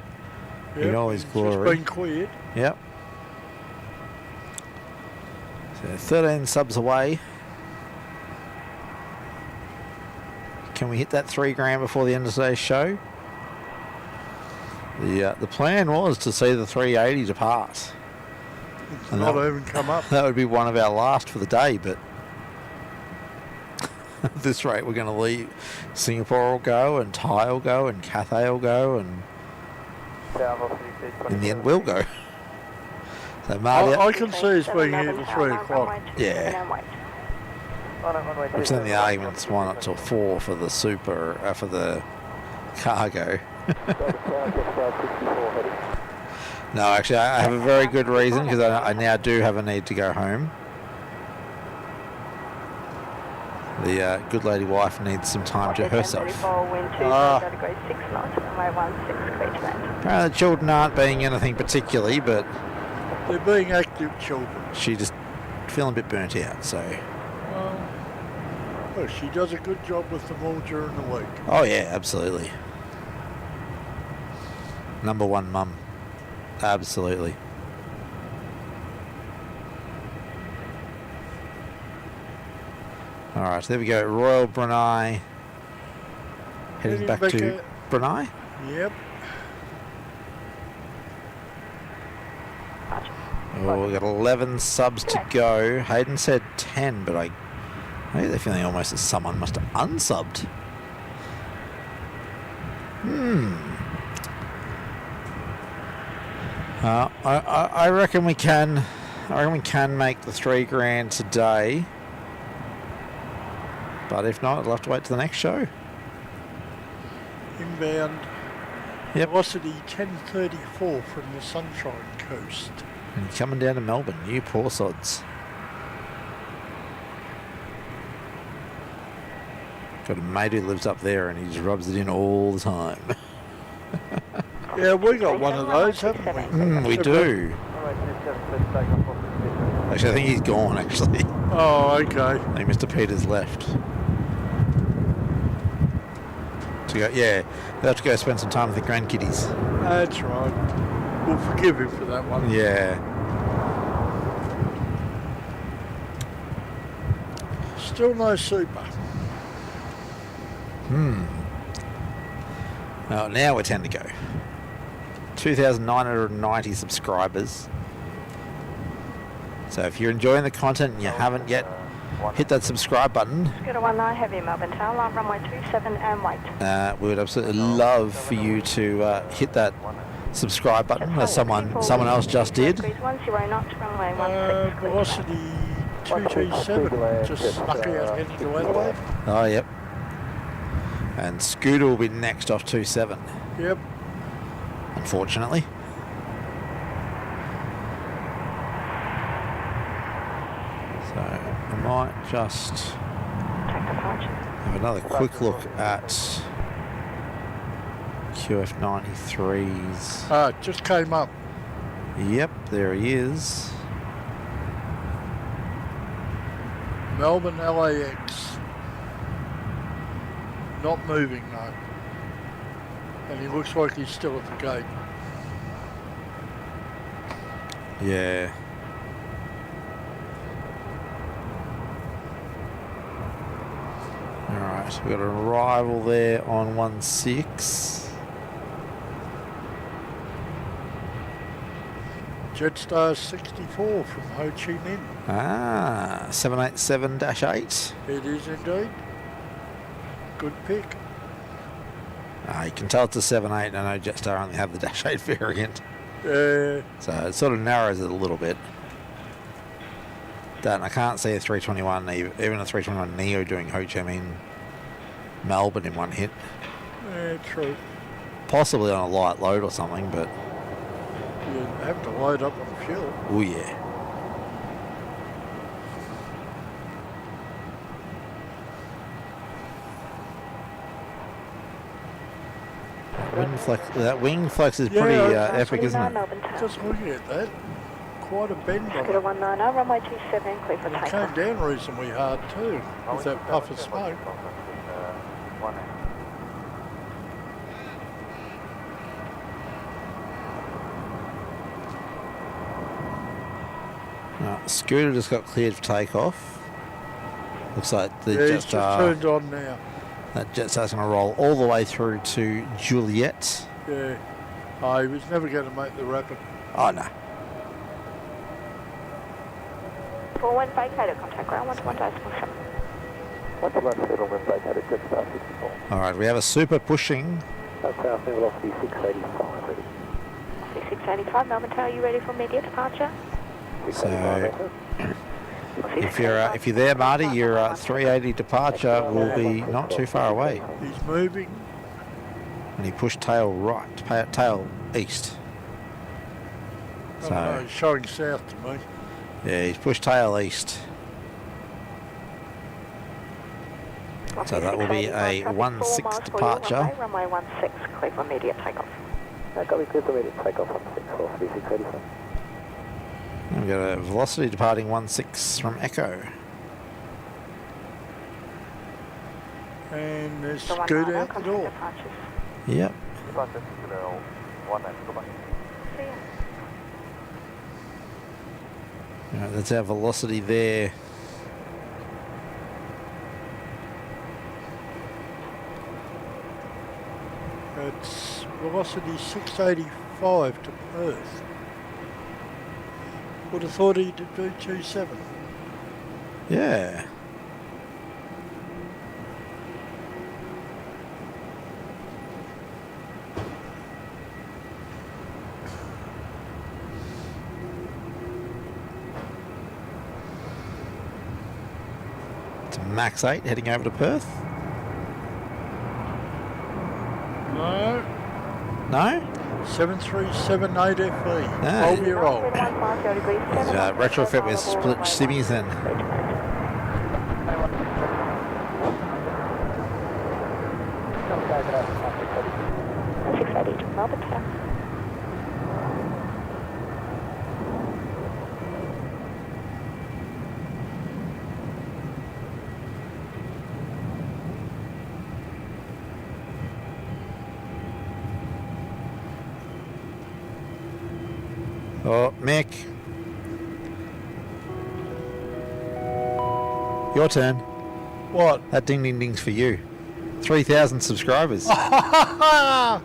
Yep, In all his he's glory. just been cleared. Yep. So 13 subs away. Can we hit that 3 grand before the end of today's show? The plan was to see the 380 depart. It's And not that- even come up. That would be one of our last for the day, but at this rate we're going to leave. Singapore will go, and Thai will go, and Cathay will go, and in the end we'll go. So Marty, I can see us being here till 3 o'clock. yeah. Which then the argument's why not till 4 for the super, for the cargo. No, actually, I have a very good reason because I now do have a need to go home. The good lady wife needs some time to herself. Apparently the children aren't being anything particularly, but They're being active children. she just feeling a bit burnt out, so... Well, she does a good job with them all during the week. Oh yeah, absolutely. Number one mum. Absolutely. Alright, there we go. Royal Brunei. Heading back to Brunei. Yep. Oh, we've got 11 subs to go. Hayden said 10, but I get the feeling almost that someone must have unsubbed. I reckon we can. I reckon we can make the 3 grand today. But if not, I'll have to wait till the next show. Inbound. Yep. Velocity 1034 from the Sunshine Coast. And coming down to Melbourne, you poor sods. Got a mate who lives up there and he just rubs it in all the time. Yeah, we got one of those, haven't we? We do. Actually, I think he's gone, actually. Oh, okay. I think Mr. Peters left. To go, yeah, they'll have to go spend some time with the grandkiddies. That's right. We'll forgive him for that one. Yeah. Still no super. Oh, now we're 10 to go. 2,990 subscribers. So if you're enjoying the content and you haven't yet, hit that subscribe button. Scooter 19, heavy Melbourne Tower, line runway 27 and wait. We would absolutely love for you to hit that subscribe button, as someone else just did. 10 knots, runway 16. Velocity 227. Just snuck out heading to Adelaide. Oh, yep. And Scooter will be next off 27, Yep. unfortunately. So I might just Take departure. have another quick look at QF93's. It just came up. Yep, there he is. Melbourne LAX. Not moving though. And he looks like he's still at the gate. Yeah. Alright, we've got an arrival there on 16. Jetstar 64 from Ho Chi Minh. Ah, 787-8. It is indeed. Good pick. You can tell it's a 78. I know Jetstar only have the Dash 8 variant. Yeah. So it sort of narrows it a little bit. That, and I can't see a 321, even a 321 Neo doing Ho Chi Minh Melbourne in one hit. Yeah, true. Possibly on a light load or something, but... You have to load up on fuel. Oh yeah. That wing flex is pretty epic, isn't it? Just looking at that. Quite a bend on Scooter it. 190, runway 27, clear for And it takeoff. came down reasonably hard too, with that puff of smoke. Scooter just got cleared for takeoff. Looks like the Yeah, he's just Jetstar, turned on now. that Jetstar's going to roll all the way through to Juliet. Yeah. Oh, he was never going to make the rapid. Oh no. 41 vacated, contact ground 11.7. Once one settle when vacated, Jetstar 64. Alright, we have a super pushing. South velocity 685 ready. 685, Melbourne Tower, you ready for immediate departure? So if you're there, Marty, your 380 departure will be not too far away. He's moving. And he pushed tail right, tail east. I don't know, he's showing south to me. Yeah, he's pushed tail east. So that will be a 16 departure. Runway 16, clear for immediate takeoff. Copy, clear for immediate takeoff on 6, 685. We've got a velocity departing 16 from Echo. And there's Scooter out the door. Yep. Alright, that's our velocity there. It's velocity 685 to Perth. Would have thought he'd do 27. Yeah. It's max 8 heading over to Perth. No. No? 7378 FE. No. 12-year-old. Retrofit with split simmies then. Oh, Mick. Your turn. What? That ding ding ding's for you. 3,000 subscribers. Love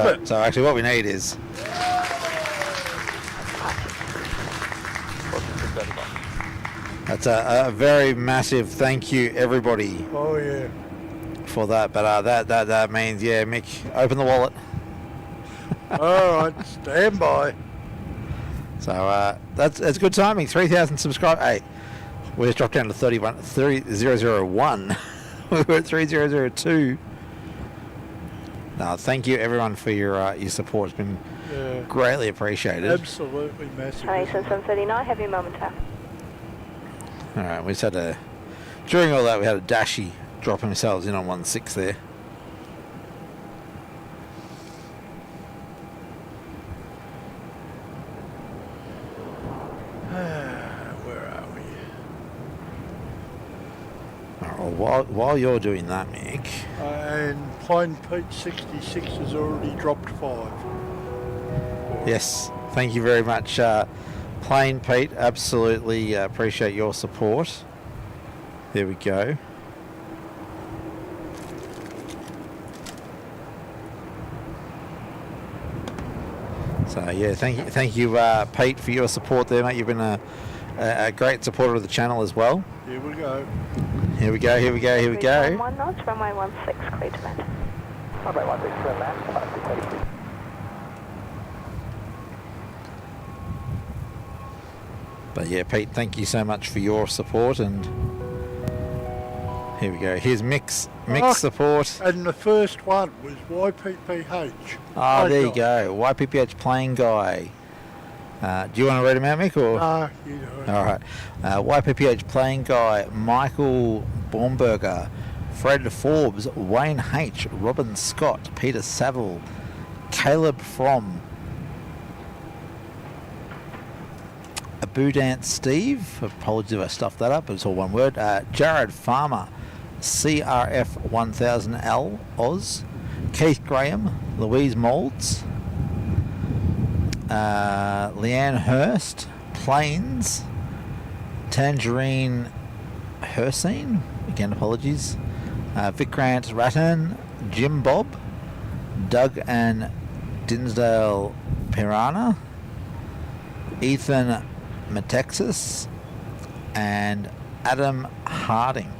it. So actually what we need is... That's a very massive thank you, everybody, Oh, yeah. for that. But that means, yeah, Mick, open the wallet. All right, stand by. So that's good timing. 3,000 subscribers. Hey, we just dropped down to 3001. We were at 3002. No, thank you everyone for your support. It's been greatly appreciated. Absolutely massive. Houston 739, heavy moment tap. All right, we just had a during all that we had a Dashi drop themselves in on 16 there. Where are we? while you're doing that, Mick. And Plain Pete 66 has already dropped 5. Yes, thank you very much, Plain Pete. Absolutely appreciate your support. There we go. So yeah, thank you, Pete, for your support there, mate. You've been a great supporter of the channel as well. Here we go. Here we go. Here we go. Here we go. 1 knots, runway 16, clear to land. Runway 16, clear to land. 5682. But yeah, Pete, thank you so much for your support, and here we go. Here's Mick's support. And the first one was YPPH. Oh, there you go. YPPH Plane Guy. Do you want to read him out, Mick? Or? No, you know it. All right. YPPH Plane Guy, Michael Baumberger, Fred Forbes, Wayne H, Robin Scott, Peter Saville, Caleb From, Abudant Steve, apologies if I stuffed that up, but it's all one word. Jared Farmer, CRF 1000L Oz, Keith Graham, Louise Moulds, Leanne Hurst, Plains, Tangerine Hersine, again apologies, Vikrant Rattan, Jim Bob, Doug and Dinsdale Pirana, Ethan Metexas, and Adam Harding.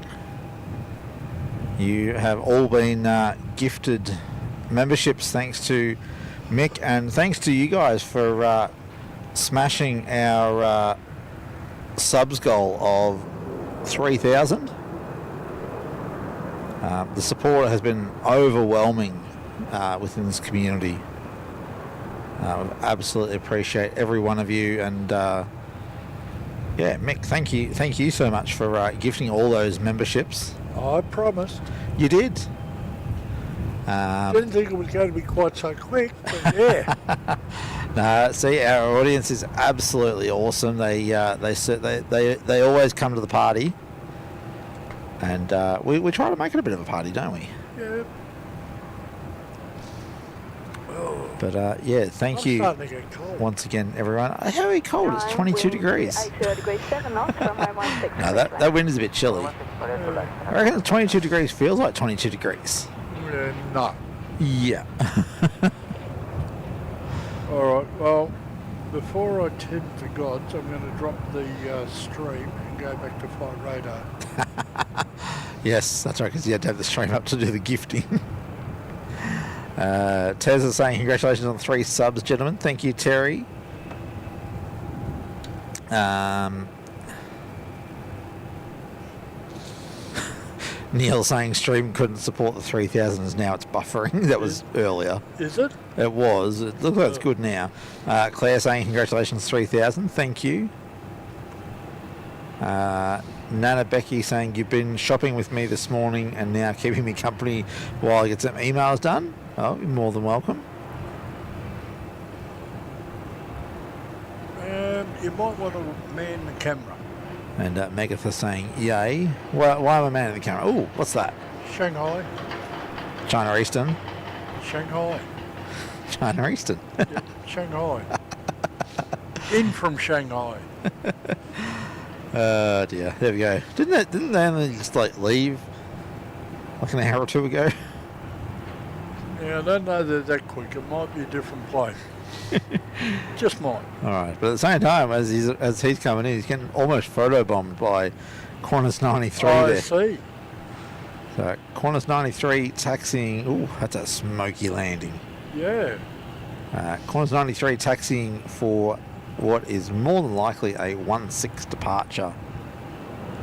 You have all been gifted memberships thanks to Mick, and thanks to you guys for smashing our subs goal of 3,000. The support has been overwhelming within this community. Absolutely appreciate every one of you, and yeah, Mick, thank you so much for gifting all those memberships. I promised. You did. Didn't think it was going to be quite so quick, but yeah. No, see, our audience is absolutely awesome. They always come to the party, and we try to make it a bit of a party, don't we? Yeah. But yeah, thank you Starting to get cold. once again, everyone. How are we cold? It's 22 degrees. 80 degrees 7 knots, runway 16. No, that wind is a bit chilly. I reckon the 22 degrees feels like 22 degrees. No. Yeah. All right. Well, before I tempt the gods, I'm going to drop the stream and go back to flight radar. Yes, that's right, because you had to have the stream up to do the gifting. Tez is saying congratulations on 3 subs, gentlemen. Thank you, Terry. Neil saying stream couldn't support the 3,000s, now it's buffering. That was earlier. Is it? It was. It looks like it's good now. Claire saying congratulations 3,000. Thank you. Nana Becky saying you've been shopping with me this morning and now keeping me company while I get some emails done. Oh, you're more than welcome. You might want to man the camera. And Megatha saying yay. Why am I manning the camera? Oh, what's that? Shanghai. China Eastern. Shanghai. China Eastern. Yep, Shanghai. In from Shanghai. Oh dear. There we go. Didn't they only just like leave like an hour or two ago? Yeah, I don't know they're that quick. It might be a different plane. Just might. All right, but at the same time, as he's coming in, he's getting almost photobombed by Qantas 93 I there. see. So Qantas 93 taxiing. Ooh, that's a smoky landing. Yeah. Qantas 93 taxiing for what is more than likely a 1-6 departure.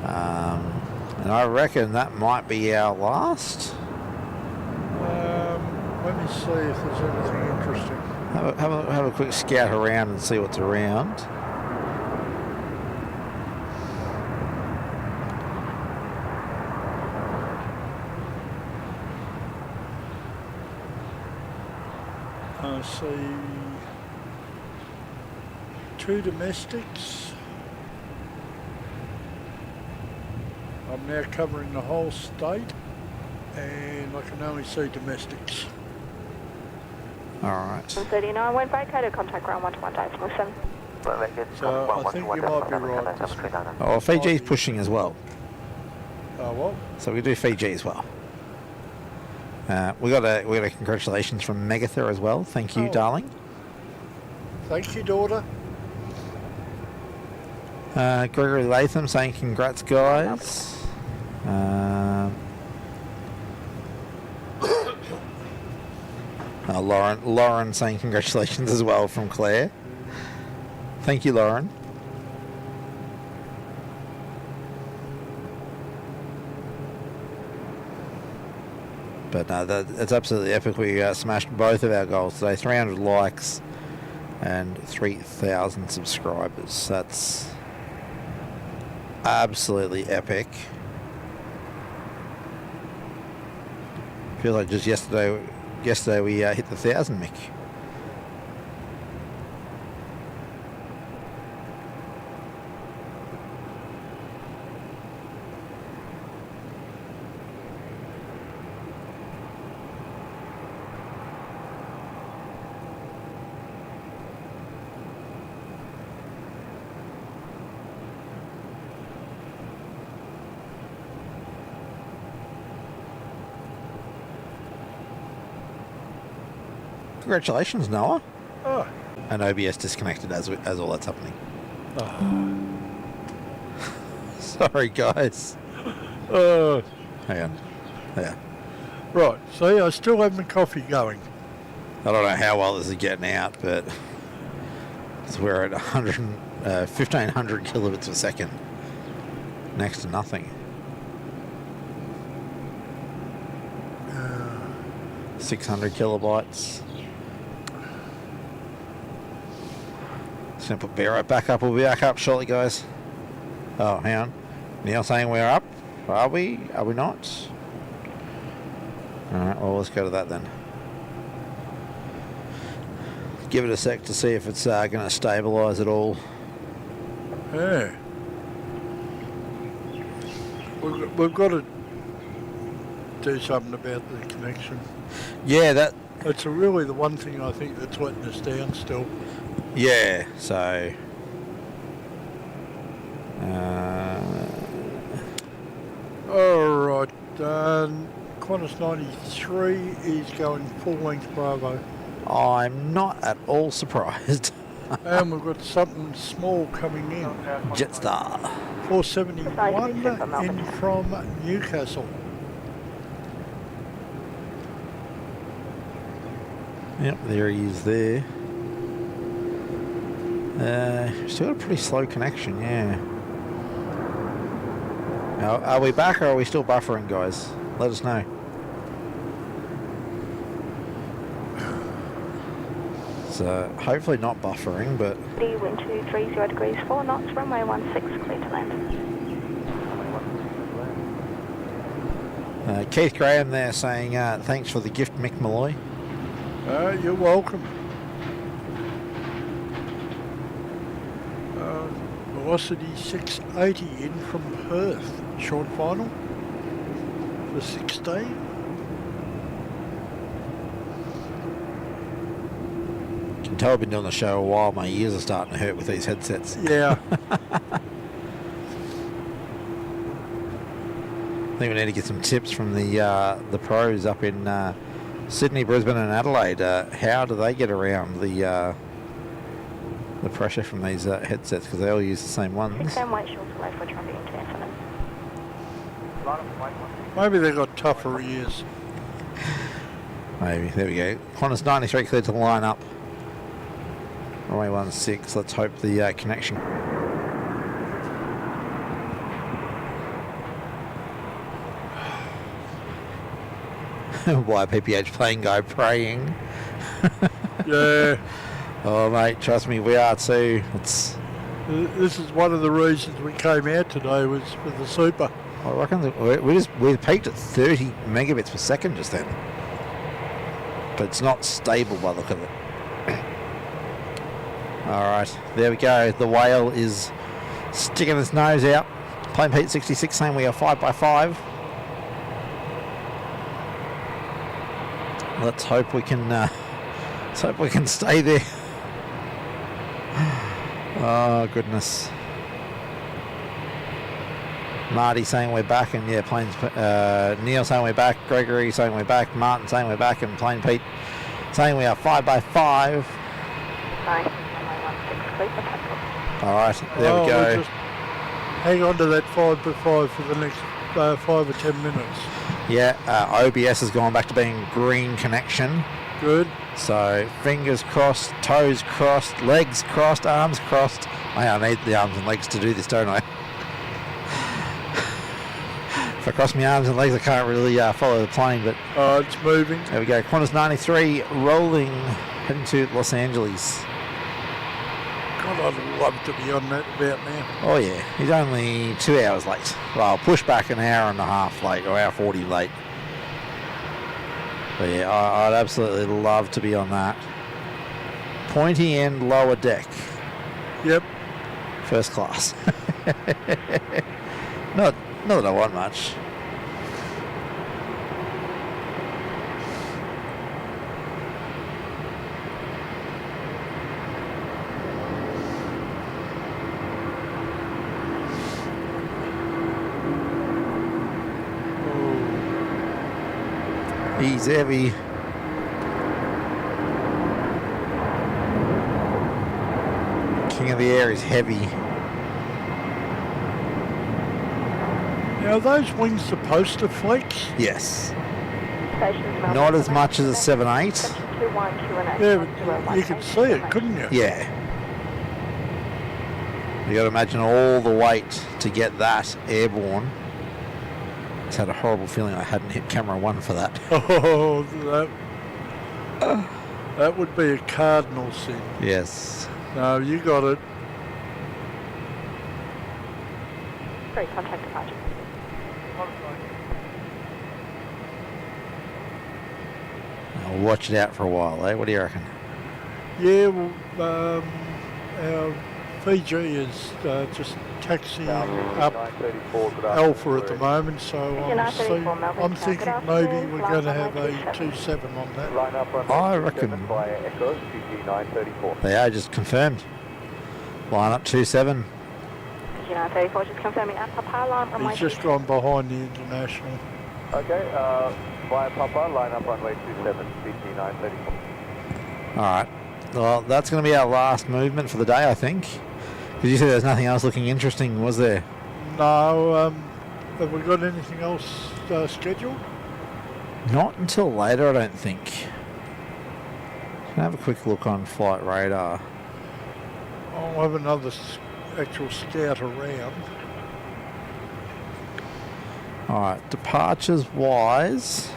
And I reckon that might be our last. Let me see if there's anything interesting. Have a quick scout around and see what's around. I see 2 domestics. I'm now covering the whole state, and I can only see domestics. Alright. 39, when vacated, contact ground 121 Days, So I think you might be right. This Oh, Fiji's pushing as well. Oh, what? So we do Fiji as well. We got a congratulations from Megatha as well. Thank you, Oh. darling. Thank you, daughter. Gregory Latham saying congrats, guys. Lauren saying congratulations as well from Claire. Thank you, Lauren. But no, it's absolutely epic. We smashed both of our goals today. 300 likes and 3,000 subscribers. That's absolutely epic. Feels like just yesterday we hit the 1,000, Mick. Congratulations, Noah. Oh. And OBS disconnected as all that's happening. Oh. Sorry, guys. Oh. Hang on. Yeah. Right, see, I still have my coffee going. I don't know how well this is getting out, but we're at 1,500 kilobits a second. Next to nothing. 600 kilobytes. Just gonna put Bear back up. We'll be back up shortly, guys. Oh, hang on. Neil saying we're up. Are we? Are we not? Alright, well, let's go to that then. Give it a sec to see if it's going to stabilise at all. Yeah. We've got to do something about the connection. Yeah, It's really the one thing I think that's letting us down still. Yeah, so... Alright, Qantas 93 is going full length Bravo. I'm not at all surprised. And we've got something small coming in. Jetstar. 471 in from Newcastle. Yep, there he is there. Still got a pretty slow connection, yeah. Now, are we back or are we still buffering, guys? Let us know. So, hopefully not buffering, but... Wind 230 degrees 4 knots, runway 16 clear to land. Keith Graham there saying, thanks for the gift, Mick Malloy. You're welcome. Velocity 680 in from Perth. Short final for 16. Can tell I've been doing the show a while. My ears are starting to hurt with these headsets. Yeah. I think we need to get some tips from the pros up in Sydney, Brisbane and Adelaide. How do they get around the pressure from these headsets, because they all use the same ones? 6 white short away for traffic into Anthony. Maybe they've got tougher ears. Maybe. There we go. Qantas 93 cleared to line up. Runway 16. Let's hope the connection. YPPH plane guy praying. Yeah. Oh mate, trust me, we are too. It's. This is one of the reasons we came out today, was for the super. I reckon that we peaked at 30 megabits per second just then, but it's not stable by the look of it. All right, there we go. The whale is sticking its nose out. Plane Pete 66 saying we are 5x5. Let's hope we can stay there. Oh goodness. Marty saying we're back, and yeah, planes. Neil saying we're back. Gregory saying we're back. Martin saying we're back, and Plane Pete saying we are 5x5. All right, there we go. Just hang on to that 5x5 for the next 5 or 10 minutes. Yeah, OBS has gone back to being green connection. Good. So fingers crossed, toes crossed, legs crossed, arms crossed. I need the arms and legs to do this, don't I? If I cross my arms and legs, I can't really follow the plane, but... Oh, it's moving. There we go. Qantas 93 rolling, heading to Los Angeles. God, I'd love to be on that about now. Oh yeah, he's only 2 hours late. Well, push back an hour and a half late, or hour 40 late. But yeah, I'd absolutely love to be on that. Pointy end lower deck. Yep. First class. Not that I want much. He's heavy. King of the air is heavy. Now, are those wings supposed to flex? Yes. Not as much as a 7.8. Yeah, but you could see it, couldn't you? Yeah. You got to imagine all the weight to get that airborne. I just had a horrible feeling I hadn't hit camera 1 for that. Oh, that would be a cardinal sin. Yes. No, you got it. Great, contact departure. I'll watch it out for a while, eh? What do you reckon? Yeah, well, our Fiji is just taxiing up Alpha at the moment, so I'm thinking maybe we're going to have a 27 on that. I reckon they are just confirmed. Line up 27. 34, just confirming at Papa line. He's just gone behind the international. Okay, via Papa, line up runway 27, CG 934. Alright. Well, that's going to be our last movement for the day, I think. Because you said there's nothing else looking interesting, was there? No, have we got anything else scheduled? Not until later, I don't think. Can have a quick look on flight radar. I'll have another actual scout around. Alright, departures wise.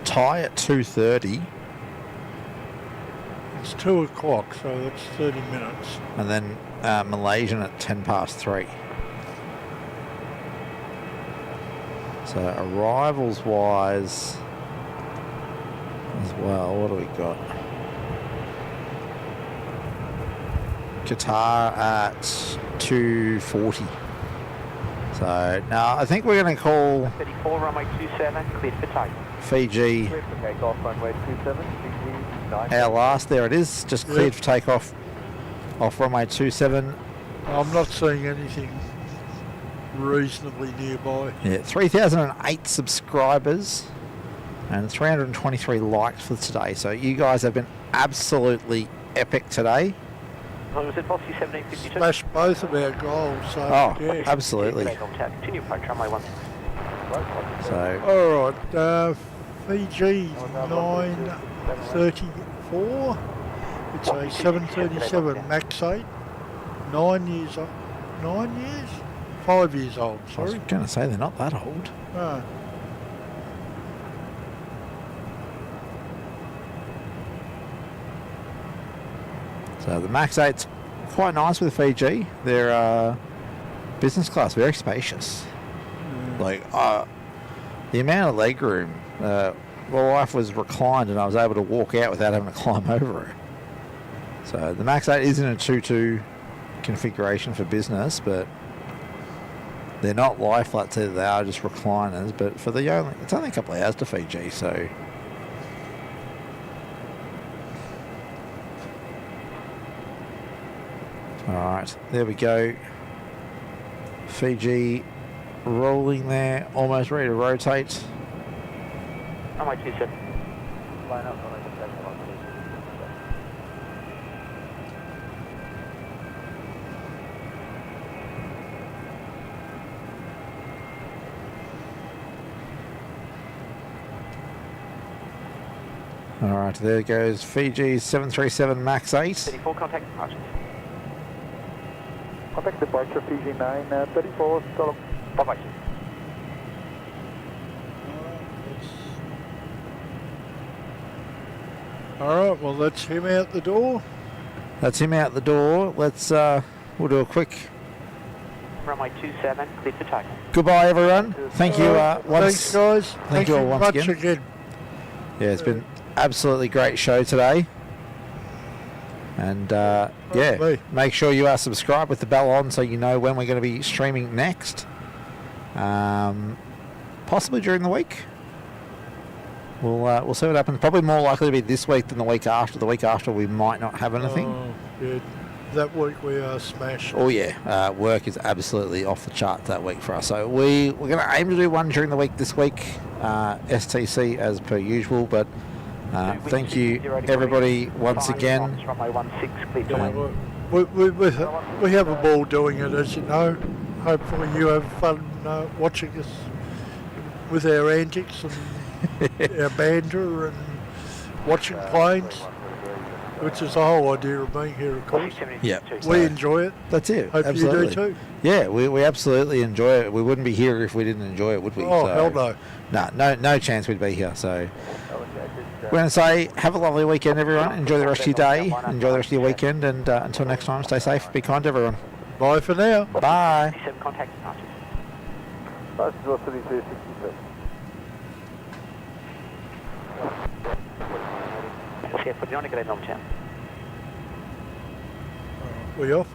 Thai at 2:30. It's 2 o'clock, so that's 30 minutes. And then Malaysian at 3:10. So arrivals wise as well, what do we got? Qatar at 2:40. So now I think we're going to call 34 runway 27 cleared for takeoff. Fiji Cleared for takeoff, runway 27, CG 934. our last. There it is, just cleared for takeoff off runway 27. I'm not seeing anything reasonably nearby. Yeah, 3,008 subscribers and 323 likes for today. So you guys have been absolutely epic today. Was it Bossy 1752? Smashed both of our goals, so Oh, yeah. absolutely. Continue approach runway 1. So Alright, Fiji 934. It's a 737 MAX 8. 9 years old. 9 years? 5 years old, I was sorry. going to say they're not that old. Ah. So the Max 8's quite nice with Fiji. They're business class, very spacious. Like the amount of leg room. My wife was reclined and I was able to walk out without having to climb over her. So the Max 8 is in a 2-2 configuration for business, but they're not lie flats either. They are just recliners. But for the only, it's only a couple of hours to Fiji, so. All right, there we go. Fiji rolling there, almost ready to rotate. Runway 27. Line up, runway 27. All right, there goes Fiji 737 MAX 8. 34, contact departures. Contact departure Fiji 934, Stolop. Bye-bye. Alright, well that's him out the door. That's him out the door. Let's we'll do a quick Runway 27, clear for takeoff. goodbye, everyone. Thank you Thanks guys. Thank you all once much again. Yeah, it's been absolutely great show today. And yeah, me. make sure you are subscribed with the bell on so you know when we're going to be streaming next. Possibly during the week. We'll see what happens. Probably more likely to be this week than the week after. The week after we might not have anything. Yeah, that week we are smashed. Oh yeah, work is absolutely off the charts that week for us. So we're going to aim to do one during the week this week, STC as per usual. But thank you everybody once again. Runway 16, clear to land. We have a ball doing it, as you know. Hopefully you have fun watching us with our antics and our banter and watching planes, which is the whole idea of being here, of course. Yeah, We enjoy it. that's it. Hope absolutely. you do too. Yeah, we absolutely enjoy it. We wouldn't be here if we didn't enjoy it, would we? Oh, So, hell no. no chance we'd be here. So we're going to say have a lovely weekend, everyone. Enjoy the rest of your day. Enjoy the rest of your weekend. And until next time, stay safe. Be kind to everyone. Bye for now. Bye. 27, contact departures. Passage velocity 366. Yeah, put you on a good Melbourne. We off?